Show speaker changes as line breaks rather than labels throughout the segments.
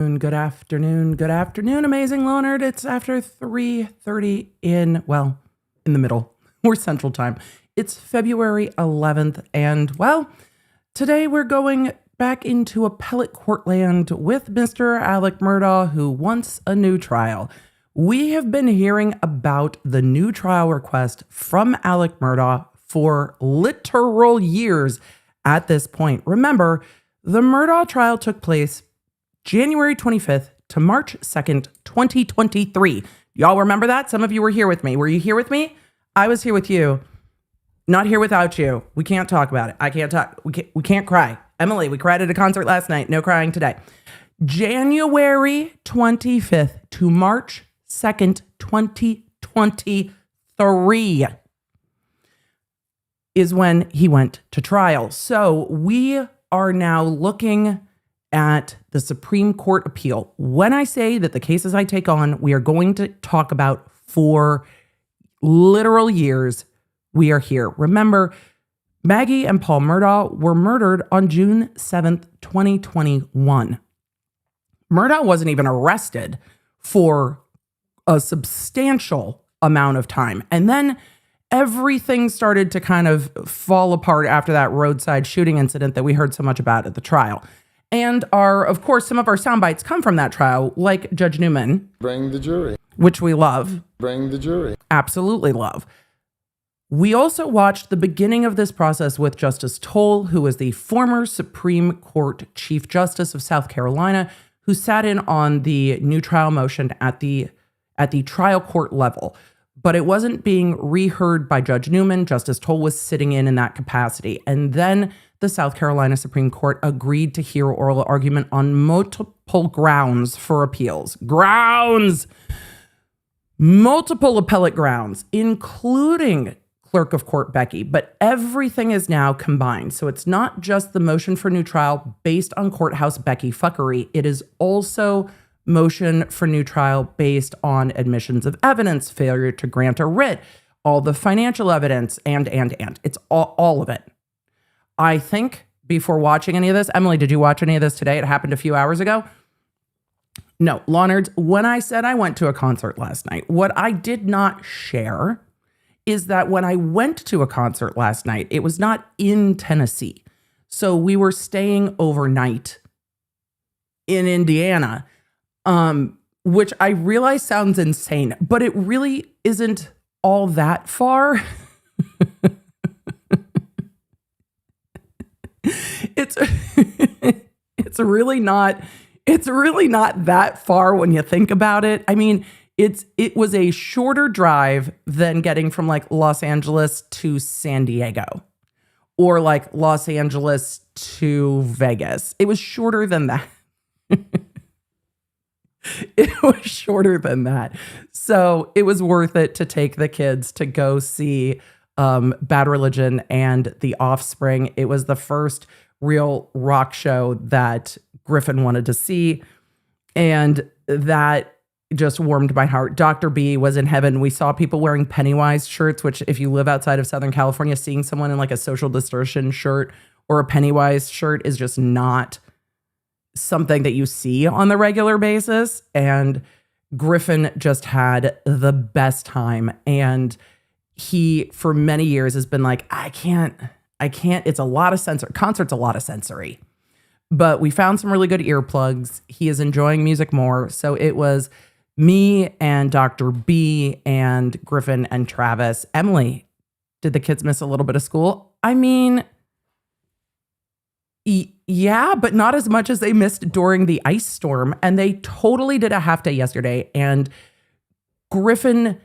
Good afternoon, amazing Leonard. It's after 3:30 in the middle or Central Time. It's February 11th, and today we're going back into appellate court land with Mr. Alec Murdaugh, who wants a new trial. We have been hearing about the new trial request from Alec Murdaugh for literal years at this point. Remember, the Murdaugh trial took place January 25th to March 2nd, 2023. Y'all remember that? Some of you were here with me. Were you here with me? I was here with you. Not here without you. We can't talk about it. I can't talk. We can't cry. Emily, we cried at a concert last night. No crying today. January 25th to March 2nd, 2023 is when he went to trial. So we are now looking at the Supreme Court appeal. When I say that the cases I take on, we are going to talk about for literal years, we are here. Remember, Maggie and Paul Murdaugh were murdered on June 7th, 2021. Murdaugh wasn't even arrested for a substantial amount of time. And then everything started to kind of fall apart after that roadside shooting incident that we heard so much about at the trial. And of course, some of our sound bites come from that trial, like Judge Newman.
Bring the jury.
Which we love.
Bring the jury.
Absolutely love. We also watched the beginning of this process with Justice Toll, who was the former Supreme Court Chief Justice of South Carolina, who sat in on the new trial motion at the trial court level. But it wasn't being reheard by Judge Newman. Justice Toll was sitting in that capacity. And then the South Carolina Supreme Court agreed to hear oral argument on multiple grounds for appeals. Multiple appellate grounds, including Clerk of Court Becky. But everything is now combined. So it's not just the motion for new trial based on Courthouse Becky fuckery. It is also motion for new trial based on admissions of evidence, failure to grant a writ, all the financial evidence, and. It's all of it. I think before watching any of this, Emily, did you watch any of this today? It happened a few hours ago. No, Leonard, when I said I went to a concert last night, what I did not share is that when I went to a concert last night, it was not in Tennessee. So we were staying overnight in Indiana, which I realize sounds insane, but it really isn't all that far. It's really not that far when you think about it. I mean, it was a shorter drive than getting from like Los Angeles to San Diego or like Los Angeles to Vegas. It was shorter than that. It was shorter than that. So it was worth it to take the kids to go see Bad Religion and The Offspring. It was the first real rock show that Griffin wanted to see, and that just warmed my heart. Dr. B was in heaven. We saw people wearing Pennywise shirts, which if you live outside of Southern California, seeing someone in like a Social Distortion shirt or a Pennywise shirt is just not something that you see on the regular basis. And Griffin just had the best time. And he, for many years, has been like, I can't, it's a lot of concert's a lot of sensory. But we found some really good earplugs. He is enjoying music more. So it was me and Dr. B and Griffin and Travis. Emily, did the kids miss a little bit of school? I mean, yeah, but not as much as they missed during the ice storm. And they totally did a half day yesterday. And Griffin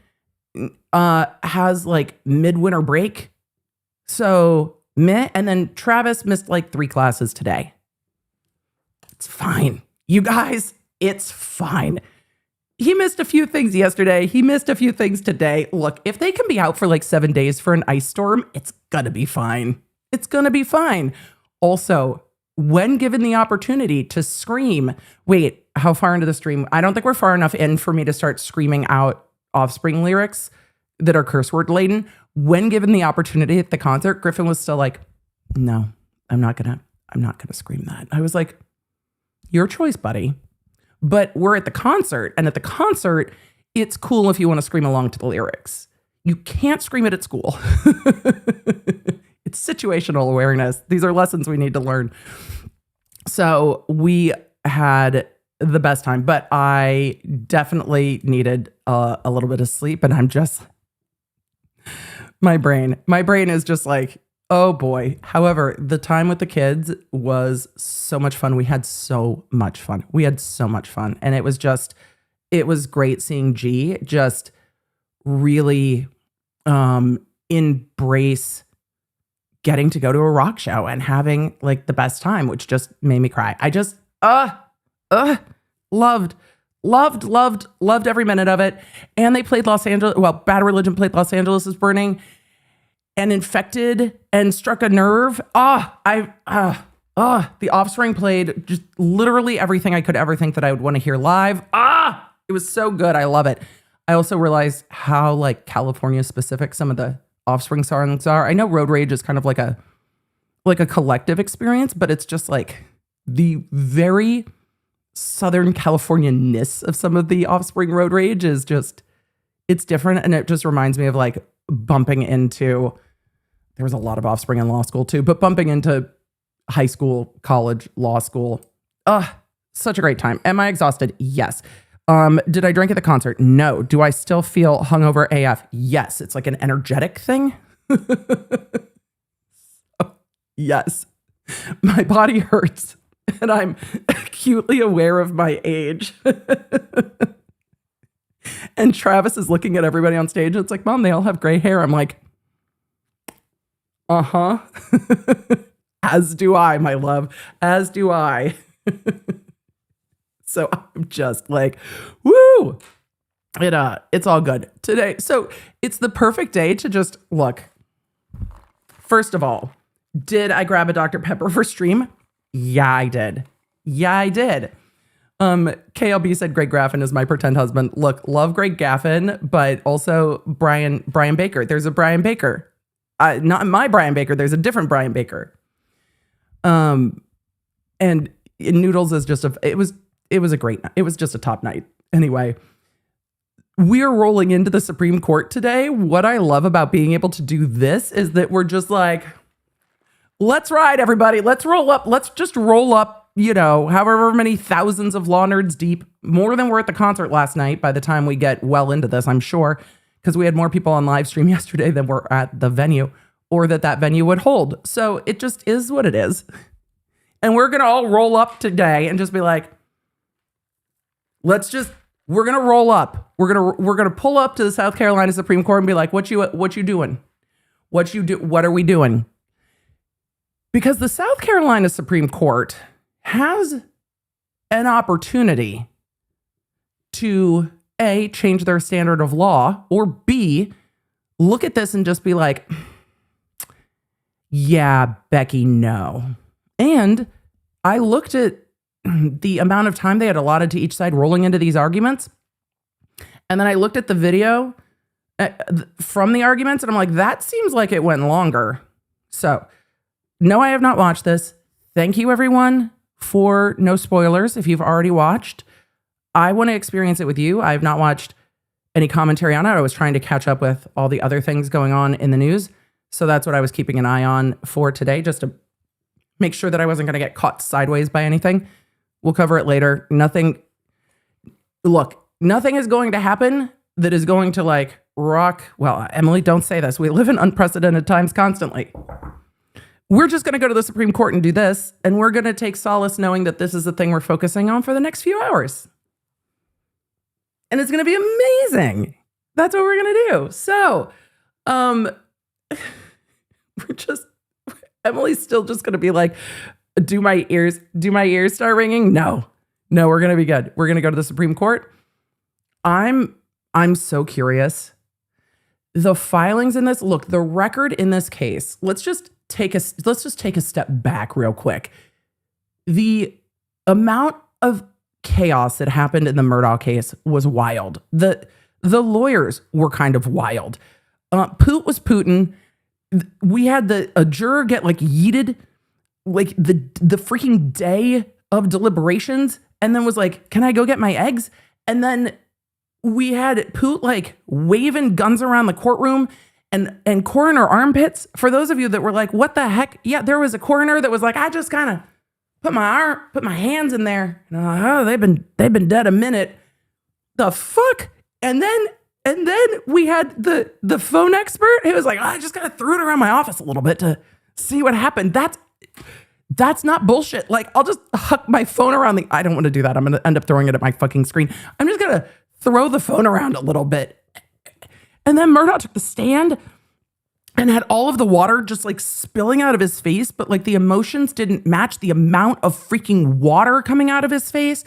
has like midwinter break. So meh. And then Travis missed like 3 classes today. It's fine. You guys, it's fine. He missed a few things yesterday. He missed a few things today. Look, if they can be out for like 7 days for an ice storm, it's gonna be fine. It's gonna be fine. Also, when given the opportunity to scream, wait, how far into the stream? I don't think we're far enough in for me to start screaming out Offspring lyrics that are curse word laden. When given the opportunity at the concert, Griffin was still like, no, I'm not gonna scream that. I was like, your choice, buddy. But we're at the concert, and at the concert, it's cool if you want to scream along to the lyrics. You can't scream it at school. It's situational awareness. These are lessons we need to learn. So we had the best time, but I definitely needed a little bit of sleep, and I'm just, my brain is just like, oh boy. However, the time with the kids was so much fun. We had so much fun. And it was great seeing G just really embrace getting to go to a rock show and having like the best time, which just made me cry. I just, loved every minute of it. And they played Bad Religion played Los Angeles is Burning and Infected and Struck a Nerve. The Offspring played just literally everything I could ever think that I would want to hear live. It was so good. I love it. I also realized how like California specific some of the Offspring songs are. I know Road Rage is kind of like a collective experience, but it's just like the very Southern California-ness of some of the Offspring Road Rage is just, it's different. And it just reminds me of like bumping into, there was a lot of Offspring in law school too, but bumping into high school, college, law school. Such a great time. Am I exhausted? Yes. Did I drink at the concert? No. Do I still feel hungover AF? Yes. It's like an energetic thing. Yes. My body hurts and I'm acutely aware of my age. And Travis is looking at everybody on stage. And it's like, Mom, they all have gray hair. I'm like, As do I, my love. As do I. So I'm just like, woo! It's all good today. So it's the perfect day to just look. First of all, did I grab a Dr. Pepper for stream? Yeah, I did. KLB said Greg Graffin is my pretend husband. Look, love Greg Graffin, but also Brian Baker. There's a Brian Baker. Not my Brian Baker. There's a different Brian Baker. And Noodles is just it was a great night. It was just a top night. Anyway, we're rolling into the Supreme Court today. What I love about being able to do this is that we're just like, let's ride, everybody. Let's roll up. Let's just roll up, however many thousands of law nerds deep, more than we're at the concert last night by the time we get well into this, I'm sure, because we had more people on live stream yesterday than were at the venue or that venue would hold. So it just is what it is. And we're going to all roll up today and just be like, we're going to roll up. We're going to pull up to the South Carolina Supreme Court and be like, what you doing? What are we doing? Because the South Carolina Supreme Court has an opportunity to A, change their standard of law, or B, look at this and just be like, yeah, Becky, no. And I looked at the amount of time they had allotted to each side rolling into these arguments. And then I looked at the video from the arguments and I'm like, that seems like it went longer. So no, I have not watched this. Thank you everyone for no spoilers. If you've already watched, I want to experience it with you. I have not watched any commentary on it. I was trying to catch up with all the other things going on in the news. So that's what I was keeping an eye on for today, just to make sure that I wasn't going to get caught sideways by anything. We'll cover it later. Nothing is going to happen that is going to like rock. Well, Emily, don't say this. We live in unprecedented times constantly. We're just going to go to the Supreme Court and do this. And we're going to take solace knowing that this is the thing we're focusing on for the next few hours. And it's going to be amazing. That's what we're going to do. So, Emily's still just going to be like, do my ears start ringing? No, we're going to be good. We're going to go to the Supreme Court. I'm so curious. The filings in this, look, the record in this case, let's just take a step back real quick. The amount of chaos that happened in the Murdaugh case was wild. The lawyers were kind of wild. Poot was Putin. We had a juror get like yeeted like the freaking day of deliberations, and then was like, can I go get my eggs? And then we had Poot like waving guns around the courtroom and coroner armpits. For those of you that were like, what the heck? Yeah, there was a coroner that was like, I just kind of put my hands in there. And I'm like, oh, they've been dead a minute. The fuck? And then we had the phone expert who was like, I just kind of threw it around my office a little bit to see what happened. That's not bullshit. Like, I'll just huck my phone around I don't want to do that. I'm going to end up throwing it at my fucking screen. I'm just going to throw the phone around a little bit. And then Murdaugh took the stand and had all of the water just like spilling out of his face, but like the emotions didn't match the amount of freaking water coming out of his face.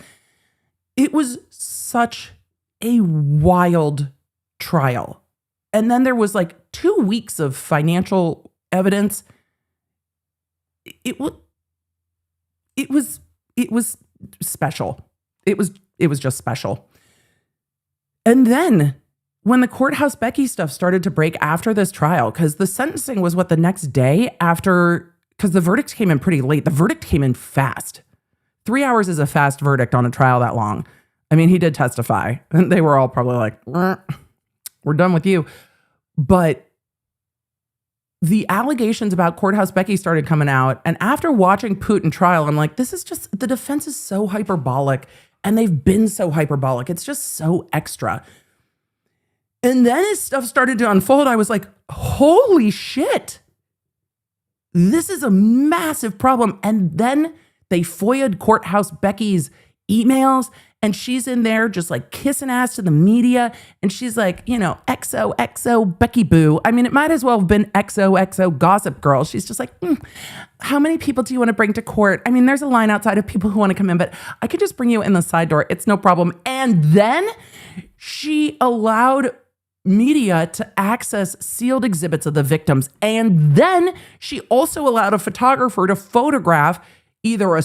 It was such a wild trial. And then there was like 2 weeks of financial evidence. It was special. It was just special. And then when the Courthouse Becky stuff started to break after this trial, because the sentencing was the next day after, because the verdict came in pretty late. The verdict came in fast. 3 hours is a fast verdict on a trial that long. I mean, he did testify, and they were all probably like, we're done with you. But the allegations about Courthouse Becky started coming out. And after watching Putin trial, I'm like, this is just, the defense is so hyperbolic, and they've been so hyperbolic. It's just so extra. And then as stuff started to unfold, I was like, holy shit, this is a massive problem. And then they FOIA'd Courthouse Becky's emails, and she's in there just like kissing ass to the media. And she's like, XOXO Becky Boo. I mean, it might as well have been XOXO Gossip Girl. She's just like, how many people do you want to bring to court? I mean, there's a line outside of people who want to come in, but I could just bring you in the side door. It's no problem. And then she allowed media to access sealed exhibits of the victims. And then she also allowed a photographer to photograph either a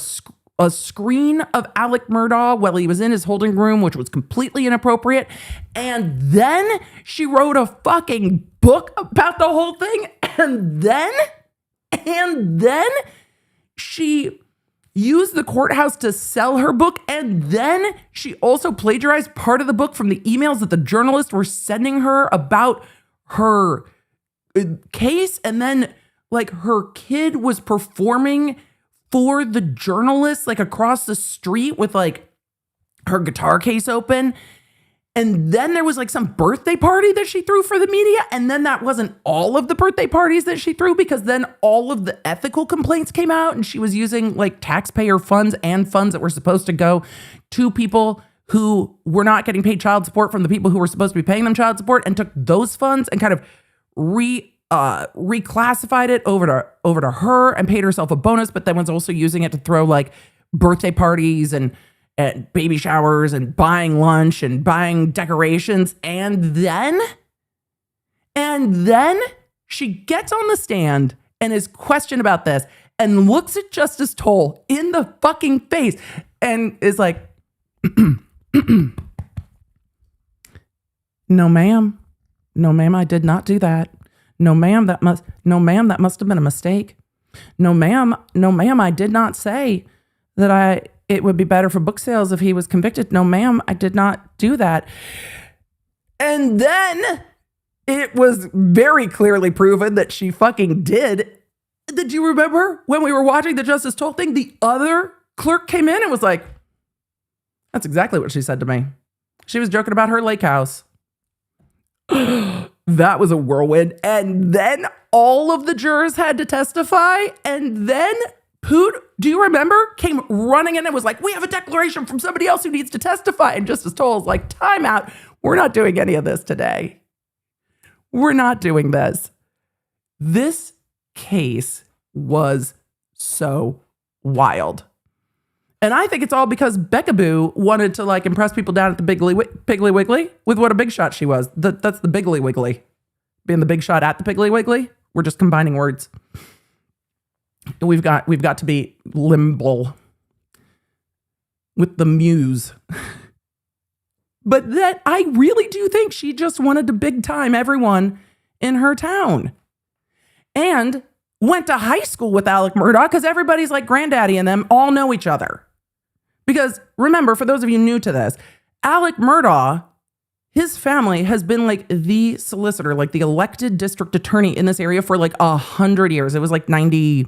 screen of Alec Murdaugh while he was in his holding room, which was completely inappropriate. And then she wrote a fucking book about the whole thing. And then she used the courthouse to sell her book. And then she also plagiarized part of the book from the emails that the journalists were sending her about her case. And then like her kid was performing for the journalists like across the street with like her guitar case open. And then there was like some birthday party that she threw for the media. And then that wasn't all of the birthday parties that she threw, because then all of the ethical complaints came out, and she was using like taxpayer funds and funds that were supposed to go to people who were not getting paid child support from the people who were supposed to be paying them child support, and took those funds and kind of reclassified it over to her and paid herself a bonus, but then was also using it to throw like birthday parties and baby showers and buying lunch and buying decorations. And then she gets on the stand and is questioned about this and looks at Justice Toll in the fucking face and is like, no, ma'am, I did not do that. No, ma'am, that must have been a mistake. No, ma'am, I did not say that it would be better for book sales if he was convicted. No, ma'am, I did not do that. And then it was very clearly proven that she fucking did. Did you remember when we were watching the Justice Toll thing? The other clerk came in and was like, that's exactly what she said to me. She was joking about her lake house. That was a whirlwind. And then all of the jurors had to testify. And then Poot, do you remember, came running in and was like, we have a declaration from somebody else who needs to testify. And Justice Toll is like, time out. We're not doing any of this today. We're not doing this. This case was so wild. And I think it's all because Beckaboo wanted to like impress people down at the Piggly Wiggly with what a big shot she was. That's the Biggly Wiggly. Being the big shot at the Piggly Wiggly. We're just combining words. We've got to be limble with the muse. But that I really do think she just wanted to big time everyone in her town. And went to high school with Alec Murdaugh because everybody's like granddaddy and them all know each other. Because remember, for those of you new to this, Alec Murdaugh, his family has been like the solicitor, like the elected district attorney in this area for like 100 years. It was like 2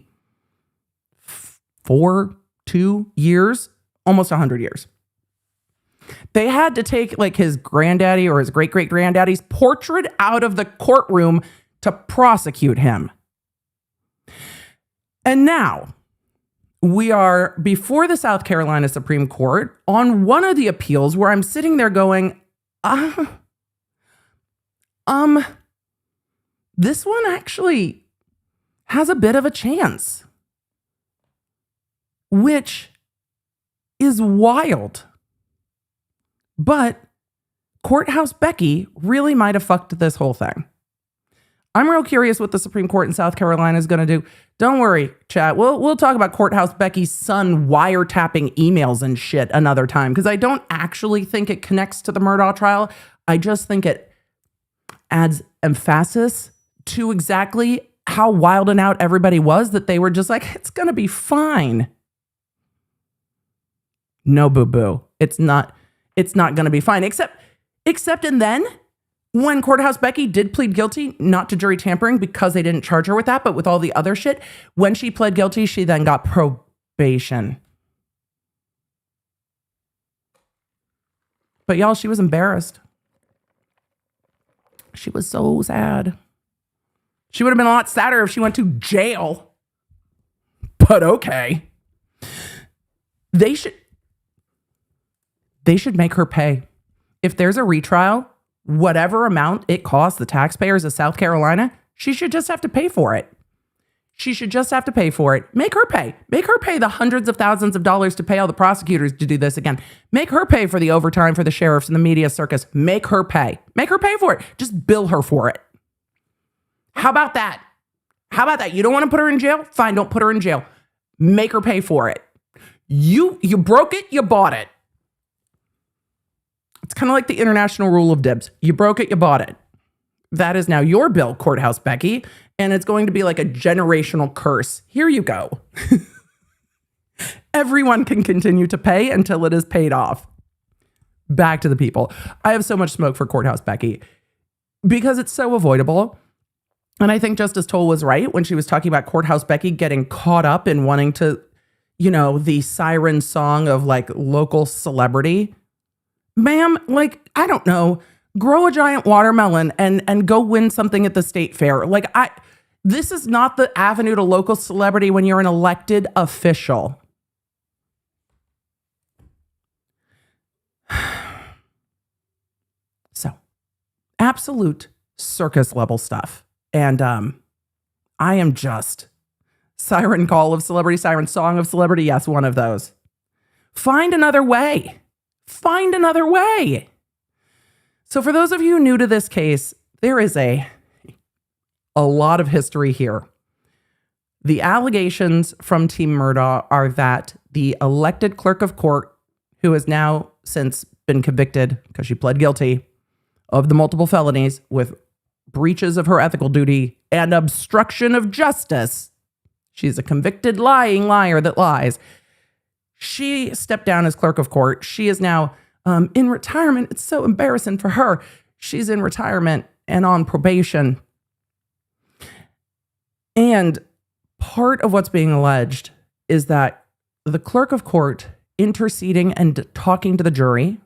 years, almost 100 years. They had to take like his granddaddy or his great-great-granddaddy's portrait out of the courtroom to prosecute him. And now we are before the South Carolina Supreme Court on one of the appeals where I'm sitting there going, this one actually has a bit of a chance, which is wild. But Courthouse Becky really might have fucked this whole thing. I'm real curious what the Supreme Court in South Carolina is going to do. Don't worry, chat. We'll talk about Courthouse Becky's son wiretapping emails and shit another time, because I don't actually think it connects to the Murdaugh trial. I just think it adds emphasis to exactly how wild and out everybody was, that they were just like, it's going to be fine. No, boo-boo. It's not going to be fine. Except and then when Courthouse Becky did plead guilty, not to jury tampering because they didn't charge her with that, but with all the other shit, when she pled guilty, she then got probation. But y'all, she was embarrassed. She was so sad. She would have been a lot sadder if she went to jail. But okay. They should make her pay. If there's a retrial, whatever amount it costs the taxpayers of South Carolina, she should just have to pay for it. She should just have to pay for it. Make her pay. Make her pay the hundreds of thousands of dollars to pay all the prosecutors to do this again. Make her pay for the overtime for the sheriffs and the media circus. Make her pay. Make her pay for it. Just bill her for it. How about that? How about that? You don't want to put her in jail? Fine, don't put her in jail. Make her pay for it. You broke it, you bought it. It's kind of like the international rule of dibs. You broke it, you bought it. That is now your bill, Courthouse Becky, and it's going to be like a generational curse. Here you go. Everyone can continue to pay until it is paid off. Back to the people. I have so much smoke for Courthouse Becky because it's so avoidable. And I think Justice Toll was right when she was talking about Courthouse Becky getting caught up in wanting to, the siren song of like local celebrity. Ma'am, like, I don't know, grow a giant watermelon and go win something at the state fair. Like, this is not the avenue to local celebrity when you're an elected official. So, absolute circus level stuff. And I am just siren call of celebrity, siren song of celebrity. Yes, one of those. Find another way. Find another way. So for those of you new to this case, there is a lot of history here. The allegations from Team Murdaugh are that the elected clerk of court, who has now since been convicted because she pled guilty of the multiple felonies with breaches of her ethical duty and obstruction of justice. She's a convicted lying liar that lies. She stepped down as clerk of court. She is now in retirement. It's so embarrassing for her. She's in retirement and on probation. And part of what's being alleged is that the clerk of court interceding and talking to the jury,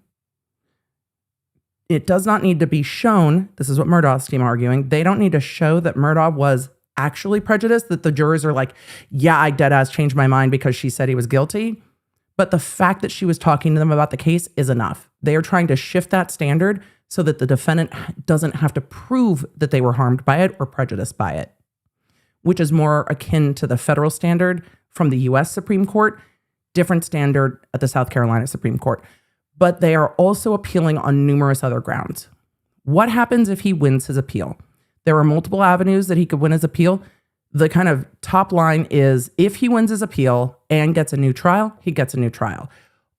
it does not need to be shown. This is what Murdaugh's team arguing. They don't need to show that Murdaugh was actually prejudiced, that the jurors are like, yeah, I dead ass changed my mind because she said he was guilty. But the fact that she was talking to them about the case is enough. They are trying to shift that standard so that the defendant doesn't have to prove that they were harmed by it or prejudiced by it, which is more akin to the federal standard from the U.S. Supreme Court, different standard at the South Carolina Supreme Court. But they are also appealing on numerous other grounds. What happens if he wins his appeal? There are multiple avenues that he could win his appeal. The kind of top line is if he wins his appeal and gets a new trial, he gets a new trial.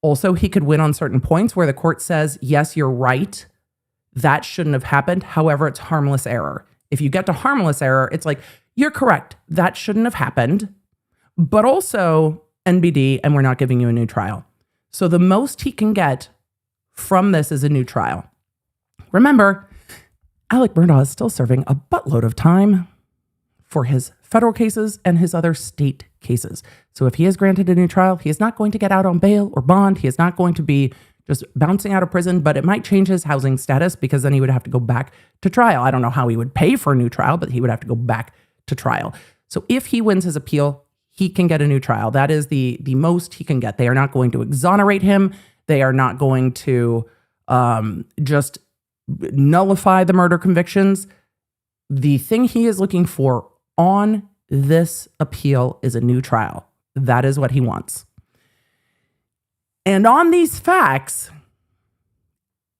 Also, he could win on certain points where the court says, yes, you're right. That shouldn't have happened. However, it's harmless error. If you get to harmless error, it's like, you're correct. That shouldn't have happened. But also NBD, and we're not giving you a new trial. So the most he can get from this is a new trial. Remember, Alec Murdaugh is still serving a buttload of time for his federal cases and his other state cases. So if he is granted a new trial, he is not going to get out on bail or bond. He is not going to be just bouncing out of prison, but it might change his housing status because then he would have to go back to trial. I don't know how he would pay for a new trial, but he would have to go back to trial. So if he wins his appeal, he can get a new trial. That is the most he can get. They are not going to exonerate him. They are not going to just nullify the murder convictions. The thing he is looking for on this appeal is a new trial. That is what he wants. And on these facts,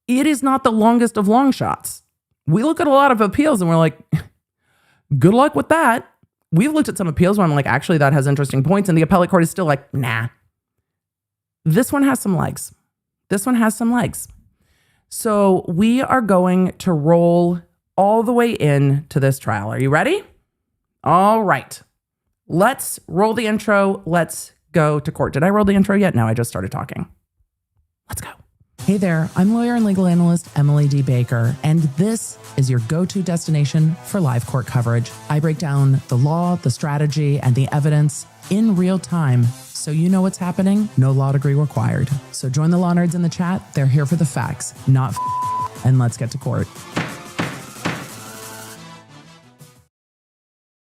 it is not the longest of long shots. We look at a lot of appeals and we're like, good luck with that. We've looked at some appeals where I'm like, actually, that has interesting points. And the appellate court is still like, nah. This one has some legs. This one has some legs. So we are going to roll all the way in to this trial. Are you ready? All right. Let's roll the intro. Let's go to court. Did I roll the intro yet? No, I just started talking. Let's go. Hey there, I'm lawyer and legal analyst Emily D. Baker, and this is your go-to destination for live court coverage. I break down the law, the strategy, and the evidence in real time so you know what's happening. No law degree required. So join the law nerds in the chat. They're here for the facts, not and let's get to court.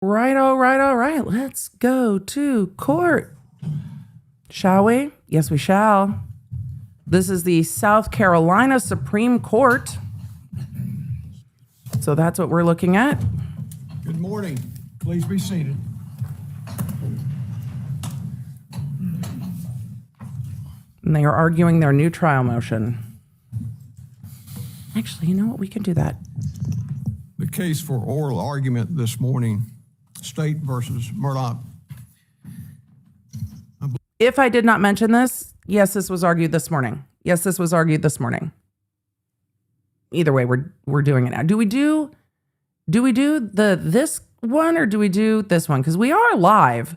Right, all right. Let's go to court. Shall we? Yes, we shall. This is the South Carolina Supreme Court. So that's what we're looking at.
Good morning. Please be seated.
And they are arguing their new trial motion. Actually, you know what? We can do that.
The case for oral argument this morning, State versus Murdaugh.
If I did not mention this, yes, this was argued this morning. Yes, this was argued this morning. Either way, we're doing it now. Do we do this one or do we do this one? Because we are live.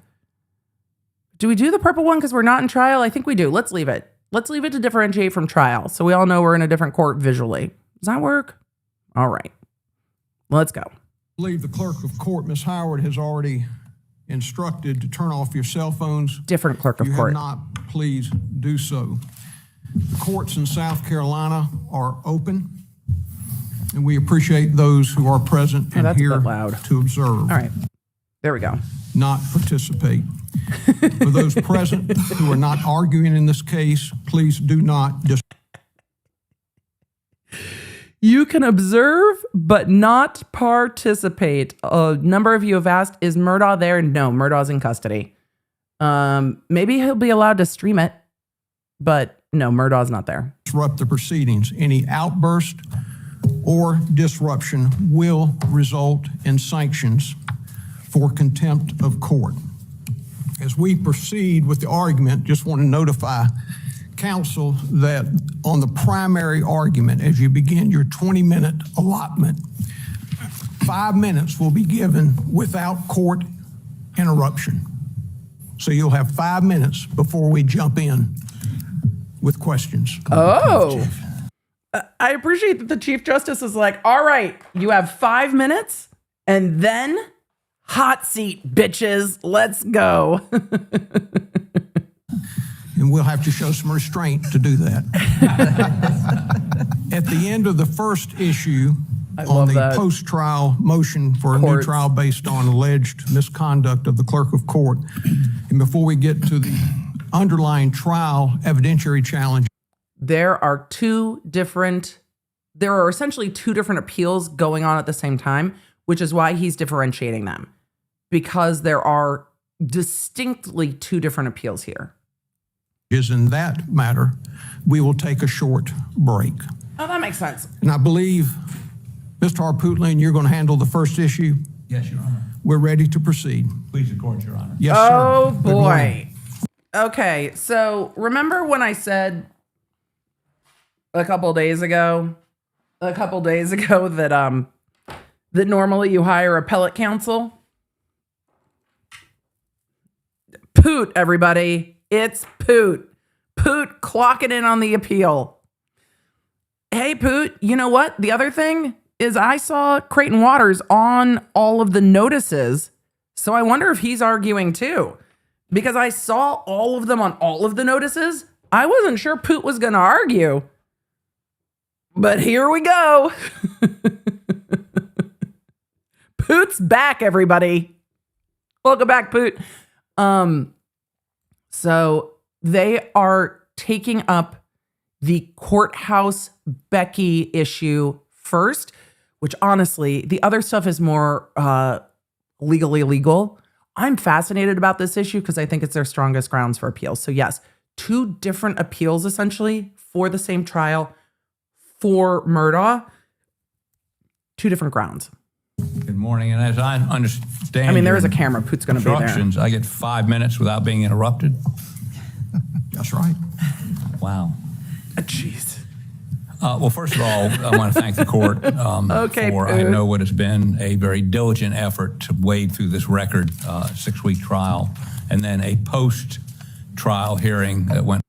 Do we do the purple one because we're not in trial? I think we do. Let's leave it. Let's leave it to differentiate from trial. So we all know we're in a different court visually. Does that work? All right. Let's go.
I believe the clerk of court, Ms. Howard, has already instructed to turn off your cell phones.
Different clerk of
court.
court.
If you have not, please do so. The courts in South Carolina are open, and we appreciate those who are present and here to observe.
All right. There we go.
Not participate. For those present who are not arguing in this case, please do not
You can observe, but not participate. A number of you have asked, is Murdaugh there? No, Murdaugh's in custody. Maybe he'll be allowed to stream it, but no, Murdaugh's not there.
Disrupt the proceedings. Any outburst or disruption will result in sanctions for contempt of court. As we proceed with the argument, just want to notify counsel that on the primary argument, as you begin your 20-minute allotment, 5 minutes will be given without court interruption. So you'll have 5 minutes before we jump in with questions.
Oh, I appreciate that the Chief Justice is like, all right, you have 5 minutes and then hot seat, bitches. Let's go.
And we'll have to show some restraint to do that. At the end of the first issue on the post-trial motion for a new trial based on alleged misconduct of the clerk of court, and before we get to the underlying trial evidentiary challenge,
there are essentially two different appeals going on at the same time, which is why he's differentiating them, because there are distinctly two different appeals here.
Is in that matter, we will take a short break.
Oh, that makes sense.
And I believe, Mr. Harpootlian, you're going to handle the first issue?
Yes, Your Honor.
We're ready to proceed.
Please record, Your Honor.
Yes, sir.
Oh, boy. Okay, so remember when I said a couple days ago that that normally you hire appellate counsel? Poot, everybody. It's poot. Poot clocking in on the appeal. Hey, Poot, you know what? The other thing is I saw Creighton Waters on all of the notices, so I wonder if he's arguing too. Because I saw all of them on all of the notices. I wasn't sure Poot was going to argue. But here we go. Poot's back, everybody. Welcome back, Poot. So they are taking up the Courthouse Becky issue first, which honestly, the other stuff is more legally illegal. I'm fascinated about this issue because I think it's their strongest grounds for appeal. So yes, 2 different appeals essentially for the same trial for Murdaugh, 2 different grounds.
Good morning, and as I understand,
I mean, there is a camera. Poot's going to be there.
instructions, I get 5 minutes without being interrupted.
That's right.
Wow.
Jeez.
Well, first of all, I want to thank the court
Okay,
for, I know what has been a very diligent effort to wade through this record 6-week trial, and then a post-trial hearing that went.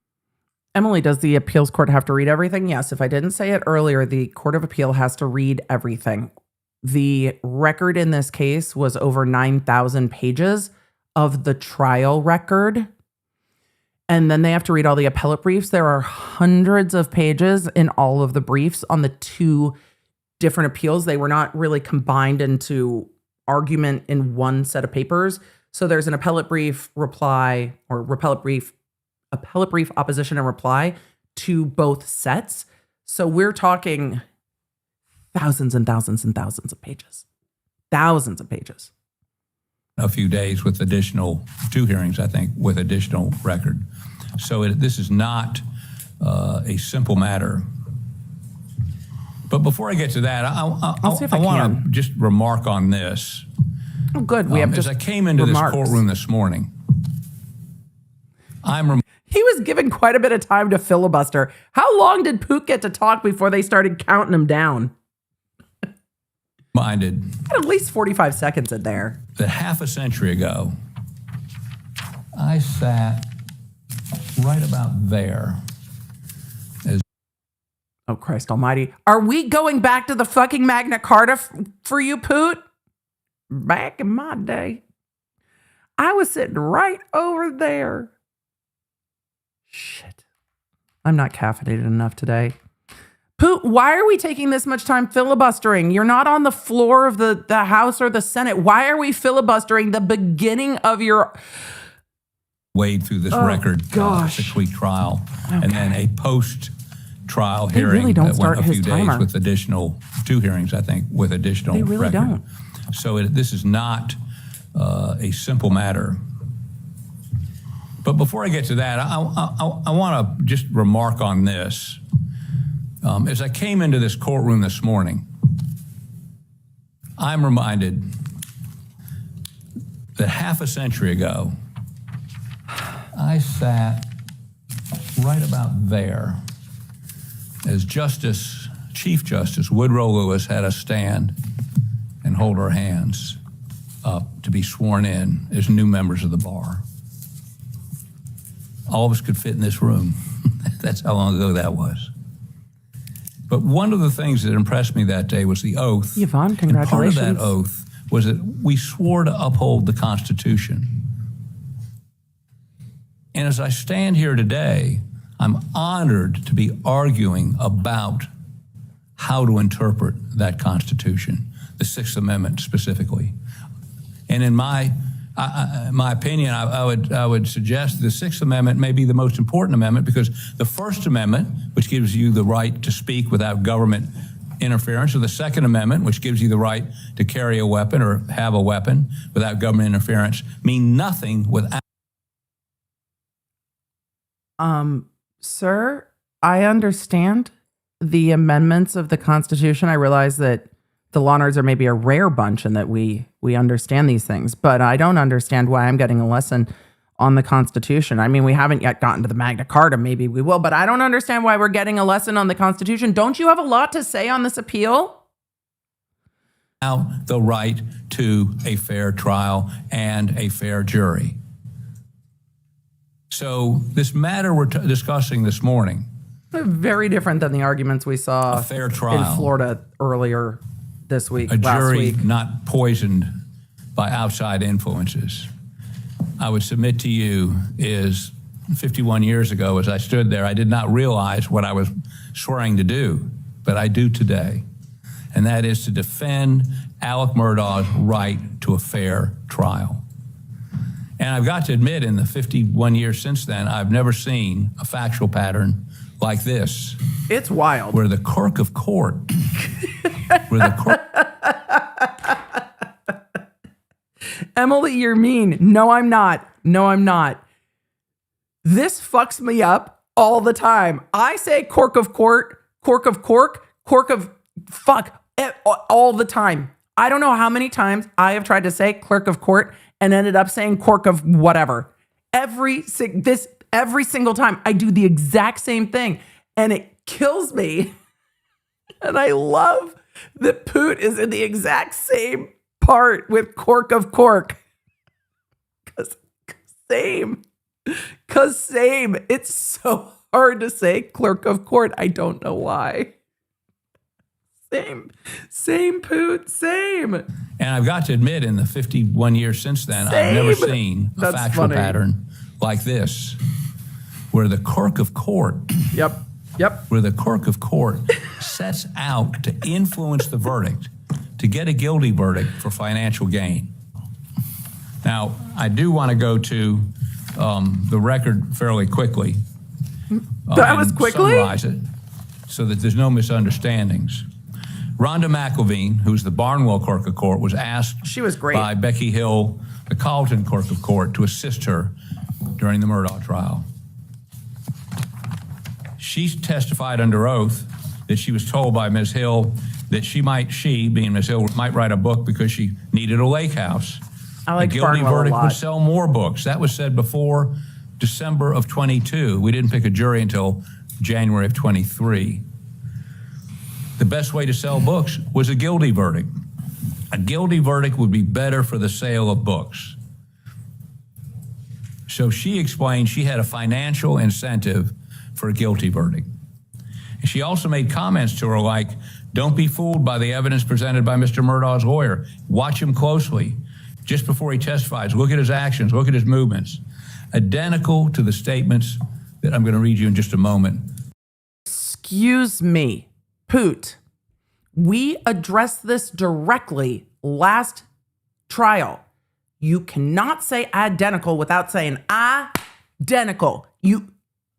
Emily, does the appeals court have to read everything? Yes. If I didn't say it earlier, the Court of Appeal has to read everything. The record in this case was over 9,000 pages of the trial record. And then they have to read all the appellate briefs. There are hundreds of pages in all of the briefs on the 2 different appeals. They were not really combined into argument in one set of papers. So there's an appellate brief reply or appellate brief opposition and reply to both sets. So we're talking thousands and thousands and thousands of pages. Thousands of pages.
A few days with additional 2 hearings, I think, with additional record. So this is not a simple matter. But before I get to that, I want to just remark on this.
Oh, good. We have
as
just
I came into
remarks.
this courtroom this morning,
he was given quite a bit of time to filibuster. How long did Poot get to talk before they started counting him down?
reminded
At least 45 seconds in there.
that half a century ago, I sat right about there.
Oh, Christ almighty. Are we going back to the fucking Magna Carta for you, Poot? Back in my day, I was sitting right over there. Shit. I'm not caffeinated enough today. Poot, why are we taking this much time filibustering? You're not on the floor of the House or the Senate. Why are we filibustering the beginning of your...
Wade through this record 6-week trial, and then a post-trial hearing
really don't
that
start
went a few
his
days
timer.
with additional 2 hearings, I think, with additional
They really
record.
don't.
So this is not a simple matter. But before I get to that, I want to just remark on this. As I came into this courtroom this morning, I'm reminded that half a century ago, I sat right about there as Chief Justice Woodrow Lewis had us stand and hold our hands up to be sworn in as new members of the bar. All of us could fit in this room. That's how long ago that was. But one of the things that impressed me that day was the oath.
Yvonne,
And
congratulations.
part of that oath was that we swore to uphold the Constitution. And as I stand here today, I'm honored to be arguing about how to interpret that Constitution, the Sixth Amendment specifically. And in my opinion, I would suggest the Sixth Amendment may be the most important amendment because the First Amendment, which gives you the right to speak without government interference, or the Second Amendment, which gives you the right to carry a weapon or have a weapon without government interference, mean nothing without.
Sir, I understand the amendments of the Constitution. I realize that the law nerds are maybe a rare bunch and that we understand these things, but I don't understand why I'm getting a lesson on the Constitution. I mean, we haven't yet gotten to the Magna Carta. Maybe we will, but I don't understand why we're getting a lesson on the Constitution. Don't you have a lot to say on this appeal?
The right to a fair trial and a fair jury. So this matter we're discussing this morning,
Very different than the arguments we saw
a fair trial
in Florida earlier this week,
a
last
jury
week.
not poisoned by outside influences, I would submit to you is 51 years ago, as I stood there, I did not realize what I was swearing to do, but I do today. And that is to defend Alec Murdaugh's right to a fair trial. And I've got to admit, in the 51 years since then, I've never seen a factual pattern like this,
It's wild.
where the clerk of court, where the clerk,
Emily, you're mean. No, I'm not. No, I'm not. This fucks me up all the time. I say cork of court, cork of cork, cork of fuck all the time. I don't know how many times I have tried to say clerk of court and ended up saying cork of whatever. Every single time I do the exact same thing, and it kills me. And I love that Poot is in the exact same part with cork of cork. Cause same. It's so hard to say clerk of court. I don't know why. Same Poot, same.
and I've got to admit, in the 51 years since then, I've never
Same.
seen a
That's
factual
funny.
pattern like this, where the clerk of court,
Yep.
where the clerk of court sets out to influence the verdict, to get a guilty verdict for financial gain. Now, I do want to go to the record fairly quickly.
That was
and
quickly?
Summarize it so that there's no misunderstandings. Rhonda McElveen, who's the Barnwell clerk of court, was asked
She was great.
by Becky Hill, the Carlton clerk of court, to assist her during the Murdaugh trial. She testified under oath that she was told by Ms. Hill that she, being Ms. Hill, might write a book because she needed a lake house.
I like
a guilty
Barnwell a
verdict
lot.
would sell more books. That was said before December of 22. We didn't pick a jury until January of 23. The best way to sell books was a guilty verdict. A guilty verdict would be better for the sale of books. So she explained she had a financial incentive for a guilty verdict. And she also made comments to her like, don't be fooled by the evidence presented by Mr. Murdaugh's lawyer. Watch him closely. Just before he testifies, look at his actions, look at his movements. Identical to the statements that I'm going to read you in just a moment.
Excuse me, Poot. We addressed this directly last trial. You cannot say identical without saying identical.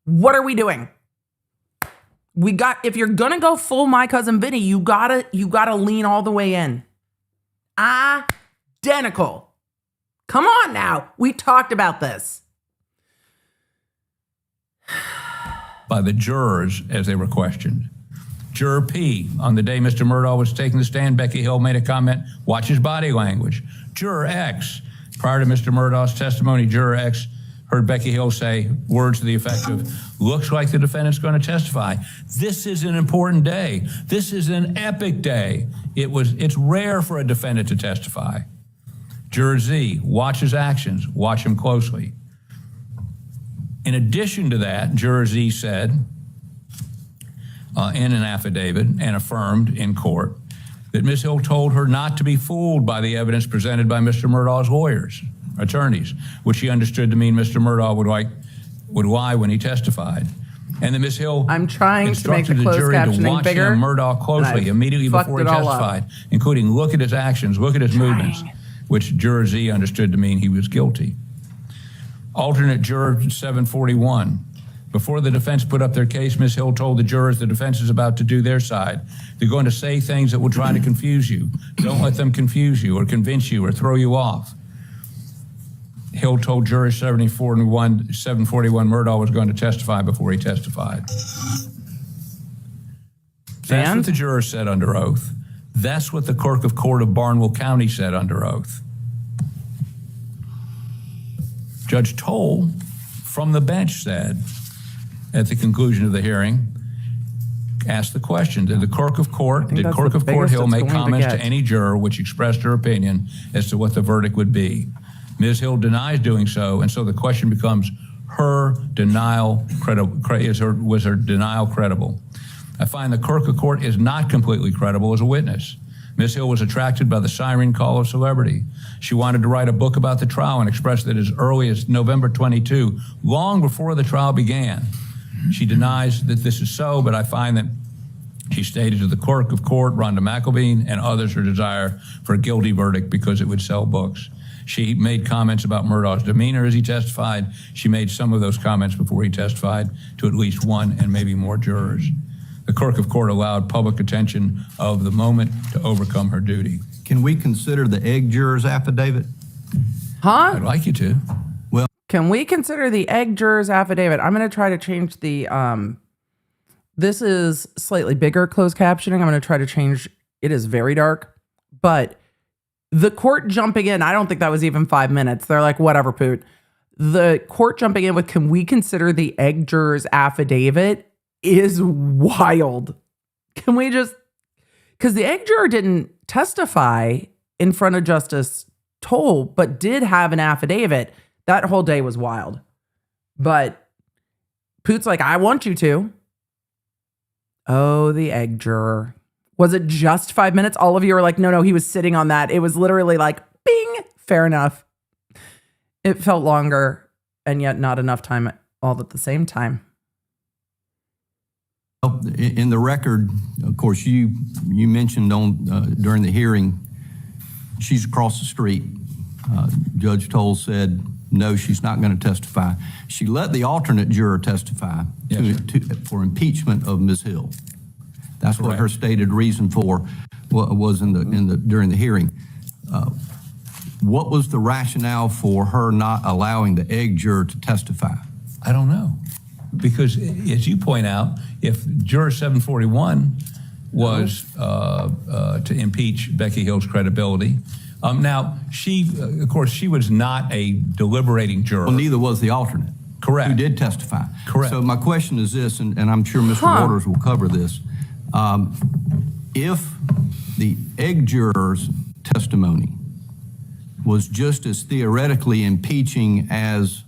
What are we doing? If you're gonna go full My Cousin Vinny, you gotta lean all the way in. Identical. Come on now. We talked about this.
By the jurors as they were questioned. Juror P, on the day Mr. Murdaugh was taking the stand, Becky Hill made a comment, watch his body language. Juror X, prior to Mr. Murdaugh's testimony, Juror X heard Becky Hill say words to the effect of, looks like the defendant's going to testify. This is an important day. This is an epic day. It's rare for a defendant to testify. Juror Z, watch his actions, watch him closely. In addition to that, Juror Z said in an affidavit and affirmed in court that Ms. Hill told her not to be fooled by the evidence presented by Mr. Murdaugh's attorneys, which she understood to mean Mr. Murdaugh would lie when he testified. And that Ms. Hill
I'm trying to make the
instructed the
closed
jury to
captioning
watch
bigger,
Murdaugh
and
closely
I've
immediately
fucked
before he
it all up.
testified, including look at his actions, look at his movements, which Juror Z understood to mean he was guilty. Alternate Juror 741. Before the defense put up their case, Ms. Hill told the jurors the defense is about to do their side. They're going to say things that will try to confuse you. Don't let them confuse you or convince you or throw you off. Hill told Juror 741 Murdaugh was going to testify before he testified. That's
And?
what the jurors said under oath. That's what the clerk of court of Barnwell County said under oath. Judge Toll from the bench said at the conclusion of the hearing, asked the question, did the clerk of court
that's
Clerk
the
of Court
biggest
Hill
it's
make
going to
comments to
get.
any juror which expressed her opinion as to what the verdict would be? Ms. Hill denies doing so, and so the question becomes her denial was her denial credible? I find the clerk of court is not completely credible as a witness. Ms. Hill was attracted by the siren call of celebrity. She wanted to write a book about the trial and expressed it as early as November 22, long before the trial began. She denies that this is so, but I find that she stated to the clerk of court, Rhonda McElveen, and others her desire for a guilty verdict because it would sell books. She made comments about Murdaugh's demeanor as he testified. She made some of those comments before he testified to at least one and maybe more jurors. The clerk of court allowed public attention of the moment to overcome her duty.
Can we consider the egg juror's affidavit?
Huh?
I'd like you to.
Can we consider the egg juror's affidavit? I'm going to try to change the, this is slightly bigger closed captioning. I'm going to try to change, it is very dark, but the court jumping in, I don't think that was even 5 minutes. They're like, whatever, Poot. The court jumping in with, can we consider the egg juror's affidavit is wild. Can we just, because the egg juror didn't testify in front of Justice Toll, but did have an affidavit. That whole day was wild. But Poot's like, I want you to. Oh, the egg juror. Was it just 5 minutes? All of you are like, no, he was sitting on that. It was literally like, bing, fair enough. It felt longer and yet not enough time all at the same time.
In the record, of course, you mentioned during the hearing, she's across the street. Judge Toll said, no, she's not going to testify. She let the alternate juror testify for impeachment of Ms. Hill. That's what her stated reason for was during the hearing. What was the rationale for her not allowing the egg juror to testify?
I don't know. Because as you point out, if juror 741 was to impeach Becky Hill's credibility, now she, of course, she was not a deliberating juror.
Well, neither was the alternate.
Correct.
Who did testify.
Correct.
So my question is this, and I'm sure Mr. Waters will cover this. If the egg juror's testimony was just as theoretically impeaching as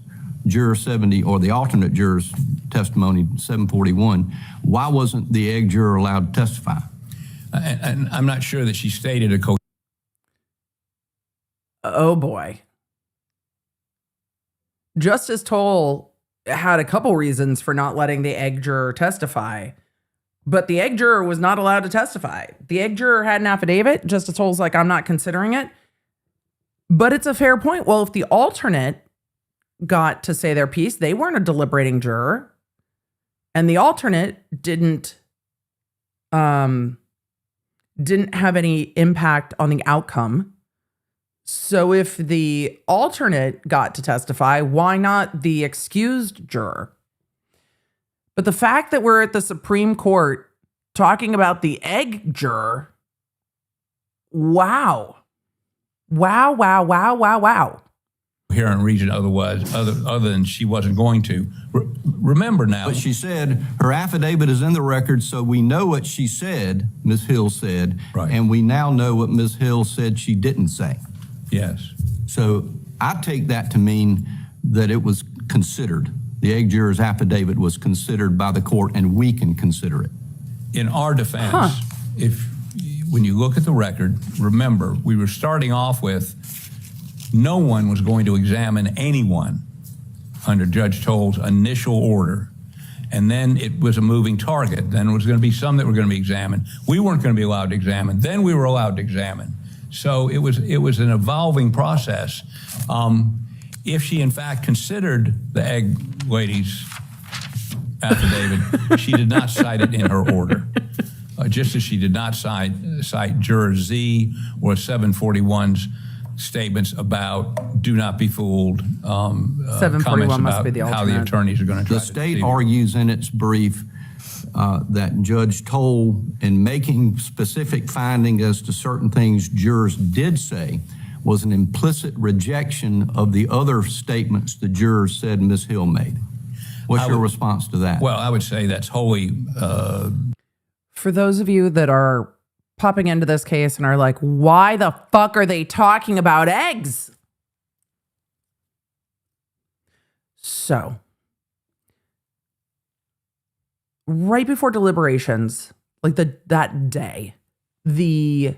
juror 70 or the alternate juror's testimony 741, why wasn't the egg juror allowed to testify?
And I'm not sure that she stated a
Oh boy. Justice Toll had a couple reasons for not letting the egg juror testify, but the egg juror was not allowed to testify. The egg juror had an affidavit. Justice Toll's like, I'm not considering it. But it's a fair point. Well, if the alternate got to say their piece, they weren't a deliberating juror, and the alternate didn't have any impact on the outcome. So if the alternate got to testify, why not the excused juror? But the fact that we're at the Supreme Court talking about the egg juror, wow.
Here in region other than she wasn't going to. Remember now.
But she said her affidavit is in the record, so we know what she said, Ms. Hill said, and we now know what Ms. Hill said she didn't say.
Yes.
So I take that to mean that it was considered. The egg juror's affidavit was considered by the court, and we can consider it.
In our defense, when you look at the record, remember, we were starting off with no one was going to examine anyone under Judge Toll's initial order. And then it was a moving target. Then it was going to be some that were going to be examined. We weren't going to be allowed to examine. Then we were allowed to examine. So it was an evolving process. If she in fact considered the egg lady's affidavit, she did not cite it in her order. Just as she did not cite Juror Z or 741's statements about do not be fooled,
741 must be the
how the attorneys are going to try
to state argues in its brief that Judge Toll, in making specific findings as to certain things jurors did say, was an implicit rejection of the other statements the jurors said Ms. Hill made. What's your response to that?
Well, I would say that's wholly...
For those of you that are popping into this case and are like, why the fuck are they talking about eggs? So, right before deliberations, like that day, the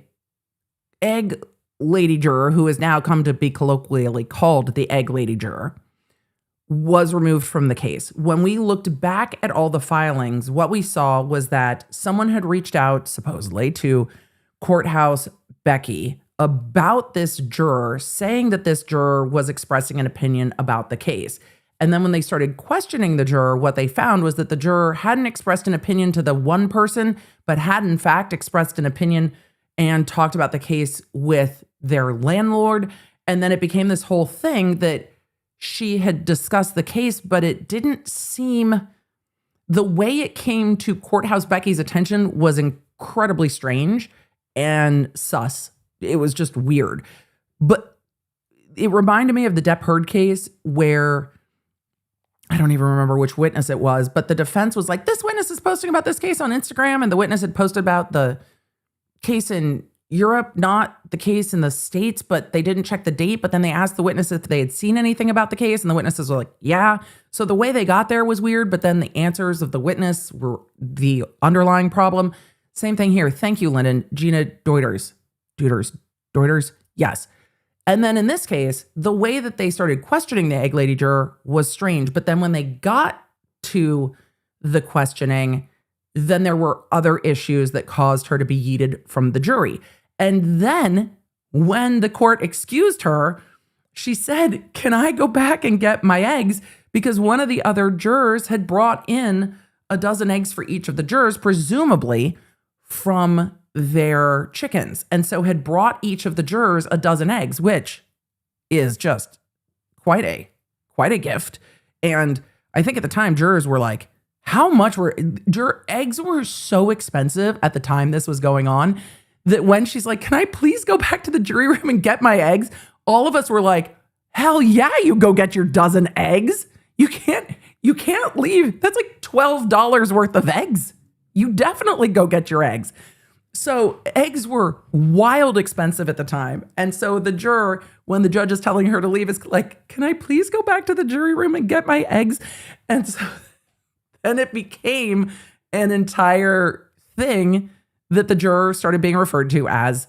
egg lady juror, who has now come to be colloquially called the egg lady juror, was removed from the case. When we looked back at all the filings, what we saw was that someone had reached out, supposedly, to Courthouse Becky about this juror, saying that this juror was expressing an opinion about the case. And then when they started questioning the juror, what they found was that the juror hadn't expressed an opinion to the one person, but had in fact expressed an opinion and talked about the case with their landlord. And then it became this whole thing that she had discussed the case, but it didn't seem, the way it came to Courthouse Becky's attention was incredibly strange and sus. It was just weird. But it reminded me of the Depp Heard case where, I don't even remember which witness it was, but the defense was like, this witness is posting about this case on Instagram, and the witness had posted about the case in Europe, not the case in the States, but they didn't check the date. But then they asked the witness if they had seen anything about the case, and the witnesses were like, yeah. So the way they got there was weird, but then the answers of the witness were the underlying problem. Same thing here. Thank you, Lyndon. Gina Deuters. Yes. And then in this case, the way that they started questioning the egg lady juror was strange. But then when they got to the questioning, then there were other issues that caused her to be yeeted from the jury. And then when the court excused her, she said, can I go back and get my eggs? Because one of the other jurors had brought in a dozen eggs for each of the jurors, presumably from their chickens, and so had brought each of the jurors a dozen eggs, which is just quite a gift. And I think at the time jurors were like, how much were eggs were so expensive at the time this was going on, that when she's like, can I please go back to the jury room and get my eggs? All of us were like, hell yeah, you go get your dozen eggs. You can't leave. That's like $12 worth of eggs. You definitely go get your eggs. So eggs were wild expensive at the time. And so the juror, when the judge is telling her to leave, is like, can I please go back to the jury room and get my eggs? And so then it became an entire thing that the juror started being referred to as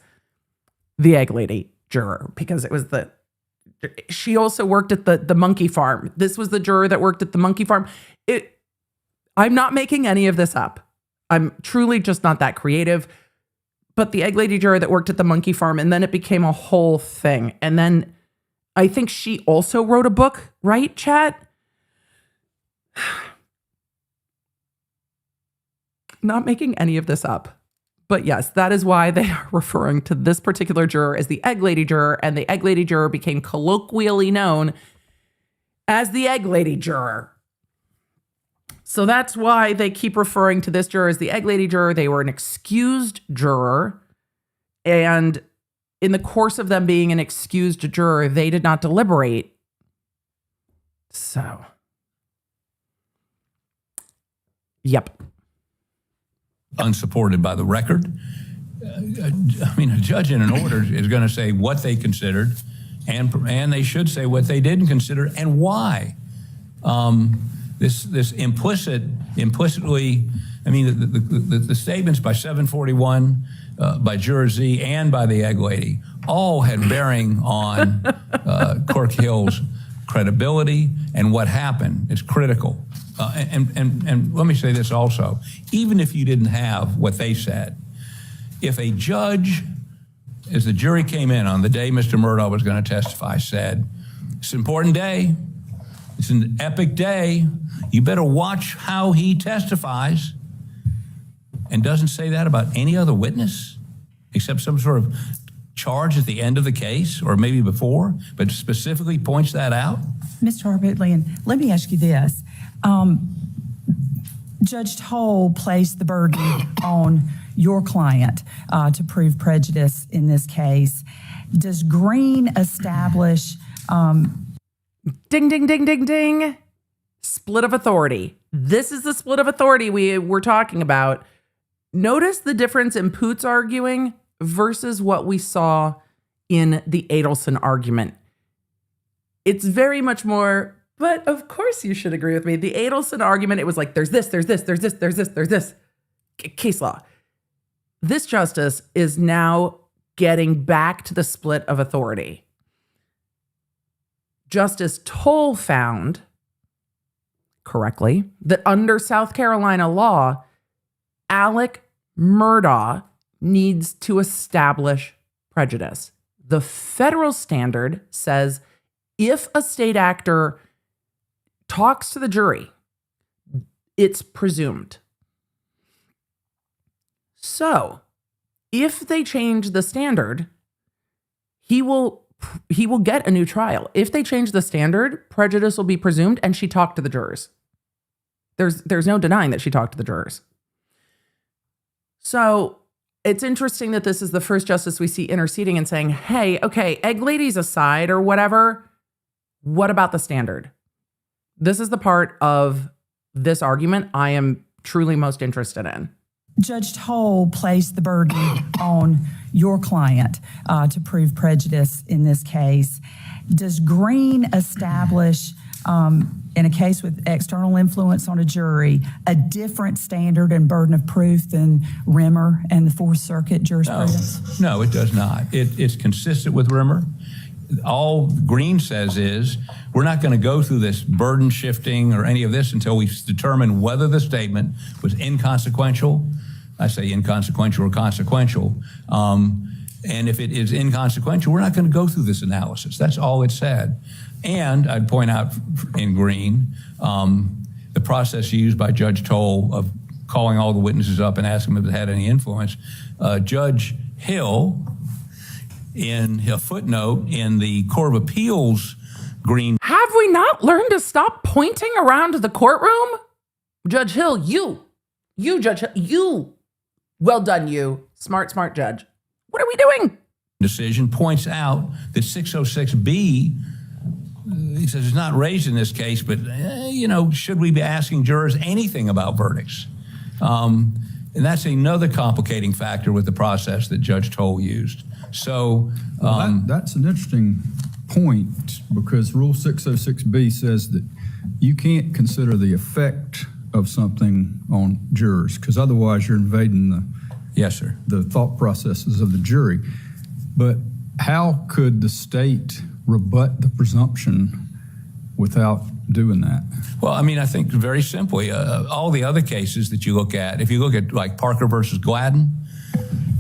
the egg lady juror, because it was she also worked at the monkey farm. This was the juror that worked at the monkey farm. I'm not making any of this up. I'm truly just not that creative. But the egg lady juror that worked at the monkey farm, and then it became a whole thing. And then I think she also wrote a book, right, chat? Not making any of this up. But yes, that is why they are referring to this particular juror as the egg lady juror, and the egg lady juror became colloquially known as the egg lady juror. So that's why they keep referring to this juror as the egg lady juror. They were an excused juror. And in the course of them being an excused juror, they did not deliberate. So, yep.
Unsupported by the record. I mean, a judge in an order is going to say what they considered, and they should say what they didn't consider and why. This implicitly, I mean, the statements by 741, by Juror Z, and by the egg lady all had bearing on Clerk Hill's credibility, and what happened is critical. And let me say this also, even if you didn't have what they said, if a judge, as the jury came in on the day Mr. Murdaugh was going to testify, said, it's an important day, it's an epic day, you better watch how he testifies, and doesn't say that about any other witness, except some sort of charge at the end of the case, or maybe before, but specifically points that out.
Mr. Harpootlian, let me ask you this. Judge Toll placed the burden on your client to prove prejudice in this case. Does Green establish...
Ding, ding, ding, ding, ding. Split of authority. This is the split of authority we were talking about. Notice the difference in Poots arguing versus what we saw in the Adelson argument. It's very much more But of course you should agree with me. The Adelson argument, it was like, there's this. Case law. This justice is now getting back to the split of authority. Justice Toll found, correctly, that under South Carolina law, Alec Murdaugh needs to establish prejudice. The federal standard says if a state actor talks to the jury, it's presumed. So, if they change the standard, he will get a new trial. If they change the standard, prejudice will be presumed, and she talked to the jurors. There's no denying that she talked to the jurors. So, it's interesting that this is the first justice we see interceding and saying, hey, okay, egg ladies aside or whatever, what about the standard? This is the part of this argument I am truly most interested in.
Judge Toll placed the burden on your client to prove prejudice in this case. Does Green establish, in a case with external influence on a jury, a different standard and burden of proof than Rimmer and the Fourth Circuit jurisprudence?
No, it does not. It's consistent with Rimmer. All Green says is we're not going to go through this burden shifting or any of this until we determine whether the statement was inconsequential. I say inconsequential or consequential. And if it is inconsequential, we're not going to go through this analysis. That's all it said. And I'd point out in Green, the process used by Judge Toll of calling all the witnesses up and asking them if it had any influence. Judge Hill, in a footnote in the Court of Appeals, Green.
Have we not learned to stop pointing around the courtroom? Judge Hill, you, Judge Hill, you. Well done, you. Smart judge. What are we doing?
Decision points out that 606B, he says it's not raised in this case, but, should we be asking jurors anything about verdicts? And that's another complicating factor with the process that Judge Toll used. So
that's an interesting point because Rule 606B says that you can't consider the effect of something on jurors because otherwise you're invading the thought processes of the jury. But how could the state rebut the presumption without doing that?
Well, I think very simply, all the other cases that you look at, if you look at like Parker versus Gladden,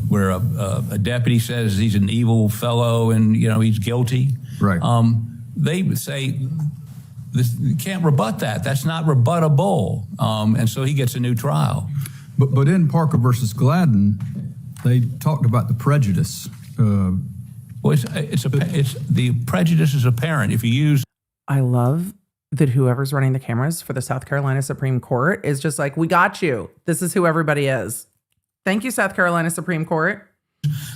where a deputy says he's an evil fellow and he's guilty.
Right.
They would say you can't rebut that. That's not rebuttable, and so he gets a new trial.
But in Parker versus Gladden, they talked about the prejudice.
Well, it's the prejudice is apparent if you use.
I love that whoever's running the cameras for the South Carolina Supreme Court is just like, we got you. This is who everybody is. Thank you, South Carolina Supreme Court.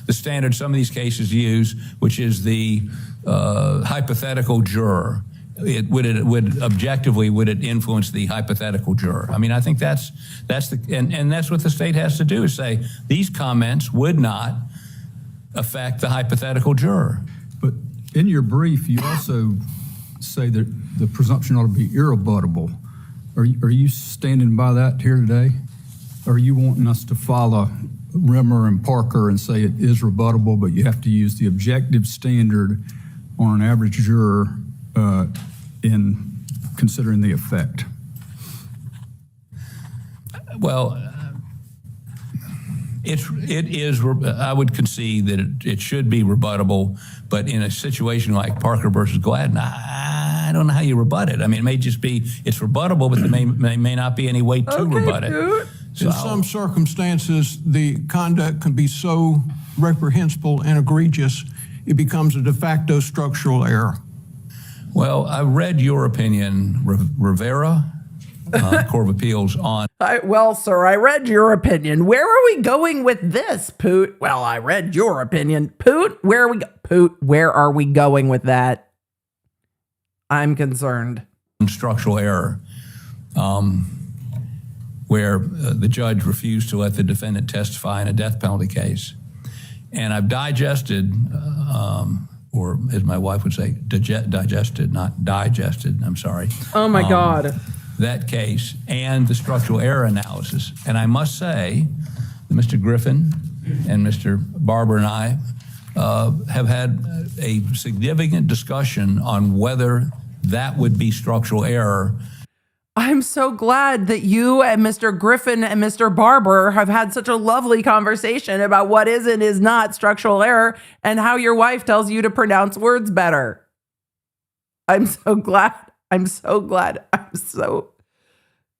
The standard some of these cases use, which is the hypothetical juror. Would it objectively influence the hypothetical juror? I think that's what the state has to do is say these comments would not affect the hypothetical juror.
But in your brief, you also say that the presumption ought to be irrebuttable. Are you standing by that here today? Or are you wanting us to follow Rimmer and Parker and say it is rebuttable, but you have to use the objective standard on an average juror in considering the effect?
Well, it is. I would concede that it should be rebuttable, but in a situation like Parker versus Gladden, I don't know how you rebut it. It may just be it's rebuttable, but there may not be any way to rebut it.
Dude.
In some circumstances, the conduct can be so reprehensible and egregious, it becomes a de facto structural error.
Well, I read your opinion, Rivera, Court of Appeals, on.
Well, sir, I read your opinion. Where are we going with this, Poot? Well, I read your opinion. Poot, where are we going with that? I'm concerned.
Structural error, where the judge refused to let the defendant testify in a death penalty case. And I've digested or as my wife would say, digested, not digested, I'm sorry.
Oh my God.
That case and the structural error analysis. And I must say that Mr. Griffin and Mr. Barber and I have had a significant discussion on whether that would be structural error.
I'm so glad that you and Mr. Griffin and Mr. Barber have had such a lovely conversation about what is and is not structural error and how your wife tells you to pronounce words better. I'm so glad. I'm so glad.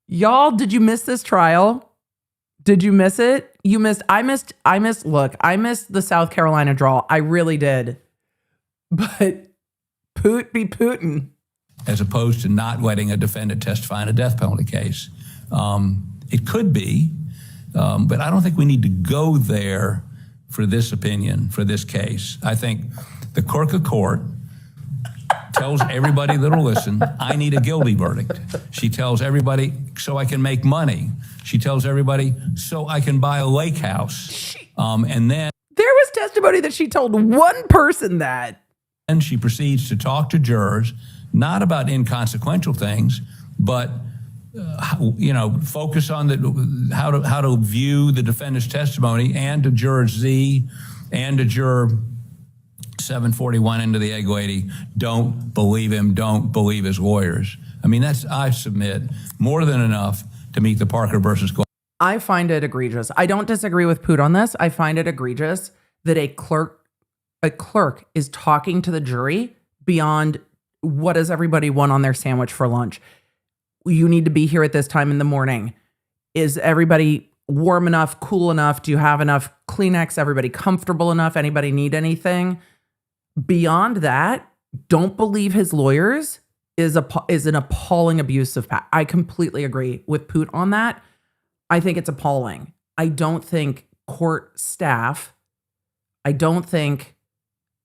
Y'all, did you miss this trial? Did you miss it? I missed the South Carolina draw. I really did. But Poot be Putin.
As opposed to not letting a defendant testify in a death penalty case. It could be, but I don't think we need to go there for this opinion, for this case. I think the clerk of court tells everybody that'll listen, I need a guilty verdict. She tells everybody, so I can make money. She tells everybody, so I can buy a lake house. And then
there was testimony that she told one person that.
And she proceeds to talk to jurors, not about inconsequential things, but focus on how to view the defendant's testimony, and to juror Z and to juror 741 into the egg lady, don't believe him, don't believe his lawyers. I mean, I submit, more than enough to meet the Parker versus Clark.
I find it egregious. I don't disagree with Poot on this. I find it egregious that a clerk is talking to the jury beyond what does everybody want on their sandwich for lunch? You need to be here at this time in the morning. Is everybody warm enough, cool enough? Do you have enough Kleenex? Everybody comfortable enough? Anybody need anything? Beyond that, don't believe his lawyers is an appalling abuse of power. I completely agree with Poot on that. I think it's appalling. I don't think court staff, I don't think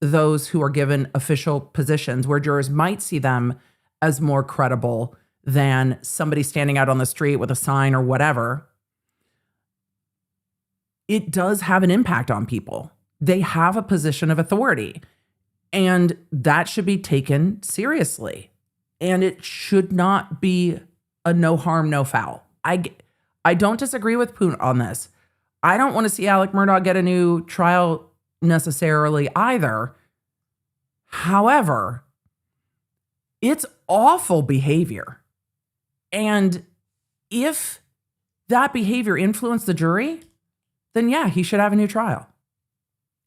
those who are given official positions where jurors might see them as more credible than somebody standing out on the street with a sign or whatever. It does have an impact on people. They have a position of authority, and that should be taken seriously. And it should not be a no harm, no foul. I don't disagree with Poot on this. I don't want to see Alec Murdaugh get a new trial necessarily either. However, it's awful behavior. And if that behavior influenced the jury, then yeah, he should have a new trial.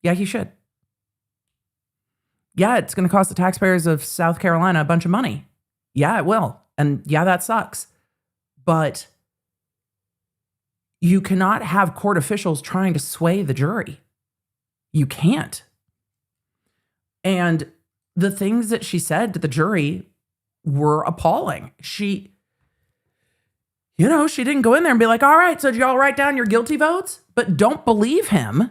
Yeah, he should. Yeah, it's going to cost the taxpayers of South Carolina a bunch of money. Yeah, it will. And yeah, that sucks. But you cannot have court officials trying to sway the jury. You can't. And the things that she said to the jury were appalling. She didn't go in there and be like, all right, so did y'all write down your guilty votes? But don't believe him.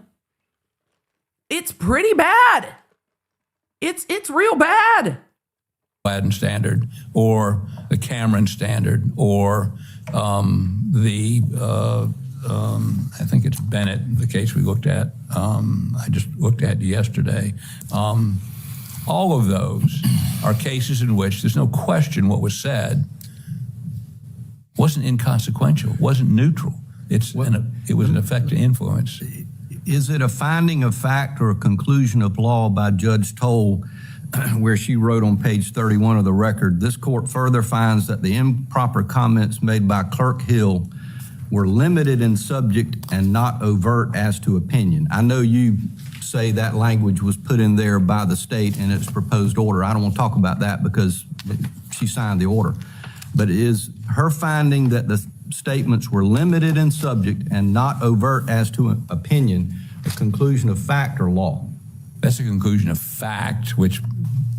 It's pretty bad. It's real bad.
Gladden standard, or the Cameron standard, or I think it's Bennett, the case we looked at. I just looked at yesterday. All of those are cases in which there's no question what was said wasn't inconsequential, wasn't neutral. It was an effect to influence.
Is it a finding of fact or a conclusion of law by Judge Toll, where she wrote on page 31 of the record, this court further finds that the improper comments made by Clerk Hill were limited in subject and not overt as to opinion? I know you say that language was put in there by the state in its proposed order. I don't want to talk about that because she signed the order. But is her finding that the statements were limited in subject and not overt as to an opinion a conclusion of fact or law?
That's a conclusion of fact, which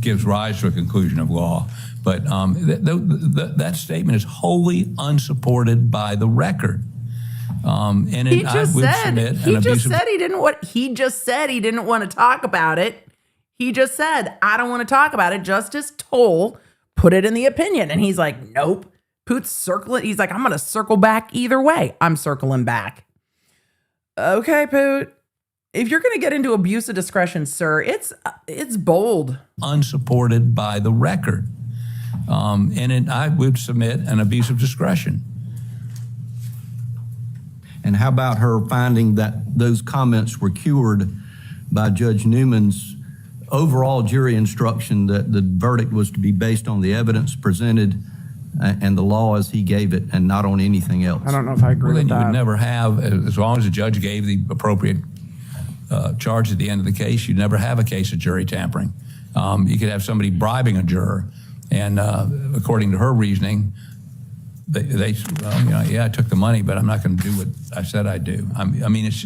gives rise to a conclusion of law. But that statement is wholly unsupported by the record.
He just said he didn't want to talk about it. He just said, I don't want to talk about it. Justice Toll put it in the opinion. And he's like, nope. Poot's circling. He's like, I'm going to circle back either way. I'm circling back. Okay, Poot. if you're going to get into abuse of discretion, sir, it's bold.
Unsupported by the record. I would submit an abuse of discretion.
And how about her finding that those comments were cured by Judge Newman's overall jury instruction that the verdict was to be based on the evidence presented and the law as he gave it and not on anything else?
I don't know if I agree
Well, then
with
you
that.
would never have, as long as the judge gave the appropriate charge at the end of the case, you'd never have a case of jury tampering. You could have somebody bribing a juror, and according to her reasoning, yeah, I took the money, but I'm not going to do what I said I'd do. I mean, it's.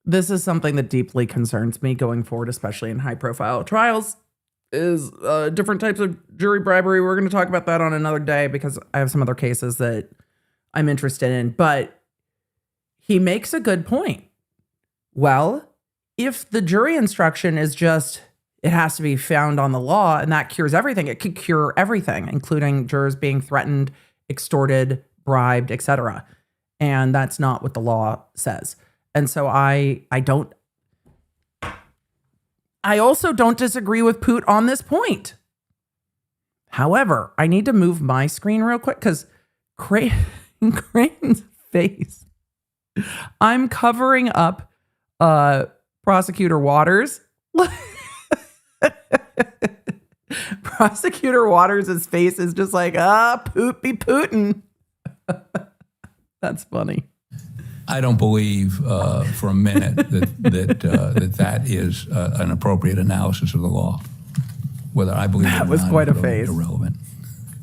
This is something that deeply concerns me going forward, especially in high-profile trials, is different types of jury bribery. We're going to talk about that on another day because I have some other cases that I'm interested in. But he makes a good point. Well, if the jury instruction is just, it has to be found on the law and that cures everything, it could cure everything, including jurors being threatened, extorted, bribed, etc. And that's not what the law says. And so I also don't disagree with Poot on this point. However, I need to move my screen real quick because Creighton's face. I'm covering up Prosecutor Waters. Prosecutor Waters' face is just like, Poot be Putin. That's funny.
I don't believe for a minute that is an appropriate analysis of the law. Whether I believe
that
it or
was
not
quite
is
a
really
face.
irrelevant.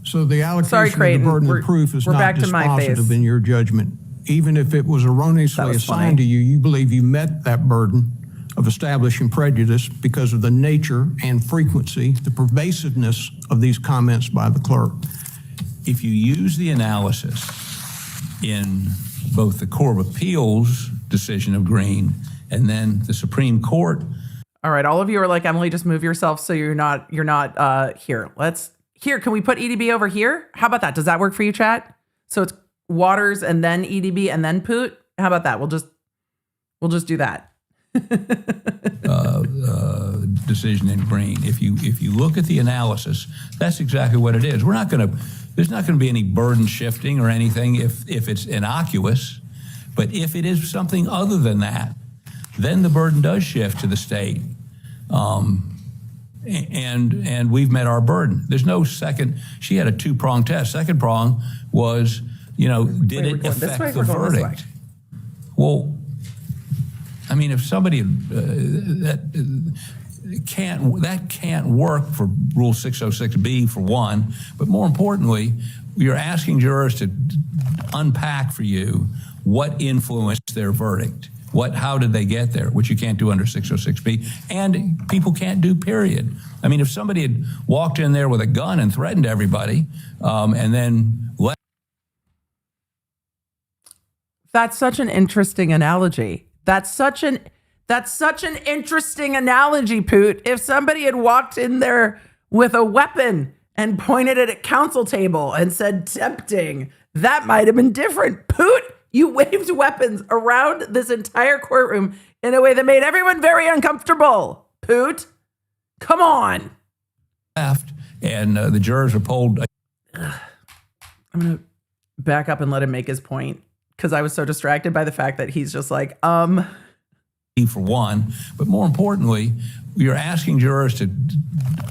So the allocation
Sorry,
of the
Creighton.
burden
We're-
of proof is
we're
not
back to my face.
dispositive in your judgment. Even if it was erroneously
That was
assigned
funny.
to you, you believe you met that burden of establishing prejudice because of the nature and frequency, the pervasiveness of these comments by the clerk.
If you use the analysis in both the Court of Appeals decision of Green and then the Supreme Court.
All right, all of you are like, Emily, just move yourself so you're not here. Can we put EDB over here? How about that? Does that work for you, chat? So it's Waters and then EDB and then Poot? How about that? We'll just do that.
Decision in Green. If you look at the analysis, that's exactly what it is. There's not going to be any burden shifting or anything if it's innocuous, but if it is something other than that, then the burden does shift to the state, and we've met our burden. There's no second. She had a two-prong test. Second prong was, did
Wait,
it affect the
We're going this way.
verdict? Well, I mean, if somebody that can't work for Rule 606B for one, but more importantly, you're asking jurors to unpack for you what influenced their verdict. How did they get there, which you can't do under 606B, and people can't do, period. I mean, if somebody had walked in there with a gun and threatened everybody, and then left.
That's such an interesting analogy. That's such an interesting analogy, Poot. If somebody had walked in there with a weapon and pointed it at counsel table and said tempting, that might have been different. Poot, you waved weapons around this entire courtroom in a way that made everyone very uncomfortable. Poot, come on.
Left, and the jurors are polled.
I'm going to back up and let him make his point because I was so distracted by the fact that he's just like,
For one, but more importantly, you're asking jurors to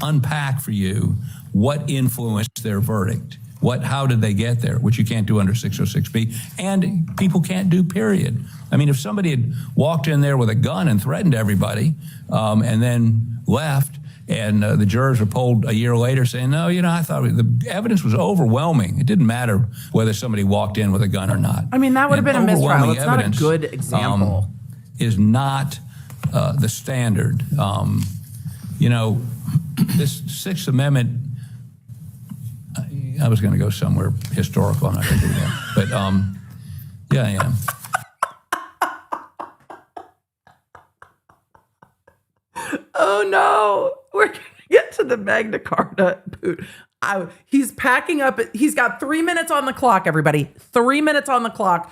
unpack for you what influenced their verdict. How did they get there, which you can't do under 606B, and people can't do, period. I mean, if somebody had walked in there with a gun and threatened everybody, and then left, and the jurors were polled a year later saying, no, I thought the evidence was overwhelming. It didn't matter whether somebody walked in with a gun or not.
I mean, that would have been a mistrial. It's not a
evidence,
good example.
Is not the standard. This Sixth Amendment, I was going to go somewhere historical. I'm not going to do that. But, yeah, I am.
Oh, no. We're going to get to the Magna Carta. He's packing up. He's got 3 minutes on the clock, everybody. 3 minutes on the clock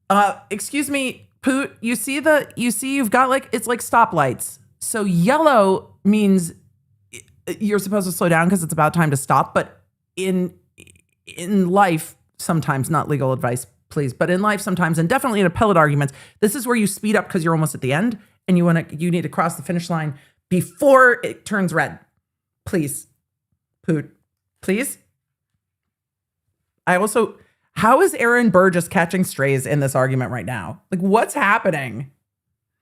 Excuse me, Poot, you see you've got like, it's like stoplights. So yellow means you're supposed to slow down because it's about time to stop. But in life, sometimes, not legal advice, please, but in life sometimes, and definitely in appellate arguments, this is where you speed up because you're almost at the end and you need to cross the finish line before it turns red. Please, Poot, please. How is Aaron Burr just catching strays in this argument right now? Like, what's happening?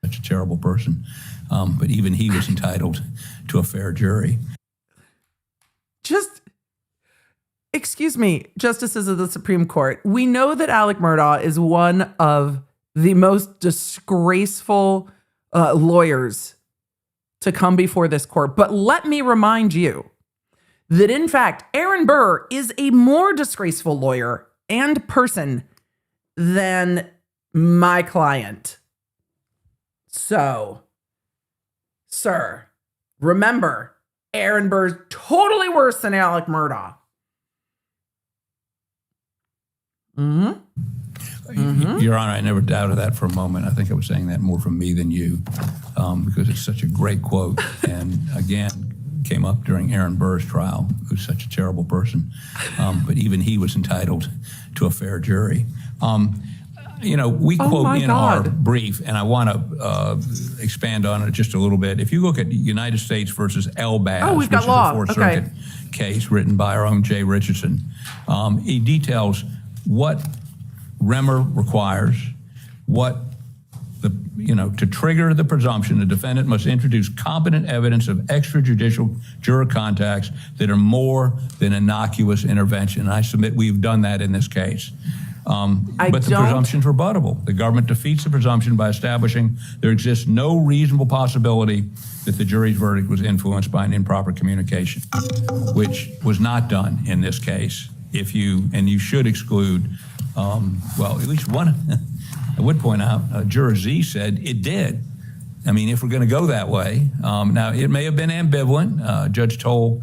Such a terrible person. But even he was entitled to a fair jury.
Excuse me, justices of the Supreme Court. We know that Alec Murdaugh is one of the most disgraceful lawyers to come before this court. But let me remind you that, in fact, Aaron Burr is a more disgraceful lawyer and person than my client. So, sir, remember, Aaron Burr's totally worse than Alec Murdaugh.
Your Honor, I never doubted that for a moment. I think I was saying that more from me than you, because it's such a great quote. And again, came up during Aaron Burr's trial, who's such a terrible person. But even he was entitled to a fair jury. We quote in our brief, and I want to expand on it just a little bit. If you look at United States versus Elbaz, which is a Fourth Circuit case written by our own Jay Richardson, he details what Remmer requires, to trigger the presumption, the defendant must introduce competent evidence of extrajudicial juror contacts that are more than innocuous intervention. And I submit we've done that in this case. But the presumption's rebuttable. The government defeats the presumption by establishing there exists no reasonable possibility that the jury's verdict was influenced by an improper communication, which was not done in this case. You should exclude, at least one, I would point out, Juror Z said it did. I mean, if we're going to go that way, now it may have been ambivalent. Judge Toll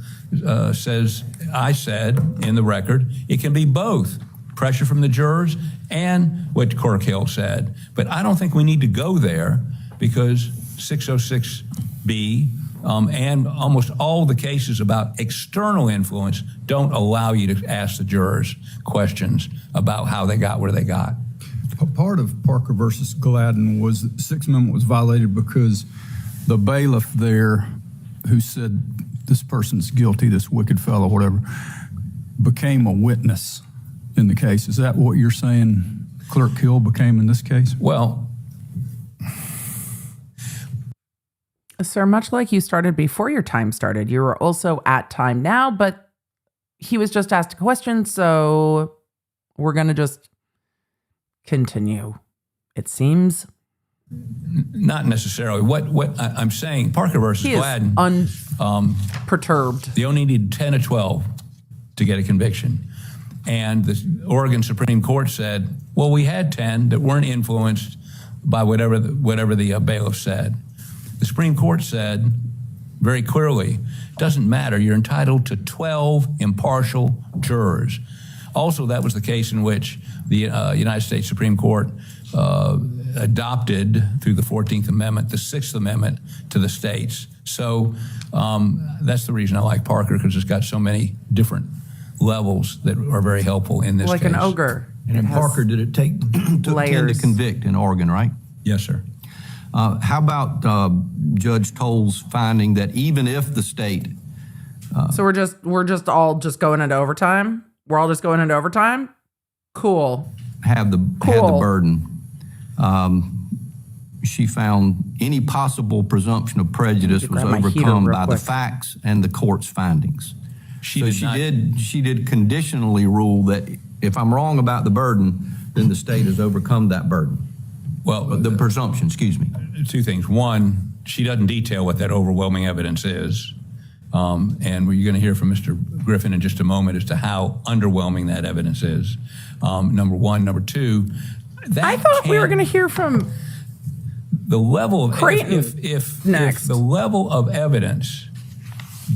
says, I said in the record, it can be both. Pressure from the jurors and what Clerk Hill said. But I don't think we need to go there because 606B and almost all the cases about external influence don't allow you to ask the jurors questions about how they got where they got.
Part of Parker versus Gladden was that the Sixth Amendment was violated because the bailiff there who said this person's guilty, this wicked fellow, whatever, became a witness in the case. Is that what you're saying Clerk Hill became in this case?
Well,
sir, much like you started before your time started, you were also at time now, but he was just asked a question, so we're going to just continue, it seems.
Not necessarily. What I'm saying, Parker versus Gladden,
unperturbed.
They only needed 10 or 12 to get a conviction. And the Oregon Supreme Court said, well, we had 10 that weren't influenced by whatever the bailiff said. The Supreme Court said very clearly, it doesn't matter. You're entitled to 12 impartial jurors. Also, that was the case in which the United States Supreme Court adopted, through the 14th Amendment, the Sixth Amendment to the states. So that's the reason I like Parker, because it's got so many different levels that are very helpful in this case.
Like an ogre.
And in Parker, did it take 10 to convict in Oregon, right?
Yes, sir.
How about Judge Toll's finding that even if the state...
So we're just all going into overtime? We're all just going into overtime? Cool.
Had the burden. She found any possible presumption of prejudice was overcome by the facts and the court's findings. She did conditionally rule that if I'm wrong about the burden, then the state has overcome that burden. Well, the presumption, excuse me.
Two things. One, she doesn't detail what that overwhelming evidence is. And you're going to hear from Mr. Griffin in just a moment as to how underwhelming that evidence is. Number one. Number two,
I thought we were going to hear from
the level of
Creighton
if the level of evidence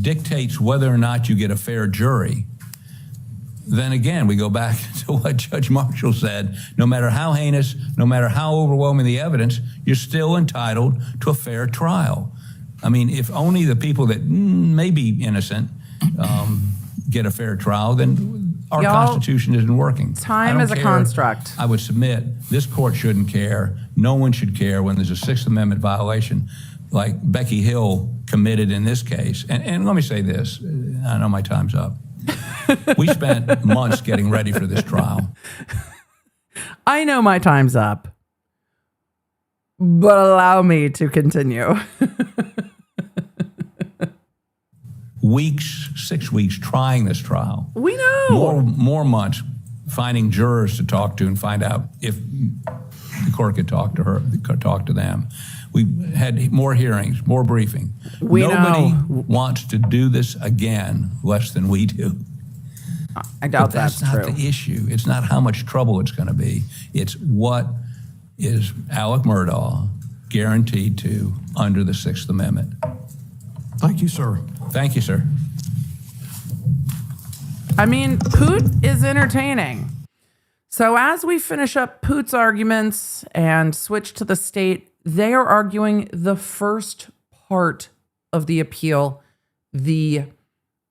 dictates whether or not you get a fair jury, then again, we go back to what Judge Marshall said. No matter how heinous, no matter how overwhelming the evidence, you're still entitled to a fair trial. I mean, if only the people that may be innocent get a fair trial, then our Constitution isn't working.
Time is a construct.
I would submit this court shouldn't care. No one should care when there's a Sixth Amendment violation like Becky Hill committed in this case. And let me say this. I know my time's up. We spent months getting ready for this trial.
I know my time's up, but allow me to continue.
Weeks, 6 weeks trying this trial.
We know.
More months finding jurors to talk to and find out if the court could talk to them. We had more hearings, more briefing. Nobody wants to do this again less than we do.
I doubt
but that's not
true.
The issue. It's not how much trouble it's going to be. It's what is Alec Murdaugh guaranteed to under the Sixth Amendment.
Thank you, sir.
Thank you, sir.
I mean, Poot is entertaining. So as we finish up Poot's arguments and switch to the state, they are arguing the first part of the appeal, the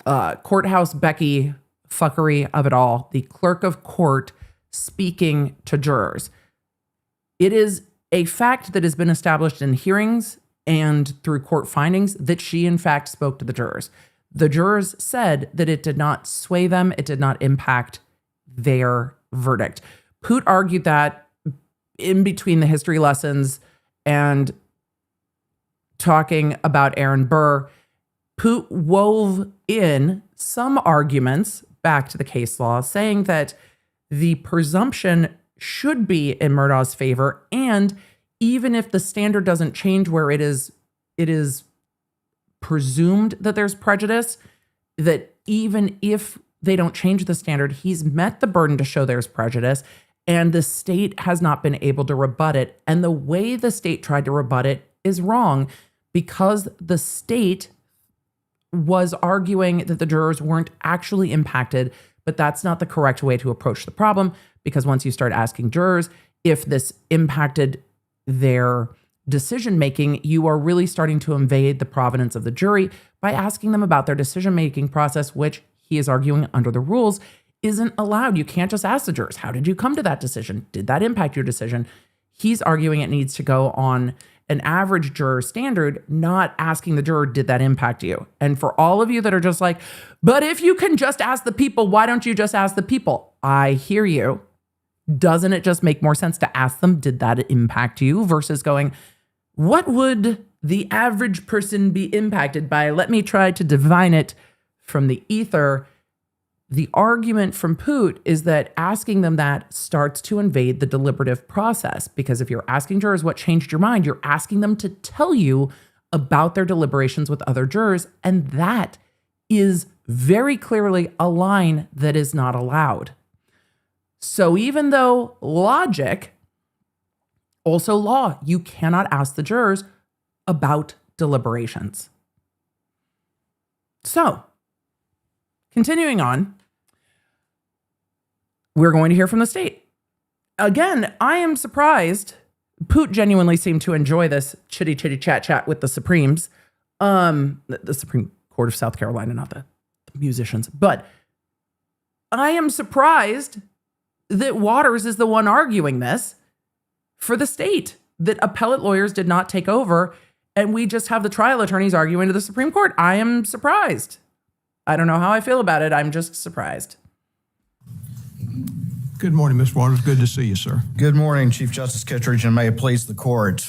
courthouse Becky fuckery of it all, the clerk of court speaking to jurors. It is a fact that has been established in hearings and through court findings that she, in fact, spoke to the jurors. The jurors said that it did not sway them. It did not impact their verdict. Poot argued that in between the history lessons and talking about Aaron Burr, Poot wove in some arguments back to the case law, saying that the presumption should be in Murdaugh's favor, and even if the standard doesn't change where it is presumed that there's prejudice, that even if they don't change the standard, he's met the burden to show there's prejudice, and the state has not been able to rebut it. And the way the state tried to rebut it is wrong, because the state was arguing that the jurors weren't actually impacted, but that's not the correct way to approach the problem, because once you start asking jurors if this impacted their decision-making, you are really starting to invade the provenance of the jury by asking them about their decision-making process, which he is arguing under the rules isn't allowed. You can't just ask the jurors, how did you come to that decision? Did that impact your decision? He's arguing it needs to go on an average juror standard, not asking the juror, did that impact you? And for all of you that are just like, but if you can just ask the people, why don't you just ask the people? I hear you. Doesn't it just make more sense to ask them, did that impact you? Versus going, what would the average person be impacted by? Let me try to divine it from the ether. The argument from Poot is that asking them that starts to invade the deliberative process, because if you're asking jurors what changed your mind, you're asking them to tell you about their deliberations with other jurors, and that is very clearly a line that is not allowed. So even though logic, also law, you cannot ask the jurors about deliberations. So, continuing on, we're going to hear from the state. Again, I am surprised. Poot genuinely seemed to enjoy this chitty chat with the Supremes, the Supreme Court of South Carolina, not the musicians. But I am surprised that Waters is the one arguing this for the state, that appellate lawyers did not take over, and we just have the trial attorneys arguing to the Supreme Court. I am surprised. I don't know how I feel about it. I'm just surprised.
Good morning, Ms. Waters. Good to see you, sir.
Good morning, Chief Justice Kittredge, and may it please the court.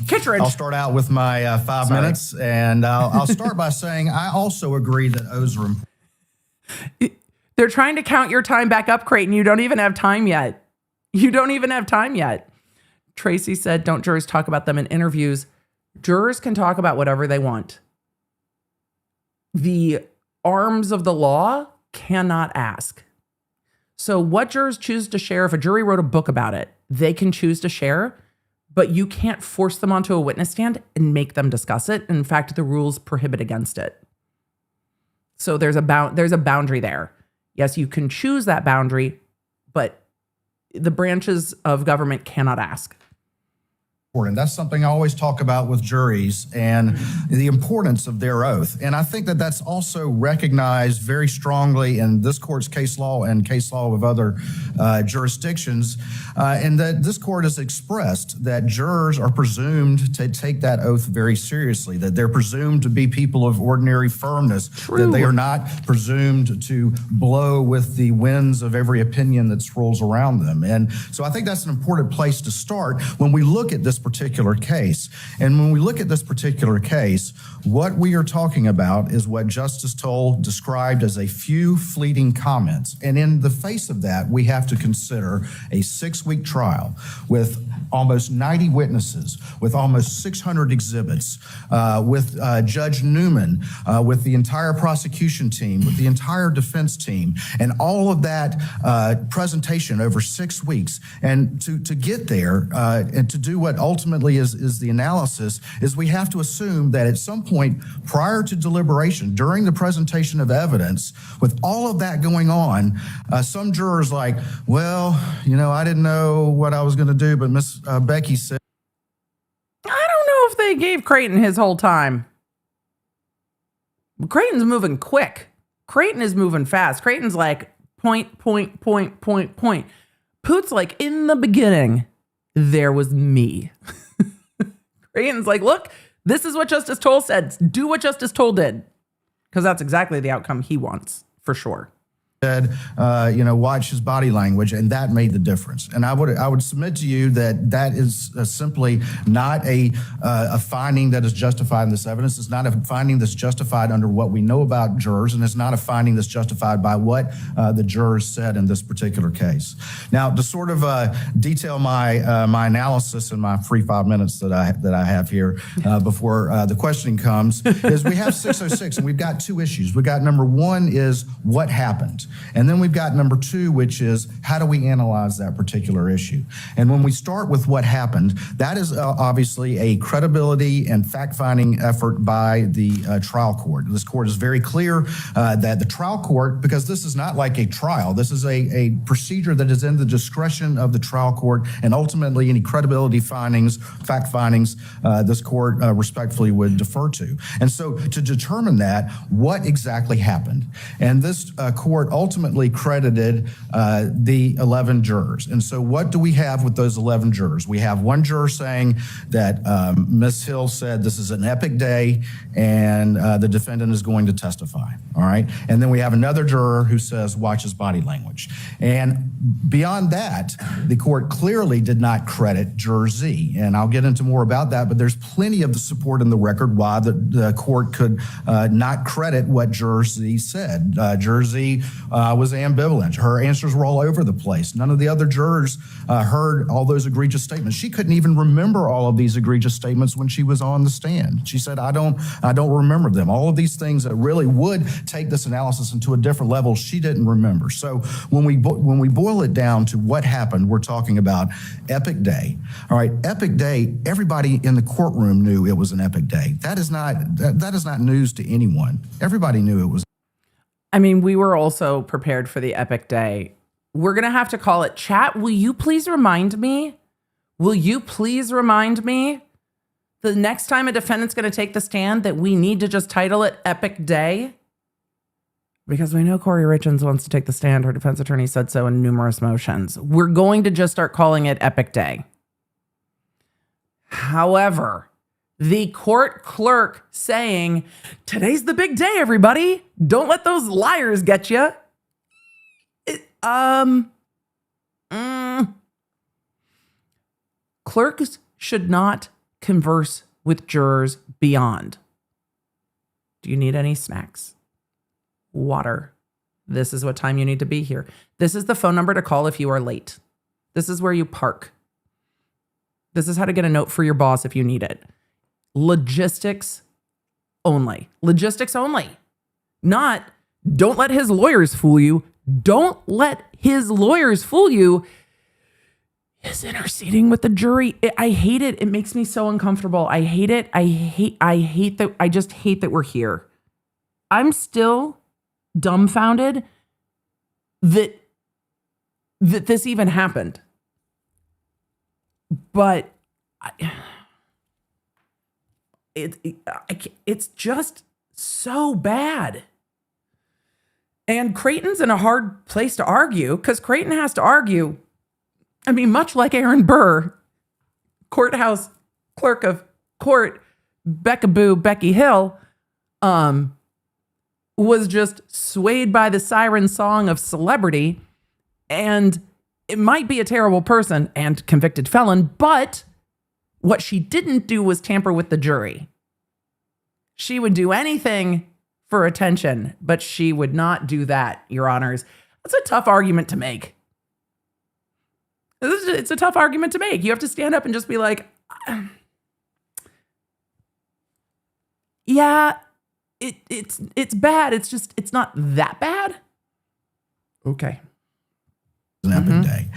Kittredge.
I'll start out with my 5 minutes, and I'll start by saying I also agree that oaths are important.
They're trying to count your time back up, Creighton. You don't even have time yet. Tracy said, don't jurors talk about them in interviews? Jurors can talk about whatever they want. The arms of the law cannot ask. So what jurors choose to share, if a jury wrote a book about it, they can choose to share, but you can't force them onto a witness stand and make them discuss it. In fact, the rules prohibit against it. So there's a boundary there. Yes, you can choose that boundary, but the branches of government cannot ask.
And that's something I always talk about with juries and the importance of their oath. And I think that that's also recognized very strongly in this court's case law and case law of other jurisdictions, and that this court has expressed that jurors are presumed to take that oath very seriously, that they're presumed to be people of ordinary firmness, that they are not presumed to blow with the winds of every opinion that swirls around them. And so I think that's an important place to start when we look at this particular case. And when we look at this particular case, what we are talking about is what Justice Toll described as a few fleeting comments. And in the face of that, we have to consider a 6-week trial with almost 90 witnesses, with almost 600 exhibits, with Judge Newman, with the entire prosecution team, with the entire defense team, and all of that presentation over 6 weeks. And to get there and to do what ultimately is the analysis is we have to assume that at some point prior to deliberation, during the presentation of evidence, with all of that going on, some jurors like, well, I didn't know what I was going to do, but Miss Becky said.
I don't know if they gave Creighton his whole time. Creighton's moving quick. Creighton is moving fast. Creighton's like point. Poot's like, in the beginning, there was me. Creighton's like, look, this is what Justice Toll said. Do what Justice Toll did. Because that's exactly the outcome he wants, for sure.
Said, watch his body language, and that made the difference. And I would submit to you that is simply not a finding that is justified in this evidence. It's not a finding that's justified under what we know about jurors, and it's not a finding that's justified by what the jurors said in this particular case. Now, to sort of detail my my analysis in my free 5 minutes that I have here before the questioning comes, is we have 606, and we've got two issues. We got number one is what happened. And then we've got number two, which is how do we analyze that particular issue? And when we start with what happened, that is obviously a credibility and fact-finding effort by the trial court. This court is very clear that the trial court, because this is not like a trial, this is a procedure that is in the discretion of the trial court, and ultimately any credibility findings, fact findings, this court respectfully would defer to. And so to determine that, what exactly happened? And this court ultimately credited the 11 jurors. And so what do we have with those 11 jurors? We have one juror saying that Ms. Hill said this is an epic day and the defendant is going to testify, all right? And then we have another juror who says watch his body language. And beyond that, the court clearly did not credit Juror Z. And I'll get into more about that, but there's plenty of the support in the record why the court could not credit what Juror Z said. Juror Z was ambivalent. Her answers were all over the place. None of the other jurors heard all those egregious statements. She couldn't even remember all of these egregious statements when she was on the stand. She said, I don't remember them. All of these things that really would take this analysis into a different level, she didn't remember. So when we boil it down to what happened, we're talking about epic day. All right, epic day, everybody in the courtroom knew it was an epic day. That is not news to anyone. Everybody knew it was.
I mean, we were also prepared for the epic day. We're going to have to call it. Chat, will you please remind me? Will you please remind me the next time a defendant's going to take the stand that we need to just title it Epic Day? Because we know Corey Richens wants to take the stand. Her defense attorney said so in numerous motions. We're going to just start calling it Epic Day. However, the court clerk saying, today's the big day, everybody. Don't let those liars get you. Clerks should not converse with jurors beyond. Do you need any snacks? Water. This is what time you need to be here. This is the phone number to call if you are late. This is where you park. This is how to get a note for your boss if you need it. Logistics only. Logistics only. Not, don't let his lawyers fool you. Don't let his lawyers fool you. Is interceding with the jury. I hate it. It makes me so uncomfortable. I hate it. I hate that. I just hate that we're here. I'm still dumbfounded that this even happened. But it's just so bad. And Creighton's in a hard place to argue, because Creighton has to argue, I mean, much like Aaron Burr, courthouse clerk of court, Becky Hill, was just swayed by the siren song of celebrity, and it might be a terrible person and convicted felon, but what she didn't do was tamper with the jury. She would do anything for attention, but she would not do that, Your Honors. That's a tough argument to make. It's a tough argument to make. You have to stand up and just be like, yeah, it's bad. It's not that bad. Okay.
An epic day.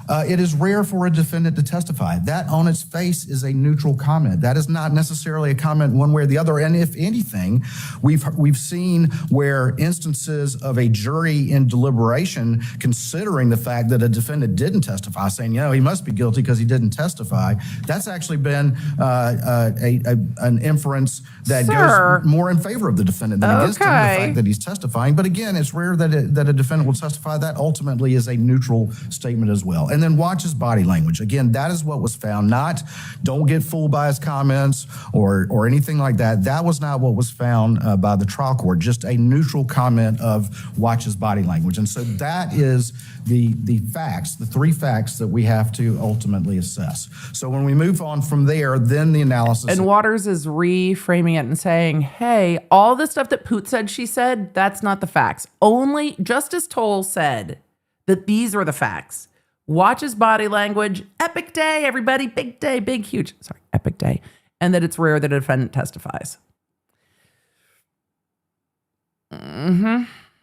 It is rare for a defendant to testify. That on its face is a neutral comment. That is not necessarily a comment one way or the other. And if anything, we've seen where instances of a jury in deliberation considering the fact that a defendant didn't testify, saying, he must be guilty because he didn't testify. That's actually been an inference that goes more in favor of the defendant than against him, the fact that he's testifying. But again, it's rare that a defendant will testify. That ultimately is a neutral statement as well. And then watch his body language. Again, that is what was found. Not don't get fooled by his comments or anything like that. That was not what was found by the trial court. Just a neutral comment of watch his body language. And so that is the facts, the three facts that we have to ultimately assess. So when we move on from there, then the analysis.
And Waters is reframing it and saying, hey, all the stuff that Poot said she said, that's not the facts. Only Justice Toll said that these were the facts. Watch his body language. Epic day, everybody. Big day, big, huge. Sorry, epic day. And that it's rare that a defendant testifies.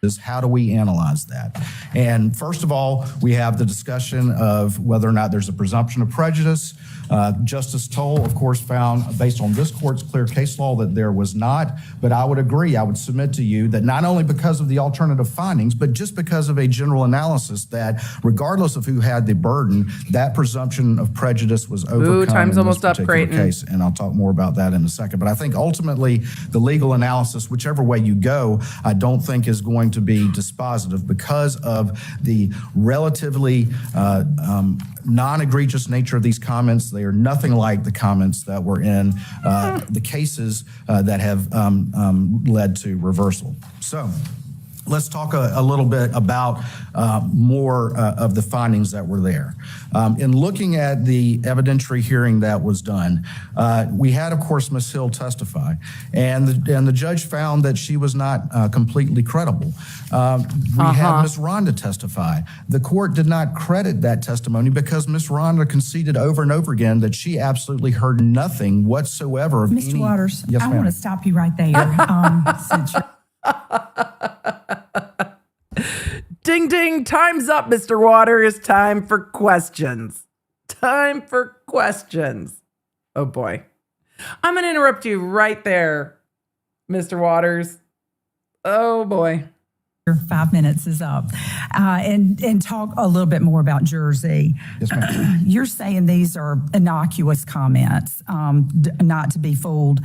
Is how do we analyze that? And first of all, we have the discussion of whether or not there's a presumption of prejudice. Justice Toll, of course, found, based on this court's clear case law, that there was not. But I would agree, I would submit to you that not only because of the alternative findings, but just because of a general analysis that regardless of who had the burden, that presumption of prejudice was overcome.
Ooh, time's
in this
almost up,
particular
Creighton.
case. And I'll talk more about that in a second. But I think ultimately the legal analysis, whichever way you go, I don't think is going to be dispositive because of the relatively non-egregious nature of these comments. They are nothing like the comments that were in the cases that have led to reversal. So let's talk a little bit about more of the findings that were there. In looking at the evidentiary hearing that was done, we had, of course, Ms. Hill testify, and the judge found that she was not completely credible. We had Ms. Rhonda testify. The court did not credit that testimony because Ms. Rhonda conceded over and over again that she absolutely heard nothing whatsoever of
Mr.
any.
Waters,
Yes,
I
ma'am.
want to stop you right there. Since you're
Ding, ding. Time's up, Mr. Waters. Time for questions. Time for questions. Oh, boy. I'm going to interrupt you right there, Mr. Waters. Oh, boy.
Your 5 minutes is up. And talk a little bit more about Juror Z.
Yes, ma'am.
You're saying these are innocuous comments, not to be fooled,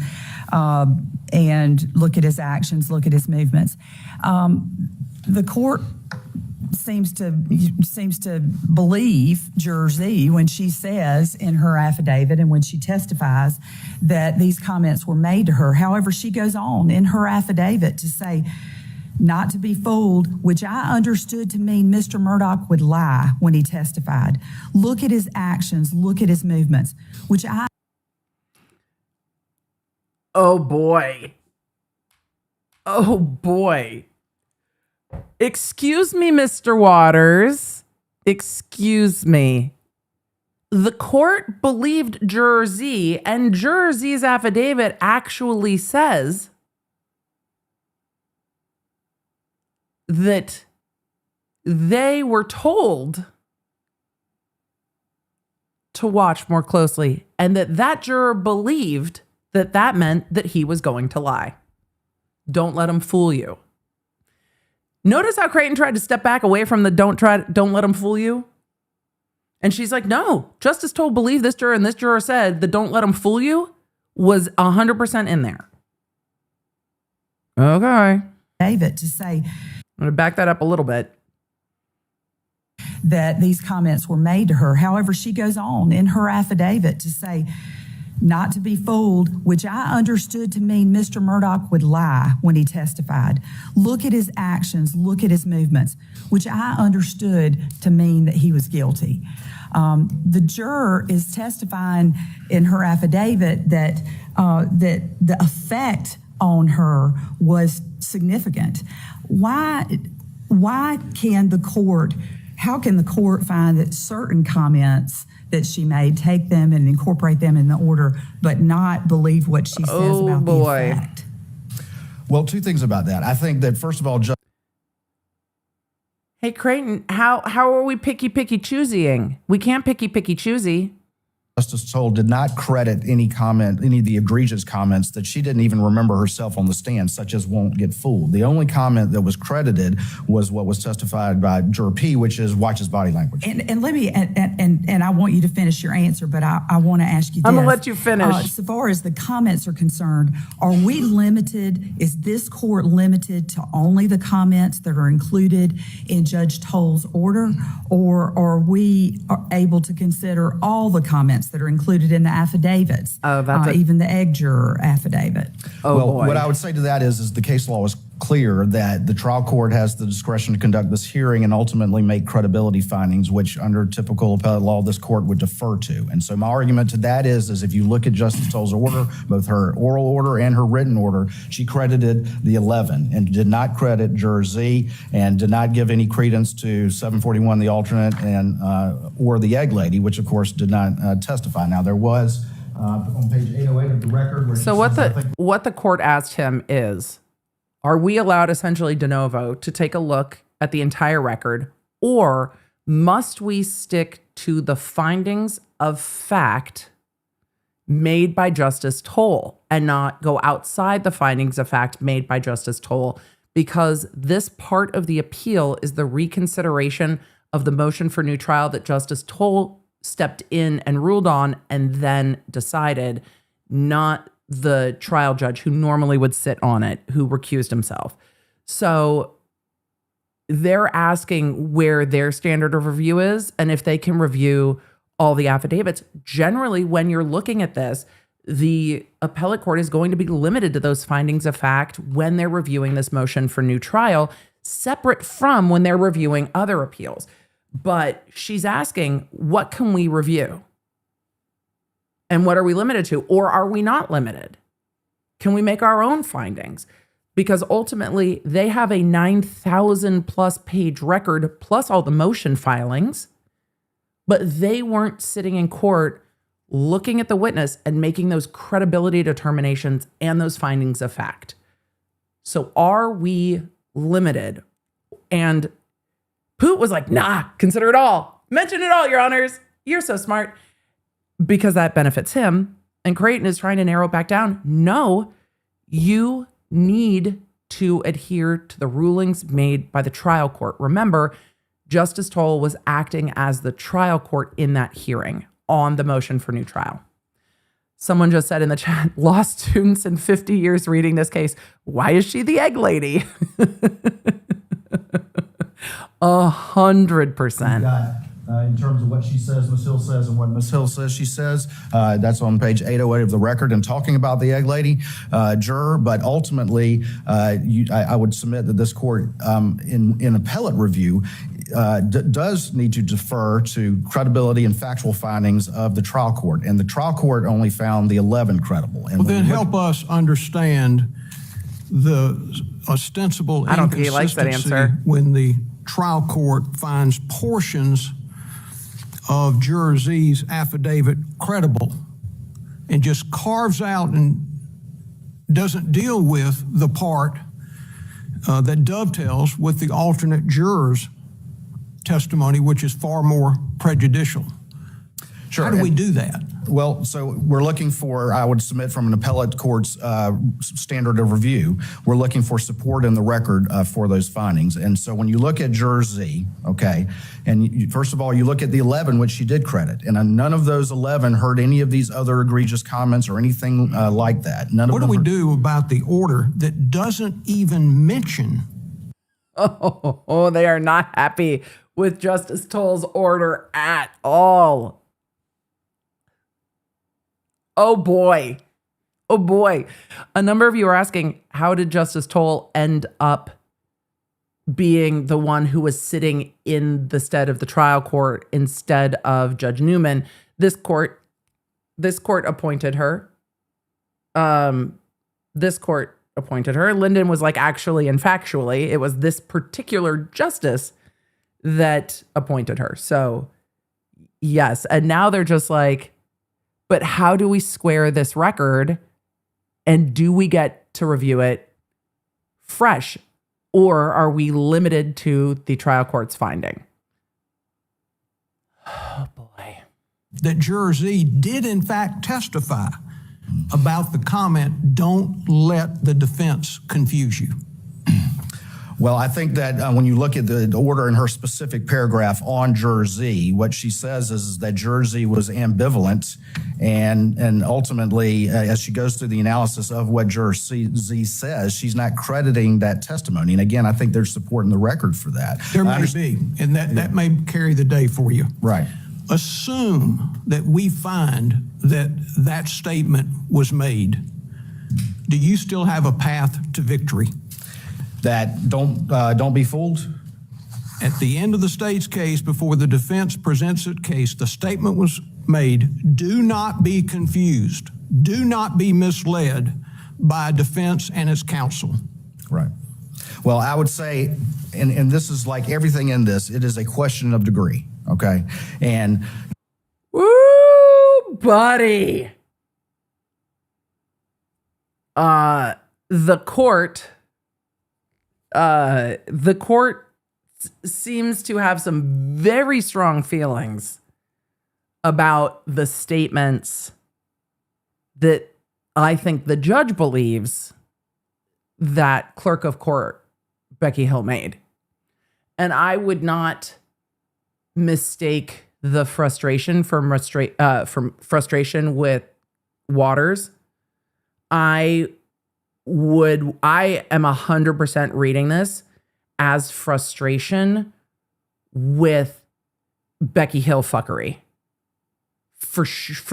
and look at his actions, look at his movements. The court seems to believe Juror Z when she says in her affidavit and when she testifies that these comments were made to her. However, she goes on in her affidavit to say, not to be fooled, which I understood to mean Mr. Murdaugh would lie when he testified. Look at his actions, look at his movements, which I...
Oh, boy. Oh, boy. Excuse me, Mr. Waters. Excuse me. The court believed Juror Z, and Juror Z's affidavit actually says that they were told to watch more closely, and that juror believed that meant that he was going to lie. Don't let him fool you. Notice how Creighton tried to step back away from the don't let them fool you. And she's like, no, Justice Toll believed this juror, and this juror said the don't let them fool you was 100% in there. Okay.
David, to say
I'm going to back that up a little bit.
that these comments were made to her. However, she goes on in her affidavit to say, not to be fooled, which I understood to mean Mr. Murdaugh would lie when he testified. Look at his actions, look at his movements, which I understood to mean that he was guilty. The juror is testifying in her affidavit that the effect on her was significant. How can the court find that certain comments that she made, take them and incorporate them in the order, but not believe what she says about the effect?
Well, two things about that. I think that, first of all,
Hey, Creighton, how are we picky-choosing? We can't picky-choosy.
Justice Toll did not credit any of the egregious comments that she didn't even remember herself on the stand, such as won't get fooled. The only comment that was credited was what was testified by Juror P, which is watch his body language.
And let me, and I want you to finish your answer, but I want to ask you this.
I'm going to let you finish.
So far as the comments are concerned, are we limited, is this court limited to only the comments that are included in Judge Toll's order, or are we able to consider all the comments that are included in the affidavits, even the egg juror affidavit?
Boy.
What I would say to that is the case law is clear that the trial court has the discretion to conduct this hearing and ultimately make credibility findings, which under typical appellate law, this court would defer to. And so my argument to that is if you look at Justice Toll's order, both her oral order and her written order, she credited the 11 and did not credit Juror Z and did not give any credence to 741, the alternate, and or the egg lady, which of course did not testify. Now there was on page 808 of the record. Where
So what the court asked him is, are we allowed essentially de novo to take a look at the entire record, or must we stick to the findings of fact made by Justice Toll and not go outside the findings of fact made by Justice Toll? Because this part of the appeal is the reconsideration of the motion for new trial that Justice Toll stepped in and ruled on and then decided, not the trial judge who normally would sit on it, who recused himself. So they're asking where their standard of review is and if they can review all the affidavits. Generally, when you're looking at this, the appellate court is going to be limited to those findings of fact when they're reviewing this motion for new trial, separate from when they're reviewing other appeals. But she's asking, what can we review? And what are we limited to? Or are we not limited? Can we make our own findings? Because ultimately, they have a 9,000 plus page record, plus all the motion filings, but they weren't sitting in court looking at the witness and making those credibility determinations and those findings of fact. So are we limited? And Poot was like, nah, consider it all. Mention it all, Your Honors. You're so smart. Because that benefits him. And Creighton is trying to narrow it back down. No, you need to adhere to the rulings made by the trial court. Remember, Justice Toll was acting as the trial court in that hearing on the motion for new trial. Someone just said in the chat, law students in 50 years reading this case, why is she the egg lady? 100%.
In terms of what she says, Ms. Hill says, and what Ms. Hill says she says. That's on page 808 of the record and talking about the egg lady juror. But ultimately, I would submit that this court in appellate review does need to defer to credibility and factual findings of the trial court. And the trial court only found the 11 credible. And
Well, then help us understand the ostensible
I don't think he likes that
inconsistency
answer.
when the trial court finds portions of Juror Z's affidavit credible and just carves out and doesn't deal with the part that dovetails with the alternate juror's testimony, which is far more prejudicial.
Sure,
How do we do that?
Well, so we're looking for, I would submit from an appellate court's standard of review, we're looking for support in the record for those findings. And so when you look at Juror Z, okay, and first of all, you look at the 11, which she did credit, and none of those 11 heard any of these other egregious comments or anything like that. None of
What
them
do we do about the order that doesn't even mention?
Oh, they are not happy with Justice Toll's order at all. Oh boy. Oh boy. A number of you are asking, how did Justice Toll end up being the one who was sitting in the stead of the trial court instead of Judge Newman? This court appointed her. This court appointed her. Lyndon was like, actually and factually, it was this particular justice that appointed her. So yes. And now they're just like, but how do we square this record? And do we get to review it fresh? Or are we limited to the trial court's finding? Oh boy.
That Juror Z did in fact testify about the comment, "Don't let the defense confuse you."
Well, I think that when you look at the order in her specific paragraph on Juror Z, what she says is that Juror Z was ambivalent, and ultimately, as she goes through the analysis of what Juror Z says, she's not crediting that testimony. And again, I think there's support in the record for that.
There may be, and that may carry the day for you.
Right.
Assume that we find that that statement was made. Do you still have a path to victory?
That don't be fooled.
At the end of the state's case, before the defense presents its case, the statement was made, "Do not be confused. Do not be misled by defense and its counsel."
Right. Well, I would say, and this is like everything in this, it is a question of degree, okay? And
woo, buddy. The court seems to have some very strong feelings about the statements that I think the judge believes that Clerk of Court Becky Hill made. And I would not mistake the frustration from frustration with Waters. I am 100% reading this as frustration with Becky Hill fuckery. For sure.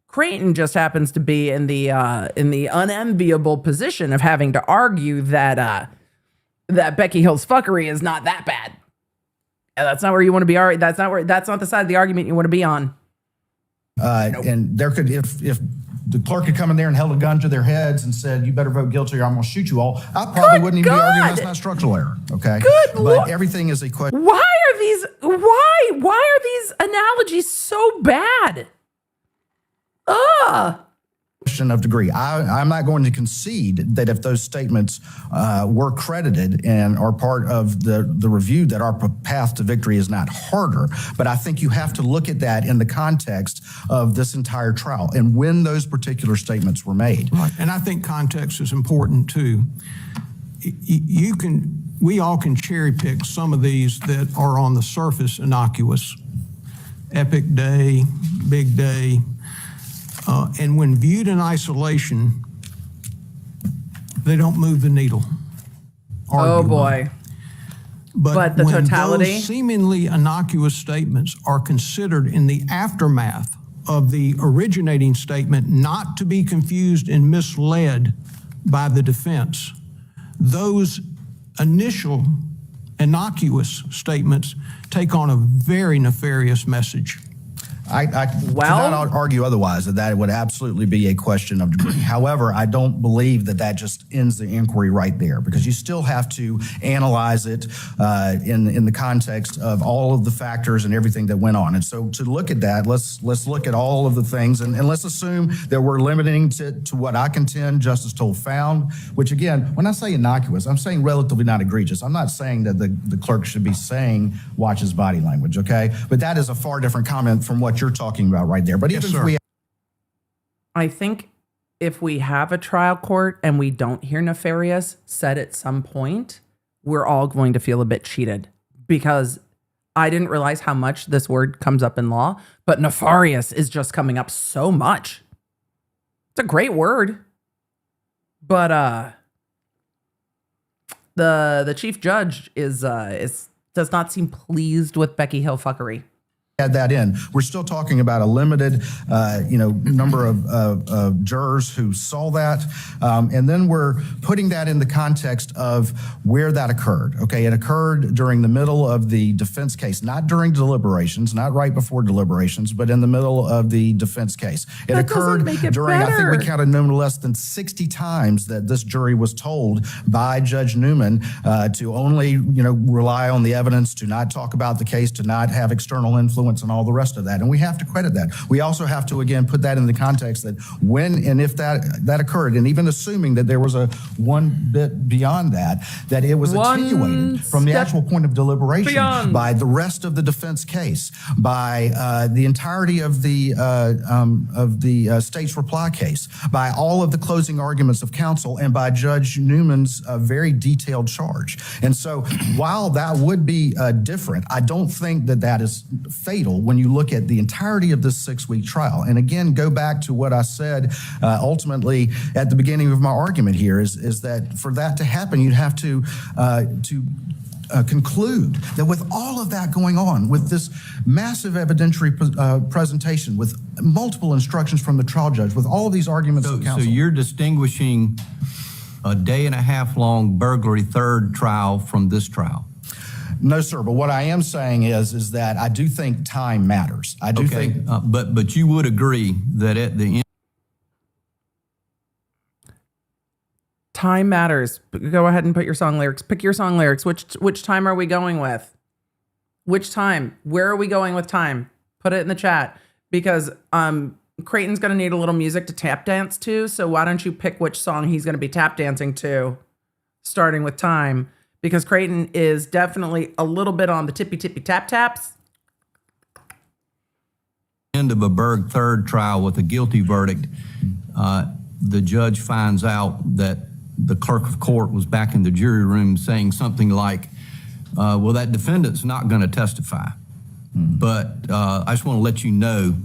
Creighton just happens to be in the unenviable position of having to argue that Becky Hill's fuckery is not that bad. And that's not where you want to be. That's not the side of the argument you want to be on.
Nope. And there could, if the clerk had come in there and held a gun to their heads and said, "You better vote guilty or I'm going to shoot you all," I probably wouldn't even be arguing that's not structural error. Okay.
Good
but
Lord.
Everything is a question.
Why are these analogies so bad?
Question of degree. I'm not going to concede that if those statements were credited and are part of the review, that our path to victory is not harder. But I think you have to look at that in the context of this entire trial and when those particular statements were made.
Right. And I think context is important too. We all can cherry pick some of these that are on the surface innocuous. Epic day, big day. And when viewed in isolation, they don't move the needle.
Oh boy. But the
when
totality?
Those seemingly innocuous statements are considered in the aftermath of the originating statement, not to be confused and misled by the defense, those initial innocuous statements take on a very nefarious message.
I cannot argue otherwise, that would absolutely be a question of degree. However, I don't believe that just ends the inquiry right there, because you still have to analyze it in the context of all of the factors and everything that went on. And so to look at that, let's look at all of the things, and let's assume that we're limiting to what I contend Justice Toll found, which again, when I say innocuous, I'm saying relatively not egregious. I'm not saying that the clerk should be saying watch his body language, okay? But that is a far different comment from what you're talking about right there. But even if we,
I think if we have a trial court and we don't hear nefarious said at some point, we're all going to feel a bit cheated, because I didn't realize how much this word comes up in law, but nefarious is just coming up so much. It's a great word. But the chief judge does not seem pleased with Becky Hill fuckery.
add that in. We're still talking about a limited, number of jurors who saw that, and then we're putting that in the context of where that occurred. Okay, it occurred during the middle of the defense case, not during deliberations, not right before deliberations, but in the middle of the defense case. It occurred during, I think we counted no less than 60 times that this jury was told by Judge Newman to only, rely on the evidence, to not talk about the case, to not have external influence and all the rest of that. And we have to credit that. We also have to, again, put that in the context that when and if that occurred, and even assuming that there was a one bit beyond that it was attenuated from the actual point of deliberation by the rest of the defense case, by the entirety of the state's reply case, by all of the closing arguments of counsel, and by Judge Newman's very detailed charge. And so while that would be different, I don't think that is fatal when you look at the entirety of this 6-week trial. And again, go back to what I said ultimately at the beginning of my argument here is that for that to happen, you'd have to conclude that with all of that going on, with this massive evidentiary presentation, with multiple instructions from the trial judge, with all of these arguments of counsel.
So you're distinguishing a day-and-a-half-long burglary third trial from this trial?
No, sir. But what I am saying is that I do think time matters. I do think.
But you would agree that at the end.
Time matters. Go ahead and put your song lyrics. Pick your song lyrics. Which time are we going with? Which time? Where are we going with time? Put it in the chat, because Creighton's going to need a little music to tap dance to. So why don't you pick which song he's going to be tap dancing to, starting with time? Because Creighton is definitely a little bit on the tippy tap taps.
End of a Berg third trial with a guilty verdict, the judge finds out that the clerk of court was back in the jury room saying something like, well, that defendant's not going to testify. But I just want to let you know,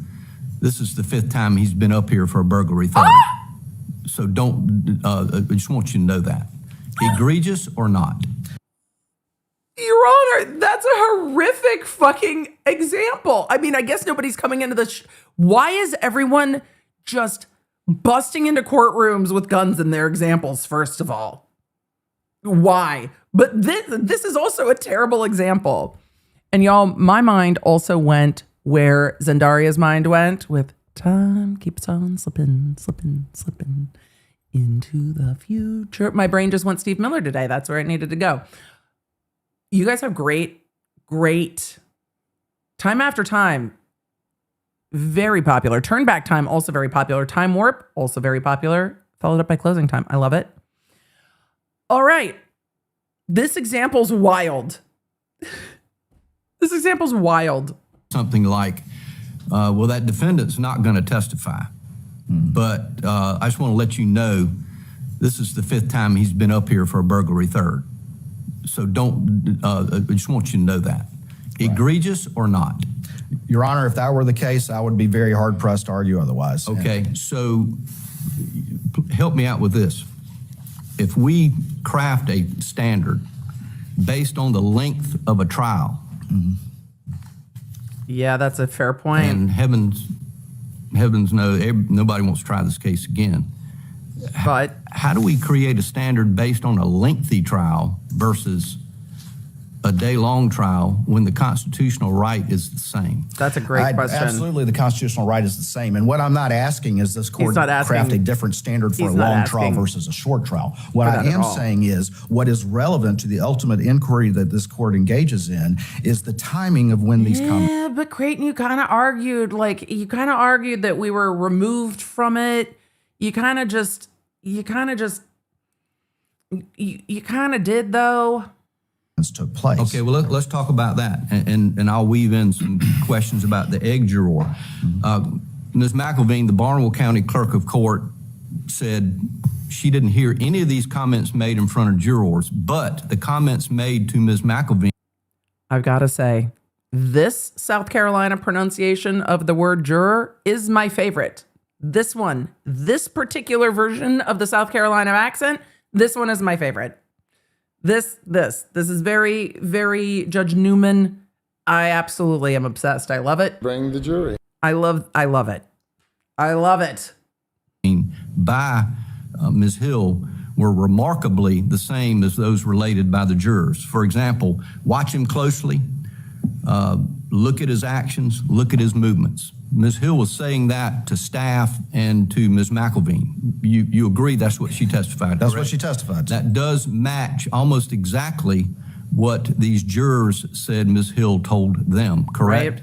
this is the 5th time he's been up here for a burglary third. So I just want you to know that. Egregious or not?
Your Honor, that's a horrific fucking example. I mean, I guess nobody's coming into this. Why is everyone just busting into courtrooms with guns in their examples, first of all? Why? But this is also a terrible example. And y'all, my mind also went where Zendaria's mind went with time keeps on slipping, slipping, slipping into the future. My brain just went Steve Miller today. That's where it needed to go. You guys have great Time After Time, very popular. Turn Back Time, also very popular. Time Warp, also very popular. Followed up by Closing Time. I love it. All right. This example's wild. This example's wild.
Something like, well, that defendant's not going to testify. But I just want to let you know, this is the 5th time he's been up here for a burglary third. So I just want you to know that. Egregious or not?
Your Honor, if that were the case, I would be very hard-pressed to argue otherwise.
Okay, so help me out with this. If we craft a standard based on the length of a trial.
Yeah, that's a fair point.
And heavens nobody wants to try this case again.
But
how do we create a standard based on a lengthy trial versus a day-long trial when the constitutional right is the same?
That's a great question.
Absolutely, the constitutional right is the same. And what I'm not asking is this court craft a different standard for a long trial versus a short trial. What I am saying is what is relevant to the ultimate inquiry that this court engages in is the timing of when these come.
Yeah, but Creighton, you kind of argued that we were removed from it. You kind of did though.
Took place.
Okay, well, let's talk about that, and I'll weave in some questions about the egg juror. Ms. McElveen, the Barnwell County Clerk of Court, said she didn't hear any of these comments made in front of jurors, but the comments made to Ms. McElveen.
I've got to say, this South Carolina pronunciation of the word juror is my favorite. This one, this particular version of the South Carolina accent, this one is my favorite. This is very, very Judge Newman. I absolutely am obsessed. I love it.
Bring the jury.
I love it. I love it.
By Ms. Hill were remarkably the same as those related by the jurors. For example, watch him closely, look at his actions, look at his movements. Ms. Hill was saying that to staff and to Ms. McElveen. You agree that's what she testified?
That's
correct?
what she testified to.
That does match almost exactly what these jurors said Ms. Hill told them, correct?
Right.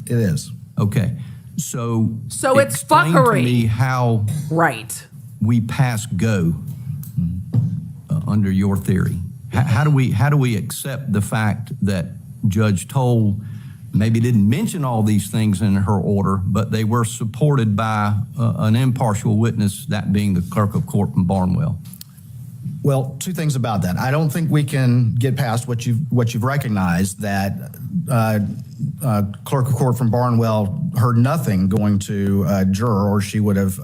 It is.
Okay. So
it's
explain
fuckery.
to me how
Right.
we pass go under your theory. How do we accept the fact that Judge Toll maybe didn't mention all these things in her order, but they were supported by an impartial witness, that being the Clerk of Court from Barnwell?
Well, two things about that. I don't think we can get past what you've recognized, that Clerk of Court from Barnwell heard nothing going to a juror, or she would have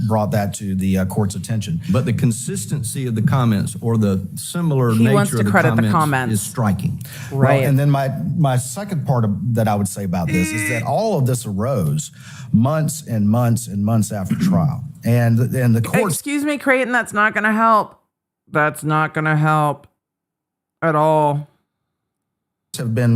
brought that to the court's attention.
But the consistency of the comments or the similar
He
nature
wants to
of the
credit the
comments,
comments.
is striking.
Right.
Well, and then my second part that I would say about this is that all of this arose months and months and months after trial. And the court.
Excuse me, Creighton, that's not going to help. That's not going to help at all.
Have been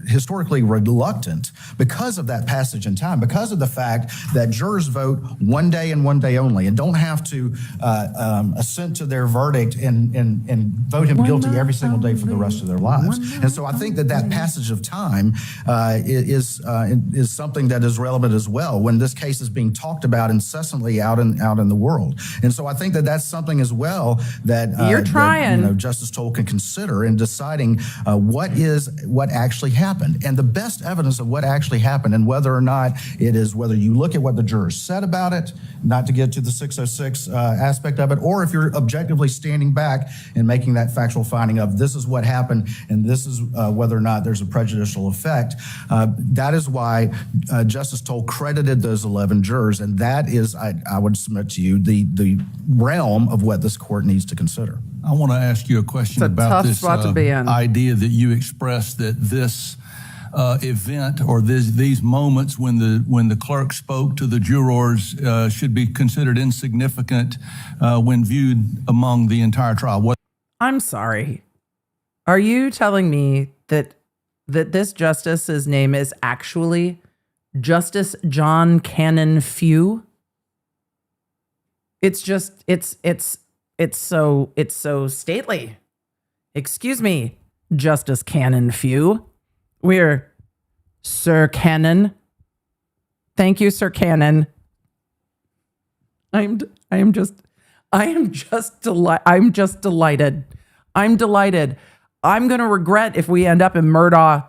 historically reluctant because of that passage in time, because of the fact that jurors vote one day and one day only, and don't have to assent to their verdict and vote him guilty every single day for the rest of their lives. And so I think that passage of time is something that is relevant as well when this case is being talked about incessantly out in the world. And so I think that's something as well that
you're trying.
That, Justice Toll can consider in deciding what actually happened. And the best evidence of what actually happened, and whether or not whether you look at what the jurors said about it, not to get to the 606 aspect of it, or if you're objectively standing back and making that factual finding of this is what happened and this is whether or not there's a prejudicial effect, that is why Justice Toll credited those 11 jurors, and that is, I would submit to you, the realm of what this court needs to consider.
I want to ask you a question about this idea that you expressed that this event or these moments when the clerk spoke to the jurors should be considered insignificant when viewed among the entire trial.
I'm sorry. Are you telling me that this justice's name is actually Justice John Cannon Few? It's so stately. Excuse me, Justice Cannon Few. We're Sir Cannon. Thank you, Sir Cannon. I'm just delighted. I'm delighted. I'm going to regret if we end up in Murdaugh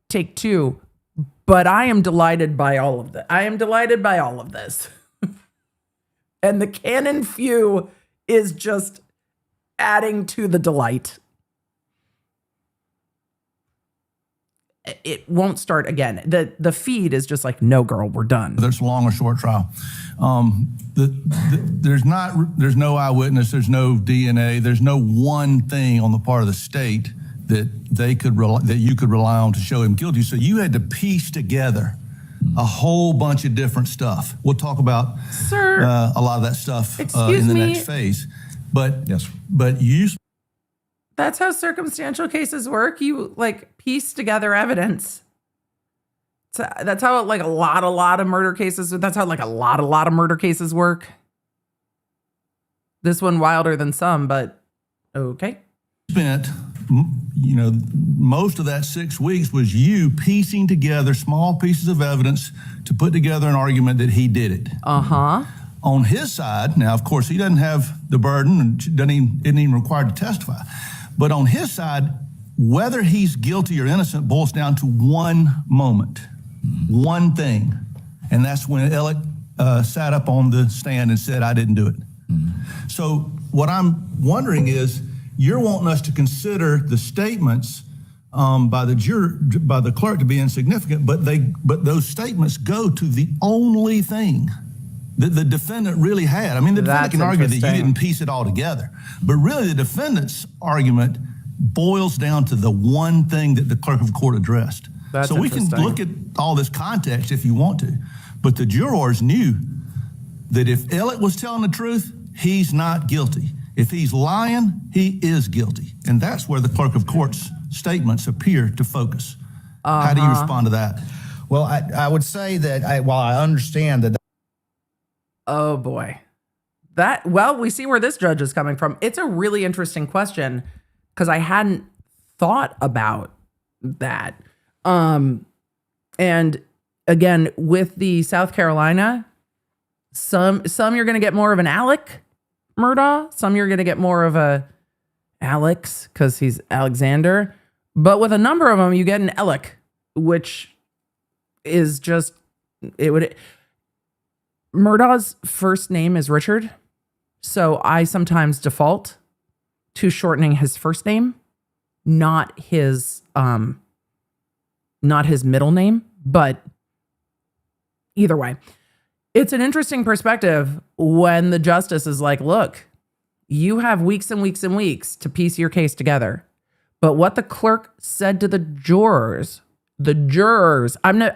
Take 2, but I am delighted by all of this. And the Cannon Few is just adding to the delight. It won't start again. The feed is just like, no, girl, we're done.
There's a long or short trial. There's no eyewitness. There's no DNA. There's no one thing on the part of the state that you could rely on to show him guilty. So you had to piece together a whole bunch of different stuff. We'll talk about a lot of that stuff in the next phase. But
yes,
but you.
That's how circumstantial cases work. You like piece together evidence. So that's how like a lot of murder cases. That's how like a lot of murder cases work. This one wilder than some, but okay.
Spent, you know, most of that 6 weeks was you piecing together small pieces of evidence to put together an argument that he did it.
Uh-huh.
On his side, now, of course, he doesn't have the burden and isn't even required to testify. But on his side, whether he's guilty or innocent boils down to one moment, one thing. And that's when Alec sat up on the stand and said, I didn't do it. So what I'm wondering is, you're wanting us to consider the statements by the clerk to be insignificant, but those statements go to the only thing that the defendant really had. I mean, the defendant can argue that you didn't piece it all together, but really the defendant's argument boils down to the one thing that the clerk of court addressed. So we can look at all this context if you want to, but the jurors knew that if Elliott was telling the truth, he's not guilty. If he's lying, he is guilty. And that's where the clerk of court's statements appear to focus. How do you respond to that?
Well, I would say that while I understand that.
Oh boy. We see where this judge is coming from. It's a really interesting question because I hadn't thought about that. And again, with the South Carolina, some you're going to get more of an Alec Murdaugh. Some you're going to get more of a Alex because he's Alexander. But with a number of them, you get an Alec, which is just, Murdaugh's first name is Richard. So I sometimes default to shortening his first name, not his middle name, but either way. It's an interesting perspective when the justice is like, look, you have weeks and weeks and weeks to piece your case together. But what the clerk said to the jurors, I'm going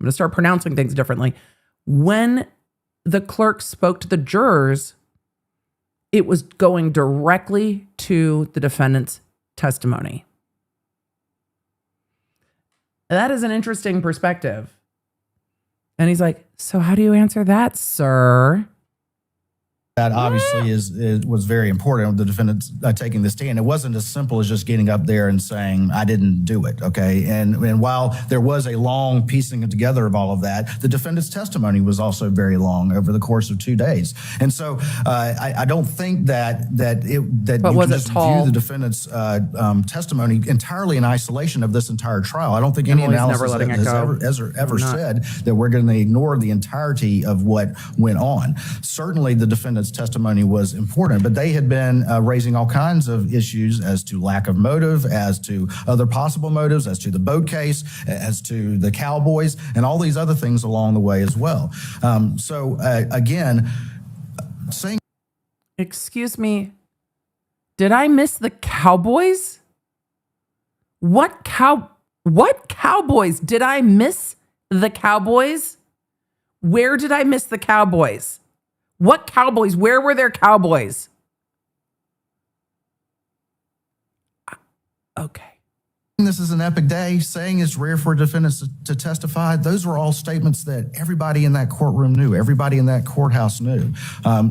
to start pronouncing things differently. When the clerk spoke to the jurors, it was going directly to the defendant's testimony. That is an interesting perspective. And he's like, so how do you answer that, sir?
That obviously was very important, the defendant taking the stand. It wasn't as simple as just getting up there and saying, I didn't do it, okay? And while there was a long piecing together of all of that, the defendant's testimony was also very long over the course of 2 days. And so I don't think that you can just view the defendant's testimony entirely in isolation of this entire trial. I don't think any analysis has ever said that we're going to ignore the entirety of what went on. Certainly the defendant's testimony was important, but they had been raising all kinds of issues as to lack of motive, as to other possible motives, as to the boat case, as to the cowboys, and all these other things along the way as well. Again, saying...
Excuse me, did I miss the cowboys? What cowboys? Did I miss the cowboys? Where did I miss the cowboys? What cowboys? Where were their cowboys? Okay.
This is an epic day, saying it's rare for defendants to testify. Those were all statements that everybody in that courtroom knew, everybody in that courthouse knew.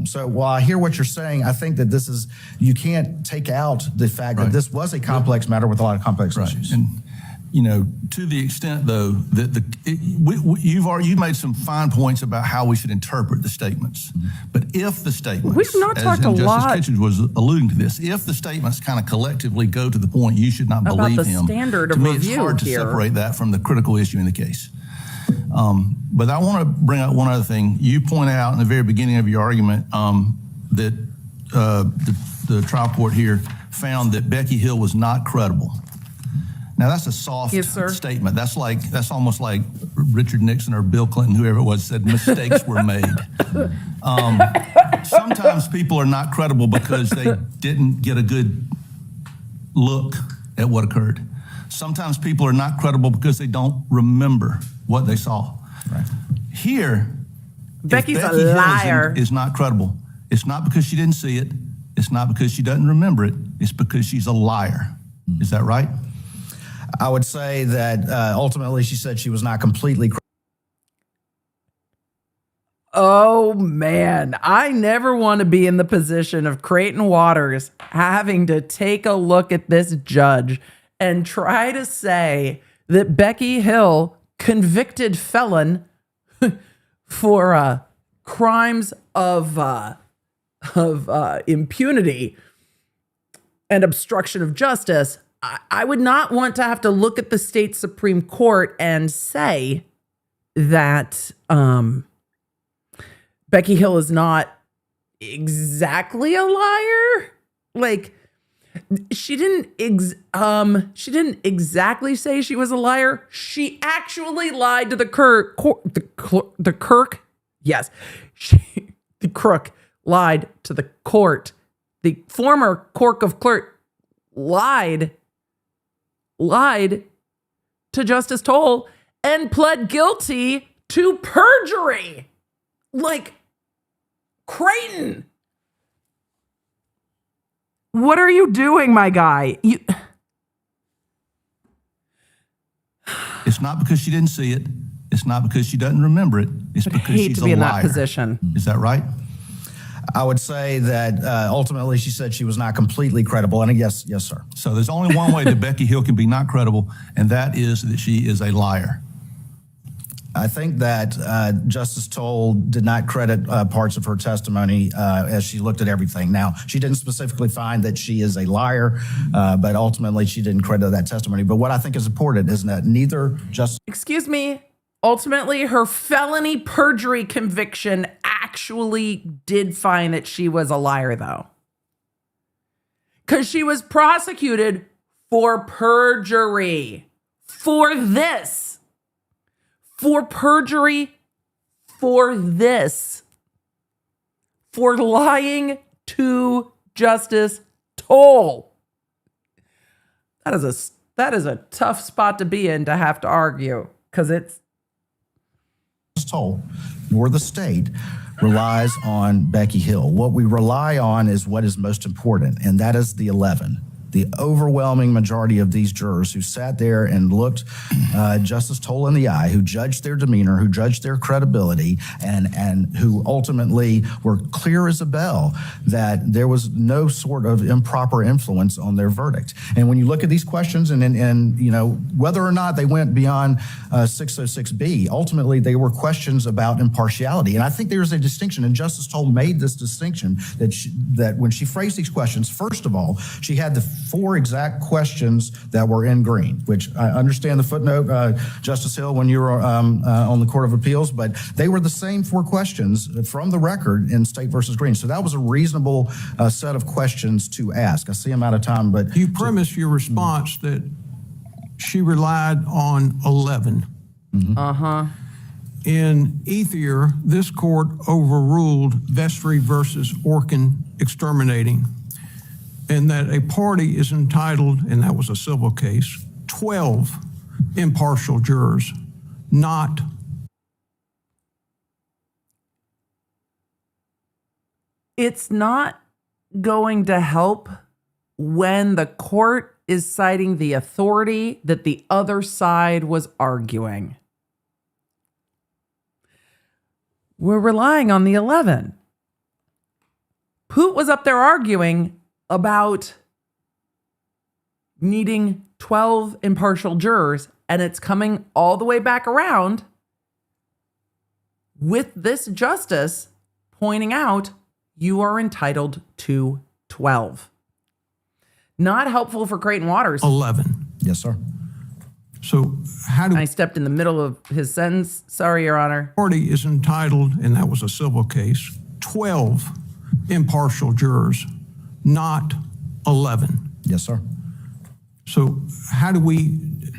So while I hear what you're saying, I think that you can't take out the fact that this was a complex matter with a lot of complex issues.
And, you know, to the extent, though, that you've made some fine points about how we should interpret the statements. But if the statements,
we've not talked a lot.
Justice Kitchens was alluding to this, if the statements kind of collectively go to the point you should not believe him,
standard
to
of
me
review
it's hard to separate that from the critical issue in the case. But I want to bring up one other thing. You point out in the very beginning of your argument that the trial court here found that Becky Hill was not credible. Now that's a soft statement. That's almost like Richard Nixon or Bill Clinton, whoever it was, said mistakes were made. Sometimes people are not credible because they didn't get a good look at what occurred. Sometimes people are not credible because they don't remember what they saw. Right. Here,
Becky's
if Becky
a liar.
Is not credible. It's not because she didn't see it. it's not because she doesn't remember it, it's because she's a liar. Is that right?
I would say that ultimately she said she was not completely.
Oh man, I never want to be in the position of Creighton Waters having to take a look at this judge and try to say that Becky Hill, convicted felon for crimes of impunity and obstruction of justice, I would not want to have to look at the state Supreme Court and say that Becky Hill is not exactly a liar. Like, she didn't exactly say she was a liar. She actually lied to the Kirk. Yes, the crook lied to the court. The former Clerk of Clerk lied to Justice Toll and pled guilty to perjury. Like, Creighton, what are you doing, my guy?
It's not because she didn't see it. It's not because she doesn't remember it. It's because
hate
she's
to be
a
in
liar.
that position.
Is that right?
I would say that ultimately she said she was not completely credible. And yes, sir.
So there's only one way that Becky Hill can be not credible, and that is that she is a liar.
I think that Justice Toll did not credit parts of her testimony as she looked at everything. Now, she didn't specifically find that she is a liar, but ultimately she didn't credit that testimony. But what I think is important is that neither Justice...
Excuse me. Ultimately, her felony perjury conviction actually did find that she was a liar, though. Because she was prosecuted for perjury. For this. For perjury. For this. For lying to Justice Toll. That is a tough spot to be in to have to argue. Because it's...
Toll, nor the state, relies on Becky Hill. What we rely on is what is most important, and that is the 11. The overwhelming majority of these jurors who sat there and looked Justice Toll in the eye, who judged their demeanor, who judged their credibility, and who ultimately were clear as a bell that there was no sort of improper influence on their verdict. And when you look at these questions and you know, whether or not they went beyond 606B, ultimately they were questions about impartiality. And I think there's a distinction, and Justice Toll made this distinction that when she phrased these questions, first of all, she had the 4 exact questions that were in green, which I understand the footnote, Justice Hill, when you were on the Court of Appeals, but they were the same 4 questions from the record in State versus Green. So that was a reasonable set of questions to ask. I see I'm out of time, but...
You premise your response that she relied on 11.
Uh-huh.
In Ethier, this court overruled Vestry versus Orkin exterminating, and that a party is entitled, and that was a civil case, 12 impartial jurors, not...
It's not going to help when the court is citing the authority that the other side was arguing. We're relying on the 11. Poot was up there arguing about needing 12 impartial jurors, and it's coming all the way back around with this justice pointing out you are entitled to 12. Not helpful for Creighton Waters.
11.
Yes, sir.
So how do...
I stepped in the middle of his sentence. Sorry, Your Honor.
Party is entitled, and that was a civil case, 12 impartial jurors, not 11.
Yes, sir.
So how do we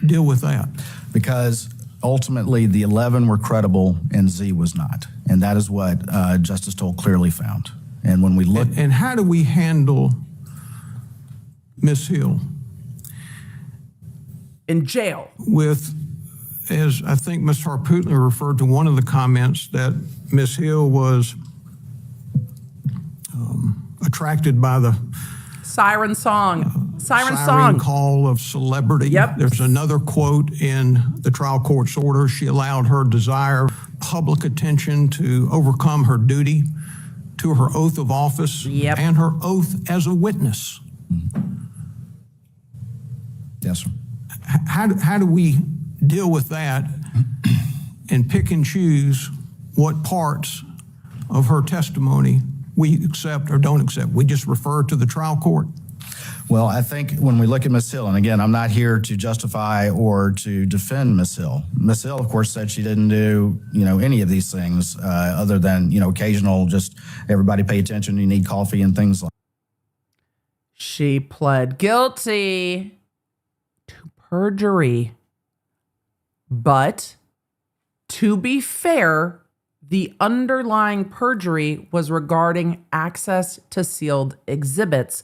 deal with that?
Because ultimately the 11 were credible and Z was not. And that is what Justice Toll clearly found. And when we look...
And how do we handle Ms. Hill?
In jail.
With, as I think Ms. Harpootlian referred to one of the comments, that Ms. Hill was attracted by the
Siren song. Siren
siren
song.
call of celebrity.
Yep.
There's another quote in the trial court's order. She allowed her desire public attention to overcome her duty to her oath of office
Yep.
and her oath as a witness.
Yes, sir.
How do we deal with that and pick and choose what parts of her testimony we accept or don't accept? We just refer to the trial court?
Well, I think when we look at Ms. Hill, and again, I'm not here to justify or to defend Ms. Hill. Ms. Hill, of course, said she didn't do, any of these things other than, occasional, just everybody pay attention, you need coffee and things like that.
She pled guilty to perjury. But to be fair, the underlying perjury was regarding access to sealed exhibits,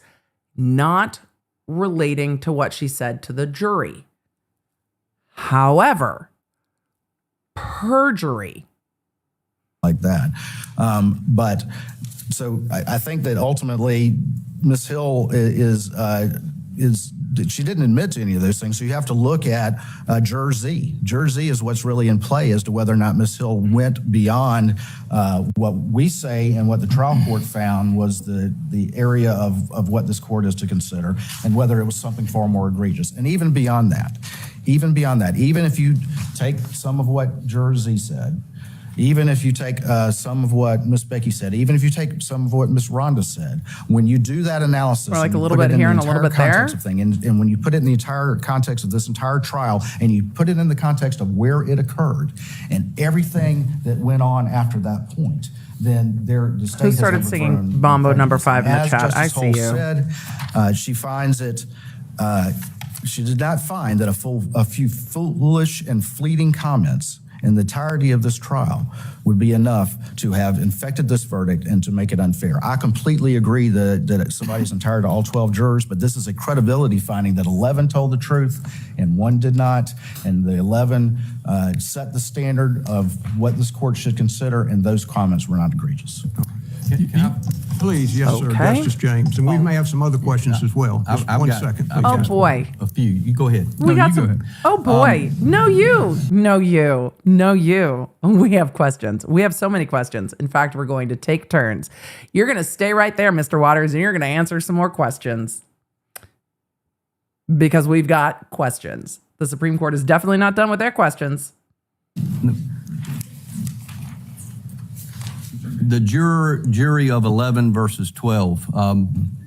not relating to what she said to the jury. However, perjury.
Like that. But so I think that ultimately Ms. Hill is she didn't admit to any of those things. So you have to look at Juror Z. Juror Z is what's really in play as to whether or not Ms. Hill went beyond what we say and what the trial court found was the area of what this court is to consider and whether it was something far more egregious. And even beyond that, even if you take some of what Juror Z said, even if you take some of what Miss Becky said, even if you take some of what Miss Rhonda said, when you do that analysis,
Or like
and
a
you
little
put it
bit
in
here
the
and a little
entire
bit there.
context of thing, and when you put it in the entire context of this entire trial, and you put it in the context of where it occurred and everything that went on after that point, then the state has
started
never
singing
thrown
Bombo number
prejudice.
5 in the
As
chat?
Justice
I see
Holt
you.
said, she finds it. She did not find that a few foolish and fleeting comments in the entirety of this trial would be enough to have infected this verdict and to make it unfair. I completely agree that somebody's entitled to all 12 jurors, but this is a credibility finding that 11 told the truth and 1 did not, and the 11 set the standard of what this court should consider, and those comments were not egregious.
Please, yes, sir,
Okay.
Justice James. And we may have some other questions as well. Just
I've
one
got-
second.
I've
Oh
got
boy.
A few. You go ahead.
We got
you go
some.
ahead.
Oh boy. No, you. No, you. No, you. We have questions. We have so many questions. In fact, we're going to take turns. You're going to stay right there, Mr. Waters, and you're going to answer some more questions because we've got questions. The Supreme Court is definitely not done with their questions.
The jury of 11 versus 12.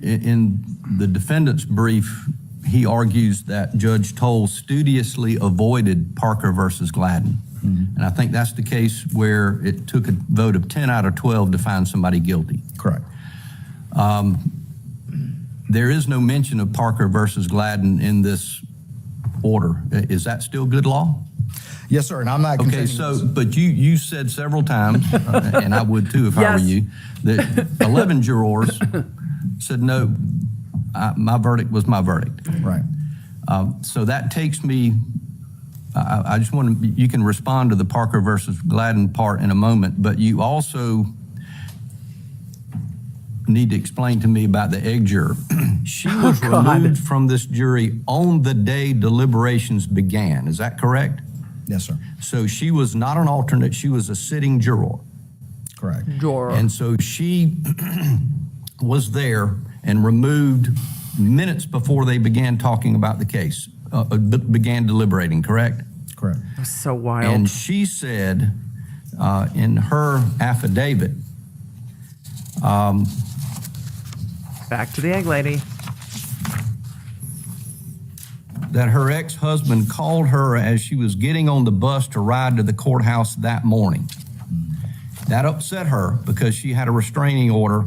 In the defendant's brief, he argues that Judge Toll studiously avoided Parker versus Gladden. And I think that's the case where it took a vote of 10 out of 12 to find somebody guilty.
Correct.
There is no mention of Parker versus Gladden in this order. Is that still good law?
Yes, sir, and I'm not
Okay,
contending
but you said several times, and I would too if I were
Yes.
you, that 11 jurors said, no, my verdict was my verdict.
Right.
So that takes me, I just want to, you can respond to the Parker versus Gladden part in a moment, but you also need to explain to me about the egg juror. She was removed from this jury on the day deliberations began. Is that correct?
Yes, sir.
So she was not an alternate, she was a sitting juror.
Correct.
Juror.
And so she was there and removed minutes before they began talking about the case, began deliberating, correct?
Correct.
So wild.
And she said in her affidavit,
Back to the egg lady.
that her ex-husband called her as she was getting on the bus to ride to the courthouse that morning. That upset her because she had a restraining order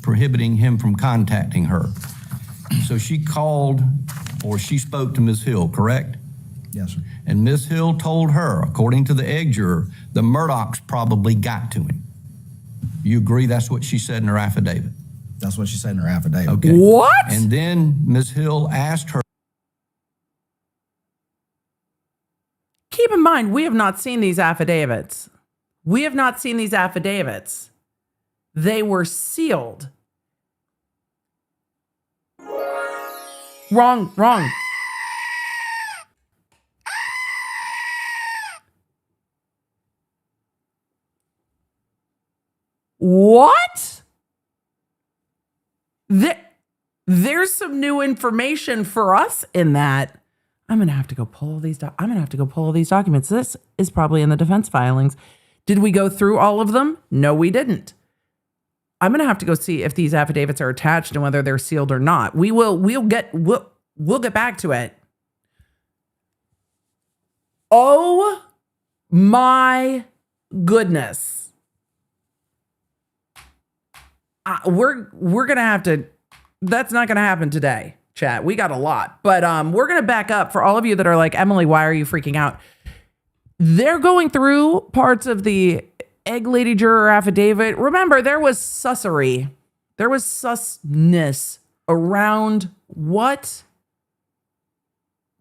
prohibiting him from contacting her. So she called, or she spoke to Ms. Hill, correct?
Yes, sir.
And Ms. Hill told her, according to the egg juror, the Murdaughs probably got to him. You agree that's what she said in her affidavit?
That's what she said in her affidavit.
Okay.
What?
And then Ms. Hill asked her,
Keep in mind, we have not seen these affidavits. We have not seen these affidavits. They were sealed. Wrong. What? There's some new information for us in that. I'm gonna have to go pull these. I'm gonna have to go pull all these documents. This is probably in the defense filings. Did we go through all of them? No, we didn't. I'm gonna have to go see if these affidavits are attached and whether they're sealed or not. We'll get back to it. Oh my goodness. We're gonna have to. That's not gonna happen today, chat. We got a lot, but we're gonna back up for all of you that are like, Emily, why are you freaking out? They're going through parts of the Egg Lady Juror affidavit. Remember, there was sussery. There was susness around what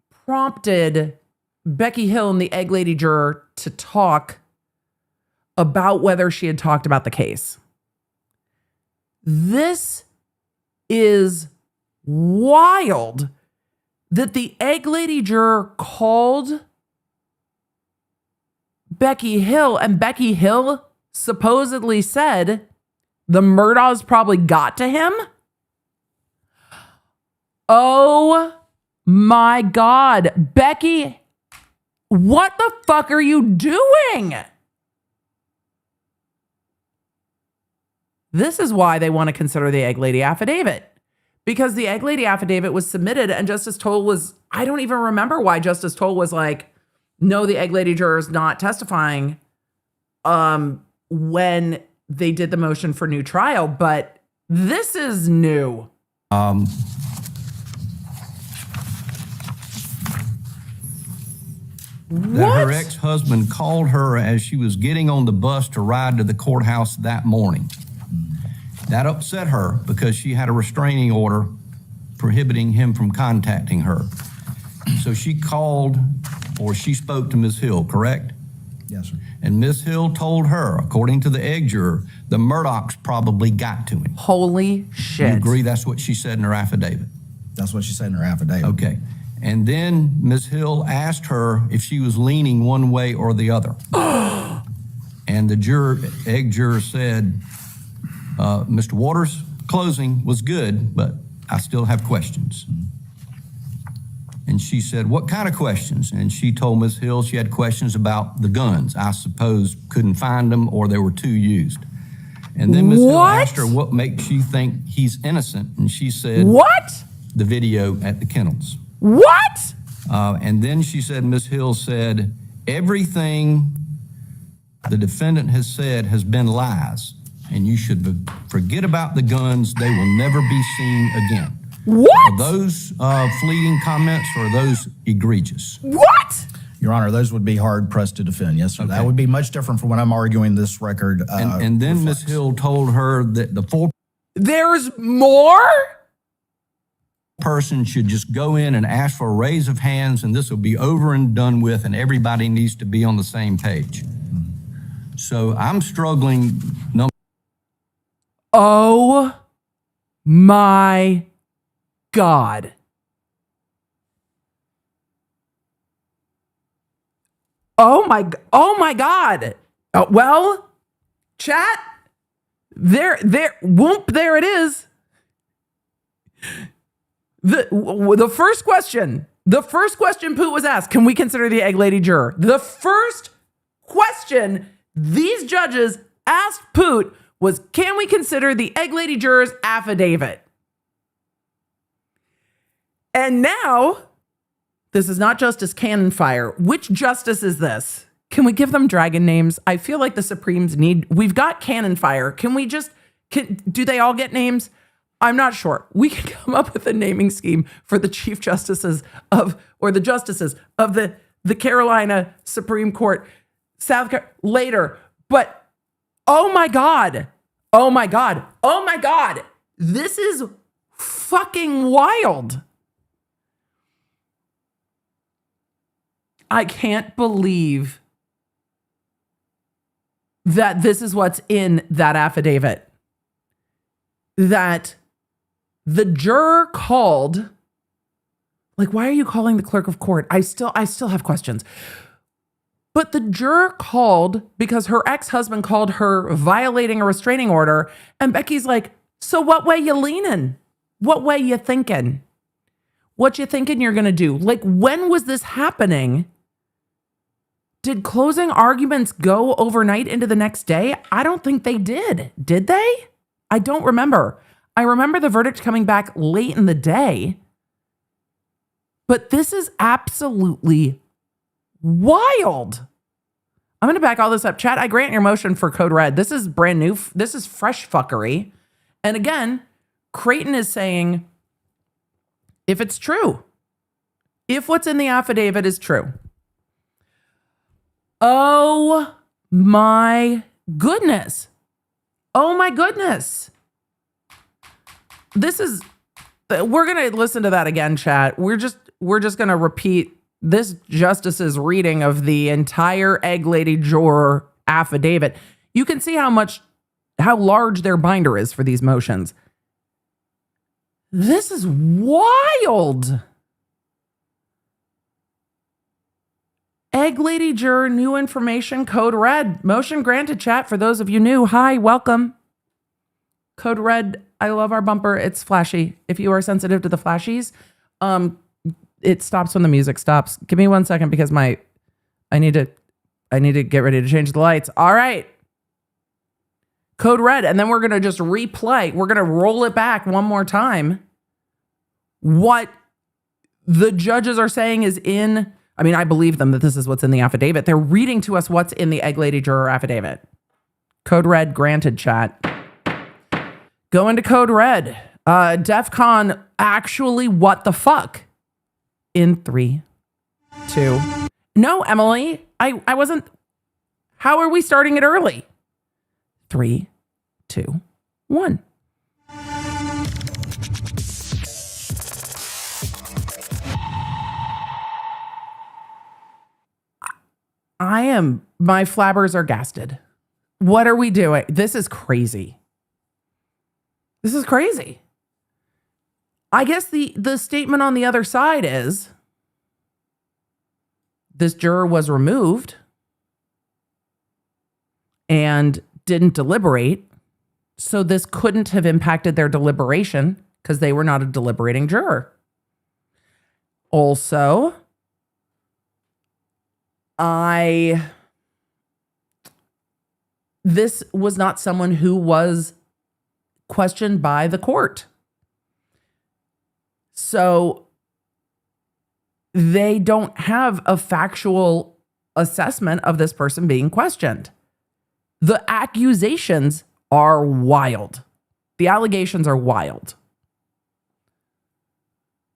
prompted Becky Hill and the Egg Lady Juror to talk about whether she had talked about the case. This is wild that the Egg Lady Juror called Becky Hill, and Becky Hill supposedly said the Murdaughs probably got to him. Oh my God. Becky, what the fuck are you doing? This is why they want to consider the Egg Lady affidavit. Because the Egg Lady affidavit was submitted and Justice Toll was, I don't even remember why Justice Toll was like, no, the Egg Lady Juror is not testifying when they did the motion for new trial. But this is new.
That her ex-husband called her as she was getting on the bus to ride to the courthouse that morning. That upset her because she had a restraining order prohibiting him from contacting her. So she called, or she spoke to Ms. Hill, correct?
Yes, sir.
And Ms. Hill told her, according to the egg juror, the Murdaughs probably got to him.
Holy shit.
You agree that's what she said in her affidavit?
That's what she said in her affidavit.
Okay. And then Ms. Hill asked her if she was leaning one way or the other. And the egg juror said, Mr. Waters' closing was good, but I still have questions. And she said, what kind of questions? And she told Ms. Hill she had questions about the guns. I suppose couldn't find them or they were too used. And then Ms. Hill asked her what makes you think he's innocent. And she said,
what?
The video at the kennels.
What?
And then she said, Ms. Hill said, everything the defendant has said has been lies. And you should forget about the guns. They will never be seen again.
What?
Are those fleeting comments or are those egregious?
What?
Your Honor, those would be hard pressed to defend. Yes, sir.
Okay.
That would be much different from when I'm arguing this record.
And then Ms. Hill told her that the full
There's more?
person should just go in and ask for a raise of hands and this will be over and done with and everybody needs to be on the same page. So I'm struggling.
Oh my God. Oh my God. Well, chat, there, whoop, there it is. The first question Poot was asked, can we consider the Egg Lady Juror? The first question these judges asked Poot was, can we consider the Egg Lady Juror's affidavit? And now, this is not Justice Cannon Fire. Which justice is this? Can we give them dragon names? I feel like the Supremes we've got Cannon Fire. Can we just, do they all get names? I'm not sure. We can come up with a naming scheme for the chief justices or the justices of the Carolina Supreme Court, South Carolina, later. But, oh my God. This is fucking wild. I can't believe that this is what's in that affidavit. That the juror called Like, why are you calling the clerk of court? I still have questions. But the juror called because her ex-husband called her violating a restraining order. And Becky's like, so what way you leaning? What way you thinking? What you thinking you're going to do? Like, when was this happening? Did closing arguments go overnight into the next day? I don't think they did. Did they? I don't remember. I remember the verdict coming back late in the day. But this is absolutely wild. I'm going to back all this up. Chat, I grant your motion for code red. This is brand new. This is fresh fuckery. And again, Creighton is saying, if it's true, if what's in the affidavit is true. Oh my goodness. Oh my goodness. We're going to listen to that again, chat. We're just going to repeat this justice's reading of the entire Egg Lady Juror affidavit. You can see how large their binder is for these motions. This is wild. Egg Lady Juror, new information, code red. Motion granted, chat. For those of you new, hi, welcome. Code red. I love our bumper. It's flashy. If you are sensitive to the flashies, it stops when the music stops. Give me 1 second because I need to get ready to change the lights. All right. Code red. And then we're going to just replay. We're going to roll it back one more time. What the judges are saying is I believe them that this is what's in the affidavit. They're reading to us what's in the Egg Lady Juror affidavit. Code red granted, chat. Go into code red. DEFCON, actually, what the fuck? In 3, 2. No, Emily, I wasn't. How are we starting it early? 3, 2, 1. My flabbers are gasted. What are we doing? This is crazy. This is crazy. I guess the statement on the other side is this juror was removed and didn't deliberate. So this couldn't have impacted their deliberation because they were not a deliberating juror. Also, this was not someone who was questioned by the court. So they don't have a factual assessment of this person being questioned. The accusations are wild. The allegations are wild.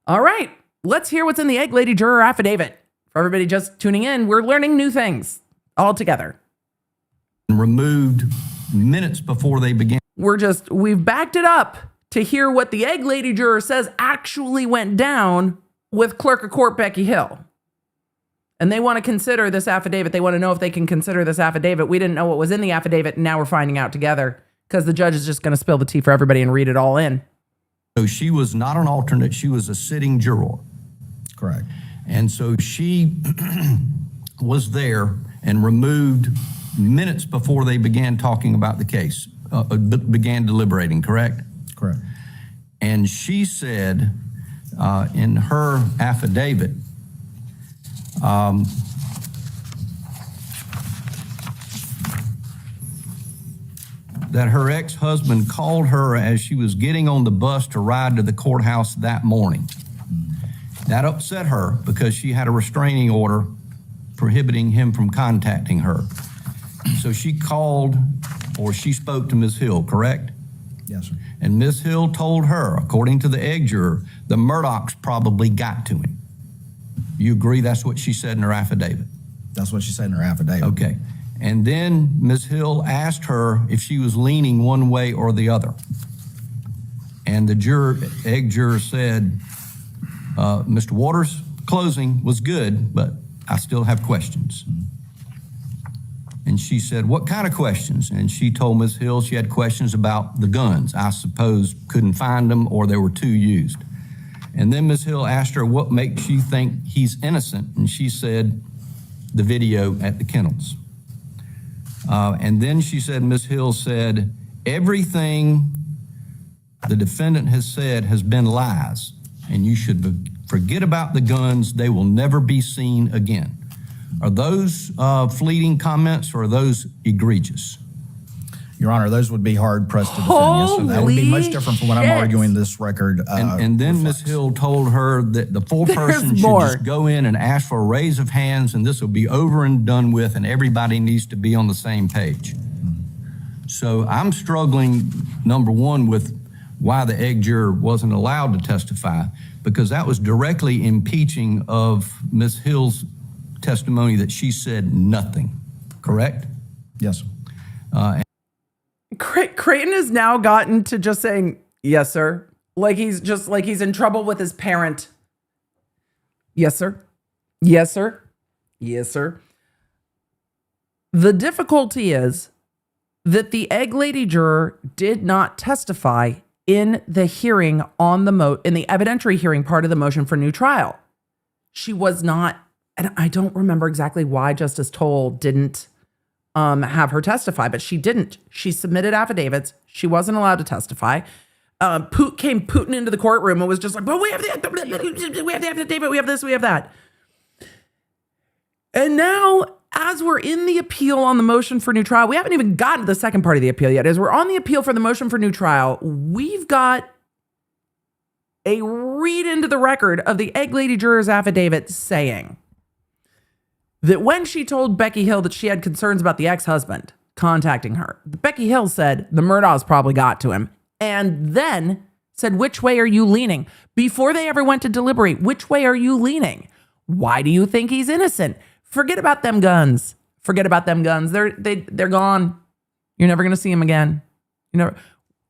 All right, let's hear what's in the Egg Lady Juror affidavit. For everybody just tuning in, we're learning new things all together.
Removed minutes before they began.
We've backed it up to hear what the Egg Lady Juror says actually went down with Clerk of Court Becky Hill. And they want to consider this affidavit. They want to know if they can consider this affidavit. We didn't know what was in the affidavit, and now we're finding out together because the judge is just going to spill the tea for everybody and read it all in.
So she was not an alternate. She was a sitting juror.
Correct.
And so she was there and removed minutes before they began talking about the case, began deliberating, correct?
Correct.
And she said in her affidavit, that her ex-husband called her as she was getting on the bus to ride to the courthouse that morning. That upset her because she had a restraining order prohibiting him from contacting her. So she called, or she spoke to Ms. Hill, correct?
Yes, sir.
And Ms. Hill told her, according to the egg juror, the Murdaughs probably got to him. You agree that's what she said in her affidavit?
That's what she said in her affidavit.
Okay. And then Ms. Hill asked her if she was leaning one way or the other. And the egg juror said, Mr. Waters' closing was good, but I still have questions. And she said, what kind of questions? And she told Ms. Hill she had questions about the guns. I suppose couldn't find them or there were two used. And then Ms. Hill asked her, what makes you think he's innocent? And she said, the video at the kennels. And then she said, Ms. Hill said, everything the defendant has said has been lies, and you should forget about the guns. They will never be seen again. Are those fleeting comments, or are those egregious?
Your Honor, those would be hard pressed to defend. Yes, sir. That would be much different from what I'm arguing this record.
And then Ms. Hill told her that the full person should just go in and ask for a raise of hands, and this will be over and done with, and everybody needs to be on the same page. So I'm struggling, number one, with why the egg juror wasn't allowed to testify, because that was directly impeaching of Ms. Hill's testimony that she said nothing, correct?
Yes.
Creighton has now gotten to just saying, yes, sir. Like he's in trouble with his parent. Yes, sir. Yes, sir. Yes, sir. The difficulty is that the egg lady juror did not testify in the hearing on in the evidentiary hearing part of the motion for new trial. She was not, and I don't remember exactly why Justice Toll didn't have her testify, but she didn't. She submitted affidavits. She wasn't allowed to testify. Came Putin into the courtroom and was just like, but we have the affidavit, we have this, we have that. And now, as we're in the appeal on the motion for new trial, we haven't even gotten to the second part of the appeal yet. As we're on the appeal for the motion for new trial, we've got a read into the record of the egg lady juror's affidavit saying that when she told Becky Hill that she had concerns about the ex-husband contacting her, Becky Hill said the Murdaughs probably got to him, and then said, which way are you leaning? Before they ever went to deliberate, which way are you leaning? Why do you think he's innocent? Forget about them guns. Forget about them guns. They're gone. You're never gonna see him again. You're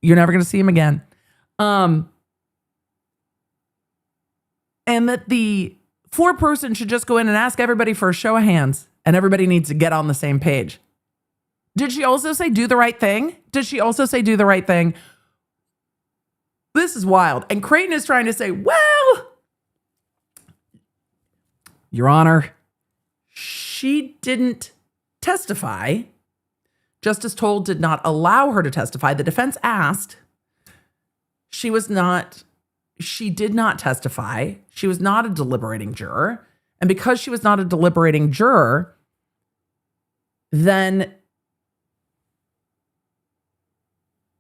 never gonna see him again. And that the foreperson should just go in and ask everybody for a show of hands, and everybody needs to get on the same page. Did she also say do the right thing? Did she also say do the right thing? This is wild. And Creighton is trying to say, well, Your Honor, she didn't testify. Justice Toll did not allow her to testify. The defense asked. She did not testify. She was not a deliberating juror. And because she was not a deliberating juror, then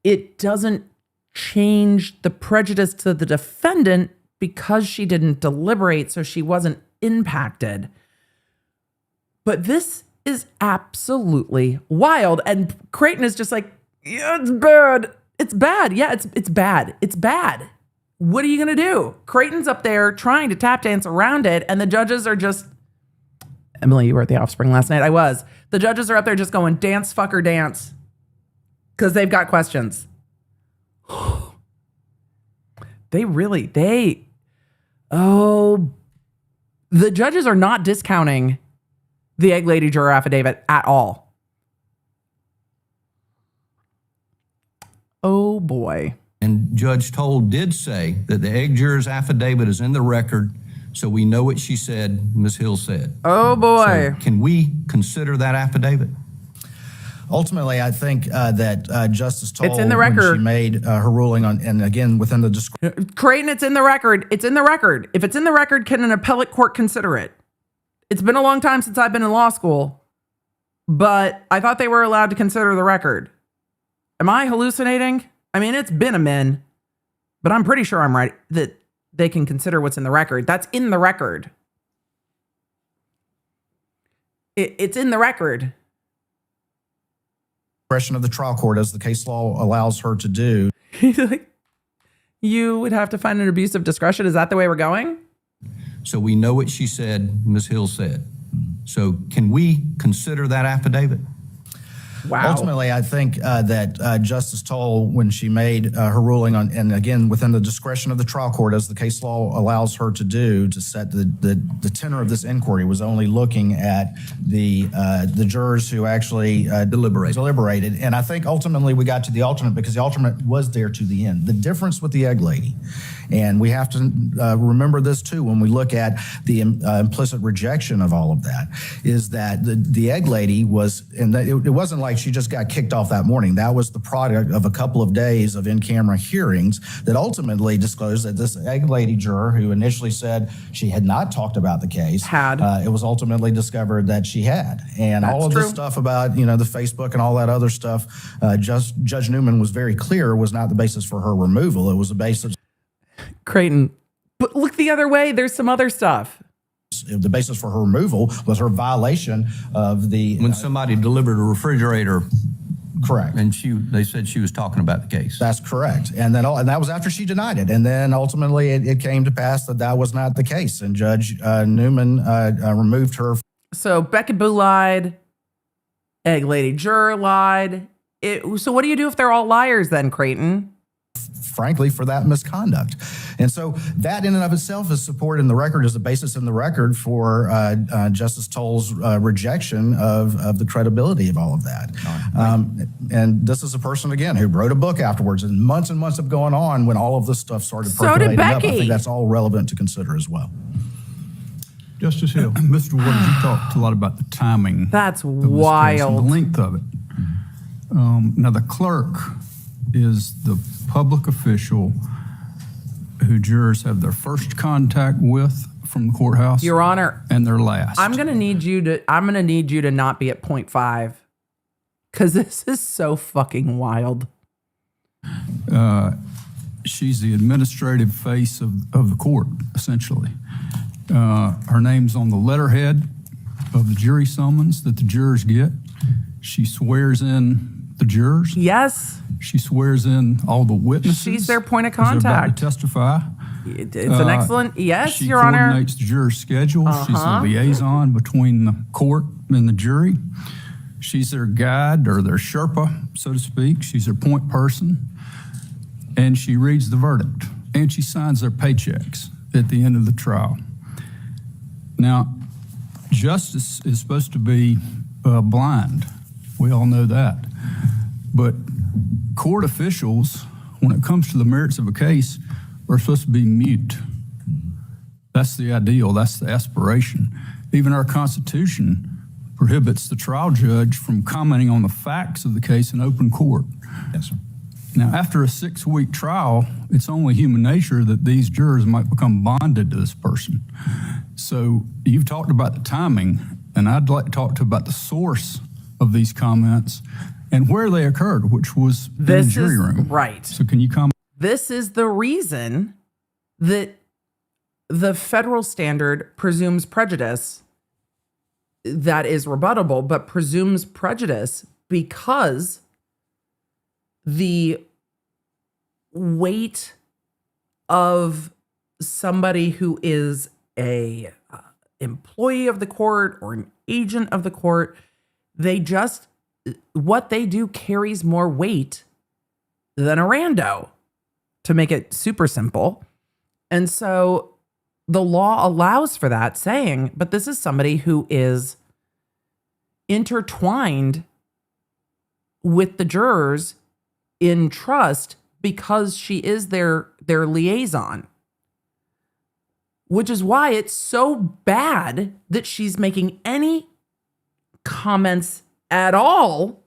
it doesn't change the prejudice to the defendant because she didn't deliberate, so she wasn't impacted. But this is absolutely wild. And Creighton is just like, yeah, it's bad. It's bad. Yeah, it's bad. It's bad. What are you going to do? Creighton's up there trying to tap dance around it, and the judges are just... Emily, you were at The Offspring last night. I was. The judges are up there just going, dance, fucker, dance. Because they've got questions. The judges are not discounting the egg lady juror affidavit at all. Oh boy.
And Judge Toll did say that the egg juror's affidavit is in the record, so we know what she said, Ms. Hill said.
Oh boy.
So can we consider that affidavit?
Ultimately, I think that Justice Toll,
it's in the record.
When she made her ruling on, and again, within the discretion.
Creighton, it's in the record. It's in the record. If it's in the record, can an appellate court consider it? It's been a long time since I've been in law school, but I thought they were allowed to consider the record. Am I hallucinating? I mean, it's been a min, but I'm pretty sure I'm right that they can consider what's in the record. That's in the record. It's in the record.
Discretion of the trial court, as the case law allows her to do.
You would have to find an abuse of discretion. Is that the way we're going?
So we know what she said, Ms. Hill said. So can we consider that affidavit?
Wow.
Ultimately, I think that Justice Toll, when she made her ruling on, and again, within the discretion of the trial court, as the case law allows her to do, to set the tenor of this inquiry, was only looking at the jurors who actually deliberated. And I think ultimately we got to the alternate because the alternate was there to the end. The difference with the egg lady And we have to remember this too when we look at the implicit rejection of all of that, is that the egg lady was, and it wasn't like she just got kicked off that morning. That was the product of a couple of days of in-camera hearings that ultimately disclosed that this egg lady juror, who initially said she had not talked about the case, it was ultimately discovered that she had. And all of this stuff about, the Facebook and all that other stuff, Judge Newman was very clear was not the basis for her removal. It was the basis.
Creighton, but look the other way. There's some other stuff.
The basis for her removal was her violation of the...
When somebody delivered a refrigerator.
Correct.
And they said she was talking about the case.
That's correct. And that was after she denied it. And then ultimately it came to pass that was not the case. And Judge Newman removed her.
So Becky Boo lied. Egg lady juror lied. So what do you do if they're all liars then, Creighton?
Frankly, for that misconduct. And so that in and of itself is supported in the record as the basis in the record for Justice Toll's rejection of the credibility of all of that. And this is a person, again, who wrote a book afterwards, and months of going on when all of this stuff started percolating up. I think that's all relevant to consider as well.
Justice Hill. Mr. Waters, you talked a lot about the timing.
That's
of this
wild.
case and the length of it. Now, the clerk is the public official who jurors have their first contact with from the courthouse.
Your Honor.
And their last.
I'm going to need you to not be at 0.5 because this is so fucking wild.
She's the administrative face of the court, essentially. Her name's on the letterhead of the jury summons that the jurors get. She swears in the jurors.
Yes.
She swears in all the witnesses.
She's their point of
They're about
contact.
to testify.
It's an excellent, yes,
She
Your Honor.
coordinates the juror's schedule. She's the liaison between the court and the jury. She's their guide or their Sherpa, so to speak. She's their point person. And she reads the verdict. And she signs their paychecks at the end of the trial. Now, justice is supposed to be blind. We all know that. But court officials, when it comes to the merits of a case, are supposed to be mute. That's the ideal. That's the aspiration. Even our Constitution prohibits the trial judge from commenting on the facts of the case in open court.
Yes, sir.
Now, after a 6-week trial, it's only human nature that these jurors might become bonded to this person. So you've talked about the timing, and I'd like to talk about the source of these comments and where they occurred, which was in the jury room.
Right.
So can you comment?
This is the reason that the federal standard presumes prejudice that is rebuttable, but presumes prejudice because the weight of somebody who is a employee of the court or an agent of the court, what they do carries more weight than a rando, to make it super simple. And so the law allows for that, saying, but this is somebody who is intertwined with the jurors in trust because she is their liaison, which is why it's so bad that she's making any comments at all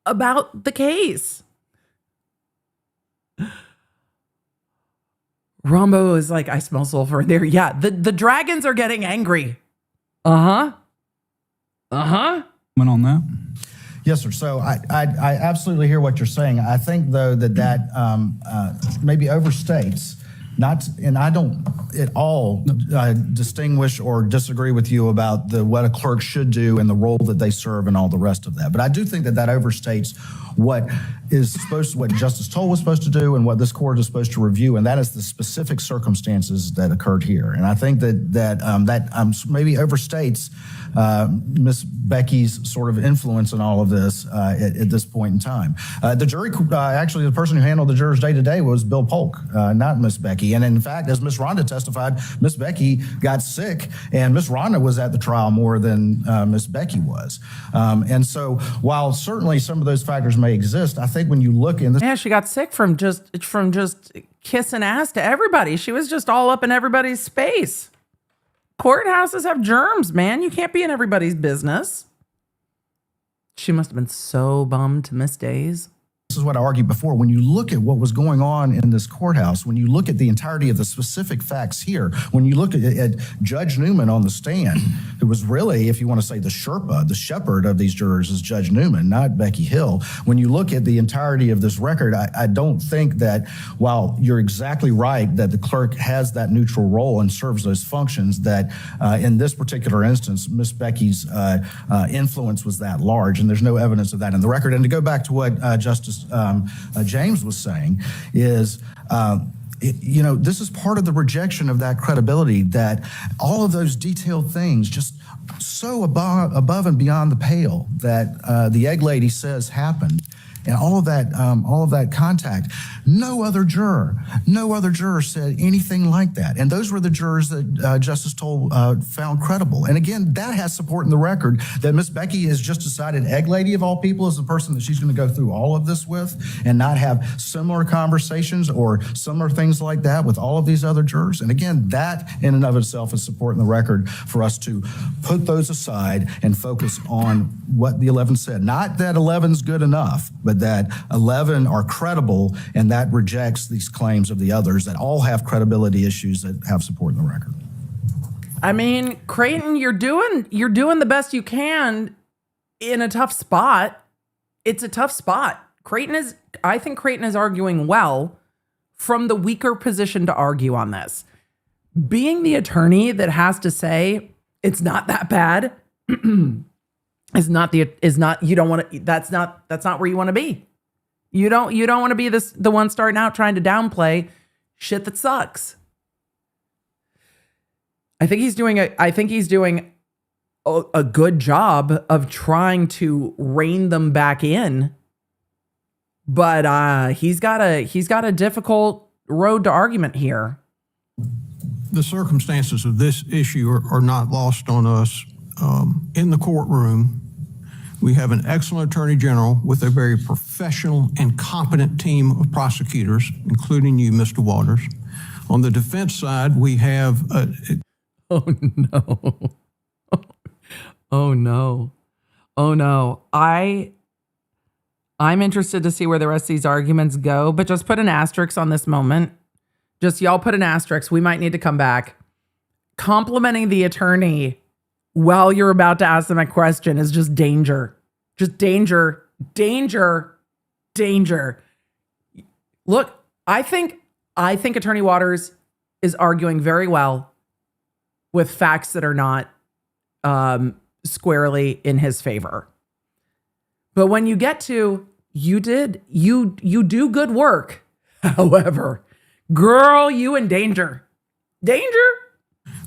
about the case. Rombo is like, I smell sulfur in there. Yeah, the dragons are getting angry.
Comment on that?
Yes, sir. So I absolutely hear what you're saying. I think, though, that maybe overstates, and I don't at all distinguish or disagree with you about what a clerk should do and the role that they serve and all the rest of that. But I do think that overstates what Justice Toll was supposed to do and what this court is supposed to review, and that is the specific circumstances that occurred here. And I think that maybe overstates Miss Becky's sort of influence in all of this at this point in time. The jury, actually, the person who handled the jurors day to day was Bill Polk, not Miss Becky. And in fact, as Miss Rhonda testified, Miss Becky got sick, and Miss Rhonda was at the trial more than Miss Becky was. And so, while certainly some of those factors may exist, I think when you look in this,
Yeah, she got sick from just kissing ass to everybody. She was just all up in everybody's space. Courthouses have germs, man. You can't be in everybody's business. She must have been so bummed to miss days.
this is what I argued before. When you look at what was going on in this courthouse, when you look at the entirety of the specific facts here, when you look at Judge Newman on the stand, who was really, if you want to say the Sherpa, the shepherd of these jurors is Judge Newman, not Becky Hill. When you look at the entirety of this record, I don't think that while you're exactly right that the clerk has that neutral role and serves those functions, that in this particular instance, Miss Becky's influence was that large, and there's no evidence of that in the record. And to go back to what Justice James was saying is, you know, this is part of the rejection of that credibility, that all of those detailed things just so above and beyond the pale that the egg lady says happened. And all of that contact, no other juror said anything like that. And those were the jurors that Justice Toll found credible. And again, that has support in the record that Miss Becky has just decided egg lady of all people is the person that she's going to go through all of this with and not have similar conversations or similar things like that with all of these other jurors. And again, that in and of itself is support in the record for us to put those aside and focus on what the 11 said. Not that 11's good enough, but that 11 are credible, and that rejects these claims of the others that all have credibility issues that have support in the record.
I mean, Creighton, you're doing the best you can in a tough spot. It's a tough spot. I think Creighton is arguing well from the weaker position to argue on this. Being the attorney that has to say it's not that bad that's not where you want to be. You don't want to be the one starting out trying to downplay shit that sucks. I think he's doing a good job of trying to rein them back in. But he's got a difficult road to argument here.
The circumstances of this issue are not lost on us. In the courtroom, we have an excellent attorney general with a very professional and competent team of prosecutors, including you, Mr. Waters. On the defense side, we have
Oh no. I'm interested to see where the rest of these arguments go, but just put an asterisk on this moment. Just y'all put an asterisk. We might need to come back. Complimenting the attorney while you're about to ask them a question is just danger. Just danger. Look, I think Attorney Waters is arguing very well with facts that are not squarely in his favor. But when you get to you do good work, however, girl, you in danger.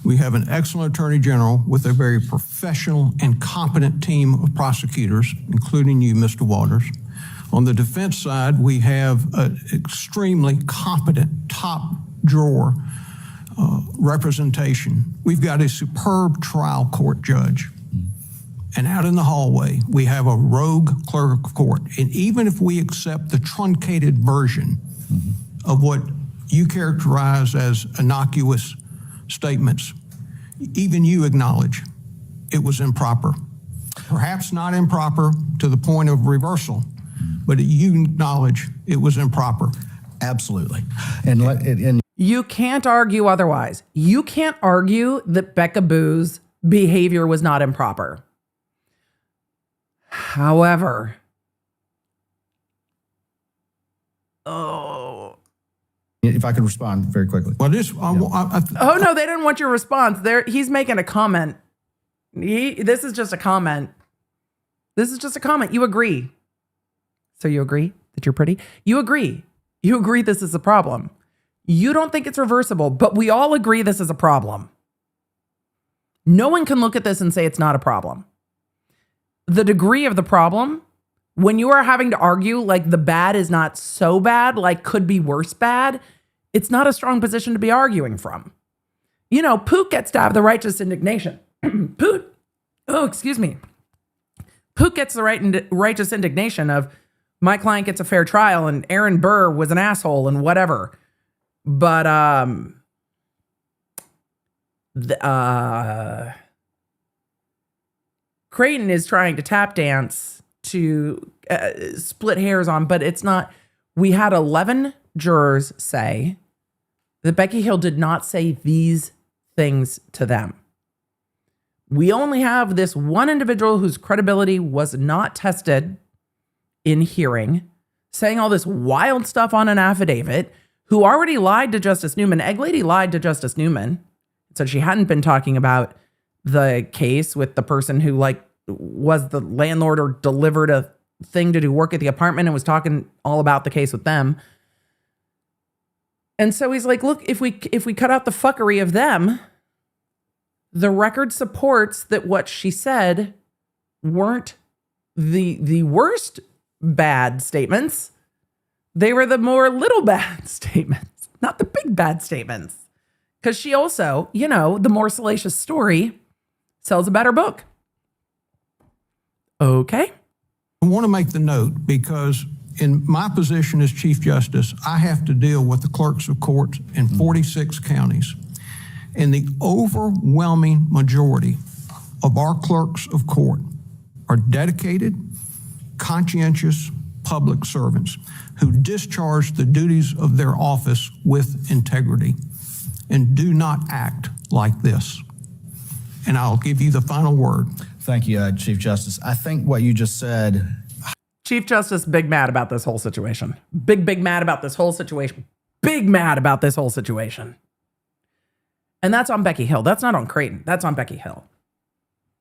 We have an excellent attorney general with a very professional and competent team of prosecutors, including you, Mr. Waters. On the defense side, we have an extremely competent top drawer representation. We've got a superb trial court judge. And out in the hallway, we have a rogue clerk of court. And even if we accept the truncated version of what you characterize as innocuous statements, even you acknowledge it was improper. Perhaps not improper to the point of reversal, but you acknowledge it was improper.
Absolutely. And
You can't argue otherwise. You can't argue that Becca Boo's behavior was not improper. However,
if I could respond very quickly.
Well, this,
oh no, they didn't want your response. He's making a comment. This is just a comment. You agree. So you agree that you're pretty? You agree this is a problem. You don't think it's reversible, but we all agree this is a problem. No one can look at this and say it's not a problem. The degree of the problem, when you are having to argue like the bad is not so bad, like could be worse bad, it's not a strong position to be arguing from. You know, Poot gets to have the righteous indignation. Poot gets the righteous indignation of my client gets a fair trial and Aaron Burr was an asshole and whatever. But Creighton is trying to tap dance to split hairs on, but it's not. We had 11 jurors say that Becky Hill did not say these things to them. We only have this one individual whose credibility was not tested in hearing, saying all this wild stuff on an affidavit, who already lied to Justice Newman. Egg Lady lied to Justice Newman. Said she hadn't been talking about the case with the person who like was the landlord or delivered a thing to do work at the apartment and was talking all about the case with them. And so he's like, look, if we cut out the fuckery of them, the record supports that what she said weren't the worst bad statements. They were the more little bad statements, not the big bad statements. Because she also, you know, the more salacious story sells a better book. Okay.
I want to make the note because in my position as Chief Justice, I have to deal with the clerks of courts in 46 counties. And the overwhelming majority of our clerks of court are dedicated, conscientious public servants who discharge the duties of their office with integrity and do not act like this. And I'll give you the final word.
Thank you, Chief Justice. I think what you just said.
Chief Justice, big mad about this whole situation. Big mad about this whole situation. Big mad about this whole situation. And that's on Becky Hill. That's not on Creighton. That's on Becky Hill.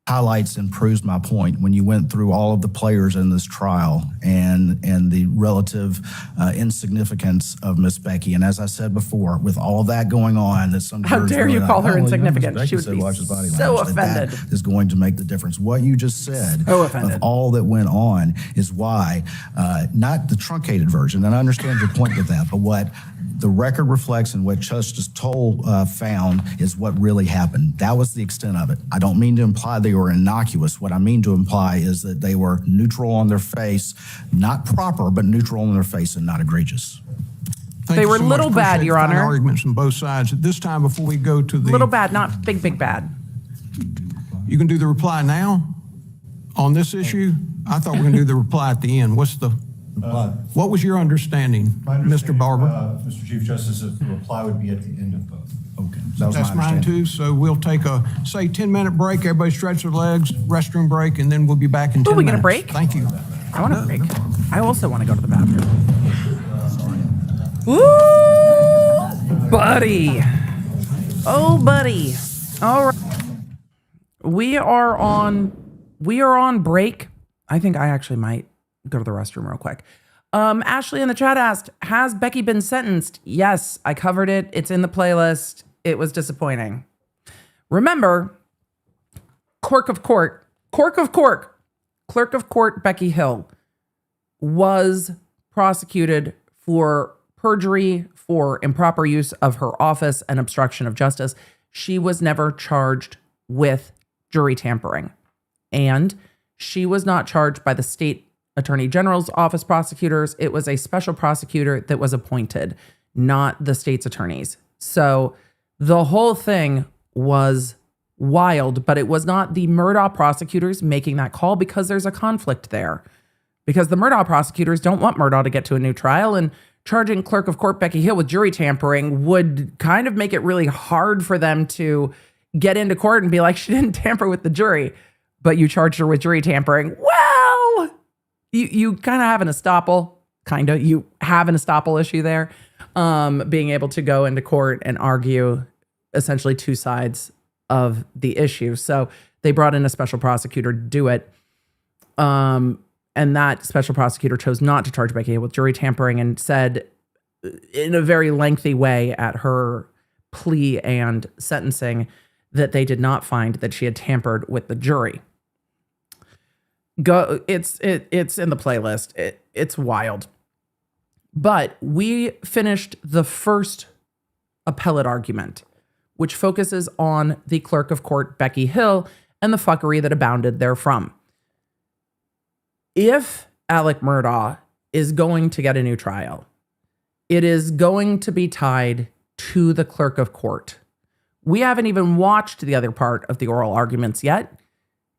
Highlights and proves my point when you went through all of the players in this trial and the relative insignificance of Miss Becky. And as I said before, with all that going on, that some
how dare you call her insignificant? She would be so offended.
That is going to make the difference. What you just said
so offended.
Of all that went on is why, not the truncated version, and I understand your point with that, but what the record reflects and what Justice Toll found is what really happened. That was the extent of it. I don't mean to imply they were innocuous. What I mean to imply is that they were neutral on their face, not proper, but neutral on their face and not egregious.
Thank
they
you
were
so
little
much.
bad,
Appreciate
Your
the fine
Honor.
Arguments on both sides. At this time, before we go to the
Little bad, not big bad.
You can do the reply now on this issue. I thought we were going to do the reply at the end. What was your understanding, Mr. Barber?
Mr. Chief Justice, that the reply would be at the end of both.
Okay.
That's mine too. So we'll take a, say, 10-minute break. Everybody stretch their legs, restroom break, and then we'll be back in 10 minutes.
we gonna break?
Thank you.
I want a break. I also want to go to the bathroom. Woo! Buddy. Oh, buddy. All right. We are on break. I think I actually might go to the restroom real quick. Ashley in the chat asked, has Becky been sentenced? Yes, I covered it. It's in the playlist. It was disappointing. Remember, Clerk of Court, Becky Hill was prosecuted for perjury, for improper use of her office and obstruction of justice. She was never charged with jury tampering. And she was not charged by the state Attorney General's office prosecutors. It was a special prosecutor that was appointed, not the state's attorneys. So the whole thing was wild, but it was not the Murdaugh prosecutors making that call because there's a conflict there. Because the Murdaugh prosecutors don't want Murdaugh to get to a new trial, and charging Clerk of Court Becky Hill with jury tampering would kind of make it really hard for them to get into court and be like, she didn't tamper with the jury, but you charged her with jury tampering. Well, you kind of have an estoppel, you have an estoppel issue there, being able to go into court and argue essentially two sides of the issue. So they brought in a special prosecutor to do it. And that special prosecutor chose not to charge Becky with jury tampering and said in a very lengthy way at her plea and sentencing that they did not find that she had tampered with the jury. It's in the playlist. It's wild. But we finished the first appellate argument, which focuses on the clerk of court, Becky Hill, and the fuckery that abounded therefrom. If Alec Murdaugh is going to get a new trial, it is going to be tied to the clerk of court. We haven't even watched the other part of the oral arguments yet,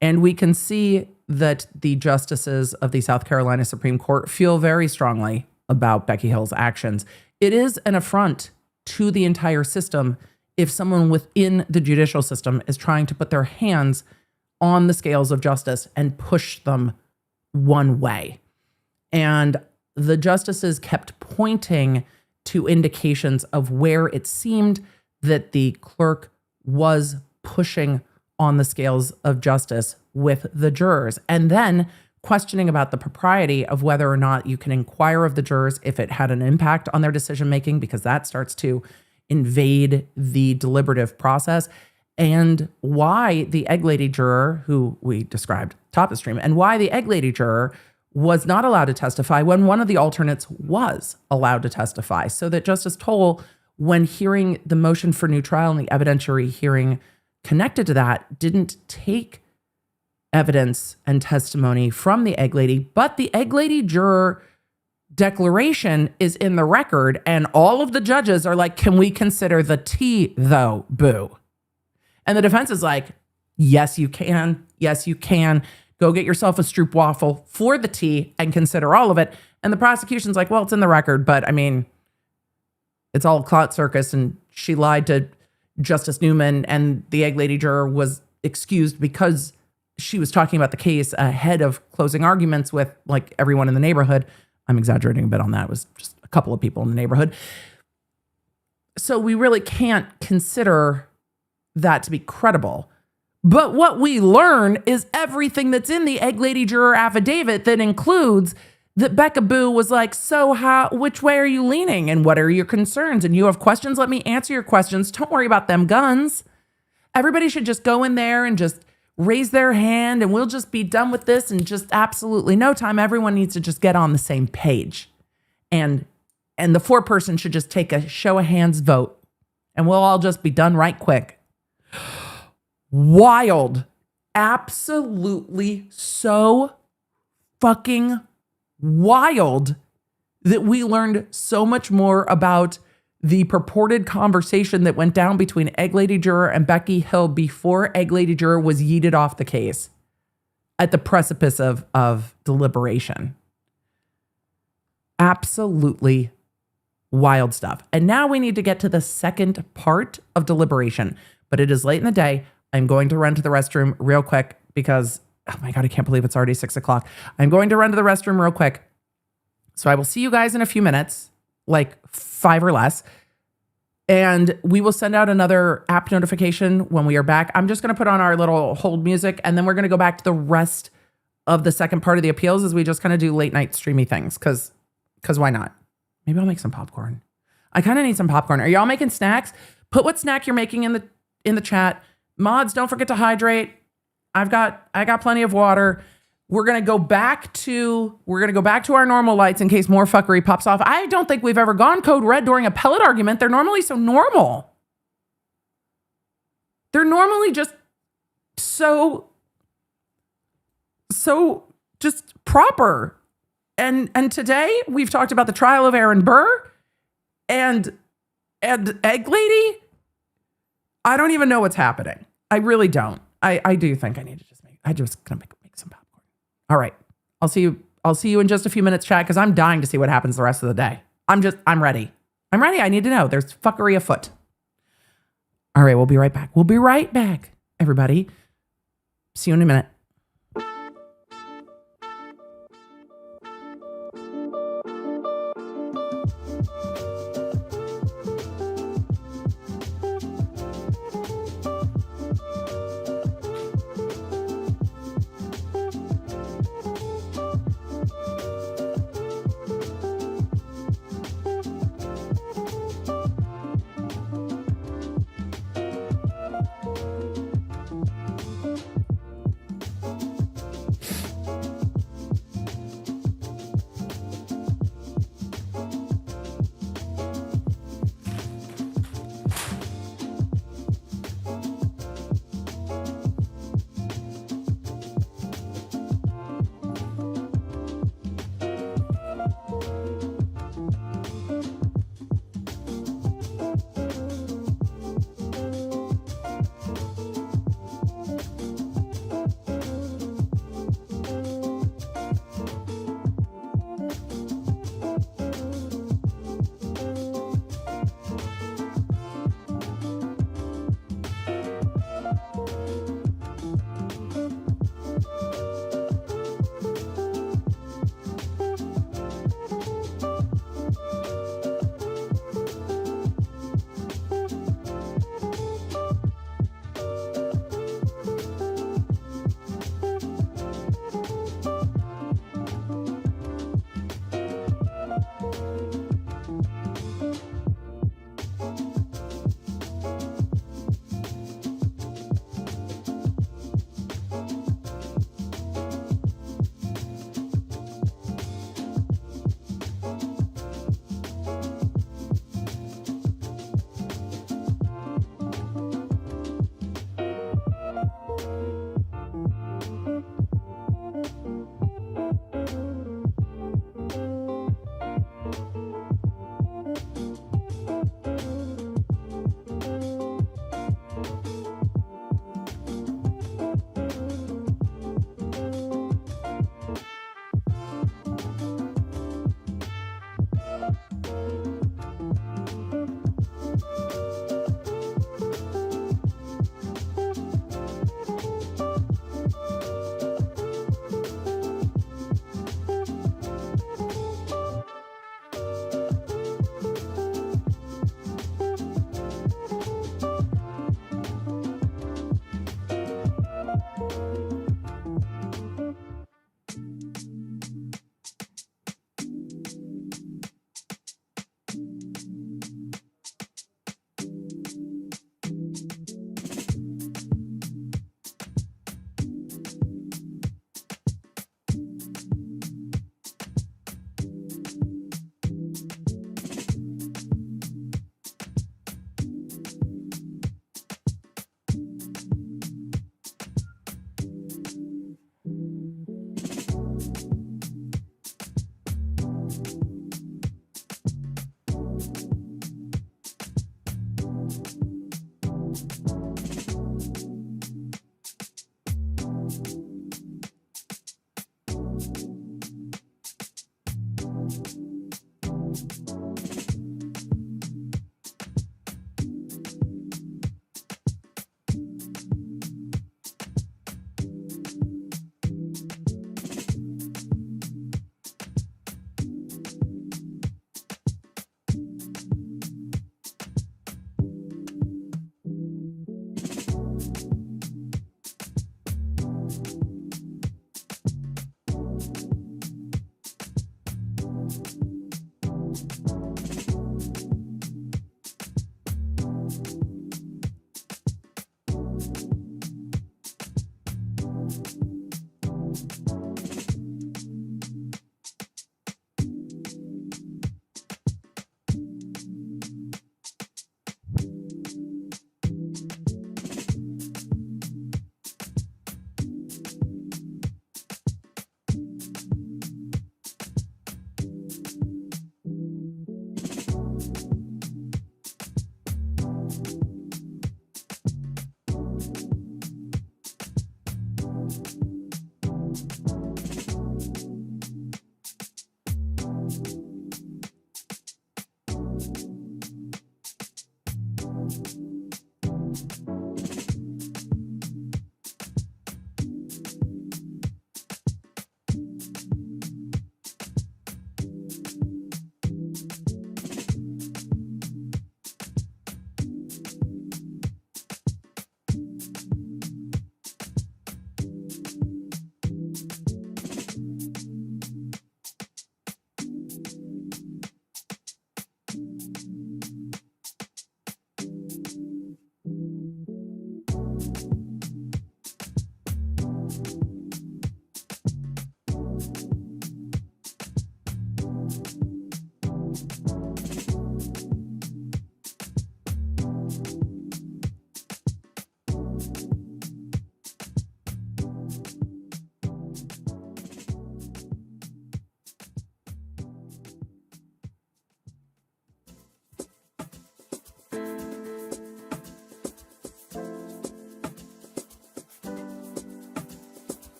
and we can see that the justices of the South Carolina Supreme Court feel very strongly about Becky Hill's actions. It is an affront to the entire system if someone within the judicial system is trying to put their hands on the scales of justice and push them one way. And the justices kept pointing to indications of where it seemed that the clerk was pushing on the scales of justice with the jurors, and then questioning about the propriety of whether or not you can inquire of the jurors if it had an impact on their decision making, because that starts to invade the deliberative process, and why the egg lady juror, who we described top of the stream, and why the egg lady juror was not allowed to testify when one of the alternates was allowed to testify. So that Justice Toll, when hearing the motion for new trial and the evidentiary hearing connected to that, didn't take evidence and testimony from the egg lady, but the egg lady juror declaration is in the record, and all of the judges are like, can we consider the tea though, boo? And the defense is like, yes, you can. Yes, you can. Go get yourself a stroopwafel for the tea and consider all of it. And the prosecution's like, well, it's in the record, but I mean, it's all clout circus, and she lied to Justice Newman, and the egg lady juror was excused because she was talking about the case ahead of closing arguments with like everyone in the neighborhood. I'm exaggerating a bit on that. It was just a couple of people in the neighborhood. So we really can't consider that to be credible. But what we learn is everything that's in the egg lady juror affidavit that includes that Becca Boo was like, so which way are you leaning? And what are your concerns? And you have questions? Let me answer your questions. Don't worry about them guns. Everybody should just go in there and just raise their hand, and we'll just be done with this in just absolutely no time. Everyone needs to just get on the same page. And the foreperson should just take a show of hands vote, and we'll all just be done right quick. Wild. Absolutely so fucking wild that we learned so much more about the purported conversation that went down between egg lady juror and Becky Hill before egg lady juror was yeeted off the case at the precipice of deliberation. Absolutely wild stuff. And now we need to get to the second part of deliberation, but it is late in the day. I'm going to run to the restroom real quick because, oh my God, I can't believe it's already 6:00. I'm going to run to the restroom real quick. So I will see you guys in a few minutes, like 5 or less. And we will send out another app notification when we are back. I'm just going to put on our little hold music, and then we're going to go back to the rest of the second part of the appeals as we just kind of do late night streamy things. Cause why not? Maybe I'll make some popcorn. I kind of need some popcorn. Are y'all making snacks? Put what snack you're making in the chat. Mods, don't forget to hydrate. I got plenty of water. We're gonna go back to our normal lights in case more fuckery pops off. I don't think we've ever gone code red during appellate argument. They're normally so normal. They're normally just so just proper. And today we've talked about the trial of Aaron Burr and Egg Lady. I don't even know what's happening. I really don't. I do think I'm just gonna make some popcorn. All right. I'll see you in just a few minutes, chat, because I'm dying to see what happens the rest of the day. I'm ready. I need to know. There's fuckery afoot. All right, we'll be right back. We'll be right back, everybody. See you in a minute.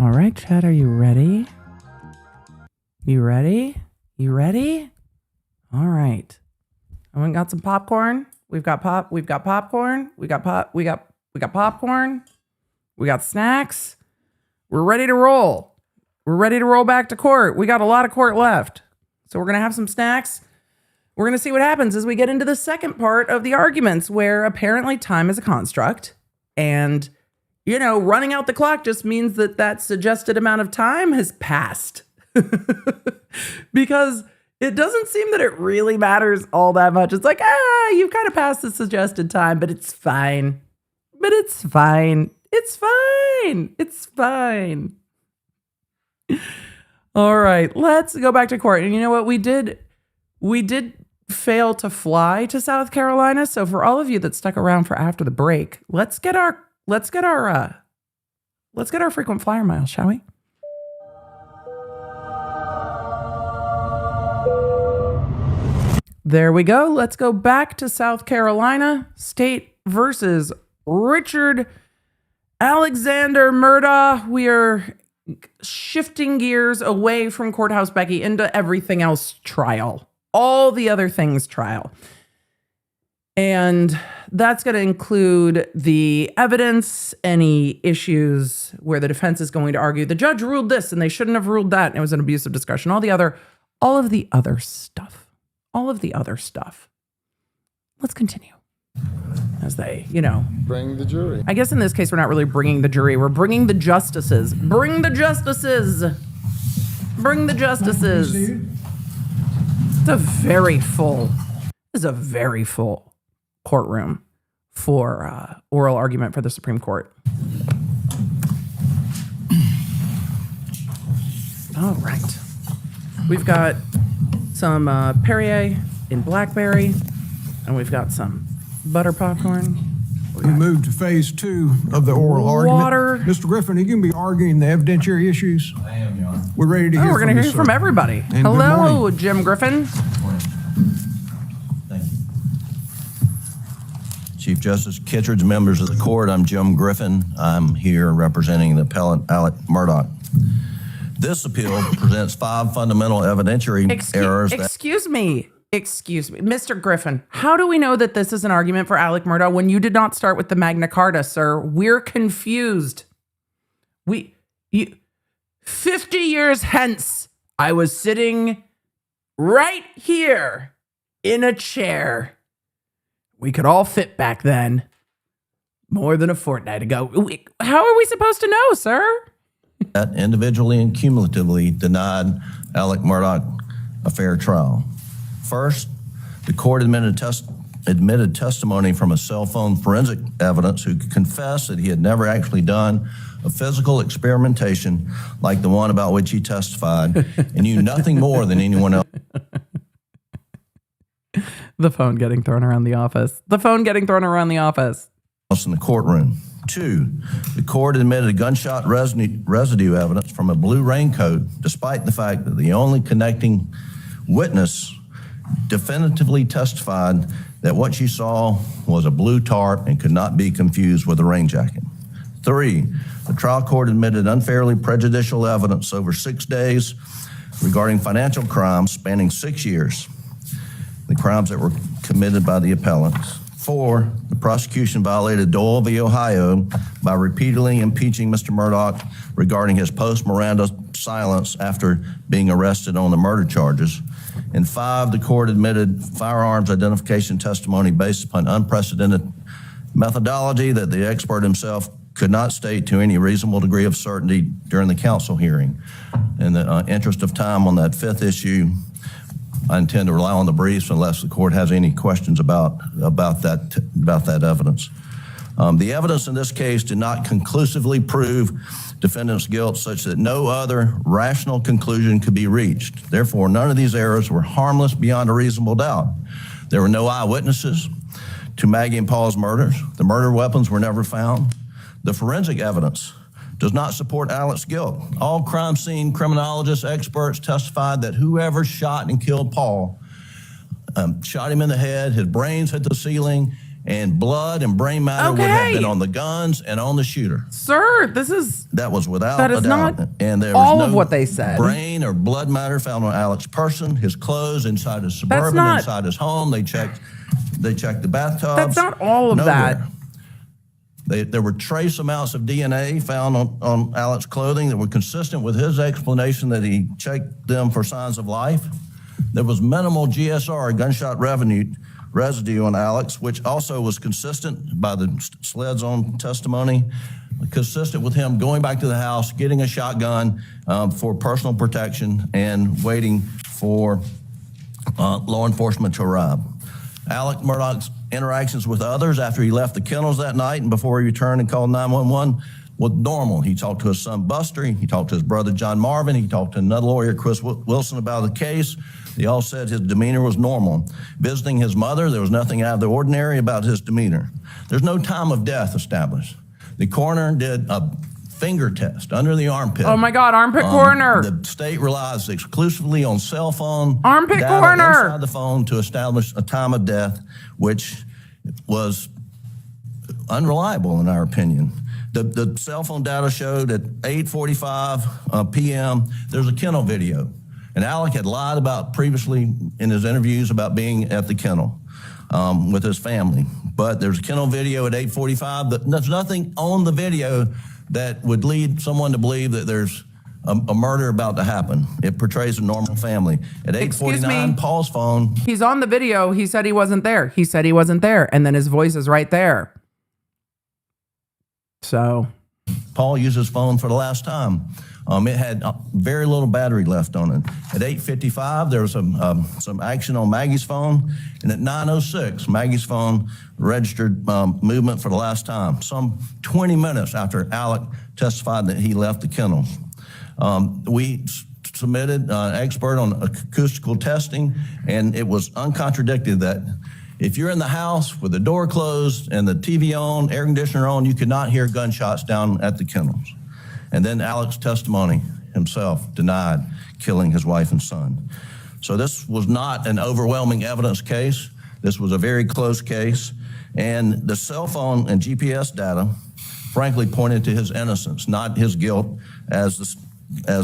All right, Chad, are you ready? You ready? You ready? All right. I got some popcorn. We've got popcorn. We got popcorn. We got popcorn. We got snacks. We're ready to roll. We're ready to roll back to court. We got a lot of court left. So we're going to have some snacks. We're going to see what happens as we get into the second part of the arguments, where apparently time is a construct. And, you know, running out the clock just means that that suggested amount of time has passed. Because it doesn't seem that it really matters all that much. It's like, you've kind of passed the suggested time, but it's fine. But it's fine. It's fine. It's fine. All right, let's go back to court. And you know what? We did fail to fly to South Carolina. So for all of you that stuck around for after the break, let's get our frequent flyer miles, shall we? There we go. Let's go back to South Carolina. State versus Richard Alexander Murdaugh. We are shifting gears away from Courthouse Becky into everything else trial. All the other things trial. And that's going to include the evidence, any issues where the defense is going to argue the judge ruled this and they shouldn't have ruled that, and it was an abusive discussion. All of the other stuff. All of the other stuff. Let's continue. As they,
bring the jury.
I guess in this case, we're not really bringing the jury. We're bringing the justices. Bring the justices. Bring the justices. It's a very full courtroom for oral argument for the Supreme Court. All right. We've got some Perrier in blackberry, and we've got some butter popcorn.
We move to phase 2 of the oral
Water.
argument. Mr. Griffin, are you going to be arguing the evidentiary issues?
I am, Your Honor.
We're ready to hear
We're
from
going to
you,
hear from
sir.
everybody.
And good
Hello,
morning.
Jim Griffin.
Thank you. Chief Justice Kittredge, members of the court, I'm Jim Griffin. I'm here representing the appellant Alec Murdaugh. This appeal presents 5 fundamental evidentiary errors.
Excuse me, Mr. Griffin. How do we know that this is an argument for Alec Murdaugh when you did not start with the Magna Carta, sir? We're confused. 50 years hence, I was sitting right here in a chair. We could all fit back then. More than a fortnight ago. How are we supposed to know, sir?
That individually and cumulatively denied Alec Murdaugh a fair trial. First, the court admitted testimony from a cell phone forensic evidence who confessed that he had never actually done a physical experimentation like the one about which he testified and knew nothing more than anyone else.
The phone getting thrown around the office.
In the courtroom. 2, the court admitted gunshot residue evidence from a blue raincoat, despite the fact that the only connecting witness definitively testified that what she saw was a blue tarp and could not be confused with a rain jacket. 3, the trial court admitted unfairly prejudicial evidence over 6 days regarding financial crimes spanning 6 years, the crimes that were committed by the appellants. 4, the prosecution violated Doyle v. Ohio by repeatedly impeaching Mr. Murdaugh regarding his post-Miranda silence after being arrested on the murder charges. And 5, the court admitted firearms identification testimony based upon unprecedented methodology that the expert himself could not state to any reasonable degree of certainty during the counsel hearing. In the interest of time on that 5th issue, I intend to rely on the briefs unless the court has any questions about that evidence. The evidence in this case did not conclusively prove defendant's guilt such that no other rational conclusion could be reached. Therefore, none of these errors were harmless beyond a reasonable doubt. There were no eyewitnesses to Maggie and Paul's murders. The murder weapons were never found. The forensic evidence does not support Alec's guilt. All crime scene criminologists, experts testified that whoever shot and killed Paul shot him in the head, his brains hit the ceiling,
and blood and brain matter would have
Okay.
been on the guns and on the shooter.
Sir, this is
That was without
That
a
is
doubt.
not
And there
all
was
of
no
what they said.
brain or blood matter found on Alex's person, his clothes, inside his Suburban,
not-
inside his home. They checked the bathtubs.
That's not all of that.
There were trace amounts of DNA found on Alex's clothing that were consistent with his explanation that he checked them for signs of life. There was minimal GSR, gunshot residue on Alex, which also was consistent by the Sled's own testimony, consistent with him going back to the house, getting a shotgun for personal protection, and waiting for law enforcement to arrive. Alec Murdaugh's interactions with others after he left the kennels that night and before he returned and called 911 was normal. He talked to his son Buster, he talked to his brother John Marvin, he talked to another lawyer, Chris Wilson, about the case. They all said his demeanor was normal. Visiting his mother, there was nothing out of the ordinary about his demeanor. There's no time of death established. The coroner did a finger test under the armpit.
Oh my God, armpit coroner.
The state relies exclusively on cell phone
Armpit
data
coroner.
inside the phone to establish a time of death, which was unreliable in our opinion. The cell phone data showed at 8:45 p.m. there's a kennel video, and Alec had lied about previously in his interviews about being at the kennel with his family. But there's a kennel video at 8:45. There's nothing on the video that would lead someone to believe that there's a murder about to happen. It portrays a normal family. At
Excuse
8:49,
me.
Paul's phone.
He's on the video. He said he wasn't there. He said he wasn't there. And then his voice is right there. So
Paul used his phone for the last time. It had very little battery left on it. At 8:55, there was some action on Maggie's phone. And at 9:06, Maggie's phone registered movement for the last time, some 20 minutes after Alec testified that he left the kennels. We submitted an expert on acoustical testing, and it was uncontradicted that if you're in the house with the door closed and the TV on, air conditioner on, you could not hear gunshots down at the kennels. And then Alec's testimony himself denied killing his wife and son. So this was not an overwhelming evidence case. This was a very close case. And the cell phone and GPS data, frankly, pointed to his innocence, not his guilt, as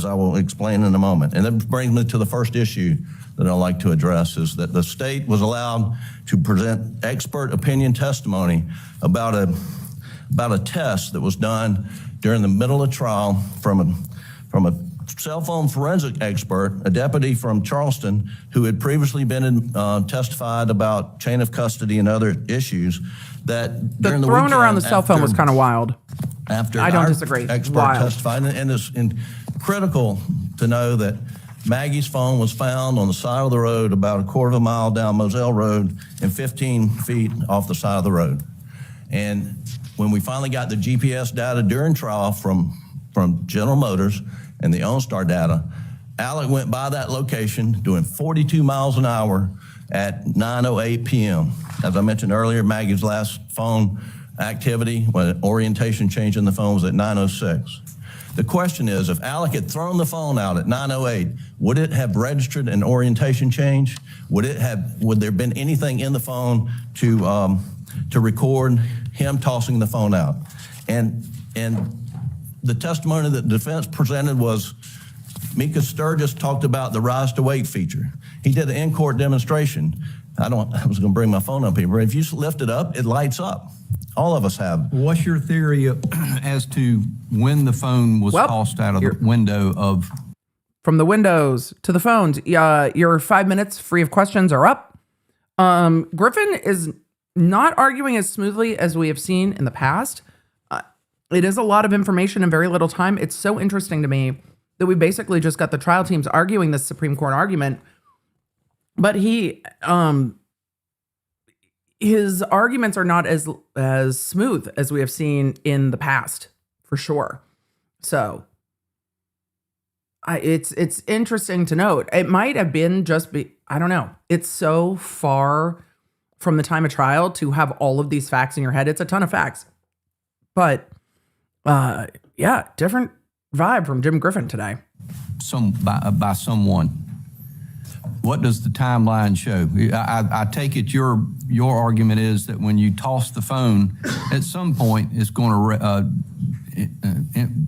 I will explain in a moment. And that brings me to the first issue that I'd like to address, is that the state was allowed to present expert opinion testimony about a test that was done during the middle of trial from a cell phone forensic expert, a deputy from Charleston who had previously been testified about chain of custody and other issues. That during the
throwing
weekend,
around the cell phone was kind of wild.
After
I don't
our
disagree.
expert
Wild.
testified, and it's critical to know that Maggie's phone was found on the side of the road about a quarter of a mile down Moselle Road and 15 feet off the side of the road. And when we finally got the GPS data during trial from General Motors and the OnStar data, Alec went by that location doing 42 miles an hour at 9:08 p.m. As I mentioned earlier, Maggie's last phone activity, when orientation change in the phone, was at 9:06. The question is, if Alec had thrown the phone out at 9:08, would it have registered an orientation change? Would there have been anything in the phone to record him tossing the phone out? And the testimony that the defense presented was, Mika Sturgis talked about the rise to weight feature. He did an in-court demonstration. I was going to bring my phone up here, but if you lift it up, it lights up. All of us have.
What's your theory as to when the phone was tossed out of the window of?
From the windows to the phones. Your 5 minutes free of questions are up. Griffin is not arguing as smoothly as we have seen in the past. It is a lot of information in very little time. It's so interesting to me that we basically just got the trial teams arguing this Supreme Court argument. But his arguments are not as smooth as we have seen in the past, for sure. So it's interesting to note. It might have been I don't know. It's so far from the time of trial to have all of these facts in your head. It's a ton of facts. But different vibe from Jim Griffin today.
By someone. What does the timeline show? I take it your argument is that when you toss the phone, at some point it's going to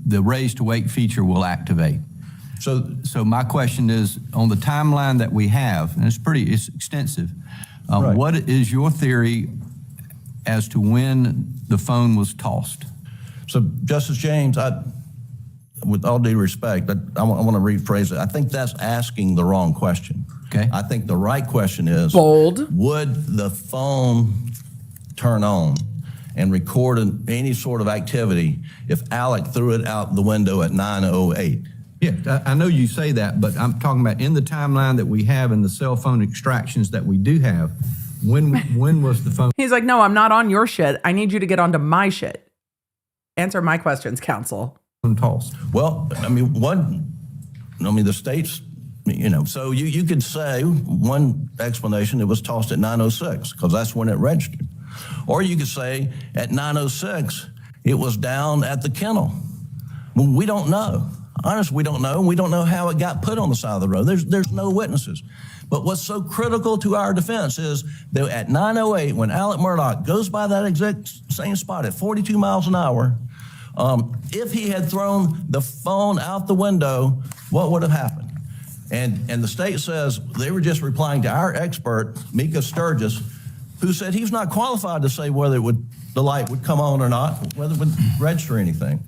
the raise to wake feature will activate. So my question is, on the timeline that we have, and it's extensive.
Right.
What is your theory as to when the phone was tossed?
So, Justice James, with all due respect, I want to rephrase it. I think that's asking the wrong question.
Okay.
I think the right question is,
Bold.
would the phone turn on and record any sort of activity if Alec threw it out the window at 9:08?
Yeah, I know you say that, but I'm talking about in the timeline that we have and the cell phone extractions that we do have, when was the phone
He's like, no, I'm not on your shit. I need you to get onto my shit. Answer my questions, counsel.
tossed?
Well, the state's, so you could say one explanation, it was tossed at 9:06 because that's when it registered. Or you could say at 9:06, it was down at the kennel. Well, we don't know. Honestly, we don't know. We don't know how it got put on the side of the road. There's no witnesses. But what's so critical to our defense is that at 9:08, when Alec Murdaugh goes by that exact same spot at 42 miles an hour, if he had thrown the phone out the window, what would have happened? And the state says they were just replying to our expert, Mika Sturgis, who said he's not qualified to say whether the light would come on or not, whether it would register anything.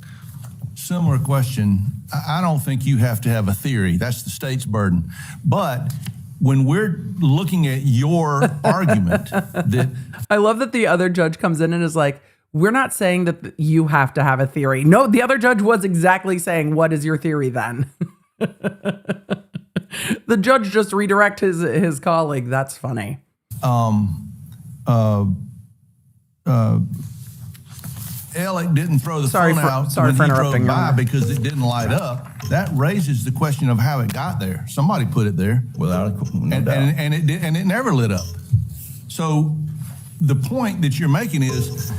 Similar question. I don't think you have to have a theory. That's the state's burden. But when we're looking at your argument that
I love that the other judge comes in and is like, we're not saying that you have to have a theory. No, the other judge was exactly saying, what is your theory then? The judge just redirect his colleague. That's funny.
Alec didn't throw the phone out when he drove by because it didn't light up. That raises the question of how it got there. Somebody put it there.
Without no doubt.
And it never lit up. So the point that you're making is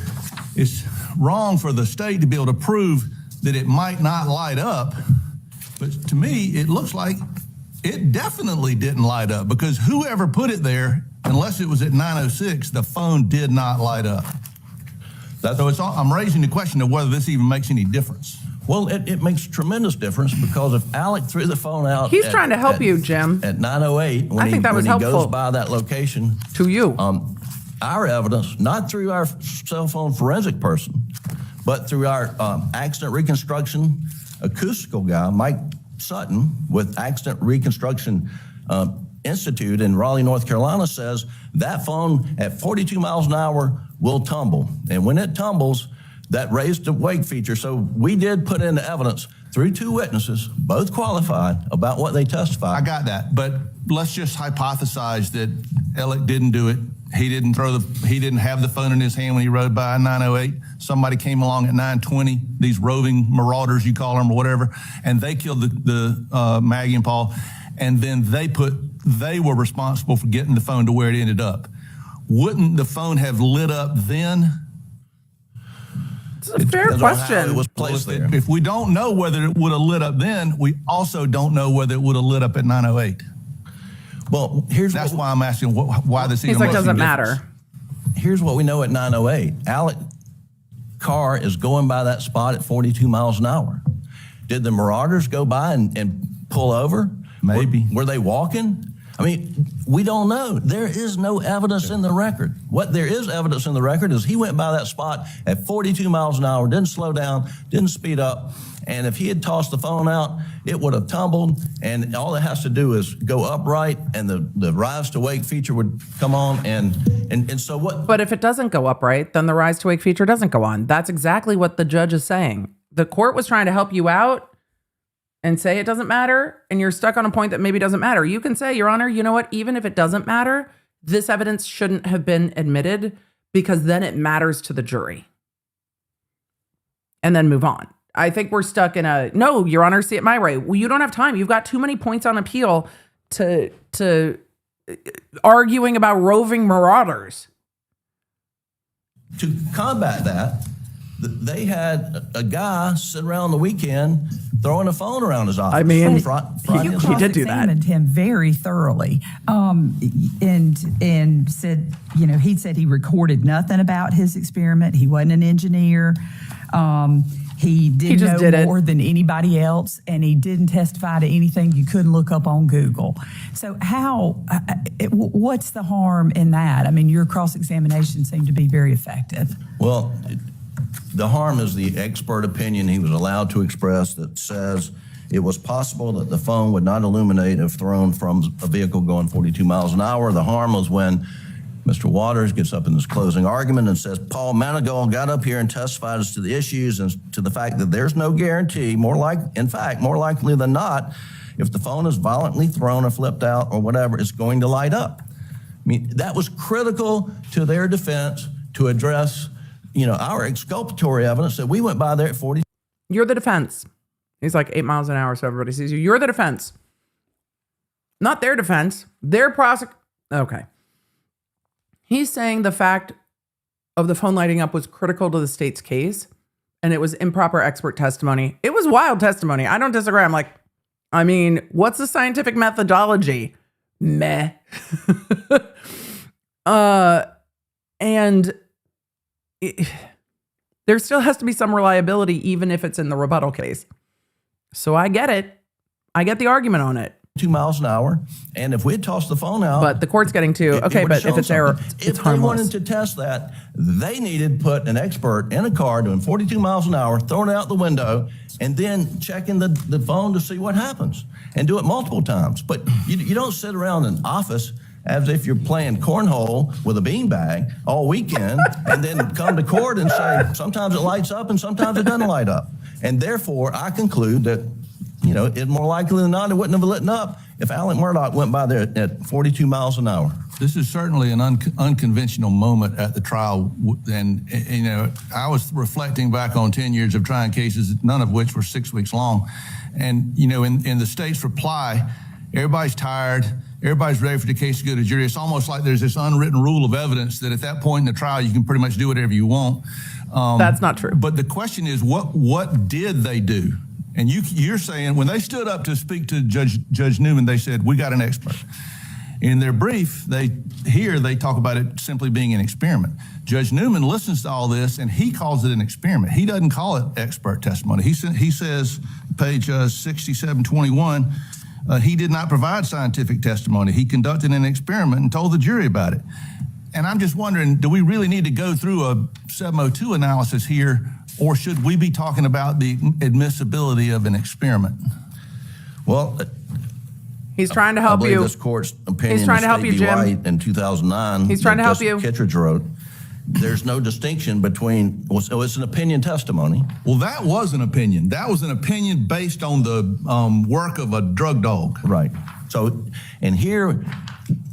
it's wrong for the state to be able to prove that it might not light up. But to me, it looks like it definitely didn't light up because whoever put it there, unless it was at 9:06, the phone did not light up. So I'm raising the question of whether this even makes any difference.
Well, it makes tremendous difference because if Alec threw the phone out,
He's trying to help you, Jim.
At 9:08, when he goes by that location,
to you,
our evidence, not through our cell phone forensic person, but through our accident reconstruction acoustical guy, Mike Sutton, with Accident Reconstruction Institute in Raleigh, North Carolina, says that phone at 42 miles an hour will tumble. And when it tumbles, that raised to wake feature. So we did put in the evidence through two witnesses, both qualified, about what they testified.
I got that, but let's just hypothesize that Alec didn't do it. He didn't have the phone in his hand when he rode by 9:08. Somebody came along at 9:20, these roving marauders, you call them or whatever, and they killed the Maggie and Paul, and then they were responsible for getting the phone to where it ended up. Wouldn't the phone have lit up then?
It's a fair question.
It was placed there.
If we don't know whether it would have lit up then, we also don't know whether it would have lit up at 9:08.
Well,
that's why I'm asking why this even
makes any difference. He's like, doesn't matter.
Here's what we know at 9:08. Alec car is going by that spot at 42 miles an hour. Did the marauders go by and pull over?
Maybe.
Were they walking? I mean, we don't know. There is no evidence in the record. What there is evidence in the record is he went by that spot at 42 miles an hour, didn't slow down, didn't speed up, and if he had tossed the phone out, it would have tumbled, and all it has to do is go upright, and the rise to wake feature would come on, and so what?
But if it doesn't go upright, then the rise to wake feature doesn't go on. That's exactly what the judge is saying. The court was trying to help you out and say it doesn't matter, and you're stuck on a point that maybe doesn't matter. You can say, Your Honor, you know what? Even if it doesn't matter, this evidence shouldn't have been admitted because then it matters to the jury. And then move on. I think we're stuck in a, no, Your Honor, see it my way. Well, you don't have time. You've got too many points on appeal to arguing about roving marauders.
To combat that, They had a guy sit around the weekend throwing a phone around his office.
I mean,
You
He did do that.
cross-examined him very thoroughly, and said, he said he recorded nothing about his experiment. He wasn't an engineer. He didn't
just
know
did it.
more than anybody else, and he didn't testify to anything you couldn't look up on Google. So what's the harm in that? I mean, your cross-examination seemed to be very effective.
Well, the harm is the expert opinion he was allowed to express that says it was possible that the phone would not illuminate if thrown from a vehicle going 42 miles an hour. The harm was when Mr. Waters gets up in his closing argument and says, Paul Murdaugh got up here and testified as to the issues and to the fact that there's no guarantee, more likely than not, if the phone is violently thrown or flipped out or whatever, it's going to light up. I mean, that was critical to their defense to address, our exculpatory evidence that we went by there at 40.
You're the defense. He's like 8 miles an hour, so everybody sees you. You're the defense. Not their defense. Their Okay. He's saying the fact of the phone lighting up was critical to the state's case, and it was improper expert testimony. It was wild testimony. I don't disagree. I'm like, what's the scientific methodology? Meh. There still has to be some reliability, even if it's in the rebuttal case. So I get it. I get the argument on it.
2 miles an hour, and if we had tossed the phone out,
but the court's getting to but if it's error, it's
if
harmless.
they wanted to test that, they needed to put an expert in a car doing 42 miles an hour, throwing it out the window, and then checking the phone to see what happens, and do it multiple times. But you don't sit around in an office as if you're playing cornhole with a beanbag all weekend, and then come to court and say sometimes it lights up and sometimes it doesn't light up. And therefore, I conclude that it's more likely than not it wouldn't have lit up if Alex Murdaugh went by there at 42 miles an hour.
This is certainly an unconventional moment at the trial. And, I was reflecting back on 10 years of trying cases, none of which were 6 weeks long. And, in the state's reply, everybody's tired. Everybody's ready for the case to go to jury. It's almost like there's this unwritten rule of evidence that at that point in the trial, you can pretty much do whatever you want.
That's not true.
But the question is, what did they do? And you're saying when they stood up to speak to Judge Newman, they said, we got an expert. In their brief, they talk about it simply being an experiment. Judge Newman listens to all this, and he calls it an experiment. He doesn't call it expert testimony. He says, page 6721, he did not provide scientific testimony. He conducted an experiment and told the jury about it. And I'm just wondering, do we really need to go through a 702 analysis here, or should we be talking about the admissibility of an experiment?
Well,
he's trying to help
I believe
you.
This court's opinion,
He's trying to help you, Jim.
White in 2009.
He's trying to help you.
Kittredge wrote. There's no distinction between. So it's an opinion testimony.
Well, that was an opinion. That was an opinion based on the work of a drug dog.
Right. So, and here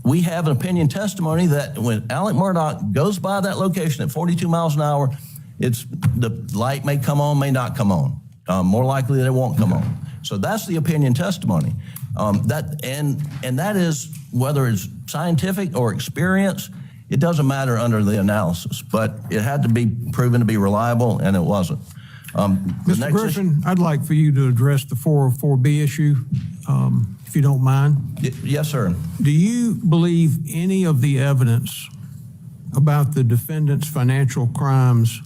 we have an opinion testimony that when Alex Murdaugh goes by that location at 42 miles an hour, the light may come on, may not come on. More likely that it won't come on. So that's the opinion testimony. That is whether it's scientific or experience. It doesn't matter under the analysis, but it had to be proven to be reliable, and it wasn't.
Mr. Griffin, I'd like for you to address the 404B issue, if you don't mind.
Yes, sir.
Do you believe any of the evidence about the defendant's financial crimes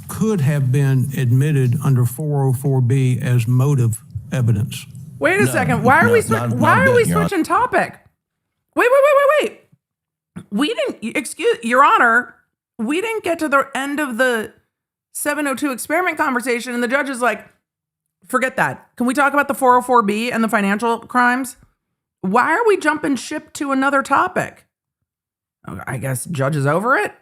could have been admitted under 404B as motive evidence?
Wait a second. Why are we switching topic? Wait. We didn't, excuse, Your Honor, we didn't get to the end of the 702 experiment conversation, and the judge is like, forget that. Can we talk about the 404B and the financial crimes? Why are we jumping ship to another topic? I guess judge is over it.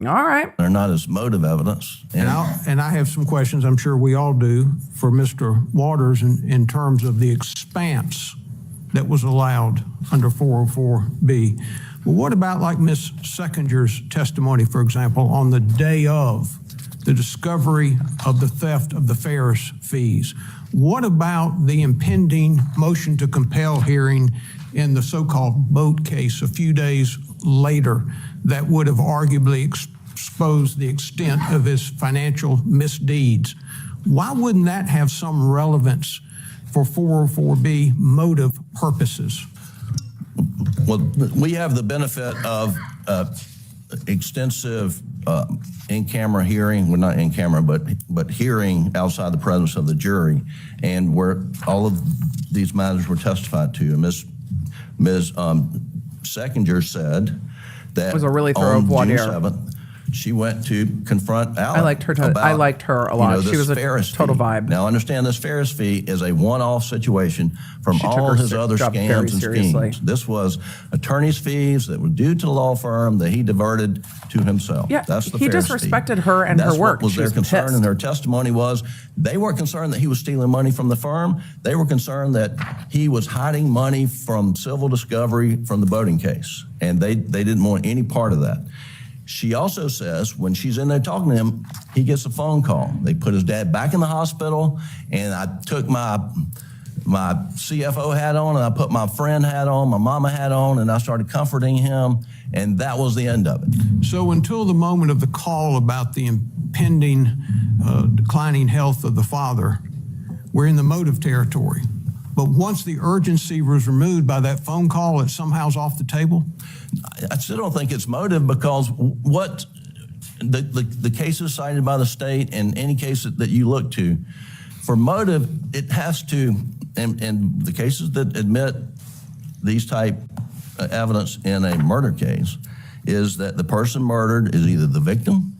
All right.
They're not as motive evidence.
And I have some questions, I'm sure we all do, for Mr. Waters in terms of the expanse that was allowed under 404B. Well, what about like Ms. Seckinger's testimony, for example, on the day of the discovery of the theft of the Ferris fees? What about the impending motion to compel hearing in the so-called boat case a few days later that would have arguably expose the extent of his financial misdeeds. Why wouldn't that have some relevance for 404B motive purposes?
Well, we have the benefit of extensive in-camera hearing, well, not in-camera, but hearing outside the presence of the jury, and where all of these matters were testified to. And Ms. Seconder said that
It was a really thorough
on
voir
June
dire.
7th, she went to confront Alec.
I liked her a lot. She was a total vibe.
Now, understand this Ferris fee is a one-off situation from
She took
all
her
his other
job very
scams and
seriously.
schemes. This was attorney's fees that were due to the law firm that he diverted to himself.
Yeah,
That's the
he
Ferris
disrespected
fee.
her and her
That's
work.
what was
She
their
was
concern,
pissed.
and her testimony was they weren't concerned that he was stealing money from the firm. They were concerned that he was hiding money from civil discovery from the boating case, and they didn't want any part of that. She also says when she's in there talking to him, he gets a phone call. They put his dad back in the hospital, and I took my CFO hat on, and I put my friend hat on, my mama hat on, and I started comforting him, and that was the end of it.
So until the moment of the call about the impending declining health of the father, we're in the motive territory. But once the urgency was removed by that phone call, it somehow's off the table?
I still don't think it's motive, because what the cases cited by the state and any case that you look to, for motive, it has to, and the cases that admit these type evidence in a murder case, is that the person murdered is either the victim,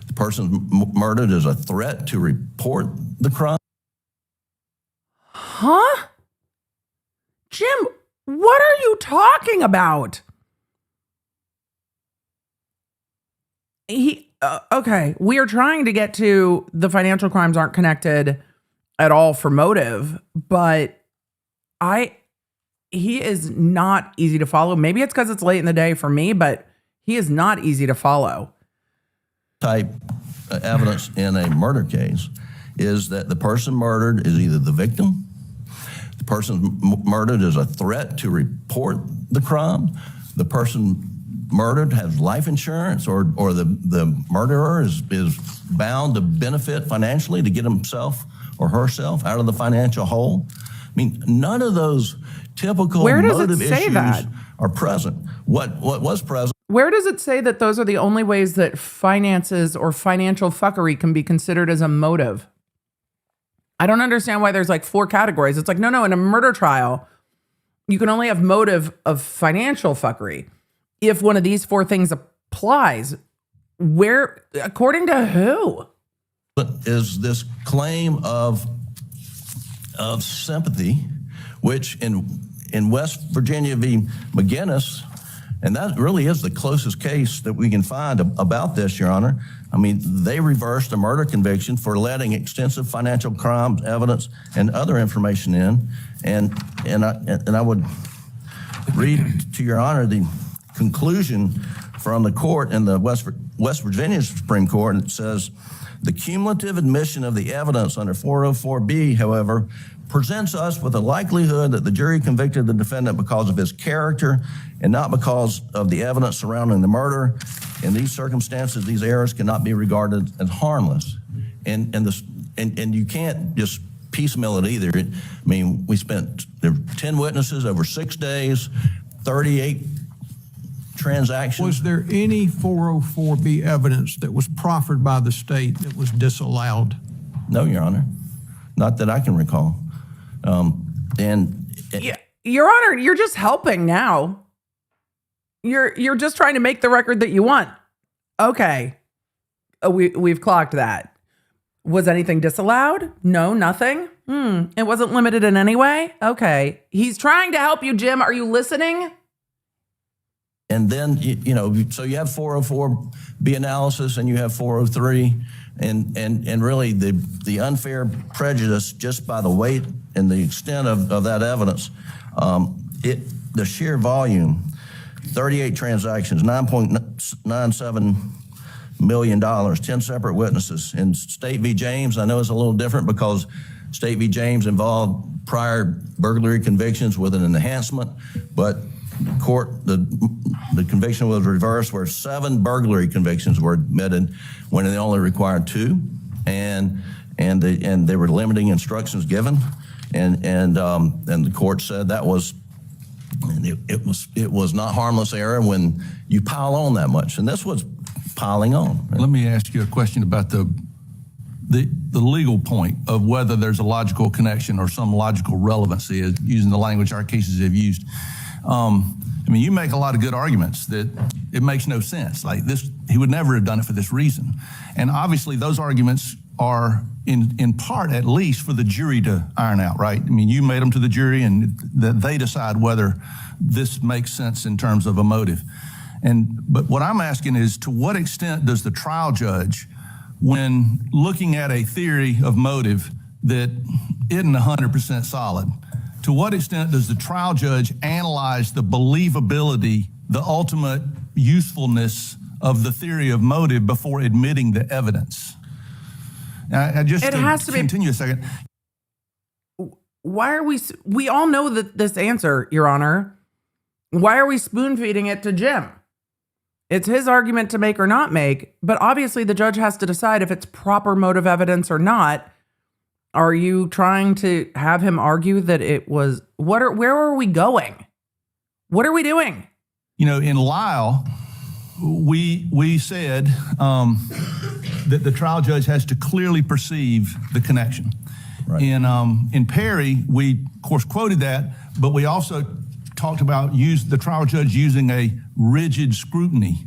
the person murdered is a threat to report the crime.
Huh? Jim, what are you talking about? Okay, we are trying to get to the financial crimes aren't connected at all for motive, but he is not easy to follow. Maybe it's because it's late in the day for me, but he is not easy to follow.
Type evidence in a murder case is that the person murdered is either the victim, the person murdered is a threat to report the crime, the person murdered has life insurance, or the murderer is bound to benefit financially to get himself or herself out of the financial hole. I mean, none of those typical
Where does
motive
it say
issues
that?
are present. What was present?
Where does it say that those are the only ways that finances or financial fuckery can be considered as a motive? I don't understand why there's like 4 categories. It's like, no, in a murder trial, you can only have motive of financial fuckery. If one of these 4 things applies, where, according to who?
Is this claim of sympathy, which in West Virginia v. McGinnis, and that really is the closest case that we can find about this, Your Honor. I mean, they reversed a murder conviction for letting extensive financial crimes evidence and other information in, and I would read to Your Honor the conclusion from the court in the West Virginia Supreme Court, and it says, the cumulative admission of the evidence under 404B, however, presents us with a likelihood that the jury convicted the defendant because of his character and not because of the evidence surrounding the murder. In these circumstances, these errors cannot be regarded as harmless. And you can't just piecemeal it either. I mean, there were 10 witnesses over 6 days, 38 transactions.
Was there any 404B evidence that was proffered by the state that was disallowed?
No, Your Honor. Not that I can recall.
Yeah, Your Honor, you're just helping now. You're just trying to make the record that you want. Okay. We've clocked that. Was anything disallowed? No, nothing. It wasn't limited in any way? Okay. He's trying to help you, Jim. Are you listening?
And then, so you have 404B analysis and you have 403, and really the unfair prejudice just by the weight and the extent of that evidence, the sheer volume, 38 transactions, $9.97 million, 10 separate witnesses. In State v. James, I know it's a little different because State v. James involved prior burglary convictions with an enhancement, but the conviction was reversed where 7 burglary convictions were admitted when they only required 2, and they were limiting instructions given, and the court said that was. It was not harmless error when you pile on that much, and this was piling on.
Let me ask you a question about the legal point of whether there's a logical connection or some logical relevancy, using the language our cases have used. I mean, you make a lot of good arguments that it makes no sense. Like this, he would never have done it for this reason, and obviously those arguments are in part, at least, for the jury to iron out, right? I mean, you made them to the jury, and that they decide whether this makes sense in terms of a motive. But what I'm asking is, to what extent does the trial judge, when looking at a theory of motive that isn't 100% solid, to what extent does the trial judge analyze the believability, the ultimate usefulness of the theory of motive before admitting the evidence? It has to continue a second.
Why are we all know that this answer, Your Honor. Why are we spoon feeding it to Jim? It's his argument to make or not make, but obviously the judge has to decide if it's proper motive evidence or not. Are you trying to have him argue that it was, where are we going? What are we doing?
You know, in Lyle, we said that the trial judge has to clearly perceive the connection. Right. In Perry, we of course quoted that, but we also talked about the trial judge using a rigid scrutiny.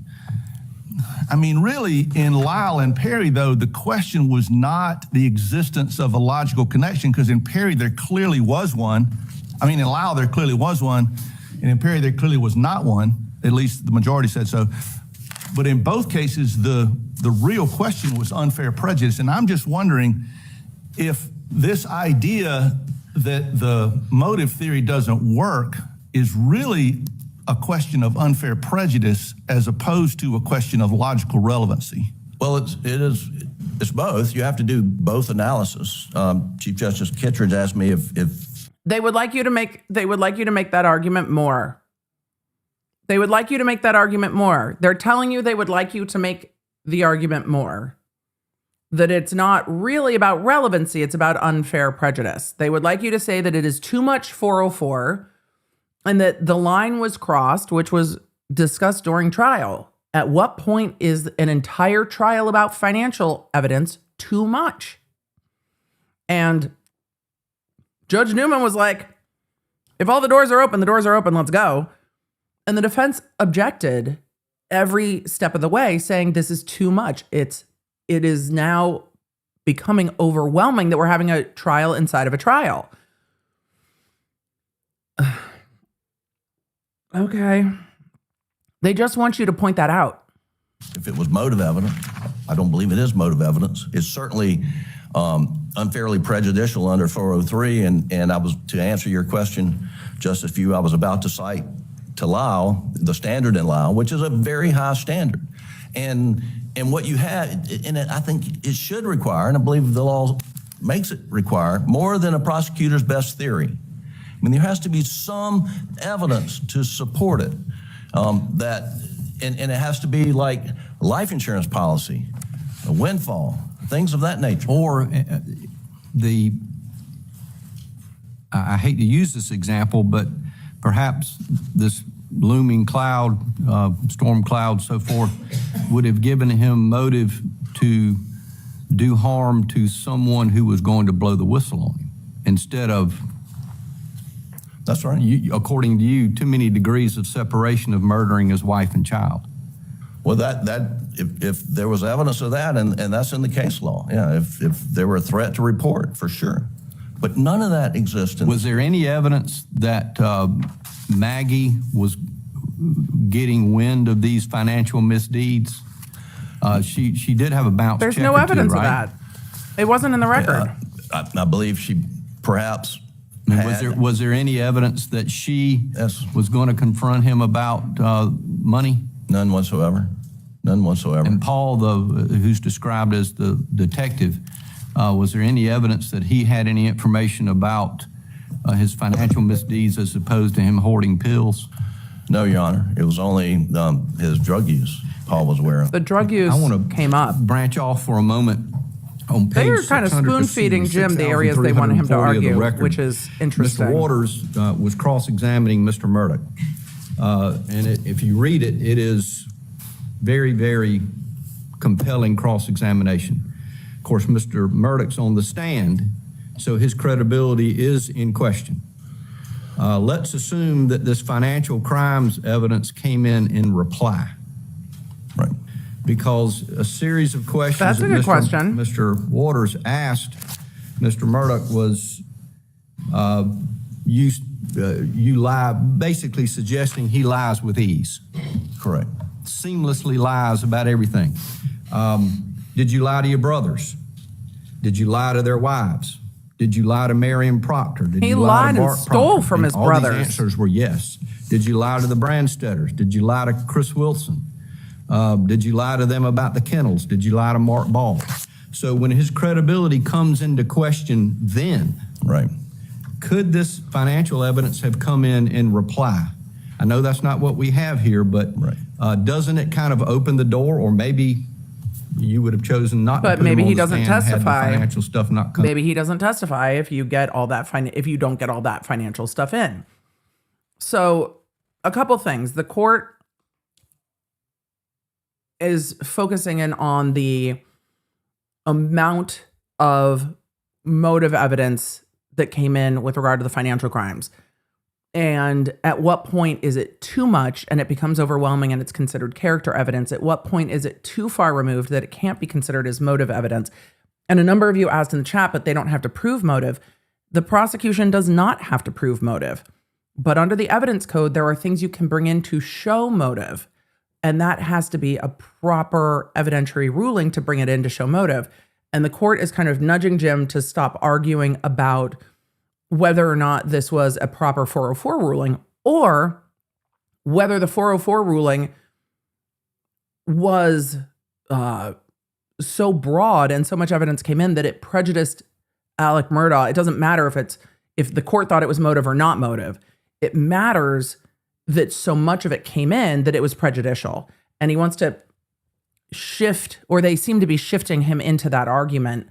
I mean, really, in Lyle and Perry, though, the question was not the existence of a logical connection, because in Perry there clearly was one. I mean, in Lyle there clearly was one, and in Perry there clearly was not one. At least the majority said so. But in both cases, the real question was unfair prejudice. And I'm just wondering if this idea that the motive theory doesn't work is really a question of unfair prejudice as opposed to a question of logical relevancy.
Well, it's both. You have to do both analysis. Chief Justice Kittredge asked me if
they would like you to make that argument more. They would like you to make that argument more. They're telling you they would like you to make the argument more. That it's not really about relevancy, it's about unfair prejudice. They would like you to say that it is too much 404 and that the line was crossed, which was discussed during trial. At what point is an entire trial about financial evidence too much? And Judge Newman was like, if all the doors are open, let's go. And the defense objected every step of the way, saying this is too much. It is now becoming overwhelming that we're having a trial inside of a trial. Okay. They just want you to point that out.
If it was motive evidence, I don't believe it is motive evidence. It's certainly unfairly prejudicial under 403. And I was, to answer your question, Justice Few, I was about to cite to Lyle, the standard in Lyle, which is a very high standard. And what you had, and I think it should require, and I believe the law makes it require, more than a prosecutor's best theory. I mean, there has to be some evidence to support it. And it has to be like a life insurance policy, a windfall, things of that nature.
Or I hate to use this example, but perhaps this looming cloud, storm cloud, so forth, would have given him motive to do harm to someone who was going to blow the whistle on him, instead of,
that's right,
according to you, too many degrees of separation of murdering his wife and child.
Well, if there was evidence of that, and that's in the case law, yeah, if there were a threat to report, for sure. But none of that exists.
Was there any evidence that Maggie was getting wind of these financial misdeeds? She did have a bounce check.
There's no evidence of that. It wasn't in the record.
I believe she perhaps
was there any evidence that she was going to confront him about money?
None whatsoever. None whatsoever.
And Paul, who's described as the detective, was there any evidence that he had any information about his financial misdeeds as opposed to him hoarding pills?
No, Your Honor. It was only his drug use Paul was aware of.
The drug use
I want to
came up.
branch off for a moment on page
They were kind of
600 to
spoon-feeding Jim the areas they wanted him to
6,340 of the
argue,
record.
which is interesting.
Mr. Waters was cross-examining Mr. Murdaugh. If you read it, it is very, very compelling cross-examination. Of course, Mr. Murdaugh's on the stand, so his credibility is in question. Let's assume that this financial crimes evidence came in reply.
Right.
Because a series of questions
That's a
that
good question.
Mr. Waters asked Mr. Murdaugh was, you lie, basically suggesting he lies with ease.
Correct.
Seamlessly lies about everything. Did you lie to your brothers? Did you lie to their wives? Did you lie to Marion Proctor? Did
He
you lie
lied
to
and
Bart
stole
Proctor?
from
And
his
all
brothers.
These answers were yes. Did you lie to the Brandstetters? Did you lie to Chris Wilson? Did you lie to them about the kennels? Did you lie to Mark Ball? So when his credibility comes into question then,
Right.
could this financial evidence have come in reply? I know that's not what we have here, but
Right.
doesn't it kind of open the door, or maybe you would have chosen not to
But
put
maybe
him on
he
the
doesn't
stand had the
testify.
financial stuff not come.
Maybe he doesn't testify if you get all that if you don't get all that financial stuff in. So, a couple things. The court is focusing in on the amount of motive evidence that came in with regard to the financial crimes. And at what point is it too much and it becomes overwhelming and it's considered character evidence? At what point is it too far removed that it can't be considered as motive evidence? And a number of you asked in the chat, but they don't have to prove motive. The prosecution does not have to prove motive. But under the evidence code, there are things you can bring in to show motive. And that has to be a proper evidentiary ruling to bring it in to show motive. And the court is kind of nudging Jim to stop arguing about whether or not this was a proper 404 ruling, or whether the 404 ruling was so broad and so much evidence came in that it prejudiced Alec Murdaugh. It doesn't matter if the court thought it was motive or not motive. It matters that so much of it came in that it was prejudicial. And he wants to shift, or they seem to be shifting him into that argument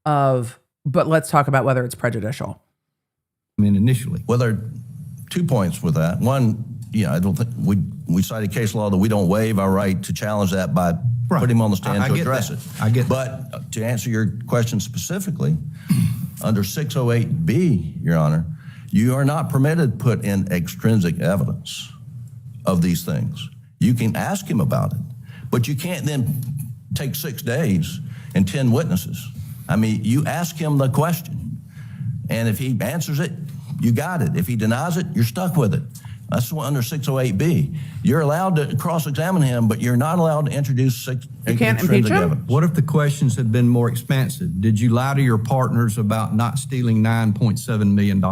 of, but let's talk about whether it's prejudicial.
I mean, initially.
Well, there are 2 points with that. One, I don't think we cited case law that we don't waive our right to challenge that by putting him on the stand
I
to
get
address
that.
it.
I get
But to answer your question specifically, under 608B, Your Honor, you are not permitted to put in extrinsic evidence of these things. You can ask him about it, but you can't then take 6 days and 10 witnesses. I mean, you ask him the question, and if he answers it, you got it. If he denies it, you're stuck with it. That's under 608B. You're allowed to cross-examine him, but you're not allowed to introduce
You can't
extrinsic
impeach him?
evidence.
What if the questions had been more expansive? Did you lie to your partners about not stealing $9.7 million?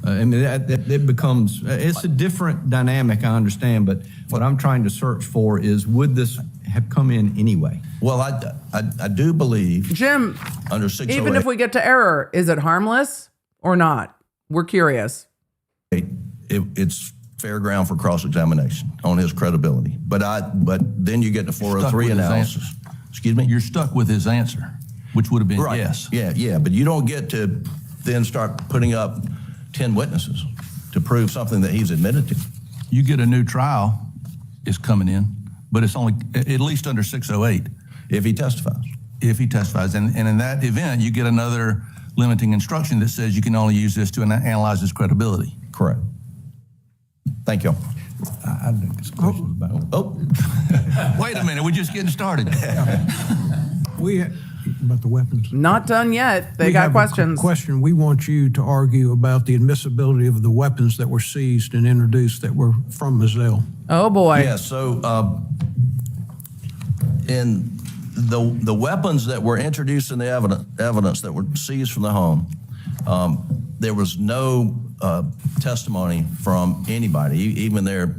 I mean, it becomes, it's a different dynamic, I understand, but what I'm trying to search for is, would this have come in anyway?
Well, I do believe
Jim,
under 608,
even if we get to error, is it harmless or not? We're curious.
it's fair ground for cross-examination on his credibility. But then you get to 403 analysis. Excuse me?
You're stuck with his answer, which would have been
Right.
yes.
Yeah, but you don't get to then start putting up 10 witnesses to prove something that he's admitted to.
You get a new trial is coming in, but it's only at least under 608
If he testifies.
if he testifies. And in that event, you get another limiting instruction that says you can only use this to analyze his credibility.
Correct. Thank you.
I think it's questions about.
Oh,
Wait a minute, we're just getting started.
About the weapons.
Not done yet. They
We
got
have a
questions.
question. We want you to argue about the admissibility of the weapons that were seized and introduced that were from Mizell.
Oh boy.
yeah, so in the weapons that were introduced in the evidence that were seized from the home, there was no testimony from anybody, even their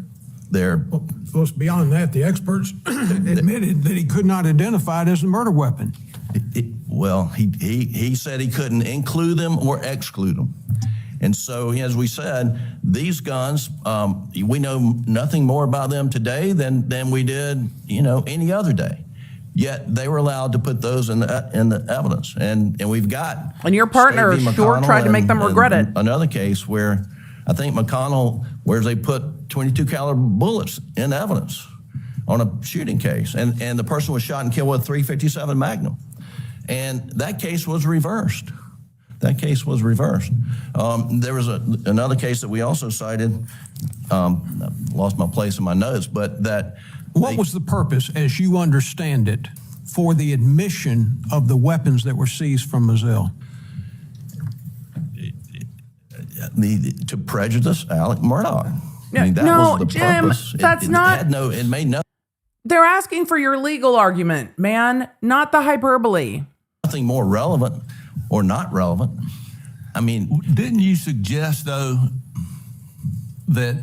Well, it's beyond that. The experts admitted that he could not identify it as a murder weapon.
Well, he said he couldn't include them or exclude them. And so, as we said, these guns, we know nothing more about them today than we did, any other day. Yet they were allowed to put those in the evidence, and we've got.
And your partner
State v.
sure tried to make them regret it.
Another case where I think McConnell, where they put 22 caliber bullets in evidence on a shooting case, and the person was shot and killed with a .357 Magnum, and that case was reversed. That case was reversed. There was another case that we also cited. I lost my place in my notes, but that.
What was the purpose, as you understand it, for the admission of the weapons that were seized from Moselle?
To prejudice Alec Murdaugh. That
no,
was the
Jim,
purpose.
that's not.
It made
They're asking for your legal argument, man, not the hyperbole.
nothing more relevant or not relevant.
Didn't you suggest, though, that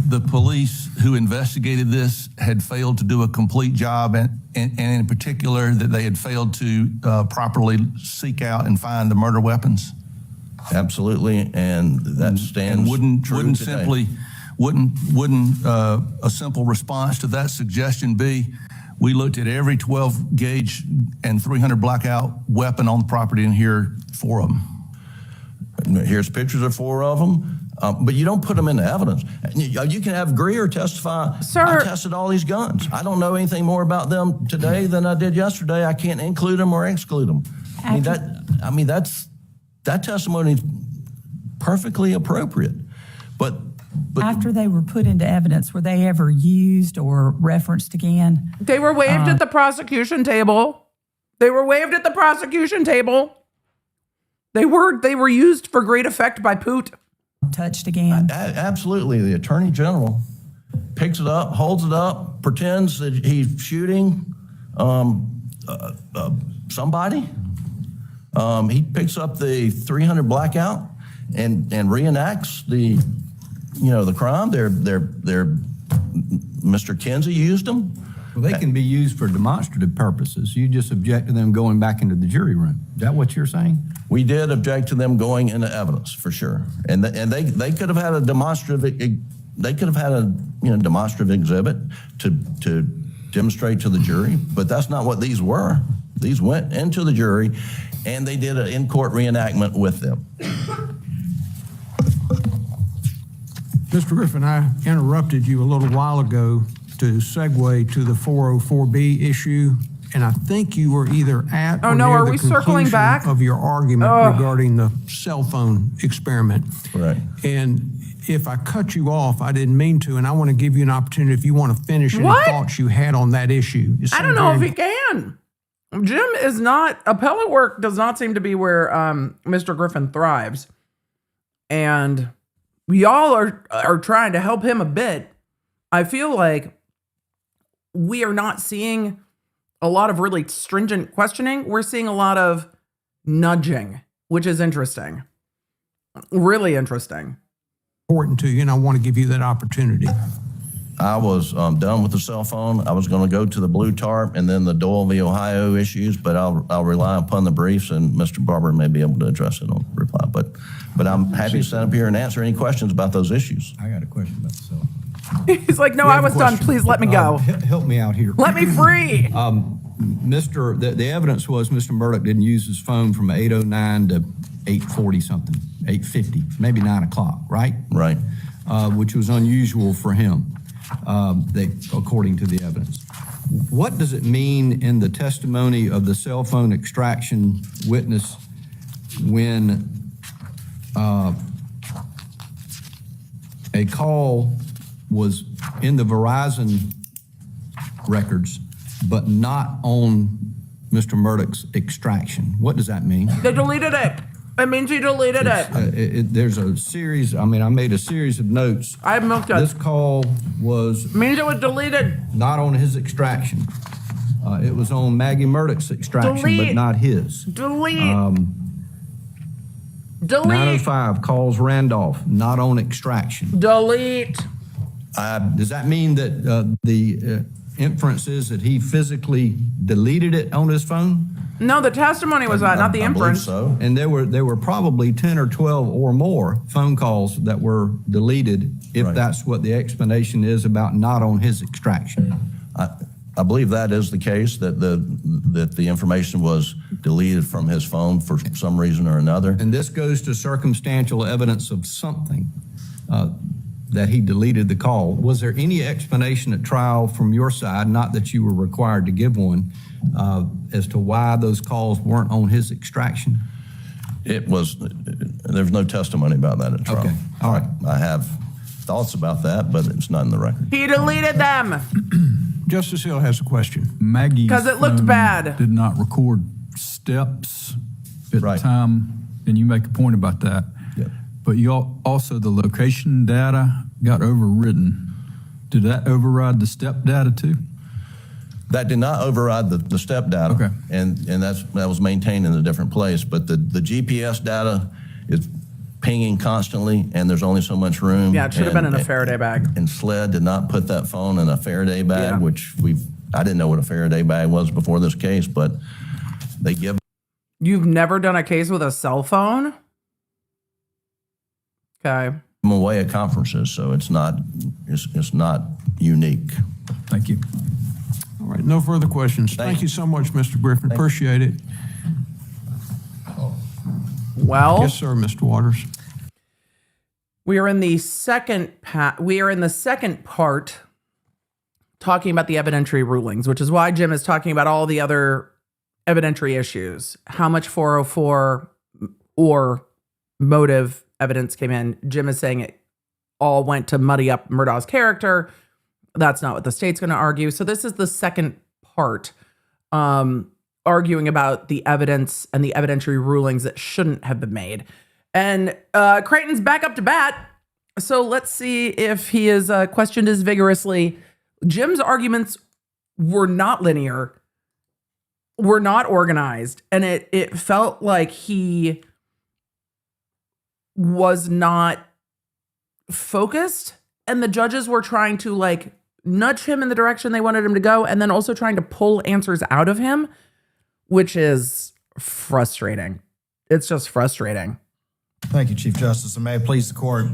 the police who investigated this had failed to do a complete job, and in particular that they had failed to properly seek out and find the murder weapons?
Absolutely, and that stands true
wouldn't
today.
simply wouldn't a simple response to that suggestion be, we looked at every 12 gauge and 300 blackout weapon on the property, and here 4 of them.
Here's pictures of 4 of them. But you don't put them into evidence. You can have Greer testify,
Sir,
I tested all these guns. I don't know anything more about them today than I did yesterday. I can't include them or exclude them. That testimony is perfectly appropriate. But
After they were put into evidence, were they ever used or referenced again?
they were waived at the prosecution table. They were waived at the prosecution table. They were used for great effect by Poot.
Touched again?
Absolutely. The Attorney General picks it up, holds it up, pretends that he's shooting somebody. He picks up the 300 blackout and reenacts the crime. Mr. Kinsey used them.
Well, they can be used for demonstrative purposes. You just object to them going back into the jury room. Is that what you're saying?
We did object to them going into evidence for sure, and they could have had a demonstrative. They could have had a demonstrative exhibit to demonstrate to the jury, but that's not what these were. These went into the jury, and they did an in-court reenactment with them.
Mr. Griffin, I interrupted you a little while ago to segue to the 404B issue, and I think you were either at or
no,
near
are
the
we circling
conclusion
back?
of your argument regarding the cell phone experiment.
Right.
And if I cut you off, I didn't mean to, and I want to give you an opportunity if you want to finish any
What?
thoughts you had on that issue.
I don't know if he can. Jim is not, appellate work does not seem to be where Mr. Griffin thrives. And we all are trying to help him a bit. I feel like we are not seeing a lot of really stringent questioning. We're seeing a lot of nudging, which is interesting. Really interesting.
Important to you, and I want to give you that opportunity.
I was done with the cell phone. I was going to go to the blue tarp and then the Doyle v. Ohio issues, but I'll rely upon the briefs, and Mr. Barber may be able to address it on reply. But I'm happy to stand up here and answer any questions about those issues.
I got a question about the cell.
He's like, no, I was done. Please let me go.
Help me out here.
Let me free.
The evidence was Mr. Murdaugh didn't use his phone from 8:09 to 8:40 something, 8:50, maybe 9 o'clock, right?
Right.
Which was unusual for him, according to the evidence. What does it mean in the testimony of the cell phone extraction witness when a call was in the Verizon records, but not on Mr. Murdaugh's extraction? What does that mean?
They deleted it. It means he deleted it.
There's a series, I made a series of notes.
I have milked it.
This call was
It means it was deleted.
not on his extraction. It was on Maggie Murdaugh's extraction, but
Delete.
not his.
Delete. Delete.
905 calls Randolph, not on extraction.
Delete.
Does that mean that the
inference is that he physically deleted it on his phone?
No, the testimony was that, not the
I believe
inference.
so.
And there were probably 10 or 12 or more phone calls that were deleted, if
Right.
that's what the explanation is about not on his extraction.
I believe that is the case, that the information was deleted from his phone for some reason or another.
And this goes to circumstantial evidence of something, that he deleted the call. Was there any explanation at trial from your side, not that you were required to give one, as to why those calls weren't on his extraction?
There's no testimony about that at trial.
Okay, all right.
I have thoughts about that, but it's not in the record.
He deleted them.
Justice Hill has a question.
Maggie's
'Cause it looked
phone
bad.
Did not record steps at
Right.
the time, and you make a point about that.
Yep.
But also the location data got overridden. Did that override the step data too?
That did not override the step data.
Okay.
And that was maintained in a different place. But the GPS data is pinging constantly, and there's only so much room.
Yeah, it should have been in a Faraday bag.
And SLED did not put that phone in a Faraday bag,
Yeah.
which I didn't know what a Faraday bag was before this case, but they give
You've never done a case with a cell phone? Okay.
them away at conferences, so it's not unique.
Thank you.
All right, no further questions. Thank you so much, Mr. Griffin. Appreciate it.
Well,
Yes, sir, Mr. Waters.
we are in the second part talking about the evidentiary rulings, which is why Jim is talking about all the other evidentiary issues. How much 404 or motive evidence came in. Jim is saying it all went to muddy up Murdaugh's character. That's not what the state's going to argue. So this is the second part, arguing about the evidence and the evidentiary rulings that shouldn't have been made. And Creighton's back up to bat. So let's see if he is questioned as vigorously. Jim's arguments were not linear, were not organized, and it felt like he was not focused, and the judges were trying to like nudge him in the direction they wanted him to go, and then also trying to pull answers out of him, which is frustrating. It's just frustrating.
Thank you, Chief Justice, and may it please the court.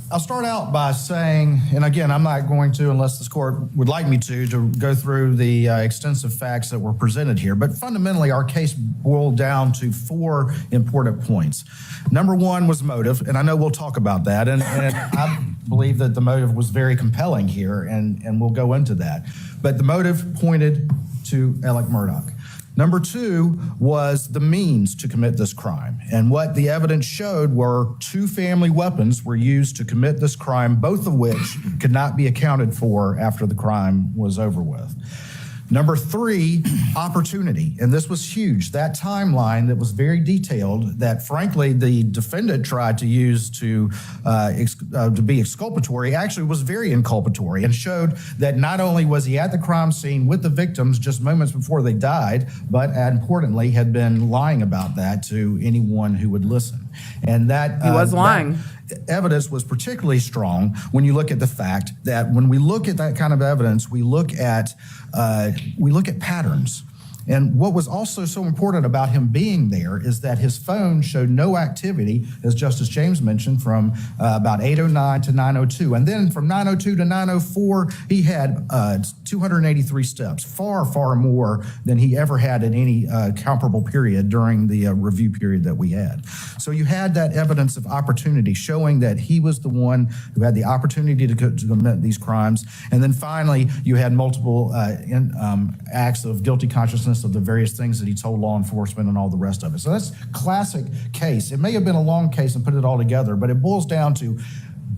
I'll start out by saying, and again, I'm not going to, unless this court would like me to go through the extensive facts that were presented here, but fundamentally our case boiled down to 4 important points. Number 1 was motive, and I know we'll talk about that, and I believe that the motive was very compelling here, and we'll go into that. But the motive pointed to Alec Murdaugh. Number 2 was the means to commit this crime. And what the evidence showed were 2 family weapons were used to commit this crime, both of which could not be accounted for after the crime was over with. Number 3, opportunity. And this was huge. That timeline that was very detailed that, frankly, the defendant tried to use to be exculpatory actually was very inculpatory and showed that not only was he at the crime scene with the victims just moments before they died, but importantly had been lying about that to anyone who would listen. And that
He was lying.
Evidence was particularly strong when you look at the fact that when we look at that kind of evidence, we look at patterns. And what was also so important about him being there is that his phone showed no activity, as Justice James mentioned, from about 8:09 to 9:02. And then from 9:02 to 9:04, he had 283 steps, far, far more than he ever had in any comparable period during the review period that we had. So you had that evidence of opportunity showing that he was the one who had the opportunity to commit these crimes. And then finally, you had multiple acts of guilty consciousness of the various things that he told law enforcement and all the rest of it. So that's classic case. It may have been a long case and put it all together, but it boils down to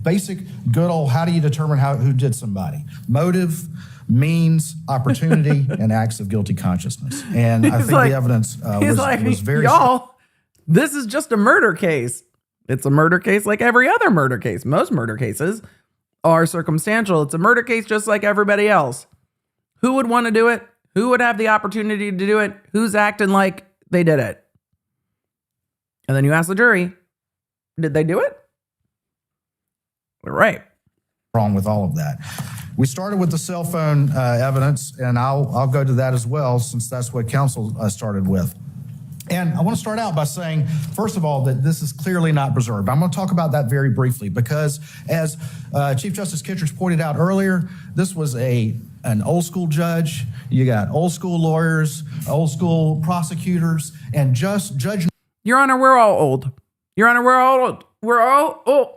basic, good old, how do you determine who did somebody? Motive, means, opportunity, and acts of guilty consciousness. And I think the evidence was very...
Y'all, this is just a murder case. It's a murder case like every other murder case. Most murder cases are circumstantial. It's a murder case just like everybody else. Who would want to do it? Who would have the opportunity to do it? Who's acting like they did it? And then you ask the jury, did they do it? Right.
Wrong with all of that. We started with the cell phone evidence, and I'll go to that as well, since that's what counsel started with. And I want to start out by saying, first of all, that this is clearly not preserved. I'm going to talk about that very briefly because, as Chief Justice Kittredge pointed out earlier, this was an old school judge. You got old school lawyers, old school prosecutors, and just Judge.
Your Honor, we're all old. Your Honor, we're all old. We're all old.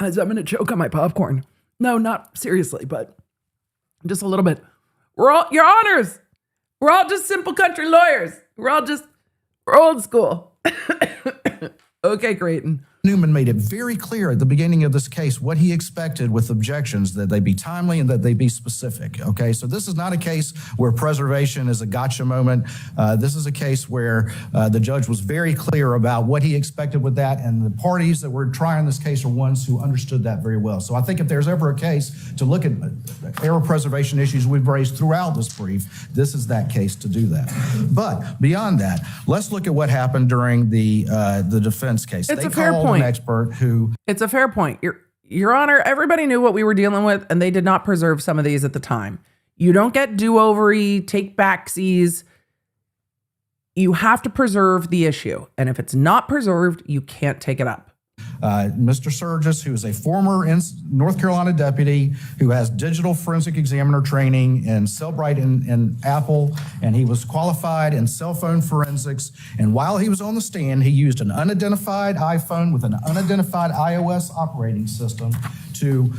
As I'm going to choke on my popcorn. No, not seriously, but just a little bit. We're all, Your Honors, we're all just simple country lawyers. We're old school. Okay, Creighton.
Newman made it very clear at the beginning of this case what he expected with objections, that they be timely and that they be specific, okay? So this is not a case where preservation is a gotcha moment. This is a case where the judge was very clear about what he expected with that, and the parties that were trying this case are ones who understood that very well. So I think if there's ever a case to look at error preservation issues we've raised throughout this brief, this is that case to do that. But beyond that, let's look at what happened during the defense case.
It's
They
a fair
called
point.
an expert who...
It's a fair point. Your Honor, everybody knew what we were dealing with, and they did not preserve some of these at the time. You don't get do-overy, take backsies. You have to preserve the issue. And if it's not preserved, you can't take it up.
Mr. Surgis, who is a former North Carolina deputy who has digital forensic examiner training in Cellbrite and Apple, and he was qualified in cell phone forensics. And while he was on the stand, he used an unidentified iPhone with an unidentified iOS operating system to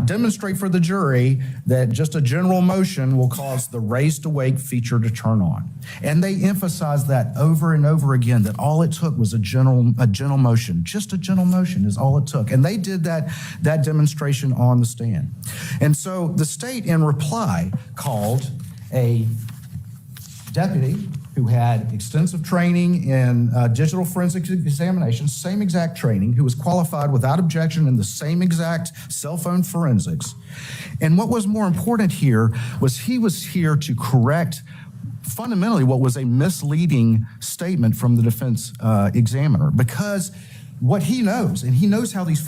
demonstrate for the jury that just a general motion will cause the raise to wake feature to turn on. And they emphasized that over and over again, that all it took was a gentle motion. Just a gentle motion is all it took. And they did that demonstration on the stand. And so the state, in reply, called a deputy who had extensive training in digital forensic examination, same exact training, who was qualified without objection in the same exact cell phone forensics. And what was more important here was he was here to correct fundamentally what was a misleading statement from the defense examiner, because what he knows, and he knows how these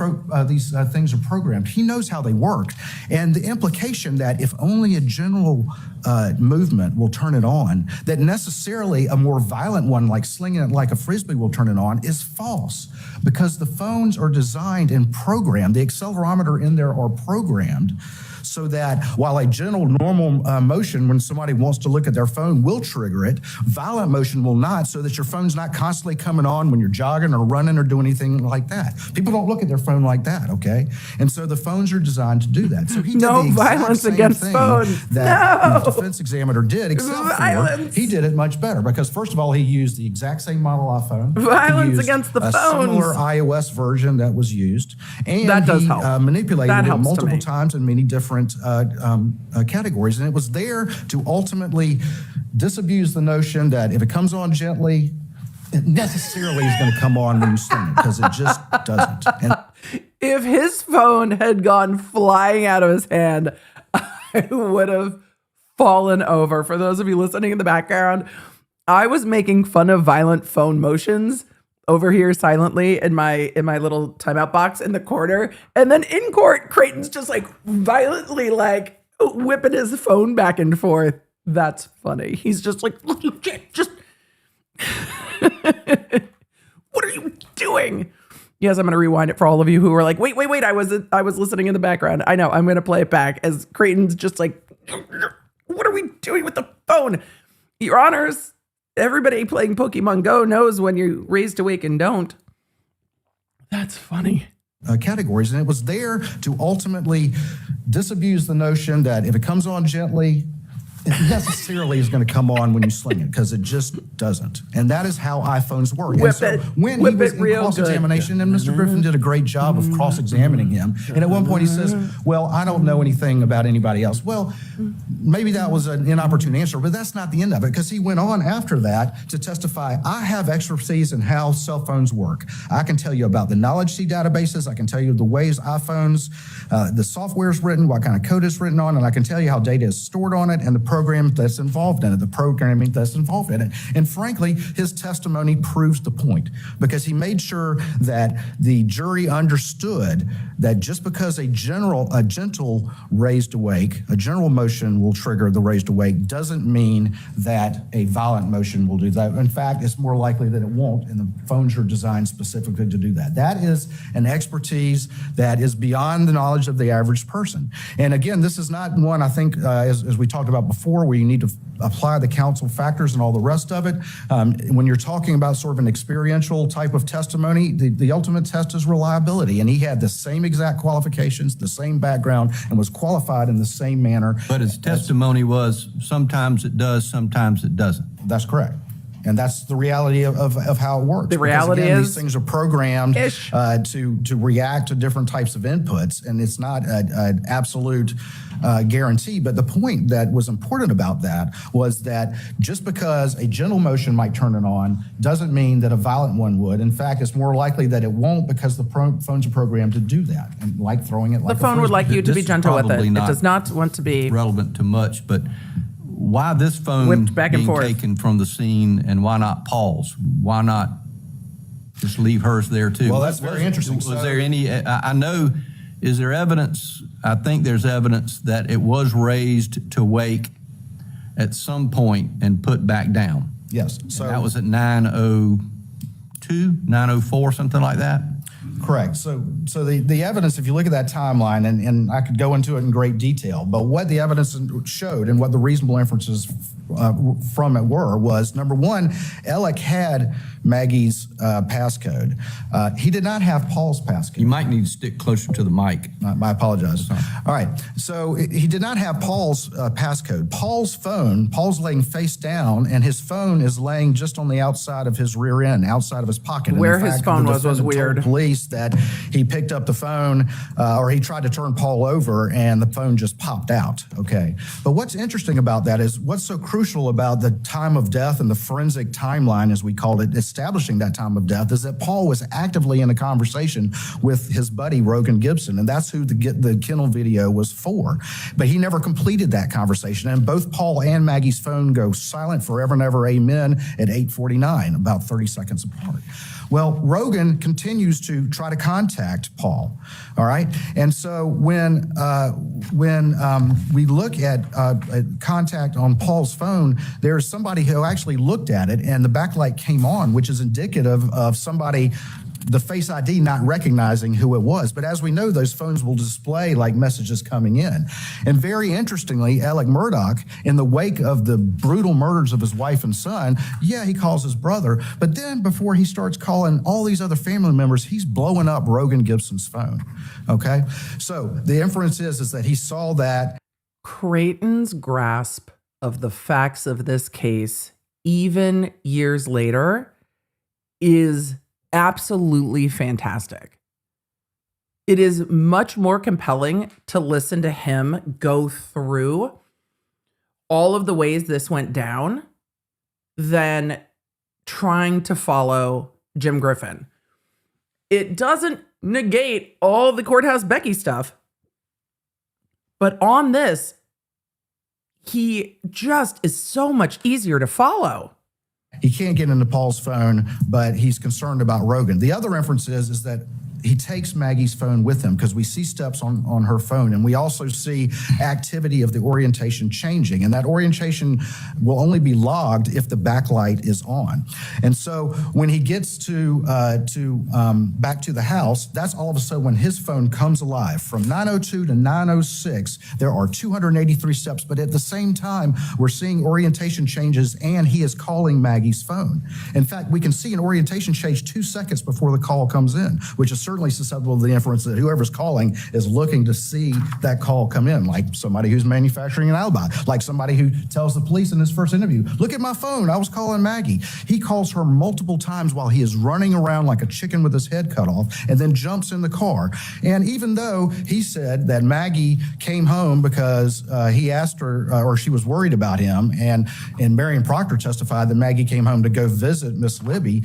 things are programmed. He knows how they work. And the implication that if only a general movement will turn it on, that necessarily a more violent one, like slinging it like a Frisbee, will turn it on, is false. Because the phones are designed and programmed, the accelerometer in there are programmed so that while a general normal motion when somebody wants to look at their phone will trigger it, violent motion will not, so that your phone's not constantly coming on when you're jogging or running or doing anything like that. People don't look at their phone like that, okay? And so the phones are designed to do that. So he did
No
the exact
violence
same
against
thing
phones.
that
No.
the defense examiner did, except
Violence.
for he did it much better, because first of all, he used the exact same model iPhone.
Violence
He used
against the
a
phones.
similar iOS version that was used, and
That does
he
help.
manipulated
That
it
helps to
multiple
me.
times in many different categories. And it was there to ultimately disabuse the notion that if it comes on gently, it necessarily is going to come on when you sling it, because it just doesn't. And
If his phone had gone flying out of his hand, I would have fallen over. For those of you listening in the background, I was making fun of violent phone motions over here silently in my little timeout box in the corner. And then in court, Creighton's just like violently like whipping his phone back and forth. That's funny. He's just like, just what are you doing? Yes, I'm going to rewind it for all of you who were like, wait. I was listening in the background. I know. I'm going to play it back as Creighton's just like, what are we doing with the phone? Your Honors, everybody playing Pokemon Go knows when you raise to wake and don't. That's funny.
categories. And it was there to ultimately disabuse the notion that if it comes on gently, it necessarily is going to come on when you sling it, because it just doesn't. And that is how iPhones work.
Whip
and so
it.
when
Whip
he was
it
in
real
cross-examination, and Mr. Griffin did a great job of cross-examining him. And at one point he says, well, I don't know anything about anybody else. Well, maybe that was an inopportune answer, but that's not the end of it, because he went on after that to testify, I have expertise in how cell phones work. I can tell you about the knowledge seed databases. I can tell you the ways iPhones, the software is written, what kind of code is written on, and I can tell you how data is stored on it, and the program that's involved in it, the programming that's involved in it. And frankly, his testimony proves the point, because he made sure that the jury understood that just because a gentle raised awake, a general motion will trigger the raised awake, doesn't mean that a violent motion will do that. In fact, it's more likely that it won't, and the phones are designed specifically to do that. That is an expertise that is beyond the knowledge of the average person. And again, this is not one, I think, as we talked about before, where you need to apply the counsel factors and all the rest of it. When you're talking about sort of an experiential type of testimony, the ultimate test is reliability. And he had the same exact qualifications, the same background, and was qualified in the same manner.
But his testimony was sometimes it does, sometimes it doesn't.
That's correct. And that's the reality of how it works.
The reality
again,
is
these things are programmed to react to different types of inputs, and it's not an absolute guarantee. But the point that was important about that was that just because a gentle motion might turn it on doesn't mean that a violent one would. In fact, it's more likely that it won't, because the phones are programmed to do that, and like throwing it like
the phone would like you to be
This is
gentle with it.
probably
It
not
does not want to be
relevant to much, but why this phone
whipped back and
being
forth.
taken from the scene, and why not Paul's? Why not just leave hers there too?
Well, that's very interesting.
Was there any, I know, is there evidence, I think there's evidence that it was raised to wake at some point and put back down.
Yes.
So that was at 9:02, 9:04, something like that?
Correct. So the evidence, if you look at that timeline, and I could go into it in great detail, but what the evidence showed and what the reasonable inferences from it was, number one, Alec had Maggie's passcode. He did not have Paul's passcode.
You might need to stick closer to the mic.
I apologize. All right. So he did not have Paul's passcode. Paul's laying face down, and his phone is laying just on the outside of his rear end, outside of his pocket. And
Where
in
his
fact,
phone
the
was
defendant
weird.
told police that he picked up the phone, or he tried to turn Paul over, and the phone just popped out. Okay. But what's interesting about that is what's so crucial about the time of death and the forensic timeline, as we called it, establishing that time of death, is that Paul was actively in a conversation with his buddy, Rogan Gibson, and that's who the kennel video was for. But he never completed that conversation, and both Paul and Maggie's phone go silent forever and ever, amen, at 8:49, about 30 seconds apart. Well, Rogan continues to try to contact Paul, all right? And so when we look at contact on Paul's phone, there's somebody who actually looked at it, and the backlight came on, which is indicative of somebody, the Face ID not recognizing who it was. But as we know, those phones will display like messages coming in. And very interestingly, Alec Murdaugh, in the wake of the brutal murders of his wife and son, he calls his brother, but then before he starts calling all these other family members, he's blowing up Rogan Gibson's phone, okay? So the inference is that he saw that.
Creighton's grasp of the facts of this case, even years later, is absolutely fantastic. It is much more compelling to listen to him go through all of the ways this went down than trying to follow Jim Griffin. It doesn't negate all the Courthouse Becky stuff, but on this, he just is so much easier to follow.
He can't get into Paul's phone, but he's concerned about Rogan. The other inference is that he takes Maggie's phone with him, because we see steps on her phone, and we also see activity of the orientation changing, and that orientation will only be logged if the backlight is on. And so when he gets to back to the house, that's all of a sudden when his phone comes alive. From 9:02 to 9:06, there are 283 steps, but at the same time, we're seeing orientation changes, and he is calling Maggie's phone. In fact, we can see an orientation change 2 seconds before the call comes in, which is certainly susceptible to the inference that whoever's calling is looking to see that call come in, like somebody who's manufacturing an alibi, like somebody who tells the police in his first interview, look at my phone, I was calling Maggie. He calls her multiple times while he is running around like a chicken with his head cut off, and then jumps in the car. And even though he said that Maggie came home because he asked her, or she was worried about him, and Marion Proctor testified that Maggie came home to go visit Miss Libby,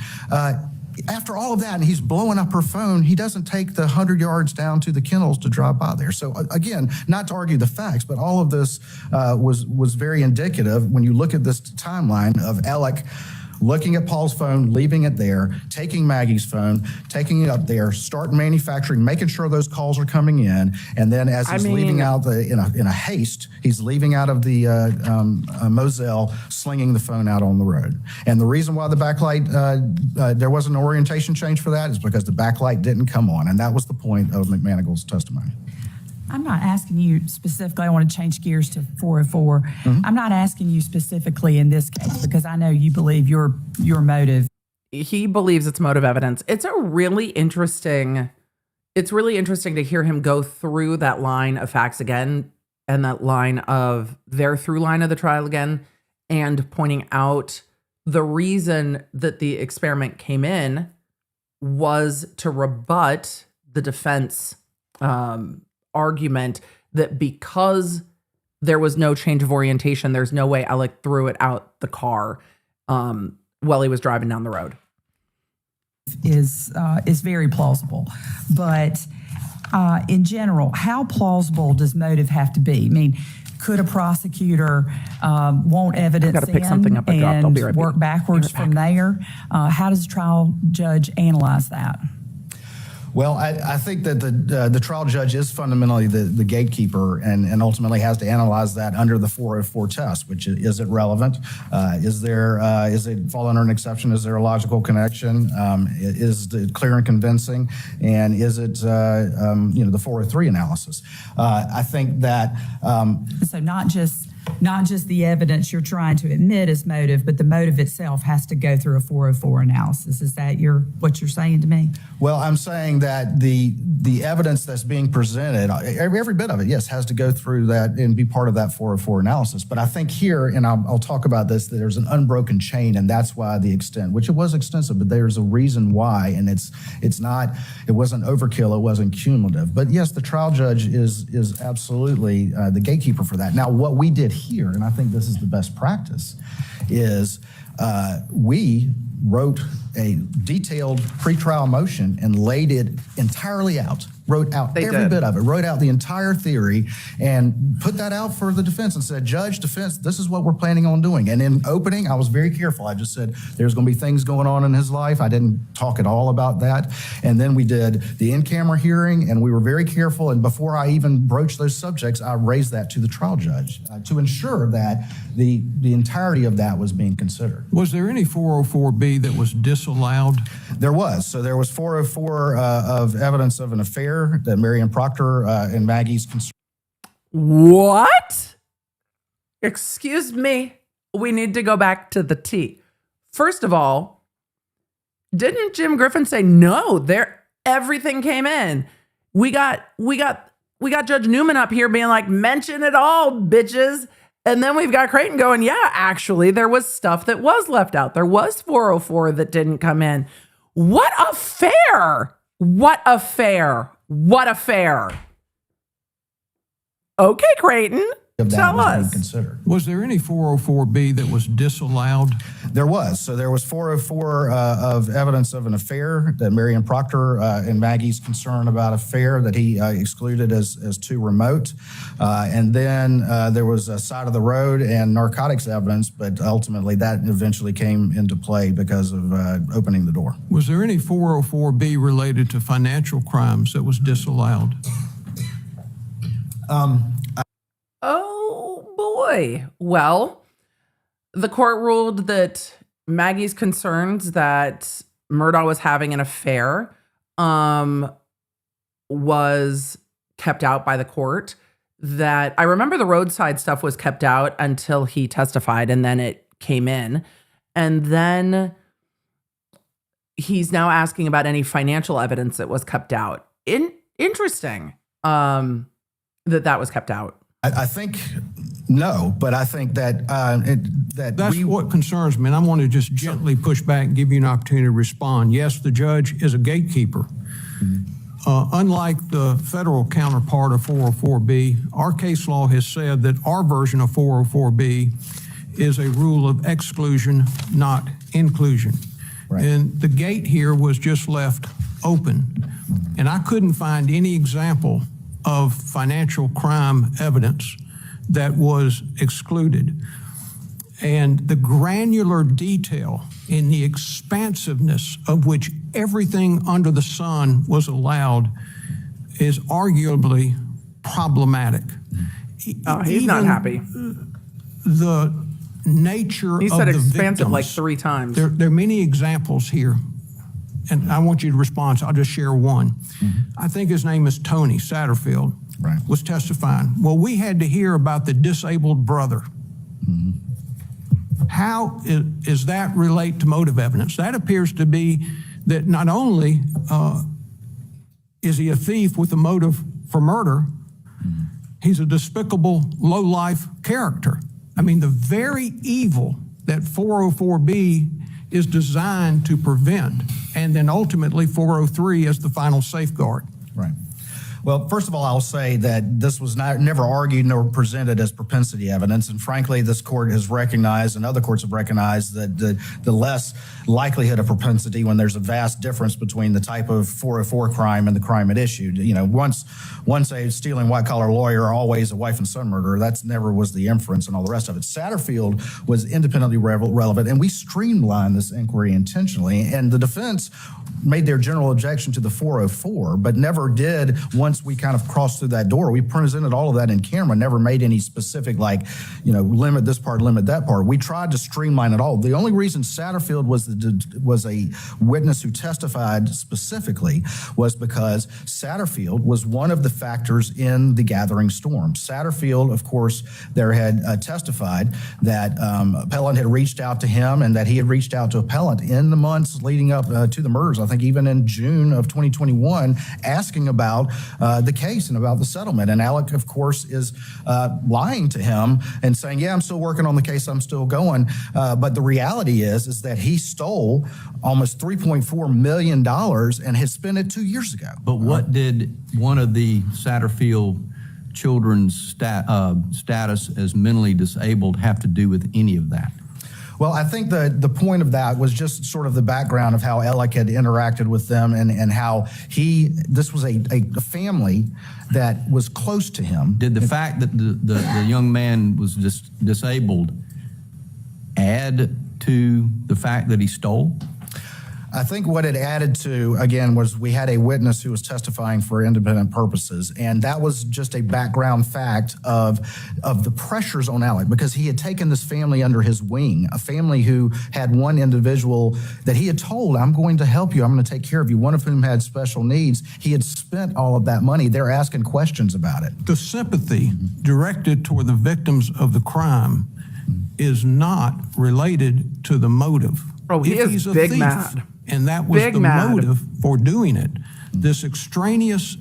after all of that, and he's blowing up her phone, he doesn't take the 100 yards down to the kennels to drive by there. So again, not to argue the facts, but all of this was very indicative when you look at this timeline of Alec looking at Paul's phone, leaving it there, taking Maggie's phone, taking it up there, starting manufacturing, making sure those calls are coming in, and then as he's leaving out in a haste, he's leaving out of the Moselle, slinging the phone out on the road. And the reason why the backlight, there wasn't an orientation change for that is because the backlight didn't come on, and that was the point of McManigle's testimony.
I'm not asking you specifically, I want to change gears to 404. I'm not asking you specifically in this case because I know you believe your motive.
He believes it's motive evidence. It's really interesting to hear him go through that line of facts again and that line of their through line of the trial again and pointing out the reason that the experiment came in was to rebut the defense argument that because there was no change of orientation, there's no way Alec threw it out the car while he was driving down the road.
Is very plausible. But in general, how plausible does motive have to be? I mean, could a prosecutor want evidence
I've got to pick something up I dropped. I'll be right
work backwards from there? How does the trial judge analyze that?
Well, I think that the trial judge is fundamentally the gatekeeper and ultimately has to analyze that under the 404 test, which is it relevant? Is it fall under an exception? Is there a logical connection? Is it clear and convincing? And is it, the 403 analysis? I think that.
So not just the evidence you're trying to admit as motive, but the motive itself has to go through a 404 analysis. Is that what you're saying to me?
Well, I'm saying that the evidence that's being presented, every bit of it, yes, has to go through that and be part of that 404 analysis. But I think here, and I'll talk about this, that there's an unbroken chain, and that's why the extent, which it was extensive, but there's a reason why, and it wasn't overkill, it wasn't cumulative. But yes, the trial judge is absolutely the gatekeeper for that. Now, what we did here, and I think this is the best practice, is we wrote a detailed pretrial motion and laid it entirely out, wrote out every bit of it, wrote out the entire theory and put that out for the defense and said, Judge, defense, this is what we're planning on doing. And in opening, I was very careful. I just said, there's going to be things going on in his life. I didn't talk at all about that. And then we did the in-camera hearing and we were very careful. And before I even broached those subjects, I raised that to the trial judge to ensure that the entirety of that was being considered.
Was there any 404B that was disallowed?
There was. So there was 404 of evidence of an affair that Mary and Proctor and Maggie's concern.
What? Excuse me. We need to go back to the T. First of all, didn't Jim Griffin say no? Everything came in. We got Judge Newman up here being like, mention it all, bitches. And then we've got Creighton going, yeah, actually, there was stuff that was left out. There was 404 that didn't come in. What a fair! What a fair! What a fair! Okay, Creighton, tell us.
Was there any 404B that was disallowed?
There was. So there was 404 of evidence of an affair that Mary and Proctor and Maggie's concern about affair that he excluded as too remote. And then there was a side of the road and narcotics evidence, but ultimately that eventually came into play because of opening the door.
Was there any 404B related to financial crimes that was disallowed?
Oh, boy. Well, the court ruled that Maggie's concerns that Murdaugh was having an affair was kept out by the court. That I remember the roadside stuff was kept out until he testified, and then it came in. And then he's now asking about any financial evidence that was kept out. Interesting that was kept out.
I think no, but I think that
that's what concerns me, and I want to just gently push back and give you an opportunity to respond. Yes, the judge is a gatekeeper. Unlike the federal counterpart of 404B, our case law has said that our version of 404B is a rule of exclusion, not inclusion.
Right.
And the gate here was just left open. And I couldn't find any example of financial crime evidence that was excluded. And the granular detail in the expansiveness of which everything under the sun was allowed is arguably problematic.
He's not happy.
The nature
He
of
said
the
expansive
victims,
like 3 times.
There are many examples here, and I want you to respond, so I'll just share one. I think his name is Tony Satterfield,
Right.
was testifying. Well, we had to hear about the disabled brother. How is that relate to motive evidence? That appears to be that not only is he a thief with a motive for murder, he's a despicable, low-life character. I mean, the very evil that 404B is designed to prevent, and then ultimately 403 as the final safeguard.
Right. Well, first of all, I'll say that this was never argued nor presented as propensity evidence. And frankly, this court has recognized, and other courts have recognized, that the less likelihood of propensity when there's a vast difference between the type of 404 crime and the crime it issued. You know, once a stealing white-collar lawyer, always a wife and son murderer, that's never was the inference and all the rest of it. Satterfield was independently relevant, and we streamlined this inquiry intentionally. And the defense made their general objection to the 404, but never did, once we kind of crossed through that door, we presented all of that in camera, never made any specific, like, you know, limit this part, limit that part. We tried to streamline it all. The only reason Satterfield was a witness who testified specifically was because Satterfield was one of the factors in the gathering storm. Satterfield, of course, there had testified that Appellant had reached out to him and that he had reached out to Appellant in the months leading up to the murders, I think even in June of 2021, asking about the case and about the settlement. And Alec, of course, is lying to him and saying, yeah, I'm still working on the case, I'm still going. But the reality is that he stole almost $3.4 million and had spent it 2 years ago.
But what did one of the Satterfield children's status as mentally disabled have to do with any of that?
Well, I think the point of that was just sort of the background of how Alec had interacted with them and how this was a family that was close to him.
Did the fact that the young man was disabled add to the fact that he stole?
I think what it added to, again, was we had a witness who was testifying for independent purposes, and that was just a background fact of the pressures on Alec, because he had taken this family under his wing, a family who had one individual that he had told, I'm going to help you, I'm going to take care of you, one of whom had special needs. He had spent all of that money. They're asking questions about it.
The sympathy directed toward the victims of the crime is not related to the motive.
Bro, he is big mad.
And that was the motive for doing it. This extraneous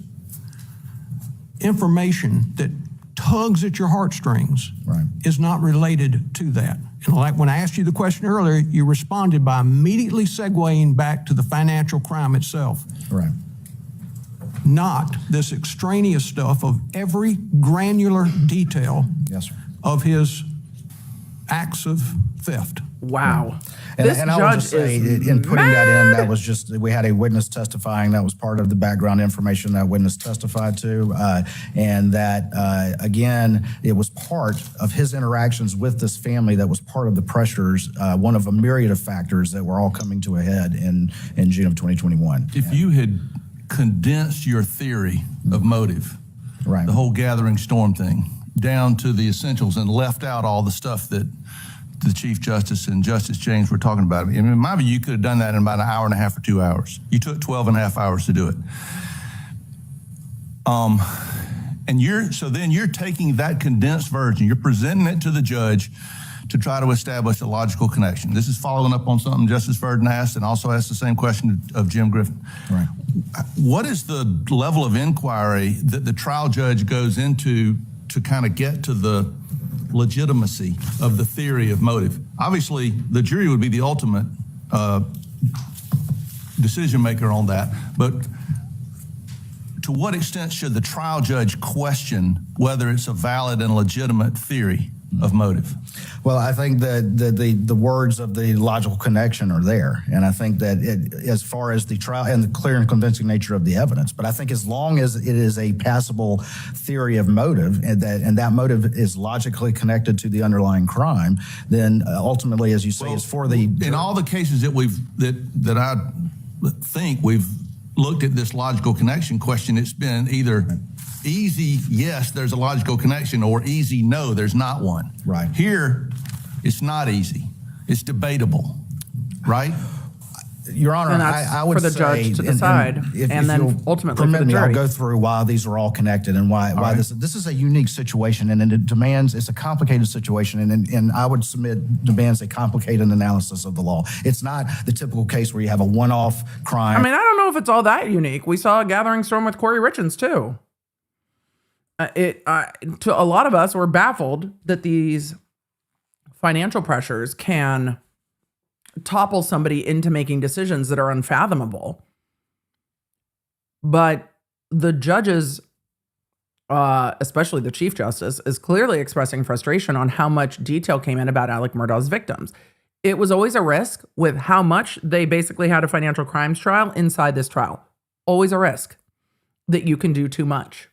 information that tugs at your heartstrings is not related to that. And like when I asked you the question earlier, you responded by immediately segueing back to the financial crime itself.
Right.
Not this extraneous stuff of every granular detail of his acts of theft.
Wow.
And I would just say, in putting that in, that was just, we had a witness testifying. That was part of the background information that witness testified to. And that, again, it was part of his interactions with this family that was part of the pressures, one of a myriad of factors that were all coming to a head in June of 2021.
If you had condensed your theory of motive, the whole gathering storm thing, down to the essentials and left out all the stuff that the Chief Justice and Justice James were talking about. I mean, in my view, you could have done that in about an hour and a half or 2 hours. You took 12 and a half hours to do it. So then you're taking that condensed version, you're presenting it to the judge to try to establish a logical connection. This is following up on something Justice Verdon asked, and also asked the same question of Jim Griffin.
Right.
What is the level of inquiry that the trial judge goes into to kind of get to the legitimacy of the theory of motive? Obviously, the jury would be the ultimate decision maker on that, but to what extent should the trial judge question whether it's a valid and legitimate theory of motive?
Well, I think that the words of the logical connection are there. And I think that as far as the trial and the clear and convincing nature of the evidence, but I think as long as it is a passable theory of motive and that motive is logically connected to the underlying crime, then ultimately, as you say, it's for the...
In all the cases that I think we've looked at this logical connection question, it's been either easy, yes, there's a logical connection, or easy, no, there's not one.
Right.
Here, it's not easy. It's debatable, right?
Your Honor,
And that's
I would
for the
say,
judge to decide, and then
you'll
ultimately for
permit
the
me, I'll
jury.
go through why these are all connected and why
right.
this is a unique situation, and it demands, it's a complicated situation, and I would submit demands a complicated analysis of the law. It's not the typical case where you have a one-off crime.
I mean, I don't know if it's all that unique. We saw a gathering storm with Corey Richards too. To a lot of us, we're baffled that these financial pressures can topple somebody into making decisions that are unfathomable. But the judges, especially the Chief Justice, is clearly expressing frustration on how much detail came in about Alec Murdaugh's victims. It was always a risk with how much they basically had a financial crimes trial inside this trial. Always a risk that you can do too much.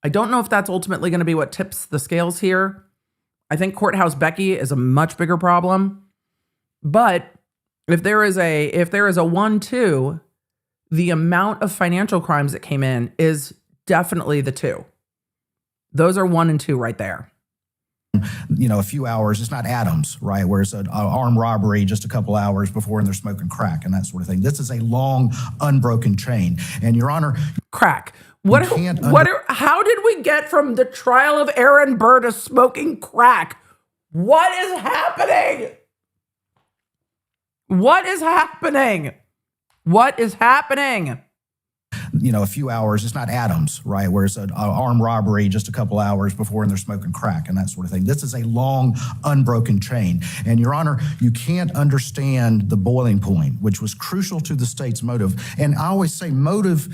I don't know if that's ultimately going to be what tips the scales here. I think Courthouse Becky is a much bigger problem. But if there is a 1-2, the amount of financial crimes that came in is definitely the 2. Those are 1 and 2 right there.
A few hours, it's not Adams, right, where it's an armed robbery just a couple hours before and they're smoking crack and that sort of thing. This is a long, unbroken chain. And Your Honor...
Crack. How did we get from the trial of Aaron Burr to smoking crack? What is happening? What is happening? What is happening?
A few hours, it's not Adams, right, where it's an armed robbery just a couple hours before and they're smoking crack and that sort of thing. This is a long, unbroken chain. And Your Honor, you can't understand the boiling point, which was crucial to the state's motive. And I always say motive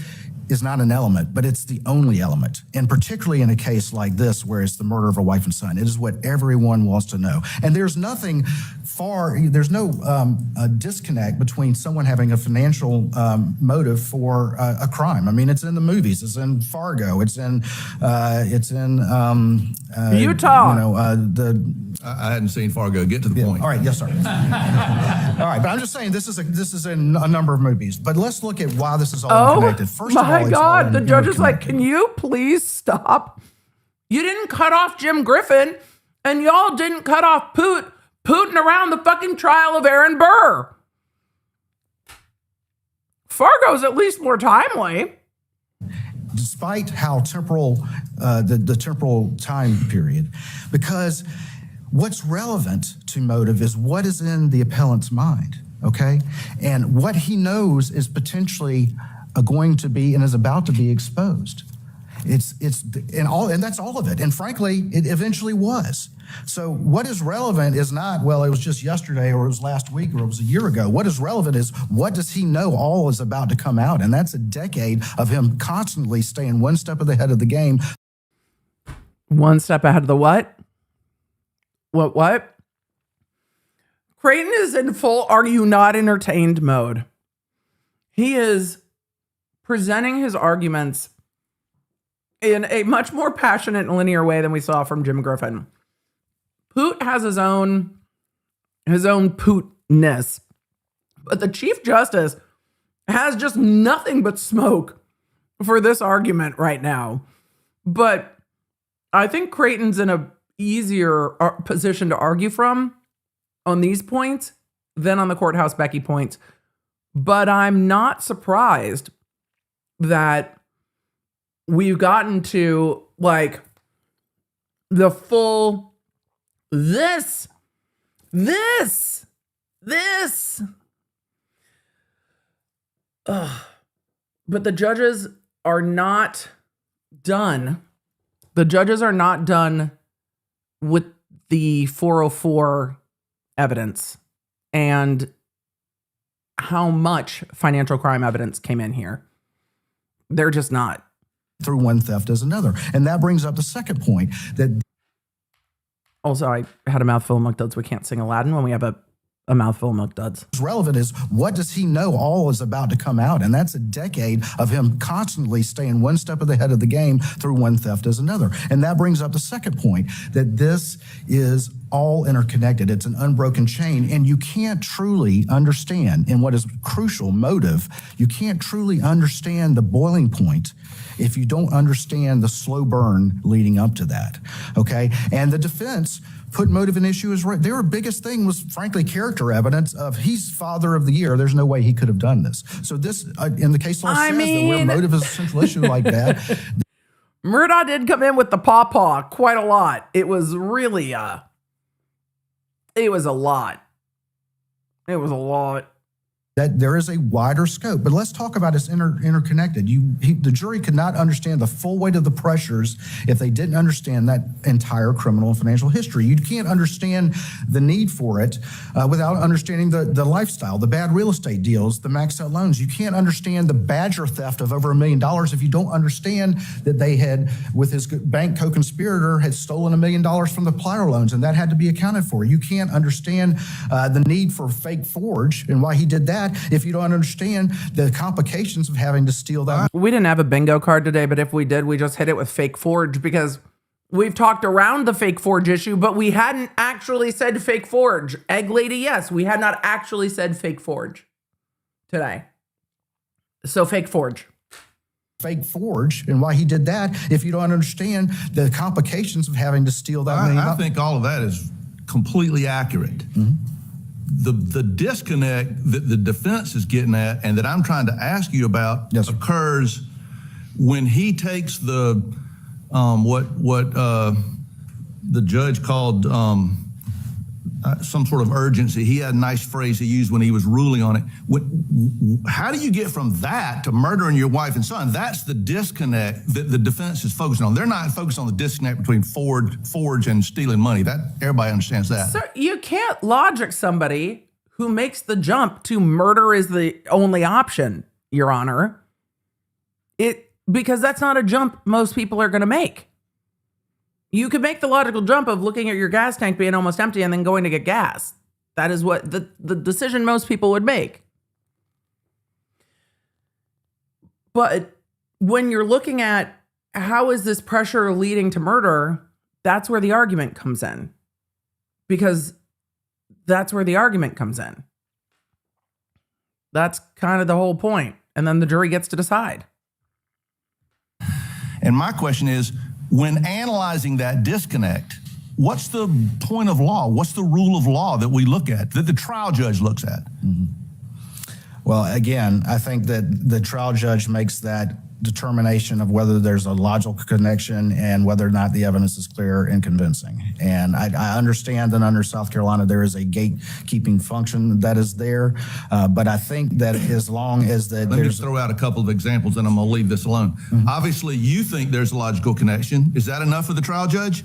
is not an element, but it's the only element. And particularly in a case like this, where it's the murder of a wife and son, it is what everyone wants to know. And there's no disconnect between someone having a financial motive for a crime. I mean, it's in the movies, it's in Fargo, it's in
Utah.
I hadn't seen Fargo. Get to the point.
All right, yes, sir. All right, but I'm just saying this is in a number of movies. But let's look at why this is all connected. First of all,
my God, the judge is like, can you please stop? You didn't cut off Jim Griffin, and y'all didn't cut off Putin around the fucking trial of Aaron Burr. Fargo's at least more timely.
Despite how temporal, the temporal time period, because what's relevant to motive is what is in the appellant's mind, okay? And what he knows is potentially going to be and is about to be exposed. And that's all of it. And frankly, it eventually was. So what is relevant is not, well, it was just yesterday or it was last week or it was a year ago. What is relevant is what does he know all is about to come out? And that's a decade of him constantly staying one step ahead of the game.
One step ahead of the what? What? Creighton is in full are you not entertained mode. He is presenting his arguments in a much more passionate and linear way than we saw from Jim Griffin. Poot has his own Pootness, but the Chief Justice has just nothing but smoke for this argument right now. But I think Creighton's in a easier position to argue from on these points than on the Courthouse Becky points. But I'm not surprised that we've gotten to like the full this. But the judges are not done. The judges are not done with the 404 evidence and how much financial crime evidence came in here. They're just not.
Through one theft as another. And that brings up the second point, that
Also, I had a mouthful of milk duds. We can't sing Aladdin when we have a mouthful of milk duds.
What's relevant is what does he know all is about to come out? And that's a decade of him constantly staying one step ahead of the game through one theft as another. And that brings up the second point, that this is all interconnected. It's an unbroken chain, and you can't truly understand, in what is crucial, motive, you can't truly understand the boiling point if you don't understand the slow burn leading up to that, okay? And the defense put motive in issue as right. Their biggest thing was, frankly, character evidence of he's father of the year. There's no way he could have done this. So this, in the case law, says that where motive is a central issue like that.
Murdaugh did come in with the pawpaw quite a lot. It was really, it was a lot. It was a lot.
That there is a wider scope, but let's talk about it's interconnected. The jury could not understand the full weight of the pressures if they didn't understand that entire criminal and financial history. You can't understand the need for it without understanding the lifestyle, the bad real estate deals, the maxed out loans. You can't understand the Badger theft of over $1 million if you don't understand that they had, with his bank co-conspirator, had stolen $1 million from the Plier loans, and that had to be accounted for. You can't understand the need for fake forge and why he did that if you don't understand the complications of having to steal that.
We didn't have a bingo card today, but if we did, we just hit it with fake forge because we've talked around the fake forge issue, but we hadn't actually said fake forge. Egg Lady, yes, we had not actually said fake forge today. So fake forge.
Fake forge and why he did that if you don't understand the complications of having to steal that $1 million.
I think all of that is completely accurate. Mm-hmm. The disconnect that the defense is getting at and that I'm trying to ask you about occurs when he takes the what the judge called some sort of urgency. He had a nice phrase he used when he was ruling on it. How do you get from that to murdering your wife and son? That's the disconnect that the defense is focusing on. They're not focused on the disconnect between forge and stealing money. That everybody understands that.
So you can't logic somebody who makes the jump to murder is the only option, Your Honor. Because that's not a jump most people are going to make. You could make the logical jump of looking at your gas tank being almost empty and then going to get gas. That is what the decision most people would make. But when you're looking at how is this pressure leading to murder, that's where the argument comes in. Because that's where the argument comes in. That's kind of the whole point. And then the jury gets to decide.
And my question is, when analyzing that disconnect, what's the point of law? What's the rule of law that we look at, that the trial judge looks at?
Mm-hmm. Well, again, I think that the trial judge makes that determination of whether there's a logical connection and whether or not the evidence is clear and convincing. And I understand that under South Carolina, there is a gatekeeping function that is there. But I think that as long as that
Let me just throw out a couple of examples and I'm going to leave this alone. Mm-hmm. Obviously, you think there's a logical connection. Is that enough for the trial judge?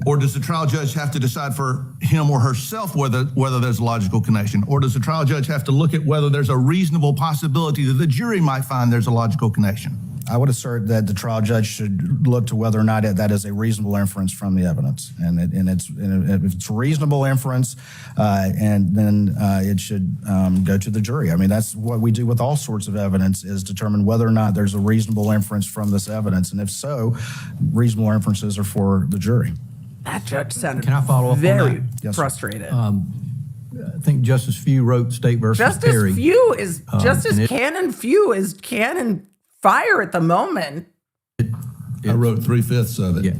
Or does the trial judge have to decide for him or herself whether there's a logical connection? Or does the trial judge have to look at whether there's a reasonable possibility that the jury might find there's a logical connection?
I would assert that the trial judge should look to whether or not that is a reasonable inference from the evidence. And if it's a reasonable inference, and then it should go to the jury. I mean, that's what we do with all sorts of evidence, is determine whether or not there's a reasonable inference from this evidence. And if so, reasonable inferences are for the jury.
That judge sounded
Can I follow up
very
on that?
Yes,
frustrated.
I think Justice Few wrote State versus Perry.
Justice Cannon Few is cannon fire at the moment.
I wrote 3/5 of it.
Yeah,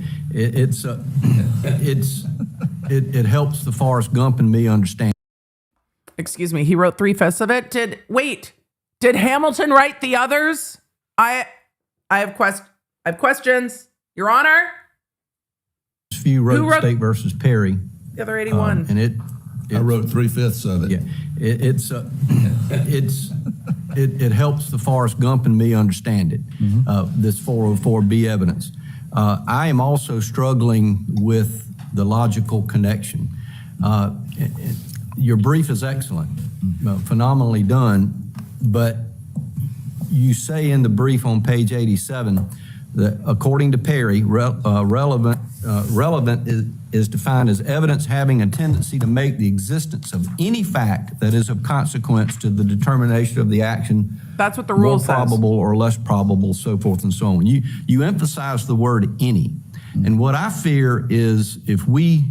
it helps the Forrest Gump and me understand.
Excuse me, he wrote 3/5 of it. Did Hamilton write the others? I have questions, Your Honor.
Few wrote State versus Perry.
The other 81.
And
I wrote 3/5 of it.
Yeah, it helps the Forrest Gump and me understand it. Mm-hmm. This 404B evidence. I am also struggling with the logical connection. Your brief is excellent, phenomenally done, but you say in the brief on page 87 According to Perry, relevant is defined as evidence having a tendency to make the existence of any fact that is of consequence to the determination of the action.
That's what the rule
more
says.
probable or less probable, so forth and so on. You emphasize the word any. And what I fear is if we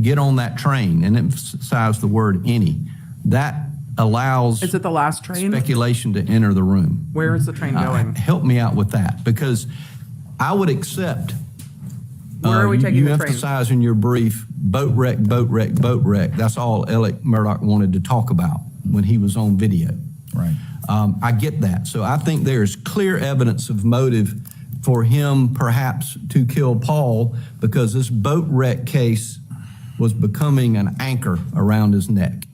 get on that train and emphasize the word any, that allows
Is it the last train?
speculation to enter the room.
Where is the train going?
Help me out with that, because I would accept.
Where are we taking
you
the train?
emphasize in your brief boat wreck, boat wreck, boat wreck. That's all Alec Murdaugh wanted to talk about when he was on video.
Right.
I get that. So I think there's clear evidence of motive for him perhaps to kill Paul, because this boat wreck case was becoming an anchor around his neck.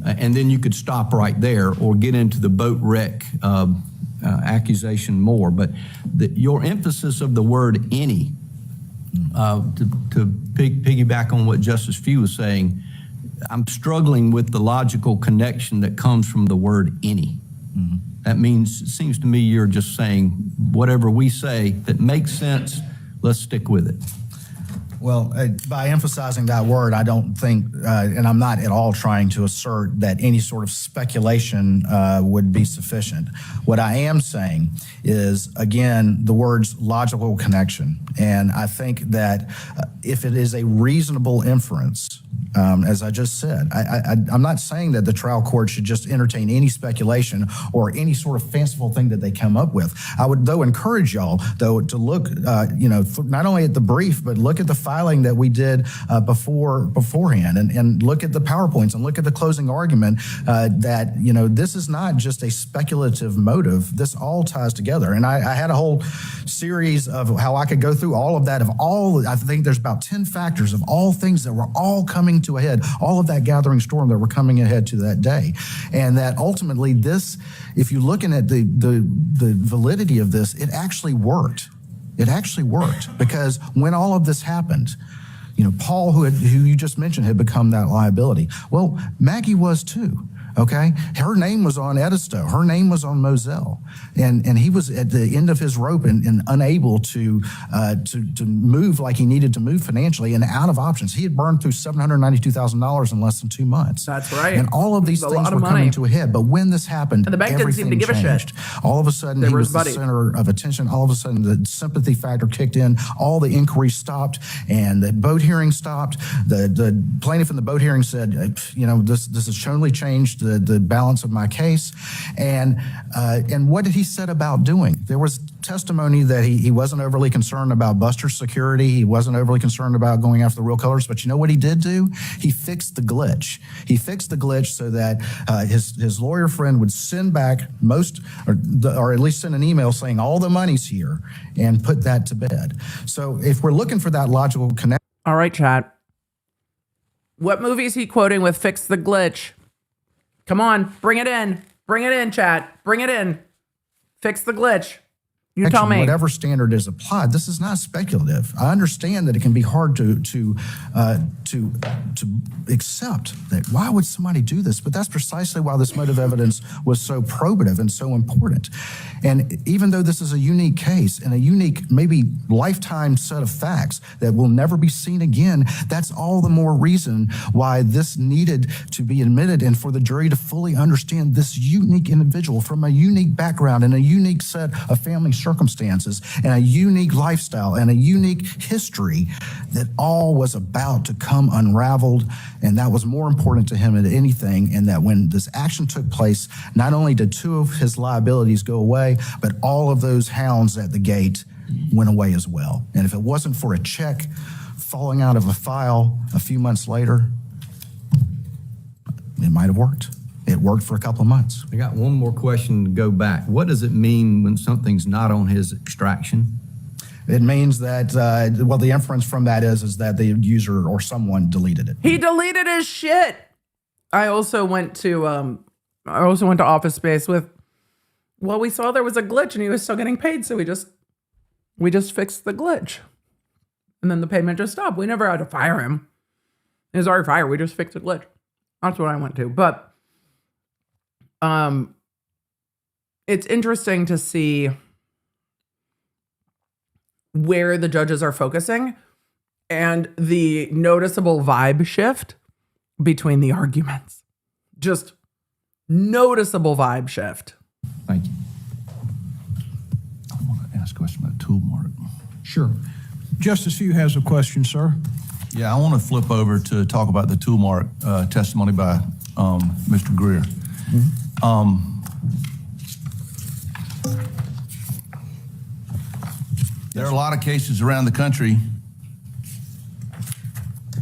And then you could stop right there or get into the boat wreck accusation more. But your emphasis of the word any, to piggyback on what Justice Few was saying, I'm struggling with the logical connection that comes from the word any. That means, it seems to me you're just saying whatever we say that makes sense, let's stick with it.
Well, by emphasizing that word, I don't think, and I'm not at all trying to assert that any sort of speculation would be sufficient. What I am saying is, again, the word's logical connection. And I think that if it is a reasonable inference, as I just said, I'm not saying that the trial court should just entertain any speculation or any sort of fanciful thing that they come up with. I would, though, encourage y'all, though, to look, not only at the brief, but look at the filing that we did beforehand, and look at the PowerPoints and look at the closing argument. That this is not just a speculative motive. This all ties together. And I had a whole series of how I could go through all of that. I think there's about 10 factors of all things that were all coming to a head, all of that gathering storm that were coming ahead to that day. And that ultimately this, if you're looking at the validity of this, it actually worked. It actually worked, because when all of this happened, Paul, who you just mentioned, had become that liability. Well, Maggie was too. Okay, her name was on Edisto. Her name was on Moselle, and he was at the end of his rope and unable to move like he needed to move financially, and out of options. He had burned through $792,000 in less than 2 months.
That's right.
And all of these things were coming to a head. But when this happened,
and the bank didn't seem to give
changed.
a shit.
All of a sudden, he was the center of attention. All of a sudden, the sympathy factor kicked in. All the inquiries stopped, and the boat hearing stopped. The plaintiff in the boat hearing said, this has totally changed the balance of my case. And what did he set about doing? There was testimony that he wasn't overly concerned about Buster's security. He wasn't overly concerned about going after the real colors. But you know what he did do? He fixed the glitch. He fixed the glitch so that his lawyer friend would send back or at least send an email saying all the money's here, and put that to bed. So if we're looking for that logical connection.
All right, chat. What movie is he quoting with "fix the glitch"? Come on, bring it in. Bring it in, chat. Bring it in. Fix the glitch. You tell me.
Whatever standard is applied, this is not speculative. I understand that it can be hard to accept that. Why would somebody do this? But that's precisely why this motive evidence was so probative and so important. And even though this is a unique case and a unique, maybe lifetime set of facts that will never be seen again, that's all the more reason why this needed to be admitted, and for the jury to fully understand this unique individual from a unique background and a unique set of family circumstances and a unique lifestyle and a unique history that all was about to come unraveled. And that was more important to him than anything. And that when this action took place, not only did two of his liabilities go away, but all of those hounds at the gate went away as well. And if it wasn't for a check falling out of a file a few months later, it might have worked. It worked for a couple of months.
I got one more question to go back. What does it mean when something's not on his extraction?
It means that, the inference from that is that the user or someone deleted it.
He deleted his shit. I also went to Office Space with, we saw there was a glitch and he was still getting paid, so we just fixed the glitch. And then the payment just stopped. We never had to fire him. He was already fired. We just fixed the glitch. That's what I went to. But it's interesting to see where the judges are focusing and the noticeable vibe shift between the arguments. Just noticeable vibe shift.
Thank you.
I want to ask a question about tool mark.
Sure. Justice Hugh has a question, sir.
Yeah, I want to flip over to talk about the tool mark testimony by Mr. Greer. There are a lot of cases around the country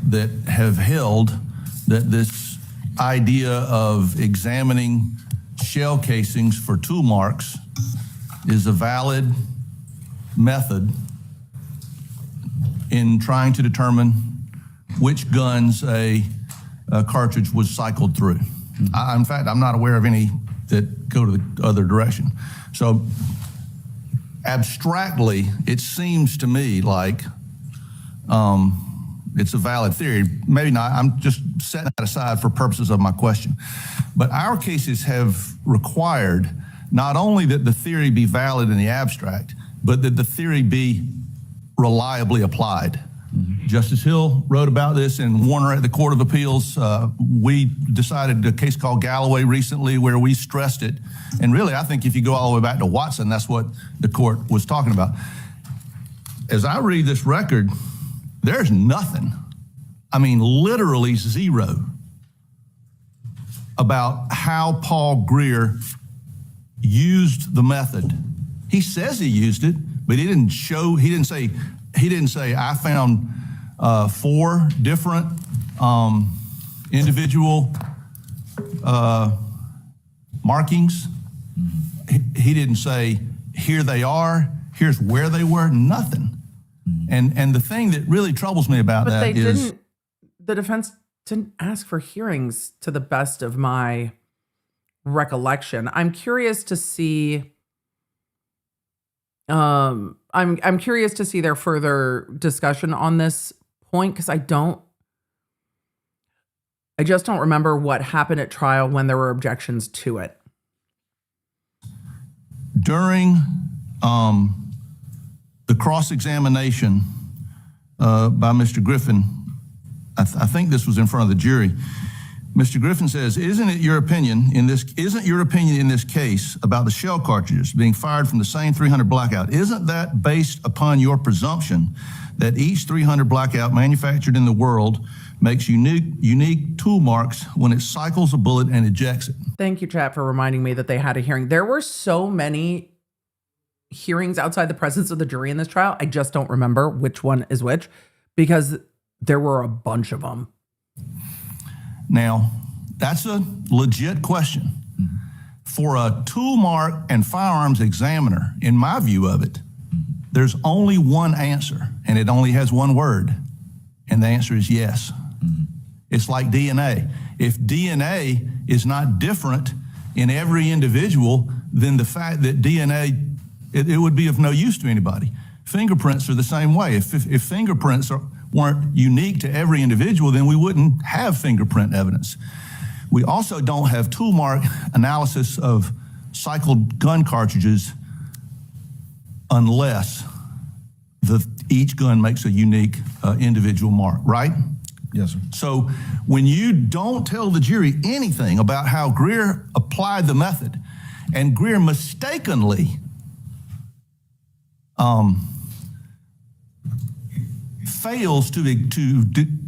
that have held that this idea of examining shell casings for tool marks is a valid method in trying to determine which guns a cartridge was cycled through. In fact, I'm not aware of any that go to the other direction. So abstractly, it seems to me like it's a valid theory. Maybe not. I'm just setting that aside for purposes of my question. But our cases have required not only that the theory be valid in the abstract, but that the theory be reliably applied. Justice Hill wrote about this in Warner at the Court of Appeals. We decided a case called Galloway recently where we stressed it. And really, I think if you go all the way back to Watson, that's what the court was talking about. As I read this record, there's nothing, I mean, literally zero, about how Paul Greer used the method. He says he used it, but he didn't say, I found 4 different individual markings. He didn't say, here they are, here's where they were, nothing. And the thing that really troubles me about that is
the defense didn't ask for hearings to the best of my recollection. I'm curious to see I'm curious to see their further discussion on this point, because I just don't remember what happened at trial when there were objections to it.
During the cross-examination by Mr. Griffin, I think this was in front of the jury, Mr. Griffin says, isn't your opinion in this case about the shell cartridges being fired from the same 300 blackout, isn't that based upon your presumption that each 300 blackout manufactured in the world makes unique tool marks when it cycles a bullet and ejects it?
Thank you, chat, for reminding me that they had a hearing. There were so many hearings outside the presence of the jury in this trial. I just don't remember which one is which, because there were a bunch of them.
Now, that's a legit question. For a tool mark and firearms examiner, in my view of it, there's only one answer, and it only has one word, and the answer is yes. It's like DNA. If DNA is not different in every individual, then the fact that DNA, it would be of no use to anybody. Fingerprints are the same way. If fingerprints weren't unique to every individual, then we wouldn't have fingerprint evidence. We also don't have tool mark analysis of cycled gun cartridges unless each gun makes a unique individual mark, right?
Yes, sir.
So when you don't tell the jury anything about how Greer applied the method, and Greer mistakenly fails to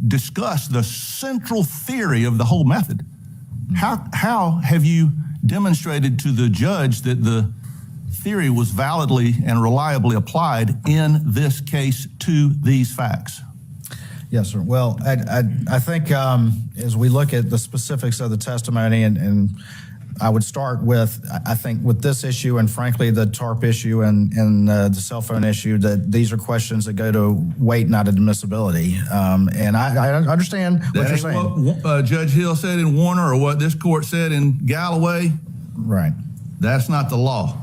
discuss the central theory of the whole method, how have you demonstrated to the judge that the theory was validly and reliably applied in this case to these facts?
Yes, sir. Well, I think as we look at the specifics of the testimony, and I would start with, I think with this issue and frankly the TARP issue and the cell phone issue, that these are questions that go to weight, not admissibility. And I understand what you're saying.
What Judge Hill said in Warner, or what this court said in Galloway.
Right.
That's not the law.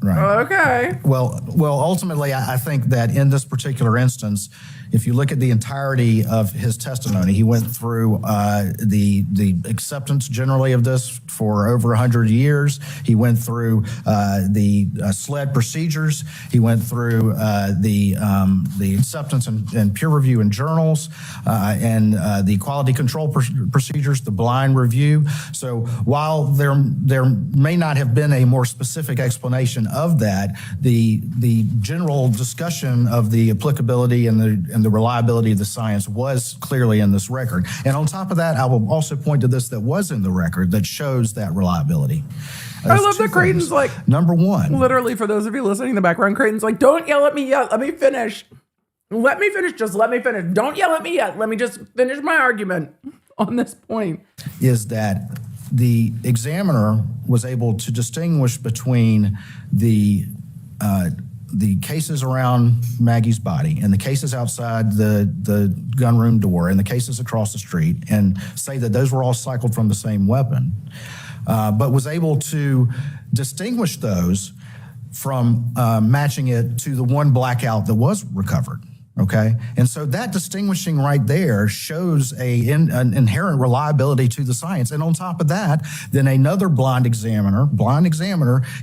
Right.
Okay.
Well, ultimately, I think that in this particular instance, if you look at the entirety of his testimony, he went through the acceptance generally of this for over 100 years. He went through the SLED procedures. He went through the acceptance and peer review in journals and the quality control procedures, the blind review. So while there may not have been a more specific explanation of that, the general discussion of the applicability and the reliability of the science was clearly in this record. And on top of that, I will also point to this that was in the record that shows that reliability.
I love that Creighton's like,
number one.
Literally, for those of you listening in the background, Creighton's like, don't yell at me yet. Let me finish. Let me finish. Just let me finish. Don't yell at me yet. Let me just finish my argument on this point.
Is that the examiner was able to distinguish between the cases around Maggie's body and the cases outside the gunroom door and the cases across the street and say that those were all cycled from the same weapon, but was able to distinguish those from matching it to the one blackout that was recovered. Okay. And so that distinguishing right there shows an inherent reliability to the science. And on top of that, then another blind examiner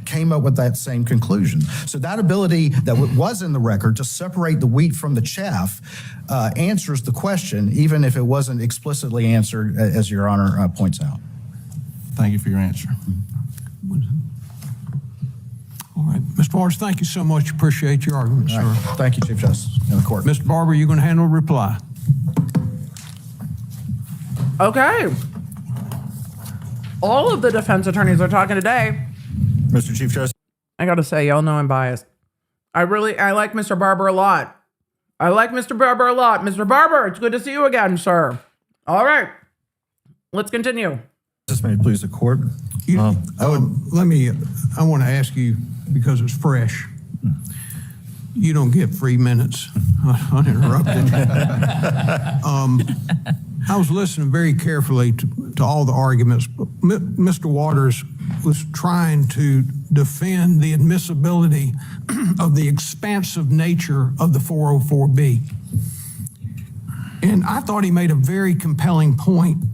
came up with that same conclusion. So that ability that was in the record to separate the wheat from the chaff answers the question, even if it wasn't explicitly answered, as Your Honor points out.
Thank you for your answer.
All right. Mr. Waters, thank you so much. Appreciate your argument, sir.
Right. Thank you, Chief Justice and the court.
Mr. Barber, you're going to handle a reply.
Okay. All of the defense attorneys are talking today.
Mr. Chief Justice.
I got to say, y'all know I'm biased. I like Mr. Barber a lot. Mr. Barber, it's good to see you again, sir. All right. Let's continue.
This may please the court.
I want to ask you, because it's fresh, you don't get 3 minutes uninterrupted. I was listening very carefully to all the arguments. Mr. Waters was trying to defend the admissibility of the expansive nature of the 404B. And I thought he made a very compelling point.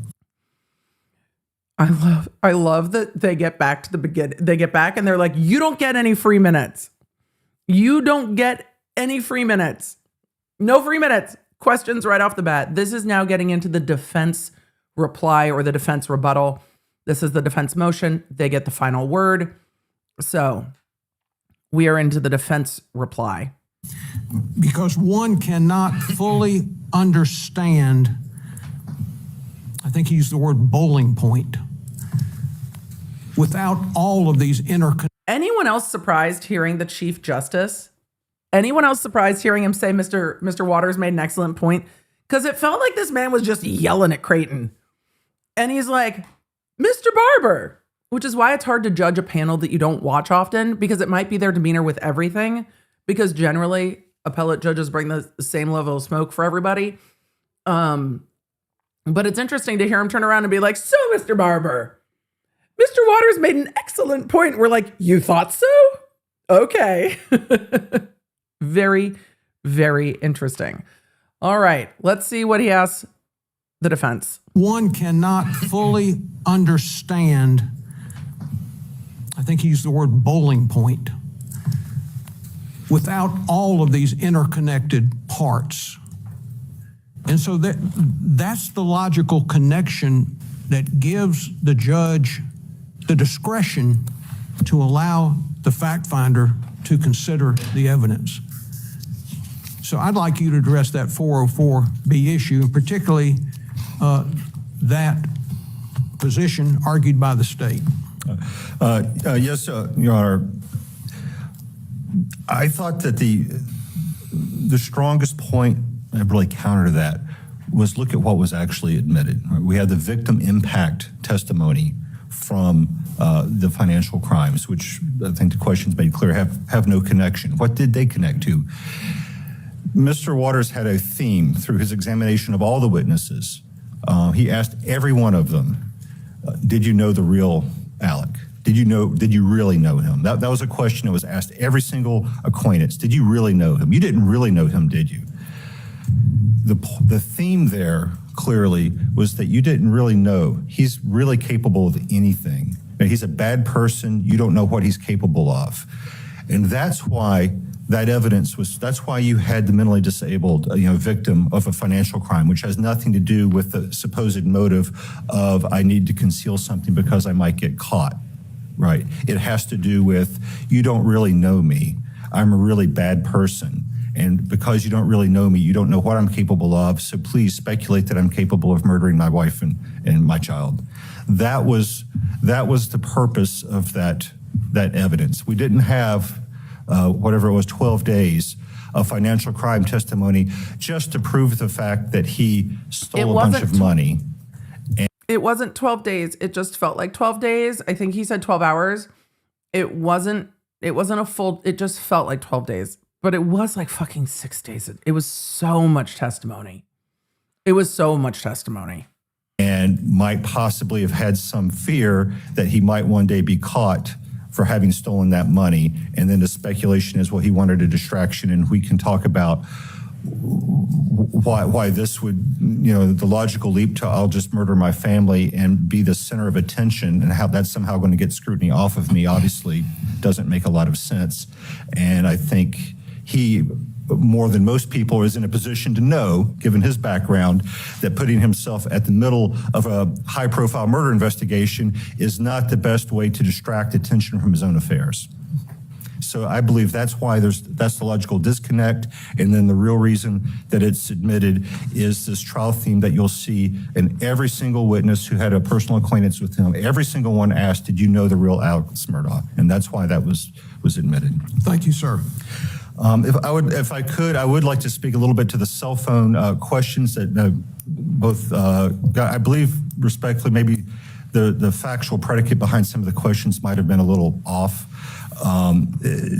I love that they get back to the beginning. They get back and they're like, you don't get any free minutes. You don't get any free minutes. No free minutes. Questions right off the bat. This is now getting into the defense reply or the defense rebuttal. This is the defense motion. They get the final word. So we are into the defense reply.
Because one cannot fully understand, I think he used the word bowling point, without all of these interconnections.
Anyone else surprised hearing the Chief Justice? Anyone else surprised hearing him say Mr. Waters made an excellent point? Because it felt like this man was just yelling at Creighton. And he's like, Mr. Barber, which is why it's hard to judge a panel that you don't watch often, because it might be their demeanor with everything, because generally appellate judges bring the same level of smoke for everybody. But it's interesting to hear him turn around and be like, so Mr. Barber, Mr. Waters made an excellent point. We're like, you thought so? Okay. Very, very interesting. All right, let's see what he asks the defense.
One cannot fully understand, I think he used the word bowling point, without all of these interconnected parts. And so that's the logical connection that gives the judge the discretion to allow the fact finder to consider the evidence. So I'd like you to address that 404B issue, and particularly that position argued by the state.
Yes, Your Honor. I thought that the strongest point, I really counter that, was look at what was actually admitted. We had the victim impact testimony from the financial crimes, which I think the questions made clear have no connection. What did they connect to? Mr. Waters had a theme through his examination of all the witnesses. He asked every one of them, did you know the real Alec? Did you really know him? That was a question that was asked every single acquaintance. Did you really know him? You didn't really know him, did you? The theme there clearly was that you didn't really know. He's really capable of anything. Now, he's a bad person. You don't know what he's capable of. And that's why that evidence that's why you had the mentally disabled, victim of a financial crime, which has nothing to do with the supposed motive of I need to conceal something because I might get caught. Right. It has to do with, you don't really know me. I'm a really bad person. And because you don't really know me, you don't know what I'm capable of. So please speculate that I'm capable of murdering my wife and my child. That was the purpose of that evidence. We didn't have, whatever it was, 12 days of financial crime testimony just to prove the fact that he stole a bunch of money.
It wasn't 12 days. It just felt like 12 days. I think he said 12 hours. It wasn't a full, it just felt like 12 days, but it was like fucking 6 days. It was so much testimony.
And might possibly have had some fear that he might one day be caught for having stolen that money. And then the speculation is, well, he wanted a distraction, and we can talk about why this would, the logical leap to I'll just murder my family and be the center of attention, and how that's somehow going to get scrutiny off of me, obviously doesn't make a lot of sense. And I think he, more than most people, is in a position to know, given his background, that putting himself at the middle of a high-profile murder investigation is not the best way to distract attention from his own affairs. So I believe that's why that's the logical disconnect. And then the real reason that it's admitted is this trial theme that you'll see in every single witness who had a personal acquaintance with him. Every single one asked, did you know the real Alex Murdaugh? And that's why that was admitted.
Thank you, sir.
If I could, I would like to speak a little bit to the cell phone questions that both got, I believe, respectfully, maybe the factual predicate behind some of the questions might have been a little off.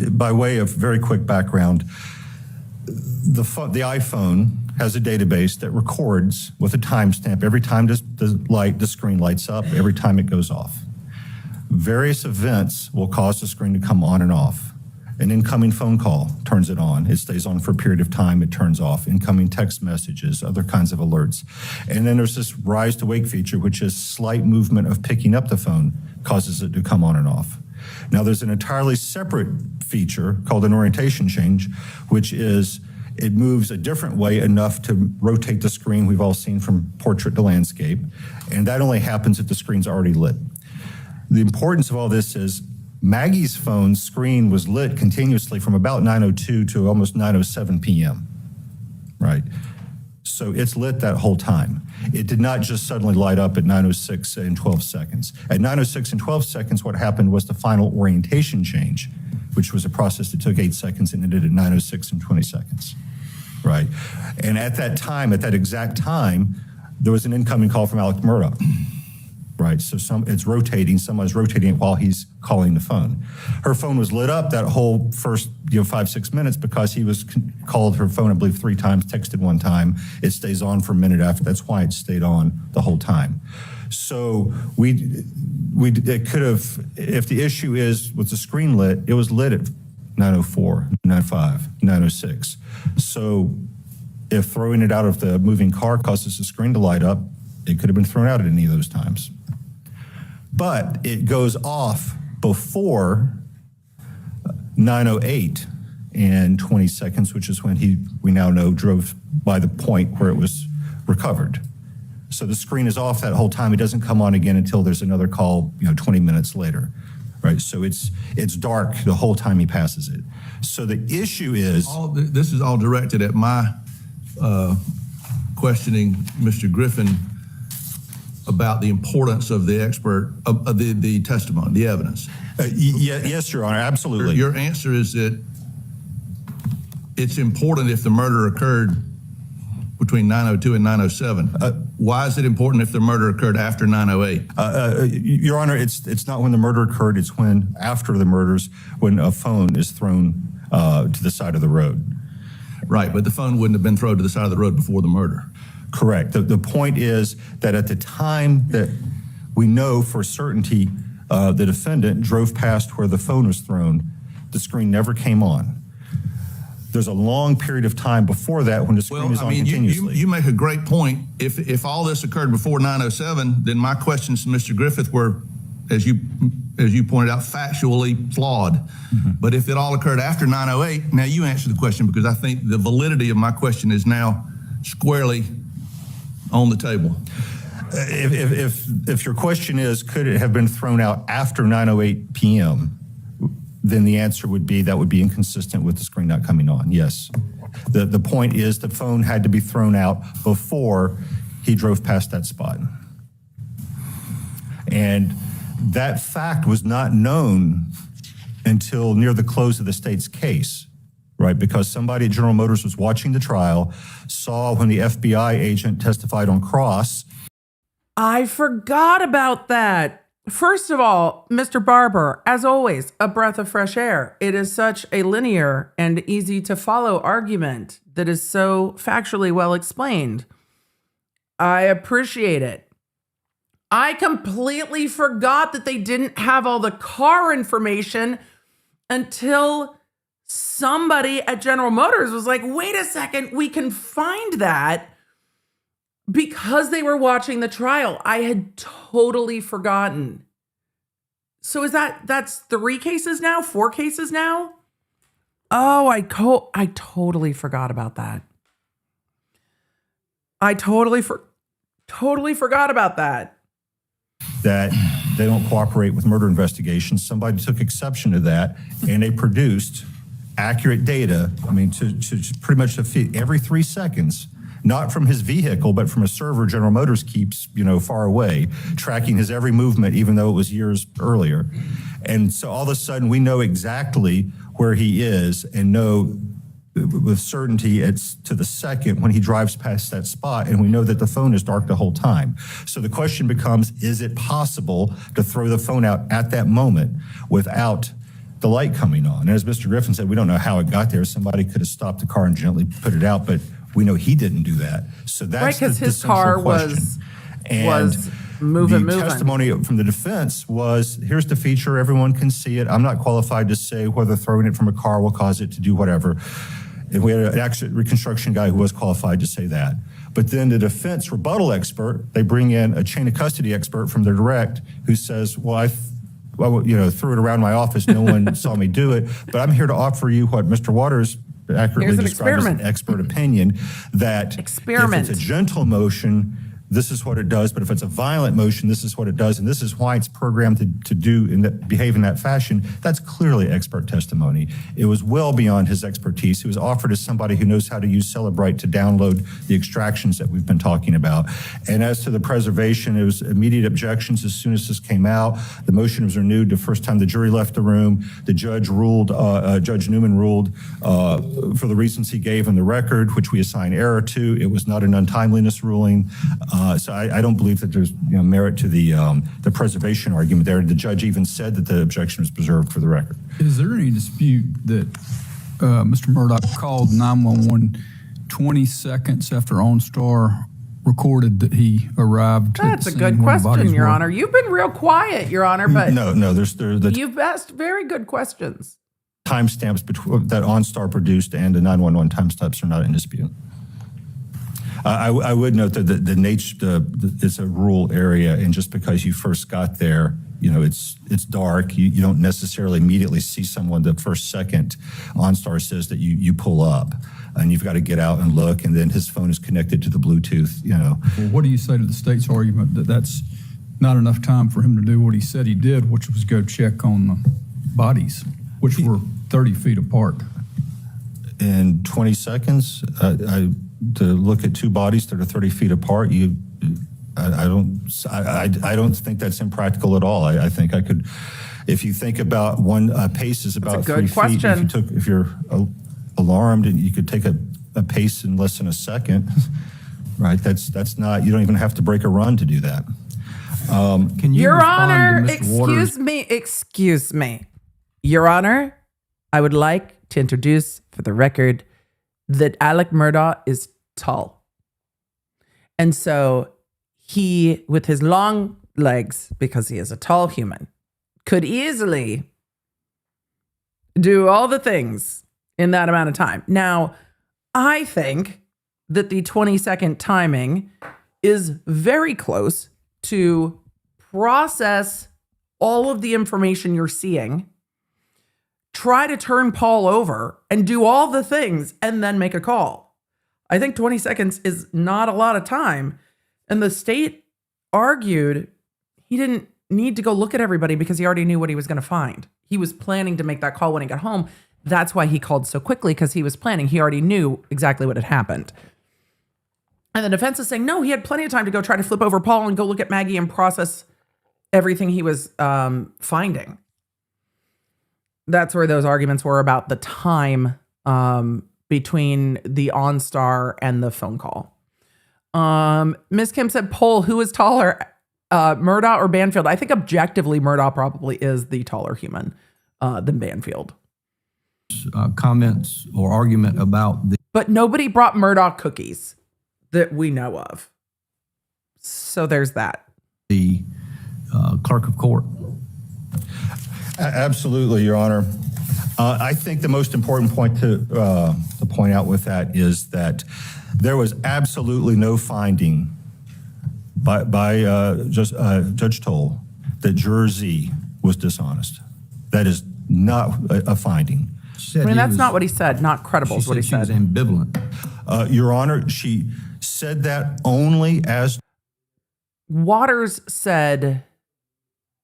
By way of very quick background, the iPhone has a database that records with a timestamp every time the screen lights up, every time it goes off. Various events will cause the screen to come on and off. An incoming phone call turns it on. It stays on for a period of time. It turns off. Incoming text messages, other kinds of alerts. And then there's this rise to wake feature, which is slight movement of picking up the phone causes it to come on and off. Now, there's an entirely separate feature called an orientation change, which is it moves a different way enough to rotate the screen. We've all seen from portrait to landscape. And that only happens if the screen's already lit. The importance of all this is Maggie's phone screen was lit continuously from about 9:02 to almost 9:07 p.m., right? So it's lit that whole time. It did not just suddenly light up at 9:06 and 12 seconds. At 9:06 and 12 seconds, what happened was the final orientation change, which was a process that took 8 seconds and ended at 9:06 and 20 seconds, right? And at that time, at that exact time, there was an incoming call from Alex Murdaugh. Right, so it's rotating. Someone's rotating it while he's calling the phone. Her phone was lit up that whole first 5-6 minutes because he was called her phone, I believe, 3 times, texted 1 time. It stays on for a minute after. That's why it stayed on the whole time. So it could have, if the issue is with the screen lit, it was lit at 9:04, 9:05, 9:06. So if throwing it out of the moving car causes the screen to light up, it could have been thrown out at any of those times. But it goes off before 9:08 and 20 seconds, which is when we now know, drove by the point where it was recovered. So the screen is off that whole time. It doesn't come on again until there's another call, 20 minutes later, right? So it's dark the whole time he passes it. So the issue is...
This is all directed at my questioning Mr. Griffin about the importance of the expert, of the testimony, the evidence.
Yes, Your Honor, absolutely.
Your answer is that it's important if the murder occurred between 9:02 and 9:07. Why is it important if the murder occurred after 9:08?
Your Honor, it's not when the murder occurred, it's when after the murders, when a phone is thrown to the side of the road.
Right, but the phone wouldn't have been thrown to the side of the road before the murder.
Correct. The point is that at the time that we know for certainty the defendant drove past where the phone was thrown. The screen never came on. There's a long period of time before that when the screen is on continuously.
You make a great point. If all this occurred before 9:07, then my questions to Mr. Griffith were, as you pointed out, factually flawed. Mm-hmm. But if it all occurred after 9:08, now you answer the question, because I think the validity of my question is now squarely on the table.
If your question is, could it have been thrown out after 9:08 p.m., then the answer would be that would be inconsistent with the screen not coming on, yes. The point is the phone had to be thrown out before he drove past that spot. And that fact was not known until near the close of the state's case, right? Because somebody at General Motors was watching the trial, saw when the FBI agent testified on cross.
I forgot about that. First of all, Mr. Barber, as always, a breath of fresh air. It is such a linear and easy to follow argument that is so factually well explained. I appreciate it. I completely forgot that they didn't have all the car information until somebody at General Motors was like, wait a second, we can find that, because they were watching the trial. I had totally forgotten. So that's 3 cases now? 4 cases now? Oh, I totally forgot about that. I totally forgot about that.
That they don't cooperate with murder investigations. Somebody took exception to that, and they produced accurate data. I mean, to pretty much every 3 seconds, not from his vehicle, but from a server General Motors keeps, far away, tracking his every movement, even though it was years earlier. And so all of a sudden, we know exactly where he is, and know with certainty it's to the second when he drives past that spot, and we know that the phone is dark the whole time. So the question becomes, is it possible to throw the phone out at that moment without the light coming on? And as Mr. Griffin said, we don't know how it got there. Somebody could have stopped the car and gently put it out, but we know he didn't do that. So that's
right, because his car was moving.
The testimony from the defense was, here's the feature, everyone can see it. I'm not qualified to say whether throwing it from a car will cause it to do whatever. And we had an accident reconstruction guy who was qualified to say that. But then the defense rebuttal expert, they bring in a chain of custody expert from their direct who says, well, I threw it around my office. No one saw me do it. But I'm here to offer you what Mr. Waters accurately described as an expert opinion, that if it's a gentle motion, this is what it does, but if it's a violent motion, this is what it does, and this is why it's programmed to do and behave in that fashion. That's clearly expert testimony. It was well beyond his expertise. It was offered as somebody who knows how to use Celebrite to download the extractions that we've been talking about. And as to the preservation, it was immediate objections as soon as this came out. The motion was renewed the first time the jury left the room. The judge ruled, Judge Newman ruled for the reasons he gave in the record, which we assign error to. It was not an untimeliness ruling. So I don't believe that there's merit to the preservation argument there. The judge even said that the objection was preserved for the record.
Is there any dispute that Mr. Murdaugh called 911 20 seconds after OnStar recorded that he arrived?
That's a good question, Your Honor. You've been real quiet, Your Honor, but
no,
you've asked very good questions.
Timestamps that OnStar produced and the 911 timestamps are not in dispute. I would note that the nature, it's a rural area, and just because you first got there, it's dark. You don't necessarily immediately see someone the first second OnStar says that you pull up, and you've got to get out and look, and then his phone is connected to the Bluetooth.
Well, what do you say to the state's argument that that's not enough time for him to do what he said he did, which was go check on the bodies, which were 30 feet apart?
In 20 seconds, to look at 2 bodies that are 30 feet apart, I don't think that's impractical at all. I think I could, if you think about one pace is about 3 feet. If you're alarmed, and you could take a pace in less than a second, right? That's not. You don't even have to break a run to do that.
Can you,
Your Honor,
excuse
me, Your Honor, I would like to introduce for the record that Alec Murdaugh is tall. And so he, with his long legs, because he is a tall human, could easily do all the things in that amount of time. Now, I think that the 20-second timing is very close to process all of the information you're seeing, try to turn Paul over and do all the things and then make a call. I think 20 seconds is not a lot of time. And the state argued he didn't need to go look at everybody because he already knew what he was going to find. He was planning to make that call when he got home. That's why he called so quickly, because he was planning. He already knew exactly what had happened. And the defense is saying, no, he had plenty of time to go try to flip over Paul and go look at Maggie and process everything he was finding. That's where those arguments were about the time between the OnStar and the phone call. Ms. Kim said, poll, who is taller, Murdaugh or Banfield? I think objectively Murdaugh probably is the taller human than Banfield.
Comments or argument about the
But nobody brought Murdaugh cookies that we know of. So there's that.
Clerk of Court.
Absolutely, Your Honor. I think the most important point to point out with that is that there was absolutely no finding by Judge Toll that Juror Z was dishonest. That is not a finding.
I mean, that's not what he said. Not credible is what he said.
She was ambivalent.
Your Honor, she said that only as...
Waters said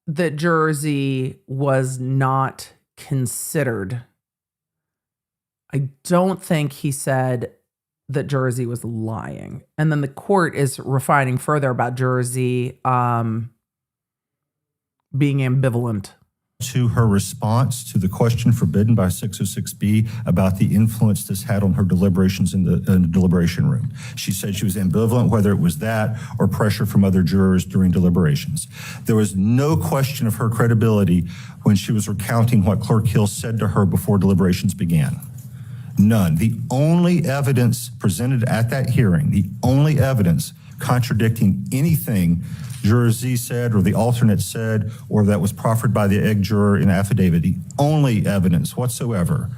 that Juror Z was not considered. I don't think he said that Juror Z was lying. And then the court is refining further about Juror Z being ambivalent.
To her response to the question forbidden by 606B about the influence this had on her deliberations in the deliberation room. She said she was ambivalent whether it was that or pressure from other jurors during deliberations. There was no question of her credibility when she was recounting what Clerk Hill said to her before deliberations began. None. The only evidence presented at that hearing, the only evidence contradicting anything Juror Z said or the alternate said or that was proffered by the egg juror in affidavit, the only evidence whatsoever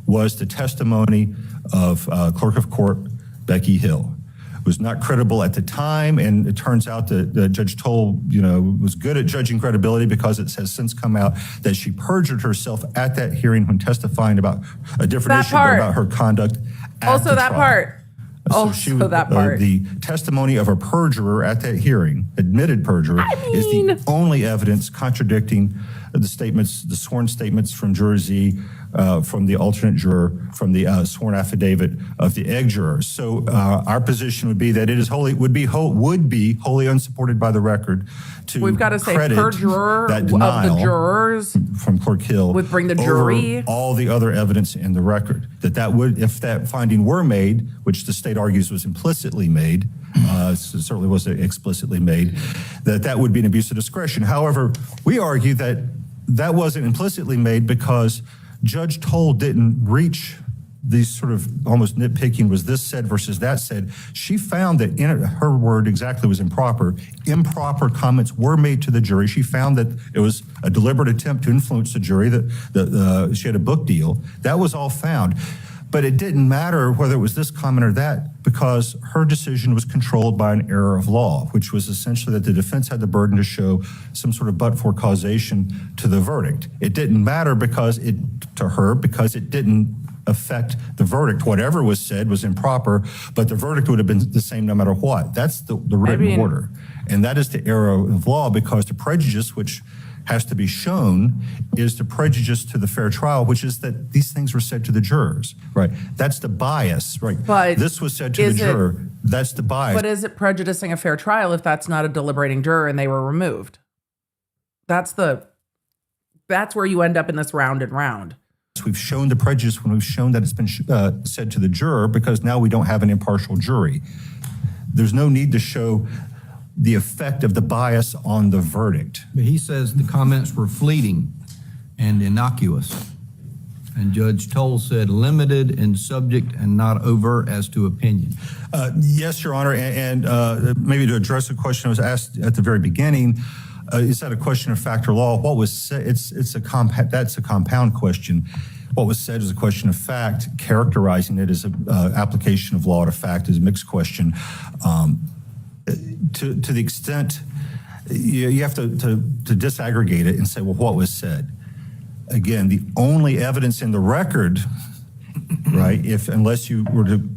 was the testimony of Clerk of Court Becky Hill. It was not credible at the time, and it turns out that Judge Toll, was good at judging credibility because it has since come out that she perjured herself at that hearing when testifying about a different issue about her conduct at
Also
the
that
trial.
part.
The testimony of a perjurer at that hearing, admitted perjurer, is the only evidence contradicting the statements, the sworn statements from Juror Z, from the alternate juror, from the sworn affidavit of the egg juror. So our position would be that it is would be wholly unsupported by the record to
We've got to say
credit
perjurer
that
of
denial
the jurors
from Clerk Hill
would bring the
over
jury.
all the other evidence in the record. That would, if that finding were made, which the state argues was implicitly made, certainly wasn't explicitly made, that would be an abuse of discretion. However, we argue that that wasn't implicitly made because Judge Toll didn't reach these sort of almost nitpicking, was this said versus that said. She found that in her word exactly was improper. Improper comments were made to the jury. She found that it was a deliberate attempt to influence the jury, that she had a book deal. That was all found. But it didn't matter whether it was this comment or that because her decision was controlled by an error of law, which was essentially that the defense had the burden to show some sort of but-for causation to the verdict. It didn't matter because it didn't affect the verdict. Whatever was said was improper, but the verdict would have been the same no matter what. That's the written order. And that is the error of law because the prejudice, which has to be shown, is the prejudice to the fair trial, which is that these things were said to the jurors, right? That's the bias, right?
But
this was said to the juror. That's the bias.
But is it prejudicing a fair trial if that's not a deliberating juror and they were removed? That's where you end up in this round and round.
We've shown the prejudice when we've shown that it's been said to the juror because now we don't have an impartial jury. There's no need to show the effect of the bias on the verdict.
But he says the comments were fleeting and innocuous. And Judge Toll said limited in subject and not overt as to opinion.
Yes, Your Honor, and maybe to address the question I was asked at the very beginning, is that a question of fact or law? What was said, that's a compound question. What was said is a question of fact. Characterizing it as an application of law to fact is a mixed question. To the extent you have to disaggregate it and say, well, what was said? Again, the only evidence in the record, right, unless you were to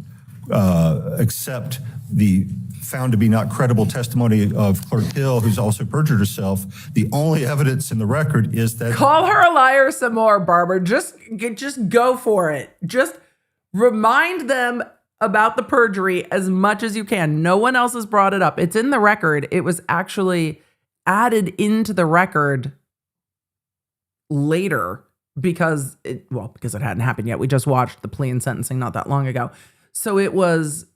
accept the found to be not credible testimony of Clerk Hill, who's also perjured herself, the only evidence in the record is that...
Call her a liar some more, Barber. Just go for it. Just remind them about the perjury as much as you can. No one else has brought it up. It's in the record. It was actually added into the record later because it hadn't happened yet. We just watched the plea and sentencing not that long ago. So it was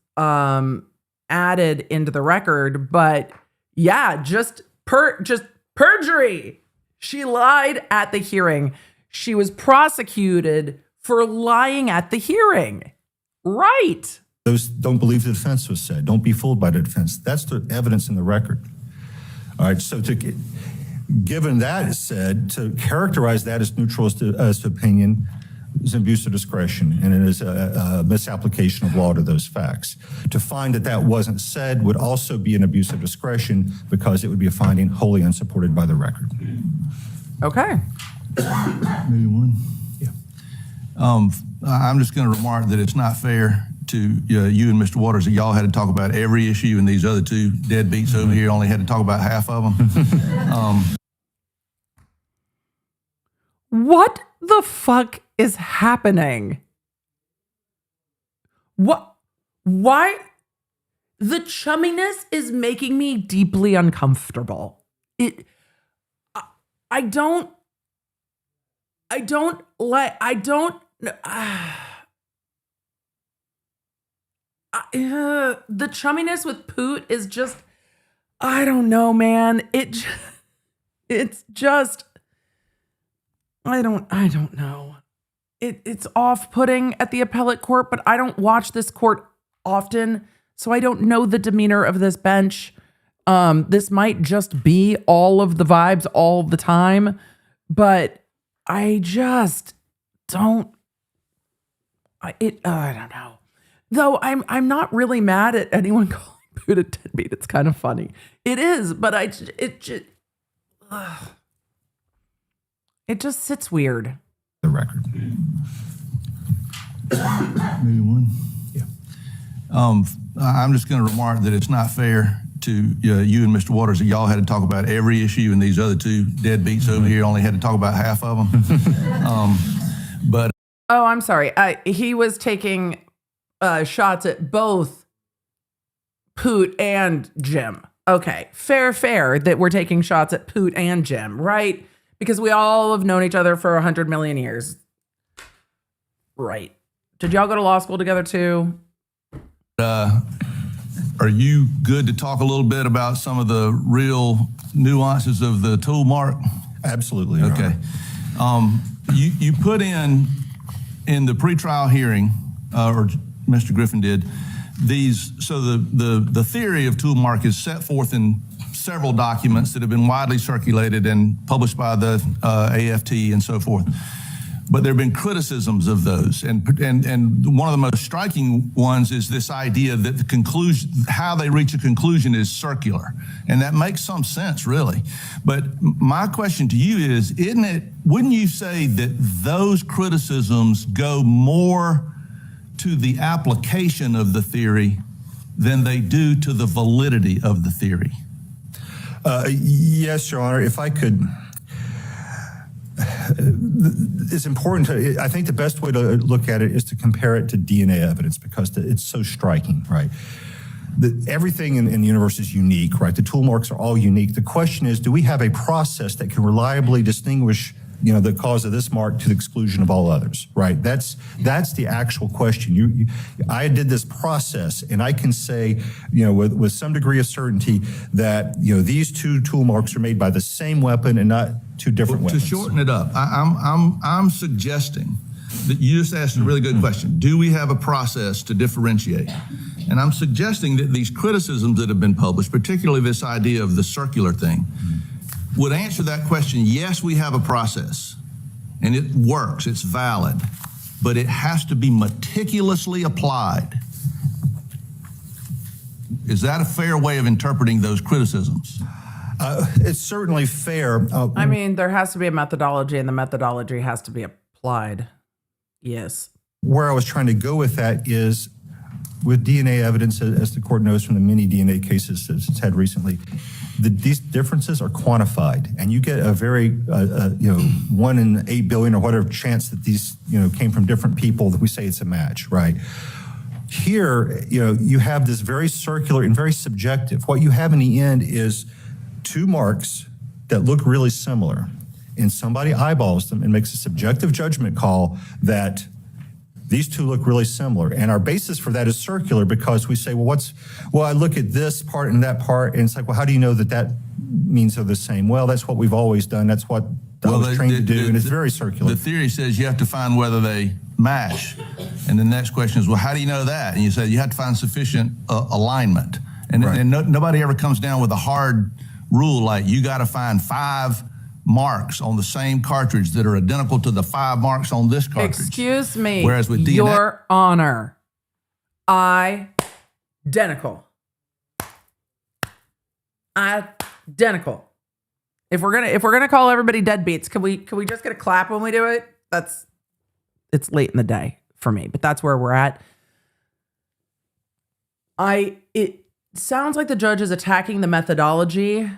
added into the record, but yeah, just perjury. She lied at the hearing. She was prosecuted for lying at the hearing. Right.
Those don't believe the defense was said. Don't be fooled by the defense. That's the evidence in the record. All right, so given that is said, to characterize that as neutral as to opinion is an abuse of discretion, and it is a misapplication of law to those facts. To find that wasn't said would also be an abuse of discretion because it would be a finding wholly unsupported by the record.
Okay.
Maybe one.
Yeah.
I'm just going to remark that it's not fair to you and Mr. Waters that y'all had to talk about every issue, and these other two deadbeats over here only had to talk about half of them.
What the fuck is happening? What? Why? The chumminess is making me deeply uncomfortable. I don't the chumminess with Poot is just, I don't know, man. It's just, I don't know. It's off-putting at the appellate court, but I don't watch this court often, so I don't know the demeanor of this bench. This might just be all of the vibes all the time, but I just don't. I don't know. Though I'm not really mad at anyone calling Poot a deadbeat. It's kind of funny. It is, but it just sits weird.
The record.
Maybe one.
Yeah.
I'm just going to remark that it's not fair to you and Mr. Waters that y'all had to talk about every issue, and these other two deadbeats over here only had to talk about half of them. But
oh, I'm sorry. He was taking shots at both Poot and Jim. Okay, fair that we're taking shots at Poot and Jim, right? Because we all have known each other for 100 million years. Right. Did y'all go to law school together too?
are you good to talk a little bit about some of the real nuances of the tool mark?
Absolutely. Your
Okay. You put in the pretrial hearing, or Mr. Griffin did, so the theory of tool mark is set forth in several documents that have been widely circulated and published by the AFT and so forth. But there have been criticisms of those, and one of the most striking ones is this idea that the conclusion, how they reach a conclusion, is circular, and that makes some sense, really. But my question to you is, wouldn't you say that those criticisms go more to the application of the theory than they do to the validity of the theory?
Yes, Your Honor, if I could. It's important I think the best way to look at it is to compare it to DNA evidence, because it's so striking, right? Everything in the universe is unique, right? The tool marks are all unique. The question is, do we have a process that can reliably distinguish the cause of this mark to the exclusion of all others, right? That's the actual question. I did this process, and I can say, with some degree of certainty that, these two tool marks are made by the same weapon and not two different weapons.
To shorten it up, I'm suggesting that you just asked a really good question. Do we have a process to differentiate? And I'm suggesting that these criticisms that have been published, particularly this idea of the circular thing, would answer that question, yes, we have a process, and it works, it's valid, but it has to be meticulously applied. Is that a fair way of interpreting those criticisms?
It's certainly fair.
I mean, there has to be a methodology, and the methodology has to be applied. Yes.
Where I was trying to go with that is with DNA evidence, as the court knows from the many DNA cases it's had recently, these differences are quantified, and you get a very, 1 in 8 billion or whatever chance that these, came from different people that we say it's a match, right? Here, you have this very circular and very subjective. What you have in the end is 2 marks that look really similar, and somebody eyeballs them and makes a subjective judgment call that these 2 look really similar. And our basis for that is circular because we say, well, I look at this part and that part, and it's like, well, how do you know that means they're the same? Well, that's what we've always done. That's what I was trained to do, and it's very circular.
The theory says you have to find whether they match. And the next question is, well, how do you know that? And you say you have to find sufficient alignment. And nobody ever comes down with a hard rule like you got to find 5 marks on the same cartridge that are identical to the 5 marks on this cartridge.
Excuse me.
Whereas with DNA,
Your Honor, identical. Identical. If we're gonna call everybody deadbeats, can we just get a clap when we do it? It's late in the day for me, but that's where we're at. It sounds like the judge is attacking the methodology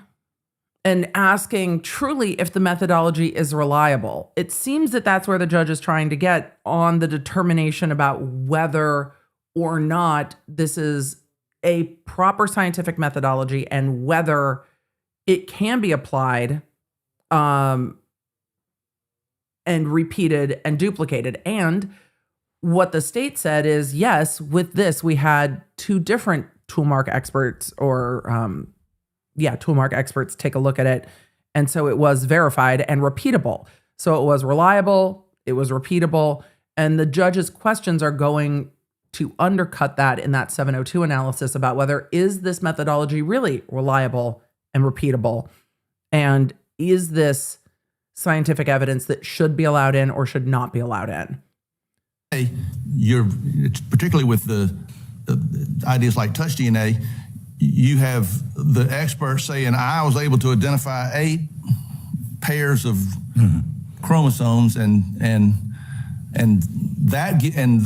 and asking truly if the methodology is reliable. It seems that that's where the judge is trying to get on the determination about whether or not this is a proper scientific methodology and whether it can be applied and repeated and duplicated. And what the state said is, yes, with this, we had 2 different toolmark experts toolmark experts take a look at it. And so it was verified and repeatable. So it was reliable, it was repeatable, and the judge's questions are going to undercut that in that 702 analysis about whether is this methodology really reliable and repeatable, and is this scientific evidence that should be allowed in or should not be allowed in.
It's particularly with the ideas like touch DNA, you have the experts saying, I was able to identify 8 pairs of chromosomes and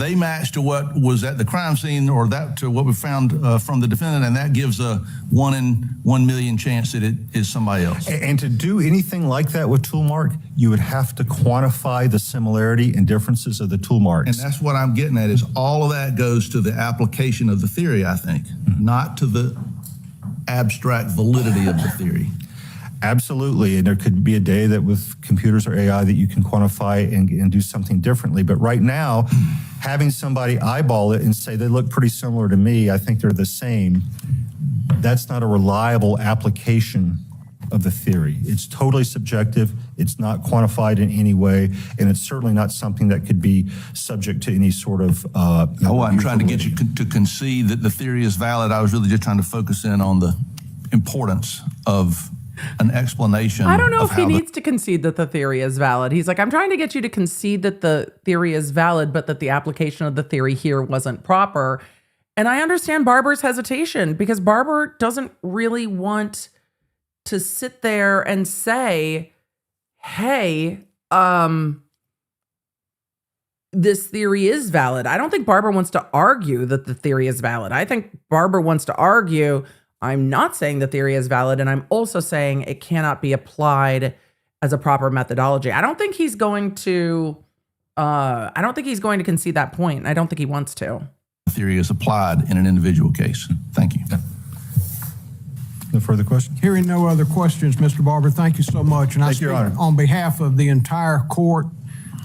they match to what was at the crime scene or that to what we found from the defendant, and that gives a 1 in 1 million chance that it is somebody else.
And to do anything like that with toolmark, you would have to quantify the similarity and differences of the toolmarks.
And that's what I'm getting at, is all of that goes to the application of the theory, I think, not to the abstract validity of the theory.
Absolutely, and there could be a day that with computers or AI that you can quantify and do something differently. But right now, having somebody eyeball it and say they look pretty similar to me, I think they're the same, that's not a reliable application of the theory. It's totally subjective, it's not quantified in any way, and it's certainly not something that could be subject to any sort of
I'm trying to get you to concede that the theory is valid. I was really just trying to focus in on the importance of an explanation.
I don't know if he needs to concede that the theory is valid. He's like, I'm trying to get you to concede that the theory is valid, but that the application of the theory here wasn't proper. And I understand Barber's hesitation because Barber doesn't really want to sit there and say, hey, this theory is valid. I don't think Barber wants to argue that the theory is valid. I think Barber wants to argue, I'm not saying the theory is valid, and I'm also saying it cannot be applied as a proper methodology. I don't think he's going to concede that point. I don't think he wants to.
The theory is applied in an individual case. Thank you.
No further questions?
Hearing no other questions, Mr. Barber, thank you so much. And
Thank you, Your Honor.
on behalf of the entire court,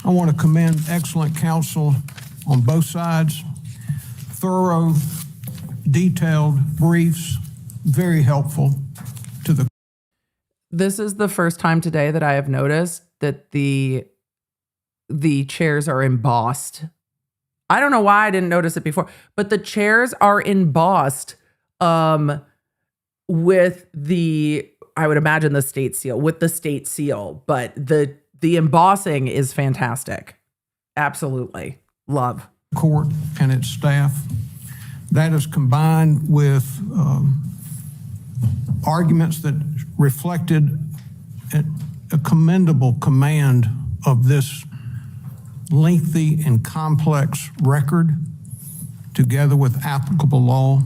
I want to commend excellent counsel on both sides. Thorough, detailed briefs, very helpful to the.
This is the first time today that I have noticed that the chairs are embossed. I don't know why I didn't notice it before, but the chairs are embossed with the I would imagine the state seal with the state seal, but the embossing is fantastic. Absolutely. Love.
Court and its staff. That is combined with arguments that reflected a commendable command of this lengthy and complex record, together with applicable law.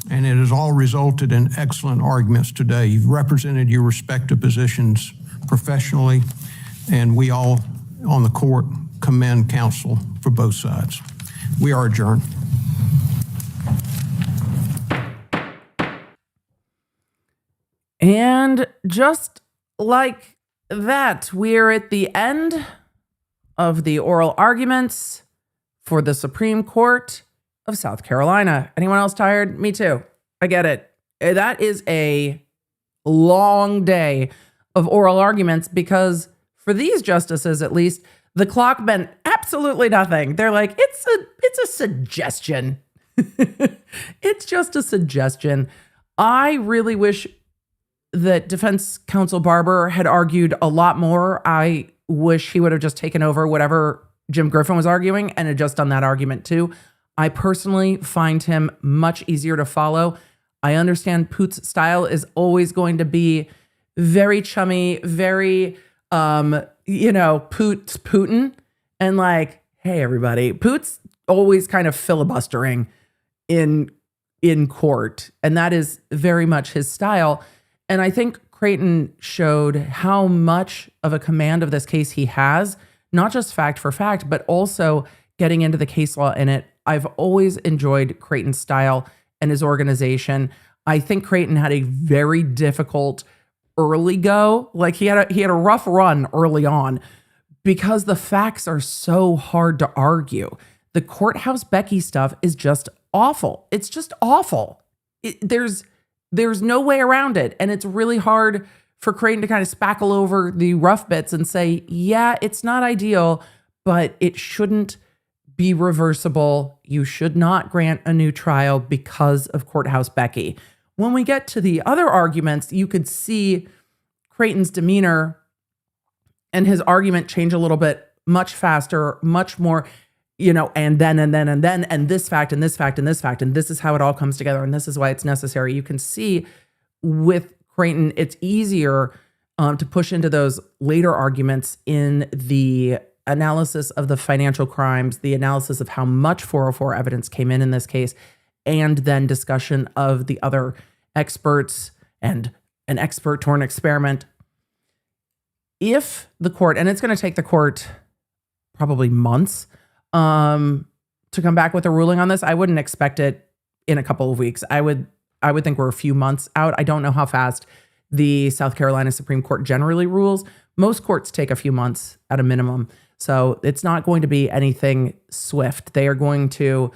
And it has all resulted in excellent arguments today. You've represented your respective positions professionally, and we all on the court commend counsel for both sides. We are adjourned.
And just like that, we're at the end of the oral arguments for the Supreme Court of South Carolina. Anyone else tired? Me too. I get it. That is a long day of oral arguments because for these justices, at least, the clock meant absolutely nothing. They're like, it's a suggestion. It's just a suggestion. I really wish that defense counsel Barber had argued a lot more. I wish he would have just taken over whatever Jim Griffin was arguing and had just done that argument too. I personally find him much easier to follow. I understand Poot's style is always going to be very chummy, very, Poot's Putin. And like, hey, everybody, Poot's always kind of filibustering in court. And that is very much his style. And I think Creighton showed how much of a command of this case he has, not just fact for fact, but also getting into the case law in it. I've always enjoyed Creighton's style and his organization. I think Creighton had a very difficult early go. Like he had a rough run early on because the facts are so hard to argue. The Courthouse Becky stuff is just awful. It's just awful. There's no way around it. And it's really hard for Creighton to kind of spackle over the rough bits and say, yeah, it's not ideal, but it shouldn't be reversible. You should not grant a new trial because of Courthouse Becky. When we get to the other arguments, you could see Creighton's demeanor and his argument change a little bit much faster, much more, and then, and this fact, and this fact, and this fact, and this is how it all comes together, and this is why it's necessary. You can see with Creighton, it's easier to push into those later arguments in the analysis of the financial crimes, the analysis of how much 404 evidence came in this case, and then discussion of the other experts and an expert torn experiment. If the court, and it's going to take the court probably months to come back with a ruling on this, I wouldn't expect it in a couple of weeks. I would think we're a few months out. I don't know how fast the South Carolina Supreme Court generally rules. Most courts take a few months at a minimum. So it's not going to be anything swift. They are going to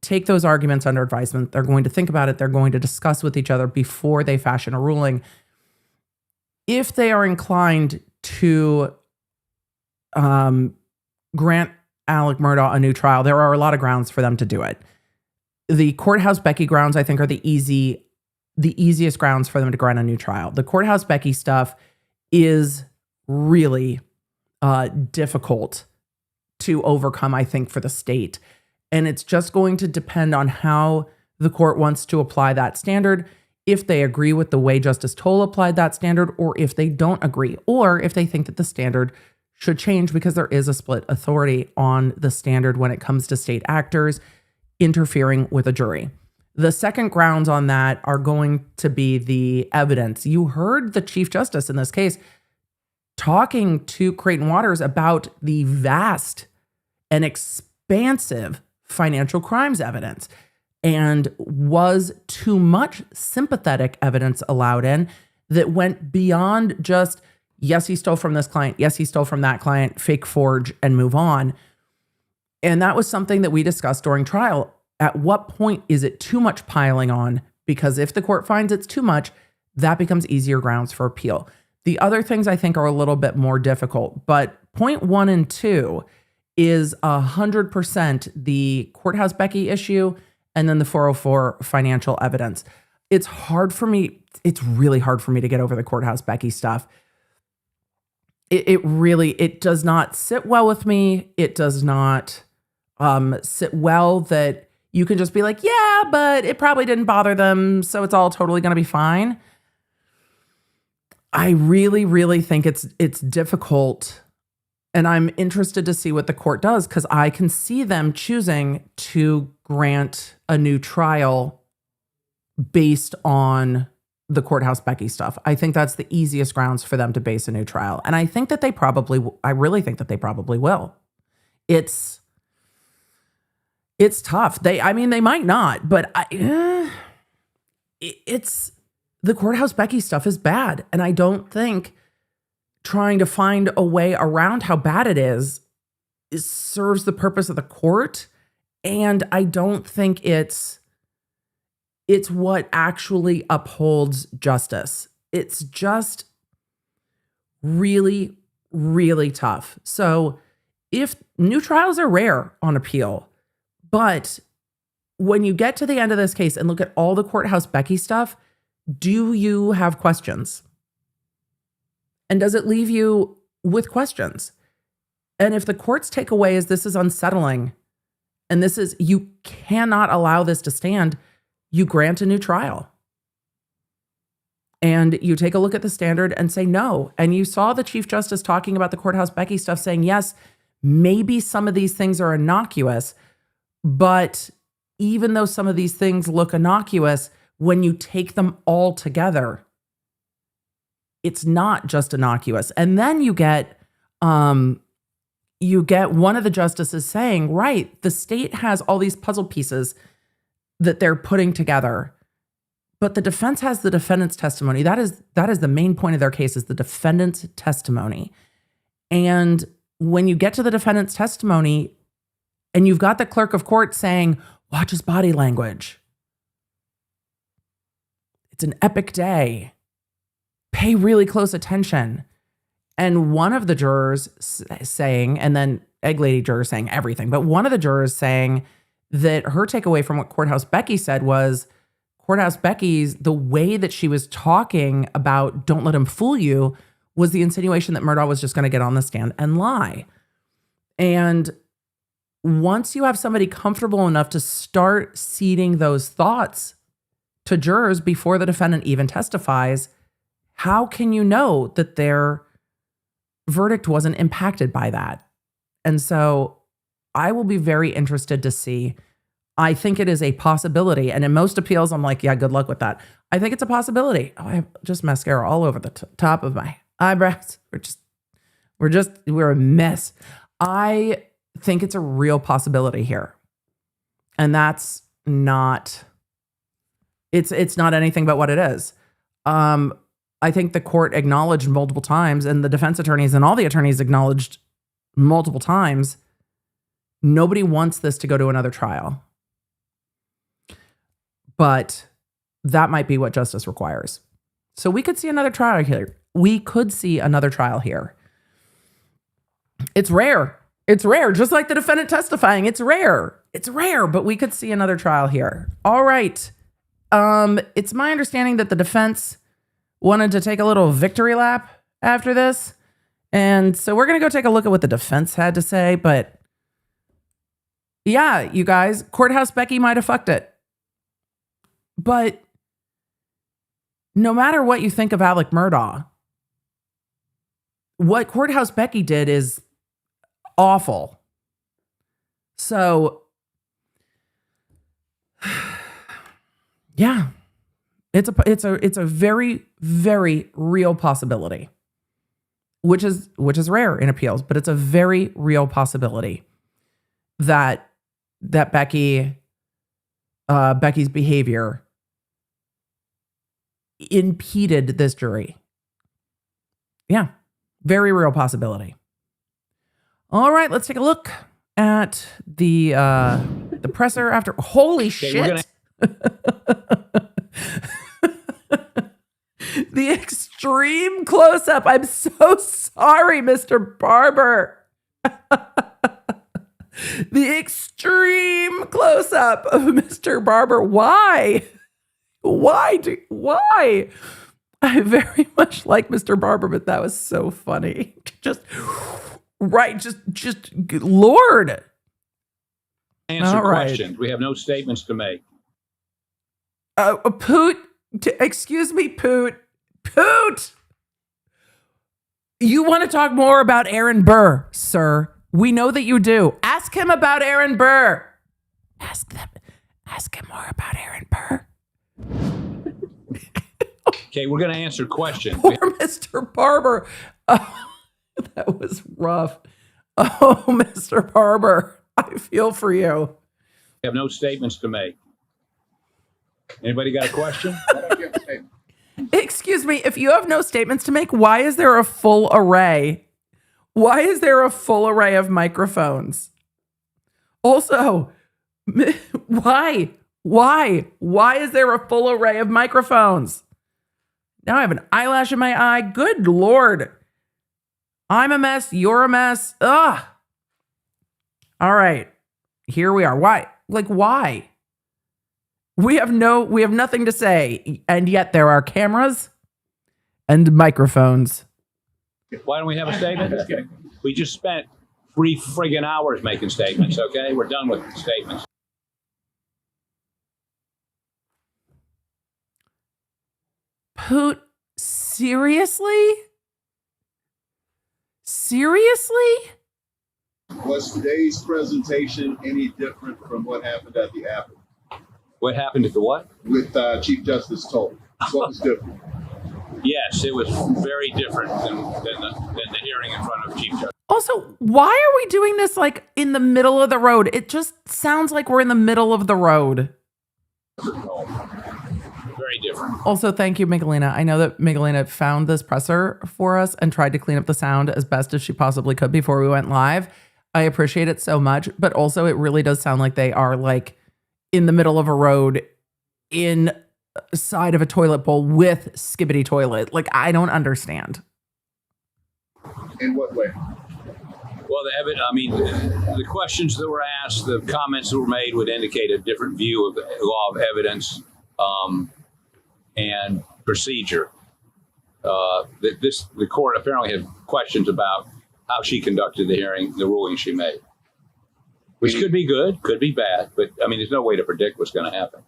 take those arguments under advisement. They're going to think about it. They're going to discuss with each other before they fashion a ruling. If they are inclined to grant Alec Murdaugh a new trial, there are a lot of grounds for them to do it. The Courthouse Becky grounds, I think, are the easiest grounds for them to grant a new trial. The Courthouse Becky stuff is really difficult to overcome, I think, for the state. And it's just going to depend on how the court wants to apply that standard, if they agree with the way Justice Toll applied that standard, or if they don't agree, or if they think that the standard should change because there is a split authority on the standard when it comes to state actors interfering with a jury. The second grounds on that are going to be the evidence. You heard the Chief Justice in this case talking to Creighton Waters about the vast and expansive financial crimes evidence. And was too much sympathetic evidence allowed in that went beyond just, yes, he stole from this client, yes, he stole from that client, fake forge, and move on. And that was something that we discussed during trial. At what point is it too much piling on? Because if the court finds it's too much, that becomes easier grounds for appeal. The other things I think are a little bit more difficult, but point 1 and 2 is 100% the Courthouse Becky issue and then the 404 financial evidence. it's hard for me. It's really hard for me to get over the Courthouse Becky stuff. It really, it does not sit well with me. It does not sit well that you can just be like, yeah, but it probably didn't bother them, so it's all totally going to be fine. I really, really think it's difficult, and I'm interested to see what the court does, because I can see them choosing to grant a new trial based on the Courthouse Becky stuff. I think that's the easiest grounds for them to base a new trial. And I think that I really think that they probably will. It's tough. They might not, but it's the Courthouse Becky stuff is bad. And I don't think trying to find a way around how bad it is serves the purpose of the court. And I don't think it's what actually upholds justice. It's just really, really tough. So if new trials are rare on appeal, but when you get to the end of this case and look at all the Courthouse Becky stuff, do you have questions? And does it leave you with questions? And if the court's takeaway is this is unsettling, and you cannot allow this to stand, you grant a new trial. And you take a look at the standard and say no. And you saw the Chief Justice talking about the Courthouse Becky stuff, saying, yes, maybe some of these things are innocuous, but even though some of these things look innocuous, when you take them all together, it's not just innocuous. And then you get one of the justices saying, right, the state has all these puzzle pieces that they're putting together, but the defense has the defendant's testimony. That is the main point of their case, is the defendant's testimony. And when you get to the defendant's testimony and you've got the clerk of court saying, watch his body language. It's an epic day. Pay really close attention. And one of the jurors saying, and then Egg Lady juror saying everything, but one of the jurors saying that her takeaway from what Courthouse Becky said was Courthouse Becky's, the way that she was talking about don't let him fool you, was the insinuation that Murdaugh was just going to get on the stand and lie. And once you have somebody comfortable enough to start seeding those thoughts to jurors before the defendant even testifies, how can you know that their verdict wasn't impacted by that? And so I will be very interested to see. I think it is a possibility. And in most appeals, I'm like, yeah, good luck with that. I think it's a possibility. Oh, I have just mascara all over the top of my eyebrows. We're a mess. I think it's a real possibility here. And that's not, it's not anything but what it is. I think the court acknowledged multiple times, and the defense attorneys and all the attorneys acknowledged multiple times, nobody wants this to go to another trial. But that might be what justice requires. So we could see another trial here. It's rare. It's rare. Just like the defendant testifying, it's rare. It's rare, but we could see another trial here. All right. It's my understanding that the defense wanted to take a little victory lap after this. And so we're going to go take a look at what the defense had to say. But yeah, you guys, Courthouse Becky might have fucked it. But no matter what you think of Alec Murdaugh, what Courthouse Becky did is awful. So, yeah, it's a very, very real possibility, which is rare in appeals, but it's a very real possibility that Becky's behavior impeded this jury. Yeah, very real possibility. All right, let's take a look at the presser after. Holy shit! The extreme close-up. I'm so sorry, Mr. Barber. The extreme close-up of Mr. Barber. Why? Why? I very much like Mr. Barber, but that was so funny. Just Lord.
Answer
All right.
questions. We have no statements to make.
Poot, excuse me, Poot. You want to talk more about Aaron Burr, sir? We know that you do. Ask him about Aaron Burr. Ask him more about Aaron Burr.
Okay, we're going to answer questions.
Poor Mr. Barber. Oh, that was rough. Oh, Mr. Barber, I feel for you.
We have no statements to make. Anybody got a question?
Excuse me, if you have no statements to make, why is there a full array? Why is there a full array of microphones? Also, why? Why is there a full array of microphones? Now I have an eyelash in my eye. Good Lord. I'm a mess. You're a mess. Ugh. All right. Here we are. Why? Why? We have nothing to say, and yet there are cameras and microphones.
Why don't we have a statement? We just spent 3 friggin' hours making statements, okay? We're done with statements.
Poot, seriously? Seriously?
Was today's presentation any different from what happened at the Apple?
What happened at the what?
With Chief Justice Toll. What was different?
Yes, it was very different than the hearing in front of Chief Justice.
Also, why are we doing this in the middle of the road? It just sounds like we're in the middle of the road.
Very different.
Also, thank you, Miguelina. I know that Miguelina found this presser for us and tried to clean up the sound as best as she possibly could before we went live. I appreciate it so much, but also it really does sound like they are in the middle of a road inside of a toilet bowl with skibbity toilet. I don't understand.
In what way?
Well, the questions that were asked, the comments that were made would indicate a different view of the law of evidence and procedure. The court apparently had questions about how she conducted the hearing, the ruling she made, which could be good, could be bad, but there's no way to predict what's going to happen.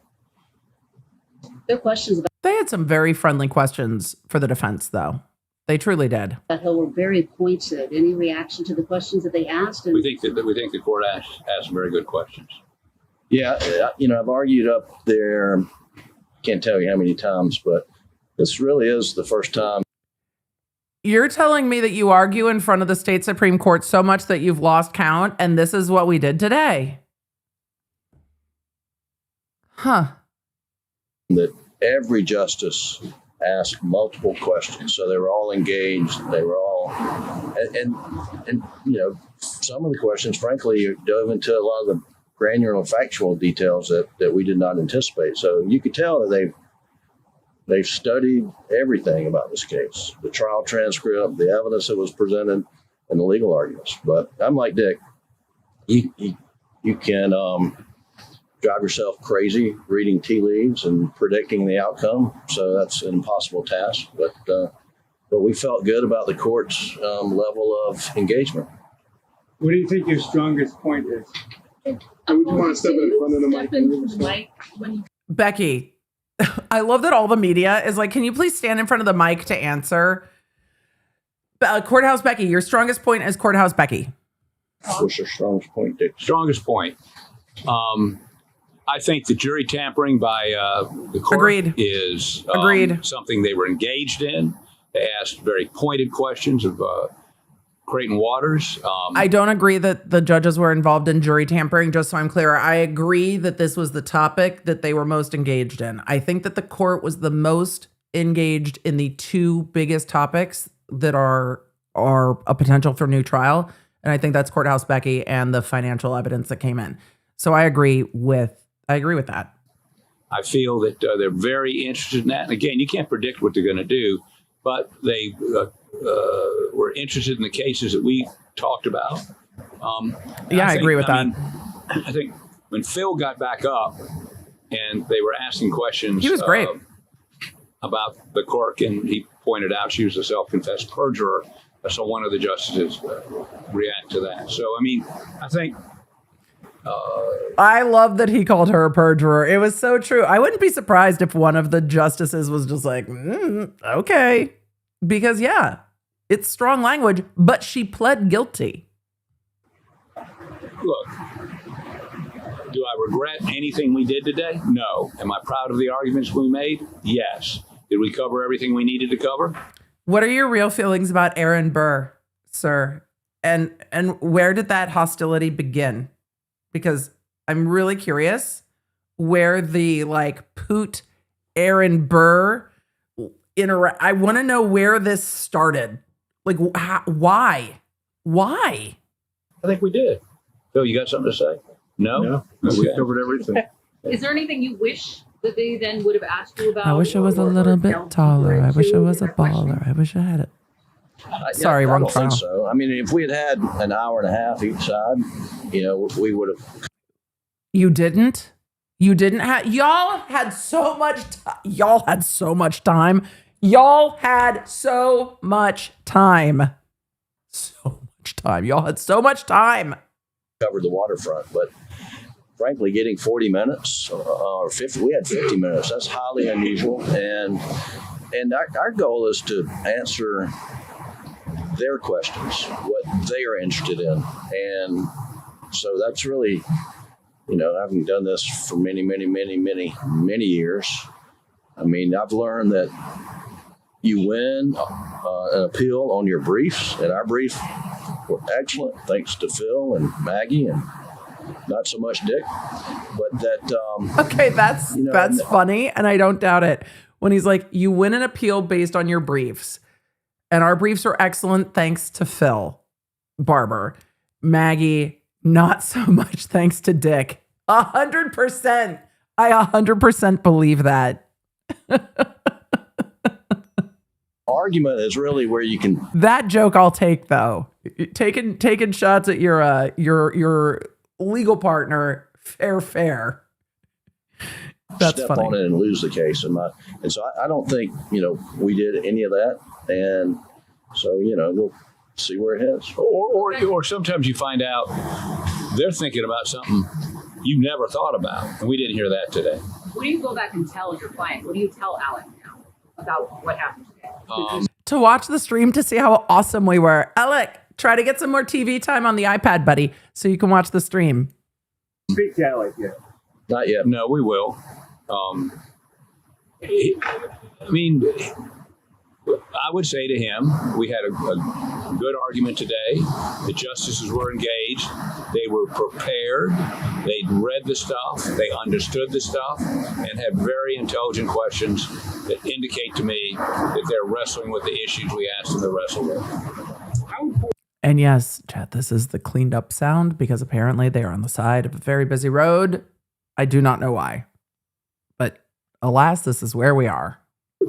There are questions about
They had some very friendly questions for the defense, though. They truly did.
Hill were very pointed. Any reaction to the questions that they asked? And
We think the court asked some very good questions.
Yeah, I've argued up there, can't tell you how many times, but this really is the first time.
You're telling me that you argue in front of the state Supreme Court so much that you've lost count, and this is what we did today. Huh.
That every justice asked multiple questions, so they were all engaged. They were all, and some of the questions, frankly, dove into a lot of the granular factual details that we did not anticipate. So you could tell that they've studied everything about this case, the trial transcript, the evidence that was presented, and the legal arguments. But I'm like Dick, you can drive yourself crazy reading tea leaves and predicting the outcome. So that's an impossible task. But we felt good about the court's level of engagement.
What do you think your strongest point is?
Would you want to step in front of the mic?
Becky, I love that all the media is can you please stand in front of the mic to answer? Courthouse Becky, your strongest point is Courthouse Becky.
What's your strongest point, Dick?
Strongest point. I think the jury tampering by the court
Agreed.
is
Agreed.
Something they were engaged in. They asked very pointed questions of Creighton Waters.
I don't agree that the judges were involved in jury tampering, just so I'm clear. I agree that this was the topic that they were most engaged in. I think that the court was the most engaged in the two biggest topics that are a potential for new trial. And I think that's Courthouse Becky and the financial evidence that came in. So I agree with that.
I feel that they're very interested in that. And again, you can't predict what they're going to do, but they were interested in the cases that we talked about.
I agree with that.
I think when Phil got back up and they were asking questions.
He was great.
About the clerk, and he pointed out she was a self-confessed perjurer. So one of the justices react to that. So, I mean, I think...
I love that he called her a perjurer. It was so true. I wouldn't be surprised if one of the justices was just like, okay. Because, yeah, it's strong language, but she pled guilty.
Look, do I regret anything we did today? No. Am I proud of the arguments we made? Yes. Did we cover everything we needed to cover?
What are your real feelings about Aaron Burr, sir? And where did that hostility begin? Because I'm really curious where the Poot Aaron Burr I want to know where this started. Why? Why?
I think we did. Phil, you got something to say? No?
No,
Okay.
we covered everything.
Is there anything you wish that they then would have asked you about?
I wish I was a little bit taller. I wish I was a baller. I wish I had it. Sorry,
I
wrong
don't think
trial.
so. I mean, if we had had an hour and a half each side, we would have.
You didn't? You didn't have, y'all had so much, y'all had so much time. Y'all had so much time. So much time. Y'all had so much time.
Covered the waterfront, but frankly, getting 40 minutes or 50, we had 50 minutes. That's highly unusual. And our goal is to answer their questions, what they are interested in. And so that's really, having done this for many, many, many, many, many years, I mean, I've learned that you win an appeal on your briefs, and our briefs were excellent, thanks to Phil and Maggie, and not so much Dick. But that
okay, that's funny, and I don't doubt it. When he's like, you win an appeal based on your briefs, and our briefs are excellent thanks to Phil, Barber, Maggie, not so much thanks to Dick. 100%. I 100% believe that.
argument is really where you can.
That joke I'll take though. Taking shots at your legal partner, fair. That's
step
funny.
on it and lose the case. And so I don't think, we did any of that. And so, we'll see where it heads.
Or sometimes you find out they're thinking about something you never thought about. And we didn't hear that today.
What do you go back and tell your client? What do you tell Alec now about what happened today?
To watch the stream to see how awesome we were. Alec, try to get some more TV time on the iPad, buddy, so you can watch the stream.
Speak to Alec yet?
Not yet.
No, we will. I would say to him, we had a good argument today. The justices were engaged. They were prepared. They'd read the stuff. They understood the stuff and had very intelligent questions that indicate to me that they're wrestling with the issues we asked them to wrestle with.
And yes, chat, this is the cleaned up sound because apparently they are on the side of a very busy road. I do not know why. But alas, this is where we are.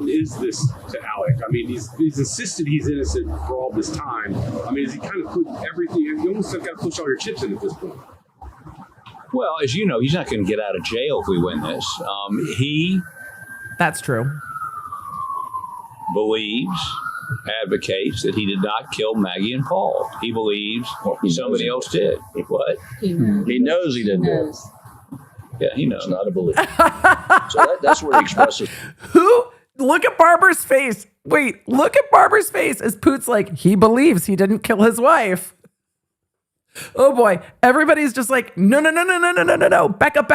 Is this to Alec? I mean, he's insisted he's innocent for all this time. I mean, is he kind of put everything? You almost got to push all your chips in at this point.
Well, as you know, he's not going to get out of jail if we win this.
That's true.
Believes, advocates that he did not kill Maggie and Paul. He believes somebody else did. What?
He knows he didn't do it.
Yeah, he knows.
It's not a belief. So that's where he expresses.
Who? Look at Barber's face. Wait, look at Barber's face as Poot's like, he believes he didn't kill his wife. Oh boy. Everybody's just like, no. Back up.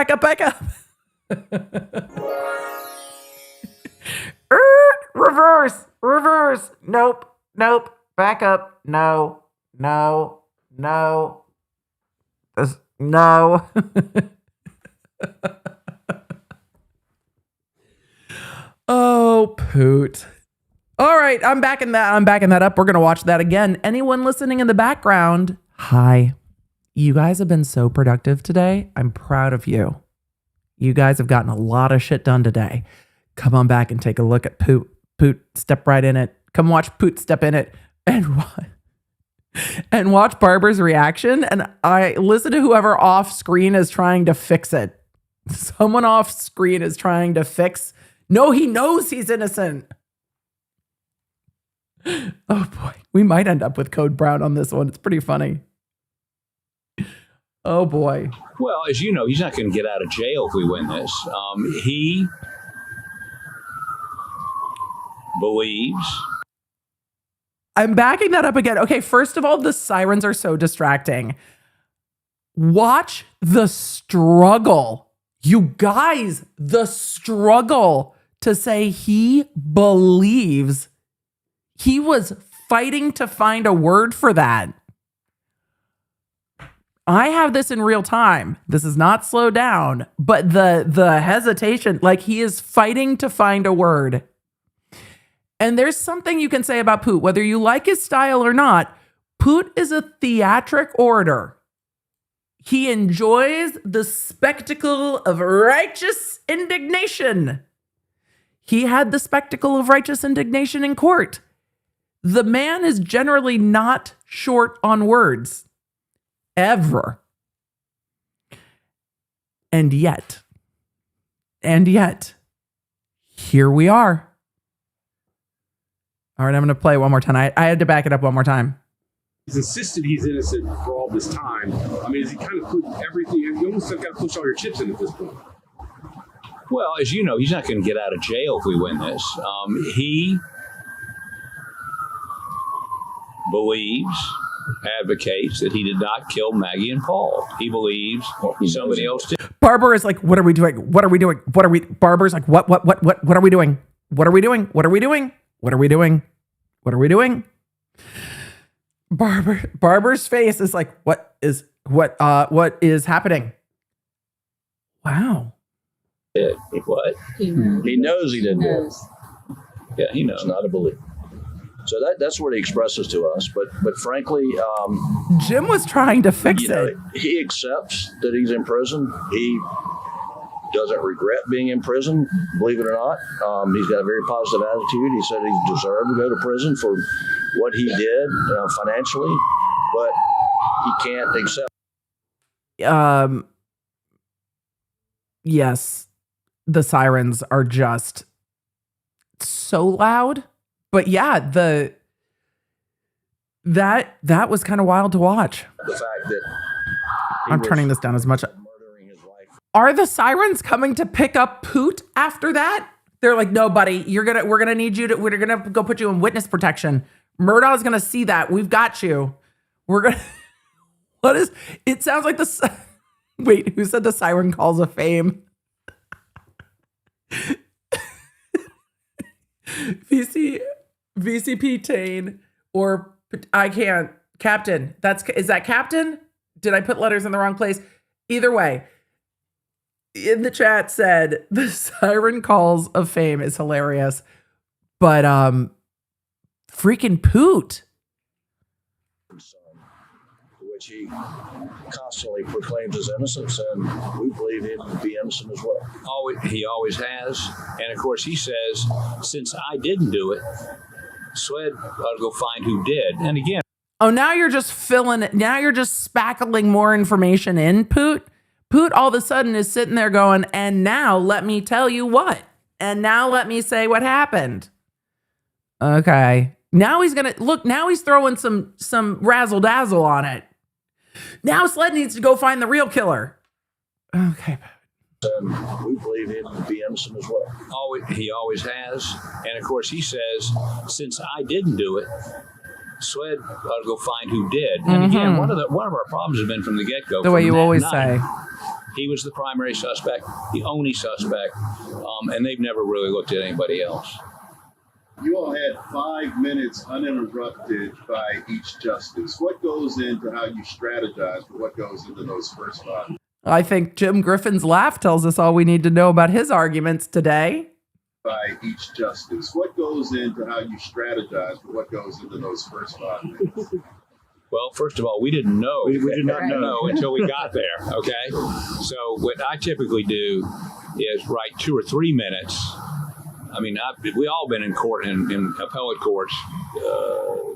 Reverse. Nope. Back up. No. No. Oh, Poot. All right, I'm backing that up. We're going to watch that again. Anyone listening in the background, hi. You guys have been so productive today. I'm proud of you. You guys have gotten a lot of shit done today. Come on back and take a look at Poot. Poot, step right in it. Come watch Poot step in it and watch Barber's reaction. And I listen to whoever off screen is trying to fix it. Someone off screen is trying to fix. No, he knows he's innocent. Oh boy, we might end up with Code Brown on this one. It's pretty funny. Oh boy.
Well, as you know, he's not going to get out of jail if we win this. He believes.
I'm backing that up again. Okay, first of all, the sirens are so distracting. Watch the struggle. You guys, the struggle to say he believes. He was fighting to find a word for that. I have this in real time. This is not slowed down, but the hesitation, like he is fighting to find a word. And there's something you can say about Poot, whether you like his style or not. Poot is a theatric orator. He enjoys the spectacle of righteous indignation. He had the spectacle of righteous indignation in court. The man is generally not short on words. Ever. And yet, here we are. All right, I'm going to play it one more time. I had to back it up one more time.
He's insisted he's innocent for all this time. I mean, is he kind of put everything, you almost got to push all your chips in at this point.
Well, as you know, he's not going to get out of jail if we win this. He believes, advocates that he did not kill Maggie and Paul. He believes somebody else did.
Barber is like, what are we doing? What are we doing? Barber's like, what are we doing? What are we doing? What are we doing? What are we doing? What are we doing? Barber's face is like, what is happening? Wow.
What?
He knows he didn't do it.
Yeah, he knows.
It's not a belief. So that's what he expresses to us. But frankly,
Jim was trying to fix it.
He accepts that he's in prison. He doesn't regret being in prison, believe it or not. He's got a very positive attitude. He said he deserved to go to prison for what he did financially, but he can't accept.
Yes, the sirens are just so loud. But yeah, that was kind of wild to watch.
The fact that
I'm turning this down as much. Are the sirens coming to pick up Poot after that? They're like, no, buddy, we're gonna need you to. We're gonna go put you in witness protection. Murdaugh is gonna see that. We've got you. We're gonna. What is? It sounds like the. Wait, who said the siren calls of fame? VCP Tane or I can't. Captain. Is that Captain? Did I put letters in the wrong place? Either way, in the chat said the siren calls of fame is hilarious, but freaking Poot.
Which he constantly proclaims his innocence, and we believe him to be innocent as well.
He always has. And of course, he says, since I didn't do it, Swed ought to go find who did. And again,
oh, now you're just filling it. Now you're just spackling more information in, Poot. Poot all of a sudden is sitting there going, and now let me tell you what. And now let me say what happened. Okay. Now he's going to, look, now he's throwing some razzle dazzle on it. Now Sled needs to go find the real killer. Okay.
And we believe him to be innocent as well.
He always has. And of course, he says, since I didn't do it, Swed ought to go find who did. And again, one of our problems has been from the get-go.
The way you always say.
He was the primary suspect, the only suspect, and they've never really looked at anybody else.
You all had 5 minutes uninterrupted by each justice. What goes into how you strategize for what goes into those first 5 minutes?
I think Jim Griffin's laugh tells us all we need to know about his arguments today.
By each justice. What goes into how you strategize for what goes into those first 5 minutes?
Well, first of all, we didn't know.
We did not know
until we got there, okay? So what I typically do is write 2 or 3 minutes I mean, we all been in court, in appellate courts,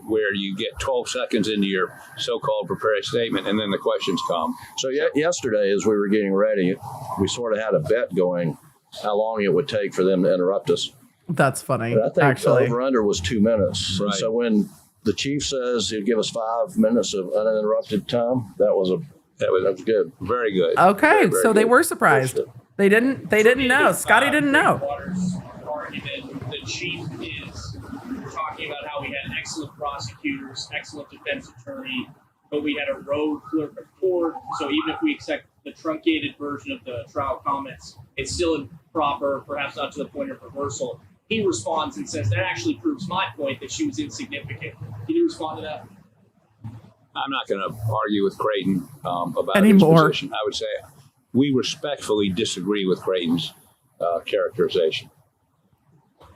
where you get 12 seconds into your so-called prepared statement, and then the questions come.
So yesterday, as we were getting ready, we sort of had a bet going how long it would take for them to interrupt us.
That's funny.
But I think
actually,
over under was 2 minutes.
Right.
So when the chief says he'd give us 5 minutes of uninterrupted time, that was good.
Very good.
Okay,
very
so they
good.
were surprised. They didn't know. Scotty didn't know.
Argument, the chief is talking about how we had excellent prosecutors, excellent defense attorney, but we had a rogue clerk of court. So even if we accept the truncated version of the trial comments, it's still improper, perhaps not to the point of reversal. He responds and says that actually proves my point that she was insignificant. Can you respond to that?
I'm not going to argue with Creighton about
Anymore.
his position. I would say we respectfully disagree with Creighton's characterization.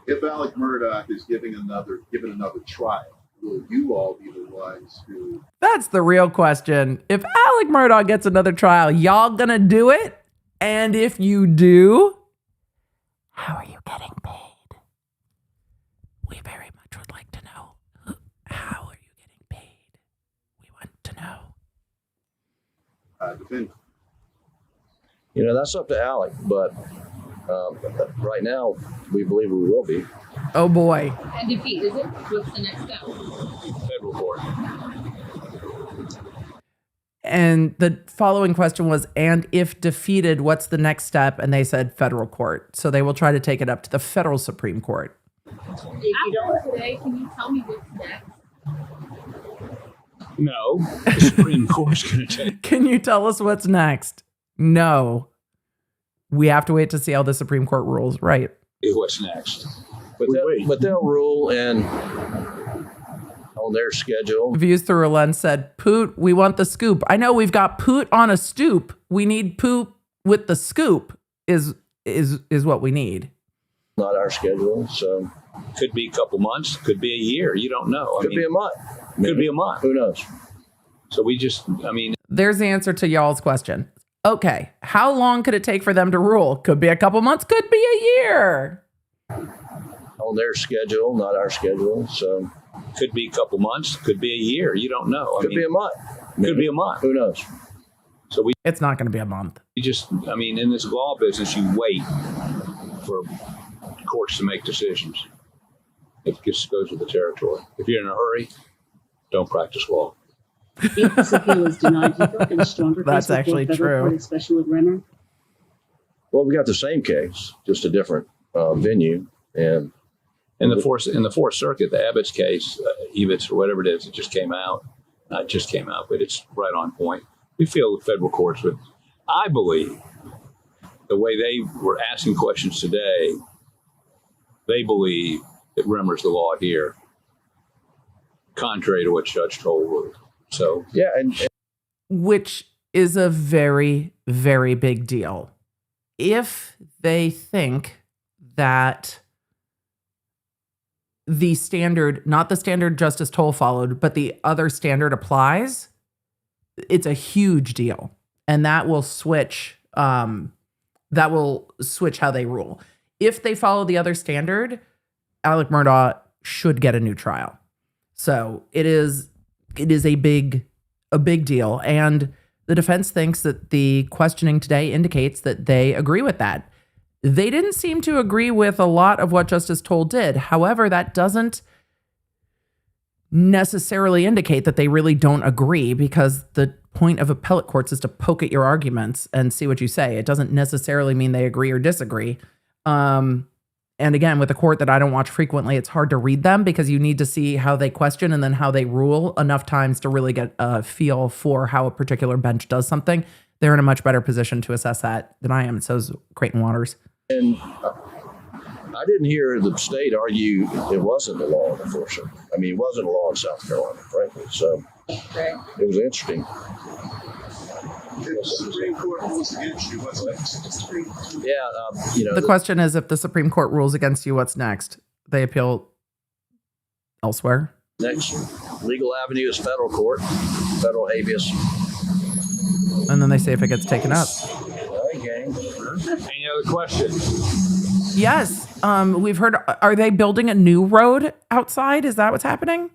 If Alec Murdaugh is given another trial, will you all be the ones who?
That's the real question. If Alec Murdaugh gets another trial, y'all gonna do it? And if you do, how are you getting paid? We very much would like to know. How are you getting paid? We want to know.
Defend.
That's up to Alec, but right now we believe we will be.
Oh boy.
And defeat, is it? What's the next step?
Federal court.
And the following question was, and if defeated, what's the next step? And they said federal court. So they will try to take it up to the federal Supreme Court.
After today, can you tell me what's next?
No, the Supreme Court's going to take.
Can you tell us what's next? No. We have to wait to see how the Supreme Court rules, right?
What's next?
But they'll rule and on their schedule.
Views Through a Lens said, Poot, we want the scoop. I know we've got Poot on a stoop. We need Poot with the scoop is what we need.
Not our schedule, so.
Could be a couple months, could be a year. You don't know.
Could be a month.
Could be a month.
Who knows?
So
there's the answer to y'all's question. Okay, how long could it take for them to rule? Could be a couple months, could be a year.
On their schedule, not our schedule, so.
Could be a couple months, could be a year. You don't know.
Could be a month.
Could be a month.
Who knows?
So
it's not going to be a month.
In this law business, you wait for courts to make decisions. It just goes with the territory. If you're in a hurry, don't practice law.
If this appeal is denied, do you feel like a stronger
That's
case
actually
before federal
true.
court, especially with Renner?
Well, we got the same case, just a different venue, and
in the Fourth Circuit, the Abbott's case, Evitz or whatever it is, it just came out. Not just came out, but it's right on point. We feel the federal courts would. I believe the way they were asking questions today, they believe that Rimmer's the law here, contrary to what Judge Toll ruled. So
yeah, and
which is a very, very big deal. If they think that the standard, not the standard Justice Toll followed, but the other standard applies, it's a huge deal. And that will switch how they rule. If they follow the other standard, Alec Murdaugh should get a new trial. So it is a big deal. And the defense thinks that the questioning today indicates that they agree with that. They didn't seem to agree with a lot of what Justice Toll did. However, that doesn't necessarily indicate that they really don't agree, because the point of appellate courts is to poke at your arguments and see what you say. It doesn't necessarily mean they agree or disagree. And again, with a court that I don't watch frequently, it's hard to read them because you need to see how they question and then how they rule enough times to really get a feel for how a particular bench does something. They're in a much better position to assess that than I am. So is Creighton Waters.
And I didn't hear the state argue it wasn't the law in the Fourth Circuit. I mean, it wasn't a law in South Carolina, frankly. So it was interesting.
If the Supreme Court rules against you, what's next?
Yeah,
the question is, if the Supreme Court rules against you, what's next? They appeal elsewhere.
Next legal avenue is federal court, federal habeas.
And then they say if it gets taken up.
Okay.
Any other questions?
Yes. We've heard, are they building a new road outside? Is that what's happening?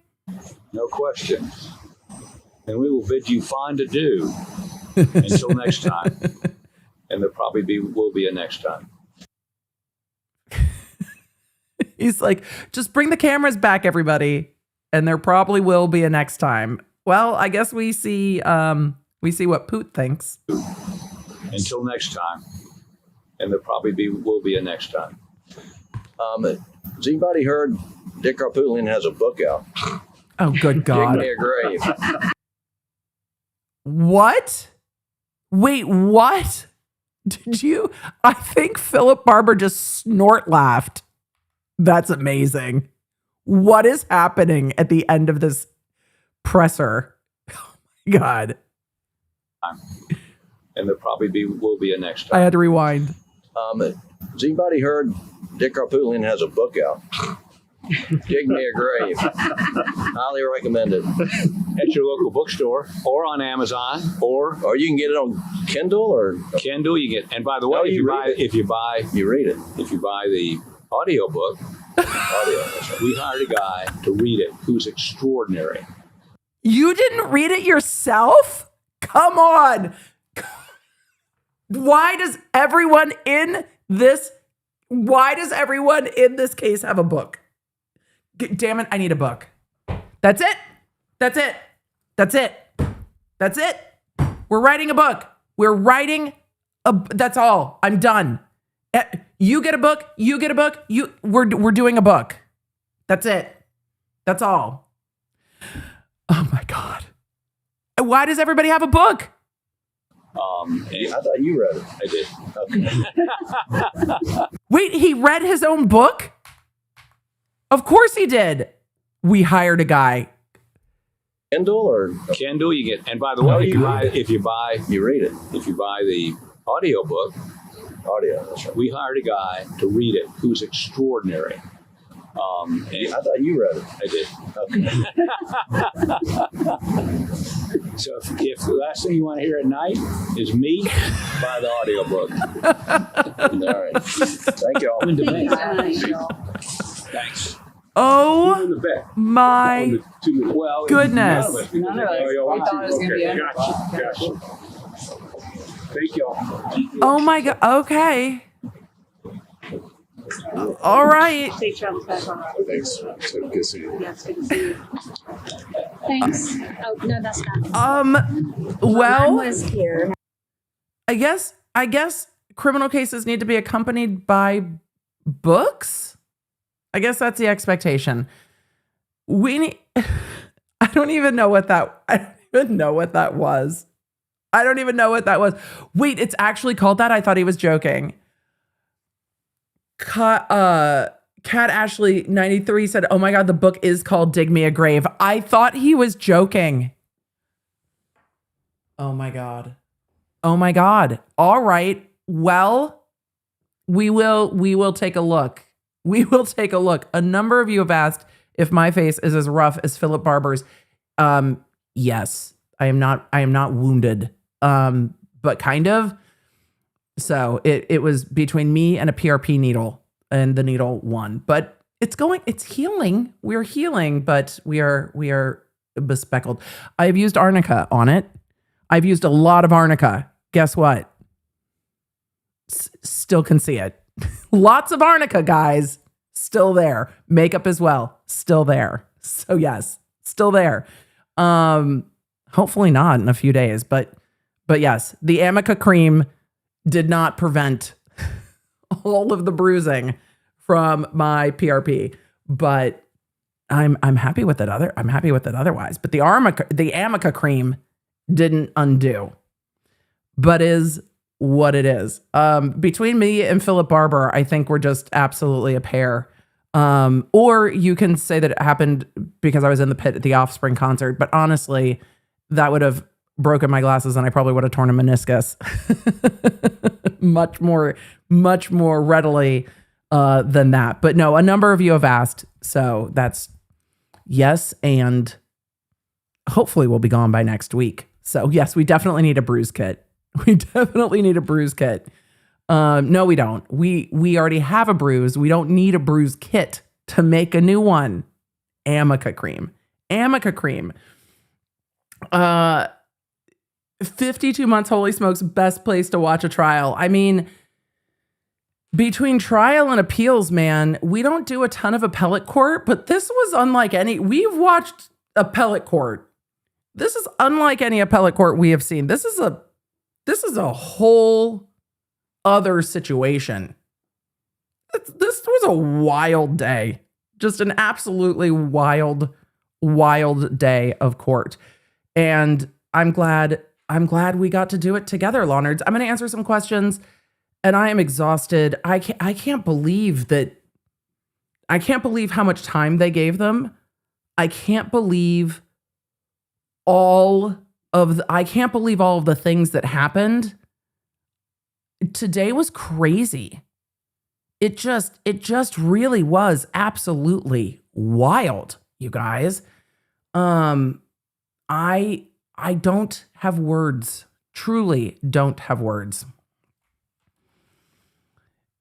No question. And we will bid you fond adieu until next time. And there probably will be a next time.
He's like, just bring the cameras back, everybody. And there probably will be a next time. Well, I guess we see what Poot thinks.
Until next time. And there probably will be a next time.
Has anybody heard Dick Harpootlian has a book out?
Oh, good God.
Dig me a grave.
What? Wait, what? Did you? I think Phillip Barber just snort laughed. That's amazing. What is happening at the end of this presser? Oh my God.
And there probably will be a next time.
I had to rewind.
Has anybody heard Dick Harpootlian has a book out? Dig me a grave. Highly recommended.
At your local bookstore or on Amazon or
you can get it on Kindle or
Kindle. You get, and by the way,
you read it.
If you buy the audiobook, we hired a guy to read it who's extraordinary.
You didn't read it yourself? Come on. Why does everyone in this case have a book? Damn it, I need a book. That's it. That's it. That's it. That's it. We're writing a book. That's all. I'm done. You get a book. You get a book. We're doing a book. That's it. That's all. Oh my God. Why does everybody have a book?
I thought you read it.
I did.
Okay.
Wait, he read his own book? Of course he did. We hired a guy.
Kindle, you get, and by the way, if you buy
you read it.
If you buy the audiobook,
that's right.
we hired a guy to read it who's extraordinary.
I thought you read it.
I did. Okay. So if the last thing you want to hear at night is me, buy the audiobook.
All right. Thank you all.
Thanks.
Oh my goodness.
None of us. We thought it was going to be
Gotcha. Thank y'all.
Oh my God. Okay. All right.
Safe travels back on.
Thanks. Good to see you.
Yes, good to see you. Thanks. Oh, no, that's not.
Well,
Mine was here.
I guess criminal cases need to be accompanied by books. I guess that's the expectation. I don't even know what that was. Wait, it's actually called that? I thought he was joking. Cat Ashley 93 said, "Oh my God, the book is called Dig Me a Grave." I thought he was joking. Oh my God. All right. Well, we will take a look. A number of you have asked if my face is as rough as Phillip Barber's. Yes, I am not wounded. But kind of. So it was between me and a PRP needle, and the needle won. But it's healing. We're healing, but we are bespeckled. I've used arnica on it. I've used a lot of arnica. Guess what? Still can see it. Lots of arnica, guys. Still there. Makeup as well. Still there. So yes, still there. Hopefully not in a few days, but yes, the Amica cream did not prevent all of the bruising from my PRP, but I'm happy with it. I'm happy with it otherwise. But the Amica cream didn't undo, but is what it is. Between me and Phillip Barber, I think we're just absolutely a pair. Or you can say that it happened because I was in the pit at the Offspring concert, but honestly, that would have broken my glasses and I probably would have torn a meniscus much more readily than that. But no, a number of you have asked, so that's yes, and hopefully we'll be gone by next week. So yes, we definitely need a bruise kit. No, we don't. We already have a bruise. We don't need a bruise kit to make a new one. Amica cream. 52 months, holy smokes, best place to watch a trial. I mean, between trial and appeals, man, we don't do a ton of appellate court, but this was unlike any. We've watched appellate court. This is unlike any appellate court we have seen. This is a whole other situation. This was a wild day. Just an absolutely wild day of court. And I'm glad we got to do it together, Law Nerds. I'm going to answer some questions, and I am exhausted. I can't believe how much time they gave them. I can't believe all of the things that happened. Today was crazy. It just really was absolutely wild, you guys. I don't have words. Truly don't have words.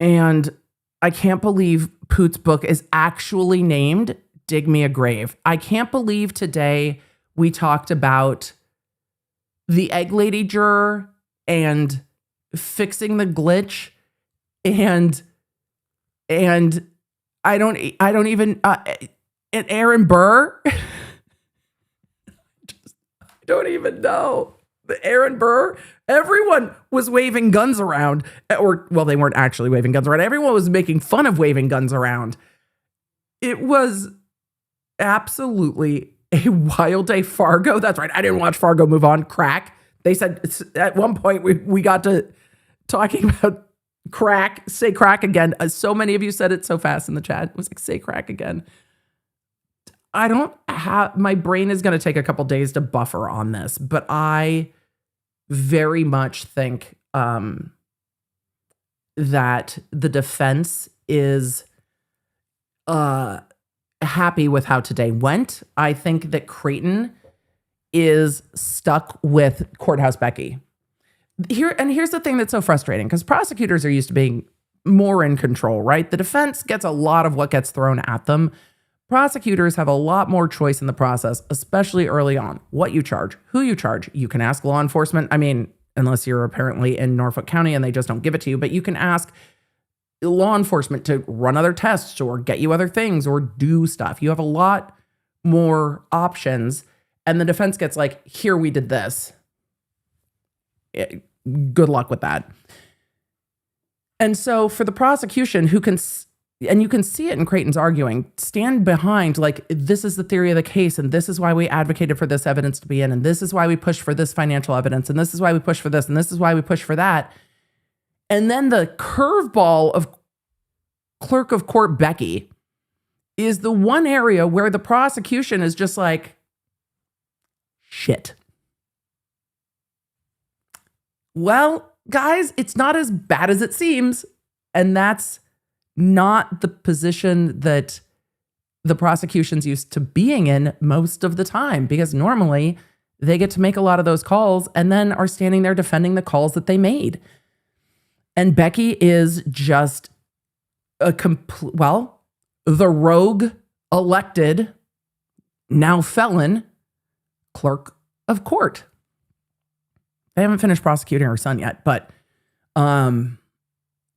And I can't believe Poot's book is actually named Dig Me a Grave. I can't believe today we talked about the egg lady juror and fixing the glitch and I don't even and Aaron Burr. I don't even know. The Aaron Burr, everyone was waving guns around, well, they weren't actually waving guns around. Everyone was making fun of waving guns around. It was absolutely a wild day. Fargo, that's right. I didn't watch Fargo. Move on. Crack. They said at one point we got to talking about crack. Say crack again. So many of you said it so fast in the chat. It was like, say crack again. My brain is going to take a couple days to buffer on this, but I very much think that the defense is happy with how today went. I think that Creighton is stuck with Courthouse Becky. Here's the thing that's so frustrating, because prosecutors are used to being more in control, right? The defense gets a lot of what gets thrown at them. Prosecutors have a lot more choice in the process, especially early on. What you charge, who you charge. You can ask law enforcement. I mean, unless you're apparently in Norfolk County and they just don't give it to you, but you can ask law enforcement to run other tests or get you other things or do stuff. You have a lot more options, and the defense gets like, here, we did this. Good luck with that. And so for the prosecution, who can, and you can see it in Creighton's arguing, stand behind, like, this is the theory of the case, and this is why we advocated for this evidence to be in, and this is why we pushed for this financial evidence, and this is why we pushed for this, and this is why we pushed for that. And then the curveball of Clerk of Court Becky is the one area where the prosecution is just like, shit. Well, guys, it's not as bad as it seems, and that's not the position that the prosecution's used to being in most of the time, because normally they get to make a lot of those calls and then are standing there defending the calls that they made. And Becky is just the rogue elected, now felon, clerk of court. They haven't finished prosecuting her son yet, but the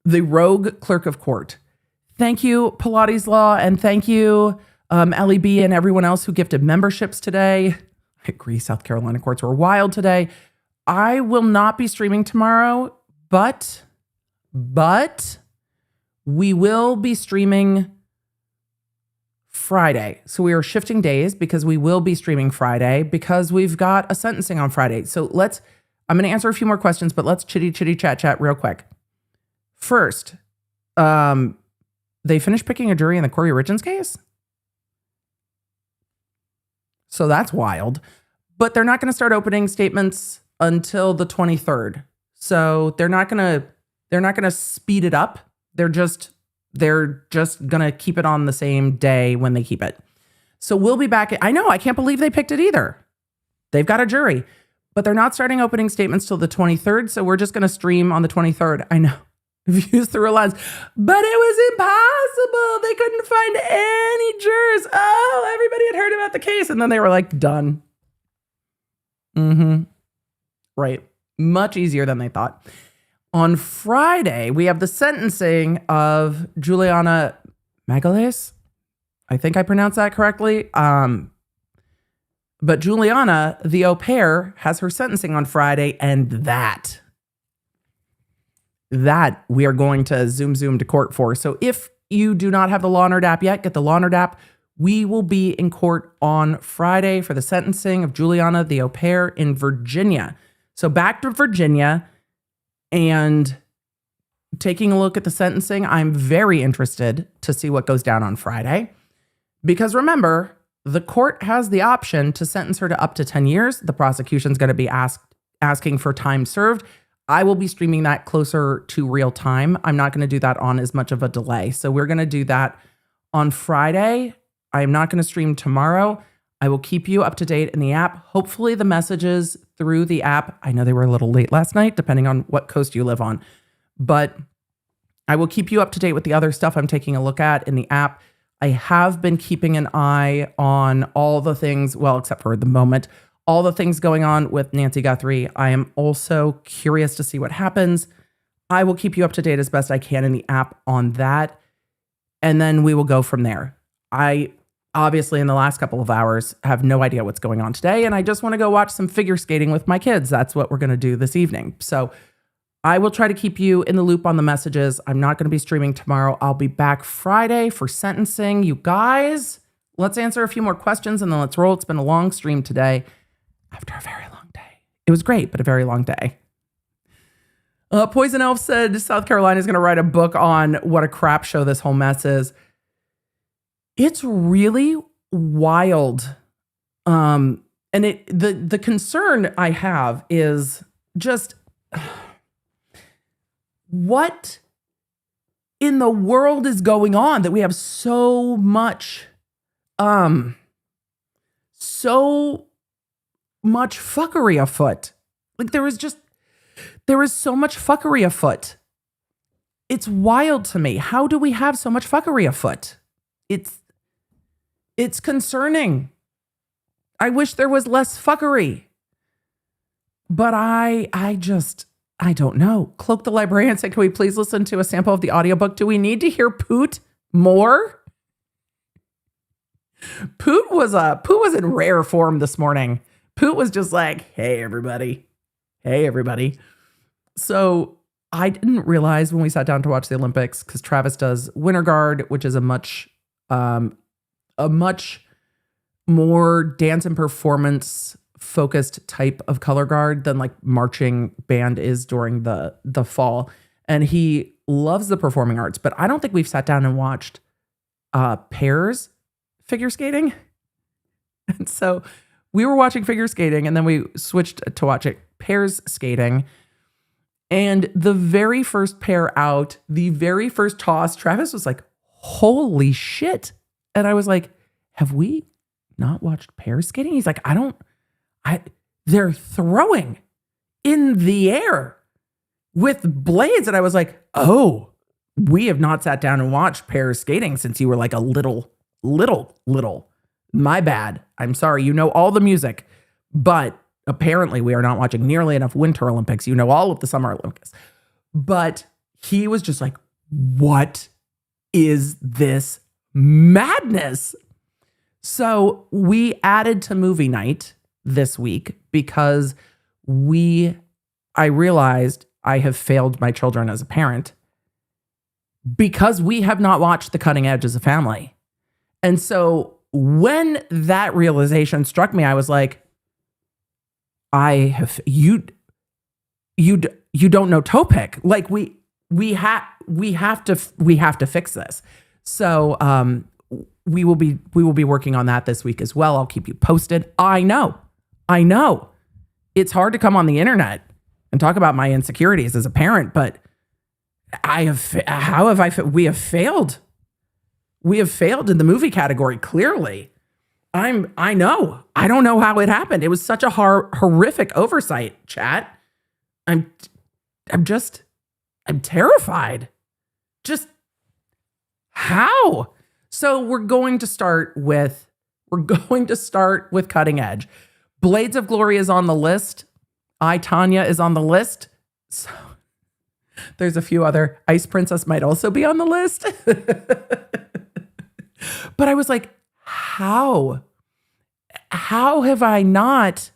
rogue clerk of court. Thank you, Pilates Law, and thank you, LEB and everyone else who gifted memberships today. I agree, South Carolina courts were wild today. I will not be streaming tomorrow, but we will be streaming Friday. So we are shifting days because we will be streaming Friday because we've got a sentencing on Friday. So I'm going to answer a few more questions, but let's chitty chat real quick. First, they finished picking a jury in the Corey Richins case. So that's wild, but they're not going to start opening statements until the 23rd. So they're not going to speed it up. They're just going to keep it on the same day when they keep it. So we'll be back. I know, I can't believe they picked it either. They've got a jury, but they're not starting opening statements till the 23rd. So we're just going to stream on the 23rd. I know. Views through a lens. But it was impossible. They couldn't find any jurors. Oh, everybody had heard about the case. And then they were like, done. Right. Much easier than they thought. On Friday, we have the sentencing of Juliana Magales. I think I pronounced that correctly. But Juliana, the au pair, has her sentencing on Friday, and that we are going to zoom to court for. So if you do not have the Law & Order app yet, get the Law & Order app. We will be in court on Friday for the sentencing of Juliana, the au pair, in Virginia. So back to Virginia and taking a look at the sentencing. I'm very interested to see what goes down on Friday. Because remember, the court has the option to sentence her to up to 10 years. The prosecution's going to be asking for time served. I will be streaming that closer to real time. I'm not going to do that on as much of a delay. So we're going to do that on Friday. I am not going to stream tomorrow. I will keep you up to date in the app. Hopefully the messages through the app, I know they were a little late last night, depending on what coast you live on, but I will keep you up to date with the other stuff I'm taking a look at in the app. I have been keeping an eye on all the things, well, except for the moment, all the things going on with Nancy Guthrie. I am also curious to see what happens. I will keep you up to date as best I can in the app on that. And then we will go from there. I obviously in the last couple of hours have no idea what's going on today. And I just want to go watch some figure skating with my kids. That's what we're going to do this evening. So I will try to keep you in the loop on the messages. I'm not going to be streaming tomorrow. I'll be back Friday for sentencing. You guys, let's answer a few more questions and then let's roll. It's been a long stream today after a very long day. It was great, but a very long day. Poison Elf said South Carolina is going to write a book on what a crap show this whole mess is. It's really wild. And the concern I have is just what in the world is going on that we have so much fuckery afoot. Like there is so much fuckery afoot. It's wild to me. How do we have so much fuckery afoot? It's concerning. I wish there was less fuckery. But I don't know. Cloak the Librarian said, can we please listen to a sample of the audiobook? Do we need to hear Poot more? Poot was in rare form this morning. Poot was just like, hey, everybody. Hey, everybody. So I didn't realize when we sat down to watch the Olympics, because Travis does Winter Guard, which is a much more dance and performance focused type of color guard than like marching band is during the fall. And he loves the performing arts, but I don't think we've sat down and watched pairs figure skating. And so we were watching figure skating and then we switched to watching pairs skating. And the very first pair out, the very first toss, Travis was like, holy shit. And I was like, have we not watched pair skating? He's like, they're throwing in the air with blades. And I was like, oh, we have not sat down and watched pair skating since you were like a little. My bad. I'm sorry. You know all the music, but apparently we are not watching nearly enough Winter Olympics. You know all of the Summer Olympics. But he was just like, what is this madness? So we added to movie night this week because I realized I have failed my children as a parent because we have not watched The Cutting Edge as a family. And so when that realization struck me, I was like, you don't know Topek. Like we have to fix this. So we will be working on that this week as well. I'll keep you posted. I know it's hard to come on the internet and talk about my insecurities as a parent, but we have failed. We have failed in the movie category. Clearly. I don't know how it happened. It was such a horrific oversight, chat. I I'm terrified. Just how? So we're going to start with Cutting Edge. Blades of Glory is on the list. I, Tanya, is on the list. So there's a few other. Ice Princess might also be on the list. But I was like, how? How have we not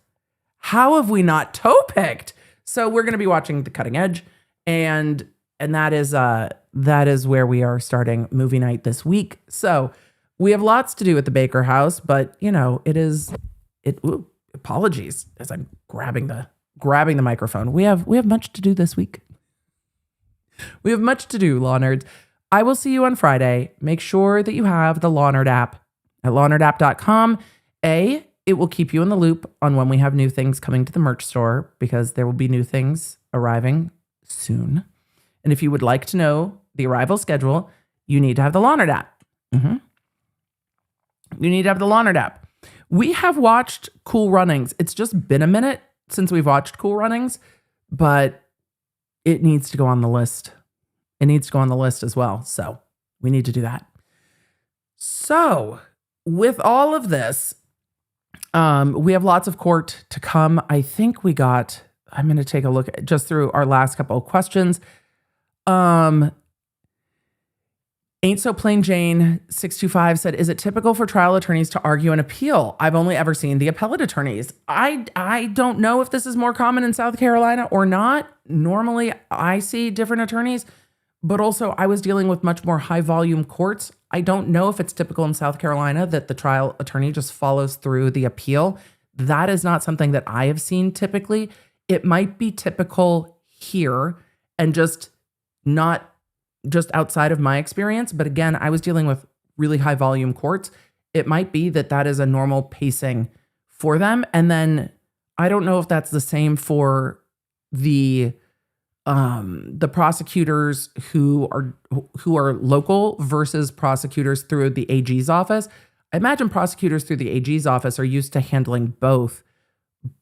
toe picked? So we're going to be watching The Cutting Edge, and that is where we are starting movie night this week. So we have lots to do at the Baker House, but apologies as I'm grabbing the microphone. We have much to do this week. We have much to do, Law Nerds. I will see you on Friday. Make sure that you have the Law Nerd app at lawnerd.com. It will keep you in the loop on when we have new things coming to the merch store, because there will be new things arriving soon. And if you would like to know the arrival schedule, you need to have the Law Nerd app. You need to have the Law Nerd app. We have watched Cool Runnings. It's just been a minute since we've watched Cool Runnings, but it needs to go on the list. It needs to go on the list as well. So we need to do that. So with all of this, we have lots of court to come. I think I'm going to take a look just through our last couple of questions. Ain't So Plain Jane 625 said, is it typical for trial attorneys to argue an appeal? I've only ever seen the appellate attorneys. I don't know if this is more common in South Carolina or not. Normally I see different attorneys, but also I was dealing with much more high volume courts. I don't know if it's typical in South Carolina that the trial attorney just follows through the appeal. That is not something that I have seen typically. It might be typical here and just not just outside of my experience. But again, I was dealing with really high volume courts. It might be that is a normal pacing for them. And then I don't know if that's the same for the prosecutors who are local versus prosecutors through the AG's office. I imagine prosecutors through the AG's office are used to handling both,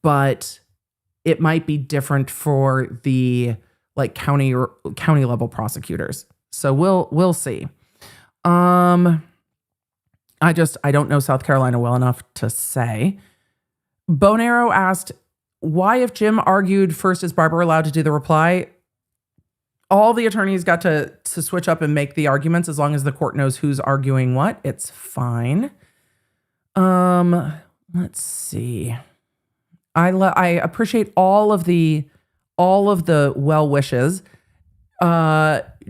but it might be different for the county level prosecutors. So we'll see. I don't know South Carolina well enough to say. Bone Arrow asked, why, if Jim argued first, is Barber allowed to do the reply? All the attorneys got to switch up and make the arguments as long as the court knows who's arguing what. It's fine. Let's see. I appreciate all of the well wishes.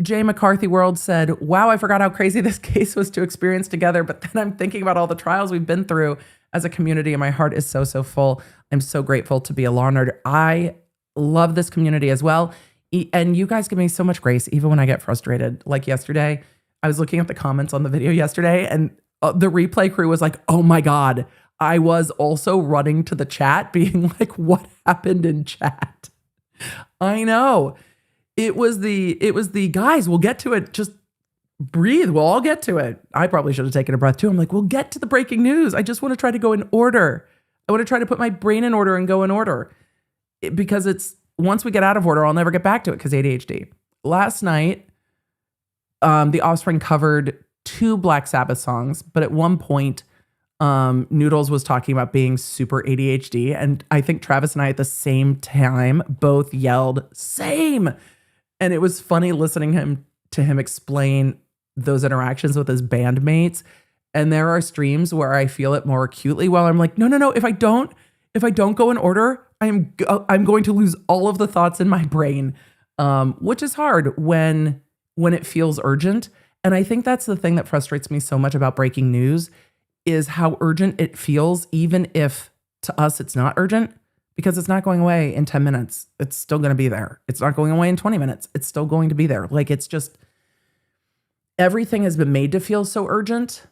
Jay McCarthy World said, wow, I forgot how crazy this case was to experience together. But then I'm thinking about all the trials we've been through as a community, and my heart is so full. I'm so grateful to be a law nerd. I love this community as well. And you guys give me so much grace, even when I get frustrated. Like yesterday, I was looking at the comments on the video yesterday, and the replay crew was like, oh my God. I was also running to the chat being like, what happened in chat? I know. It was the guys, we'll get to it. Just breathe. We'll all get to it. I probably should have taken a breath too. I'm like, we'll get to the breaking news. I just want to try to go in order. I want to try to put my brain in order and go in order, because once we get out of order, I'll never get back to it because ADHD. Last night, The Offspring covered 2 Black Sabbath songs, but at one point, Noodles was talking about being super ADHD, and I think Travis and I at the same time both yelled, same. And it was funny listening to him explain those interactions with his bandmates. And there are streams where I feel it more acutely while I'm like, no, if I don't go in order, I'm going to lose all of the thoughts in my brain, which is hard when it feels urgent. And I think that's the thing that frustrates me so much about breaking news is how urgent it feels, even if to us it's not urgent, because it's not going away in 10 minutes. It's still going to be there. It's not going away in 20 minutes. It's still going to be there. Like, it's just, everything has been made to feel so urgent.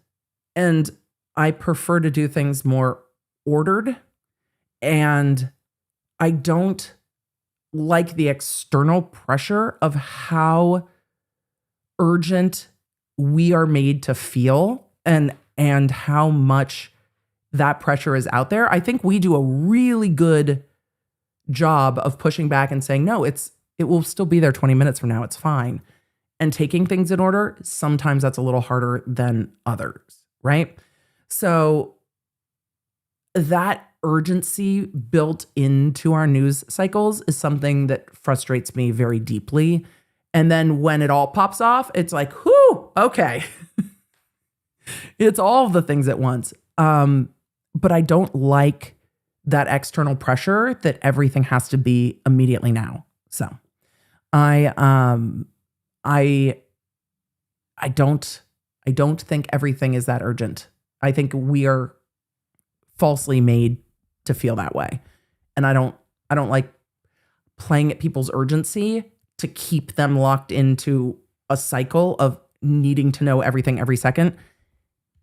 And I prefer to do things more ordered. And I don't like the external pressure of how urgent we are made to feel and how much that pressure is out there. I think we do a really good job of pushing back and saying, no, it's It will still be there 20 minutes from now. It's fine. And taking things in order, sometimes that's a little harder than others, right? So that urgency built into our news cycles is something that frustrates me very deeply. And then when it all pops off, it's like, whoo, okay. It's all of the things at once. But I don't like that external pressure that everything has to be immediately now. So I don't think everything is that urgent. I think we are falsely made to feel that way. And I don't like playing at people's urgency to keep them locked into a cycle of needing to know everything every second.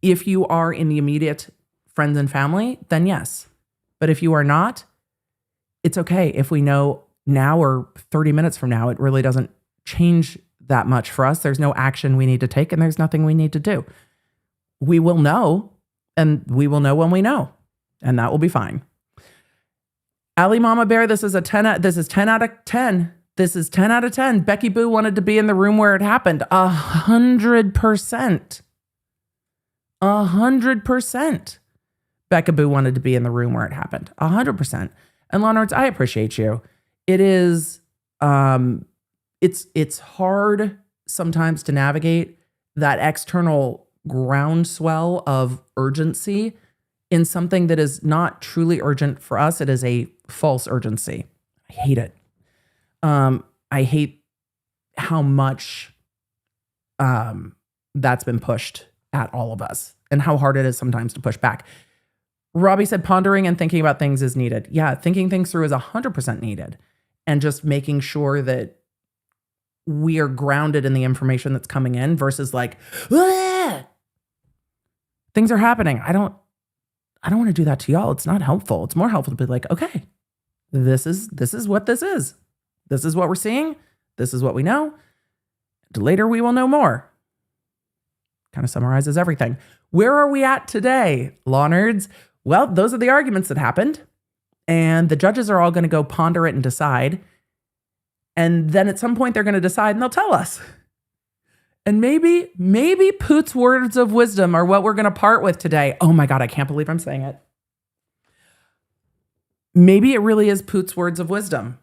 If you are in the immediate friends and family, then yes. But if you are not, it's okay if we know now or 30 minutes from now. It really doesn't change that much for us. There's no action we need to take and there's nothing we need to do. We will know, and we will know when we know, and that will be fine. Ali Mama Bear, this is 10 out of 10. This is 10 out of 10. Becky Boo wanted to be in the room where it happened. 100%. 100%. Becca Boo wanted to be in the room where it happened. 100%. And Leonards, I appreciate you. It is, it's hard sometimes to navigate that external groundswell of urgency in something that is not truly urgent for us. It is a false urgency. I hate it. I hate how much that's been pushed at all of us and how hard it is sometimes to push back. Robbie said pondering and thinking about things is needed. Yeah, thinking things through is 100% needed. And just making sure that we are grounded in the information that's coming in versus like, ah! Things are happening. I don't want to do that to y'all. It's not helpful. It's more helpful to be like, okay, this is what this is. This is what we're seeing. This is what we know. Later we will know more. Kind of summarizes everything. Where are we at today, law nerds? Well, those are the arguments that happened. And the judges are all going to go ponder it and decide. And then at some point they're going to decide and they'll tell us. And maybe Poot's words of wisdom are what we're going to part with today. Oh my God, I can't believe I'm saying it. Maybe it really is Poot's words of wisdom.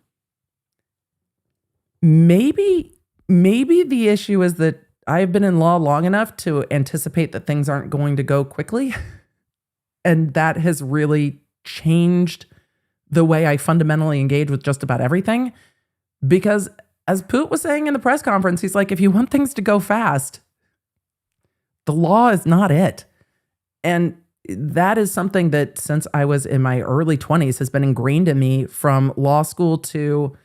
Maybe the issue is that I've been in law long enough to anticipate that things aren't going to go quickly. And that has really changed the way I fundamentally engage with just about everything. Because as Poot was saying in the press conference, he's like, if you want things to go fast, the law is not it. And that is something that since I was in my early 20s has been ingrained in me from law school to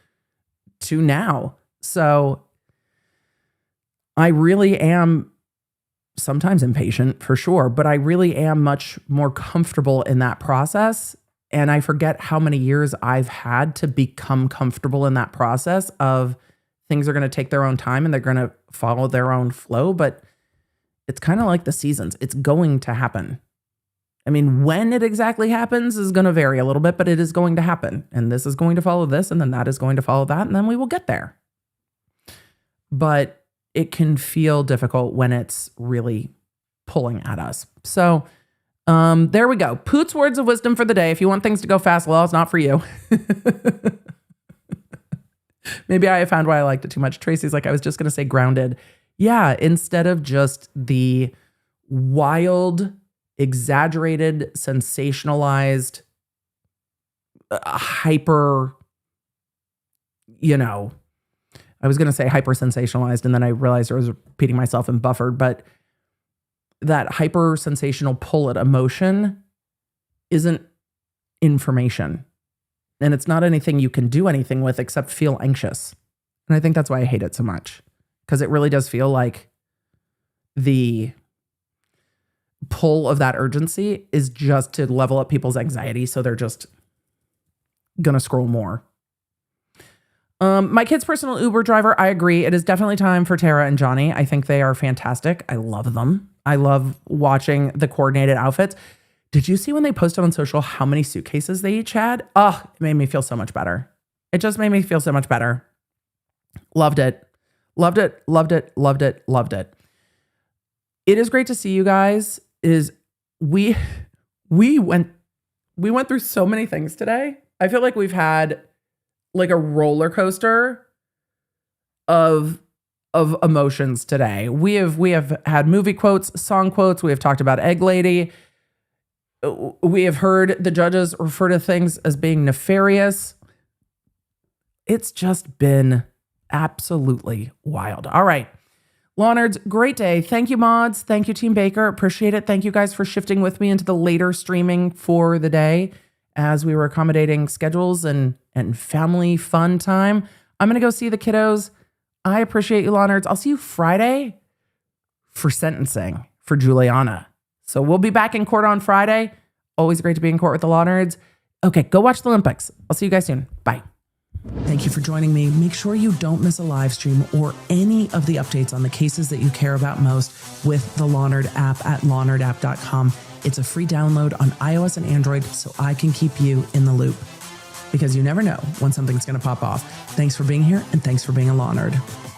now. So I really am sometimes impatient for sure, but I really am much more comfortable in that process. And I forget how many years I've had to become comfortable in that process of things are going to take their own time and they're going to follow their own flow. But it's kind of like the seasons. It's going to happen. I mean, when it exactly happens is going to vary a little bit, but it is going to happen. And this is going to follow this, and then that is going to follow that, and then we will get there. But it can feel difficult when it's really pulling at us. So there we go. Poot's words of wisdom for the day. If you want things to go fast, law is not for you. Maybe I found why I liked it too much. Tracy's like, I was just going to say grounded. Yeah, instead of just the wild, exaggerated, sensationalized, hyper, I was going to say hyper sensationalized, and then I realized I was repeating myself and buffered, but that hyper sensational pull at emotion isn't information. And it's not anything you can do anything with except feel anxious. And I think that's why I hate it so much, because it really does feel like the pull of that urgency is just to level up people's anxiety. So they're just going to scroll more. My kid's personal Uber driver, I agree. It is definitely time for Tara and Johnny. I think they are fantastic. I love them. I love watching the coordinated outfits. Did you see when they posted on social how many suitcases they each had? Oh, it made me feel so much better. It just made me feel so much better. Loved it. Loved it. Loved it. Loved it. Loved it. It is great to see you guys. We went through so many things today. I feel like we've had like a roller coaster of emotions today. We have had movie quotes, song quotes. We have talked about Egg Lady. We have heard the judges refer to things as being nefarious. It's just been absolutely wild. All right. Law Nerds, great day. Thank you, mods. Thank you, Team Baker. Appreciate it. Thank you guys for shifting with me into the later streaming for the day as we were accommodating schedules and family fun time. I'm going to go see the kiddos. I appreciate you, Law Nerds. I'll see you Friday for sentencing for Juliana. So we'll be back in court on Friday. Always great to be in court with the Law Nerds. Okay, go watch the Olympics. I'll see you guys soon. Bye. Thank you for joining me. Make sure you don't miss a live stream or any of the updates on the cases that you care about most with the Law Nerd app at lawnerdapp.com. It's a free download on iOS and Android, so I can keep you in the loop. Because you never know when something's going to pop off. Thanks for being here, and thanks for being a Law Nerd.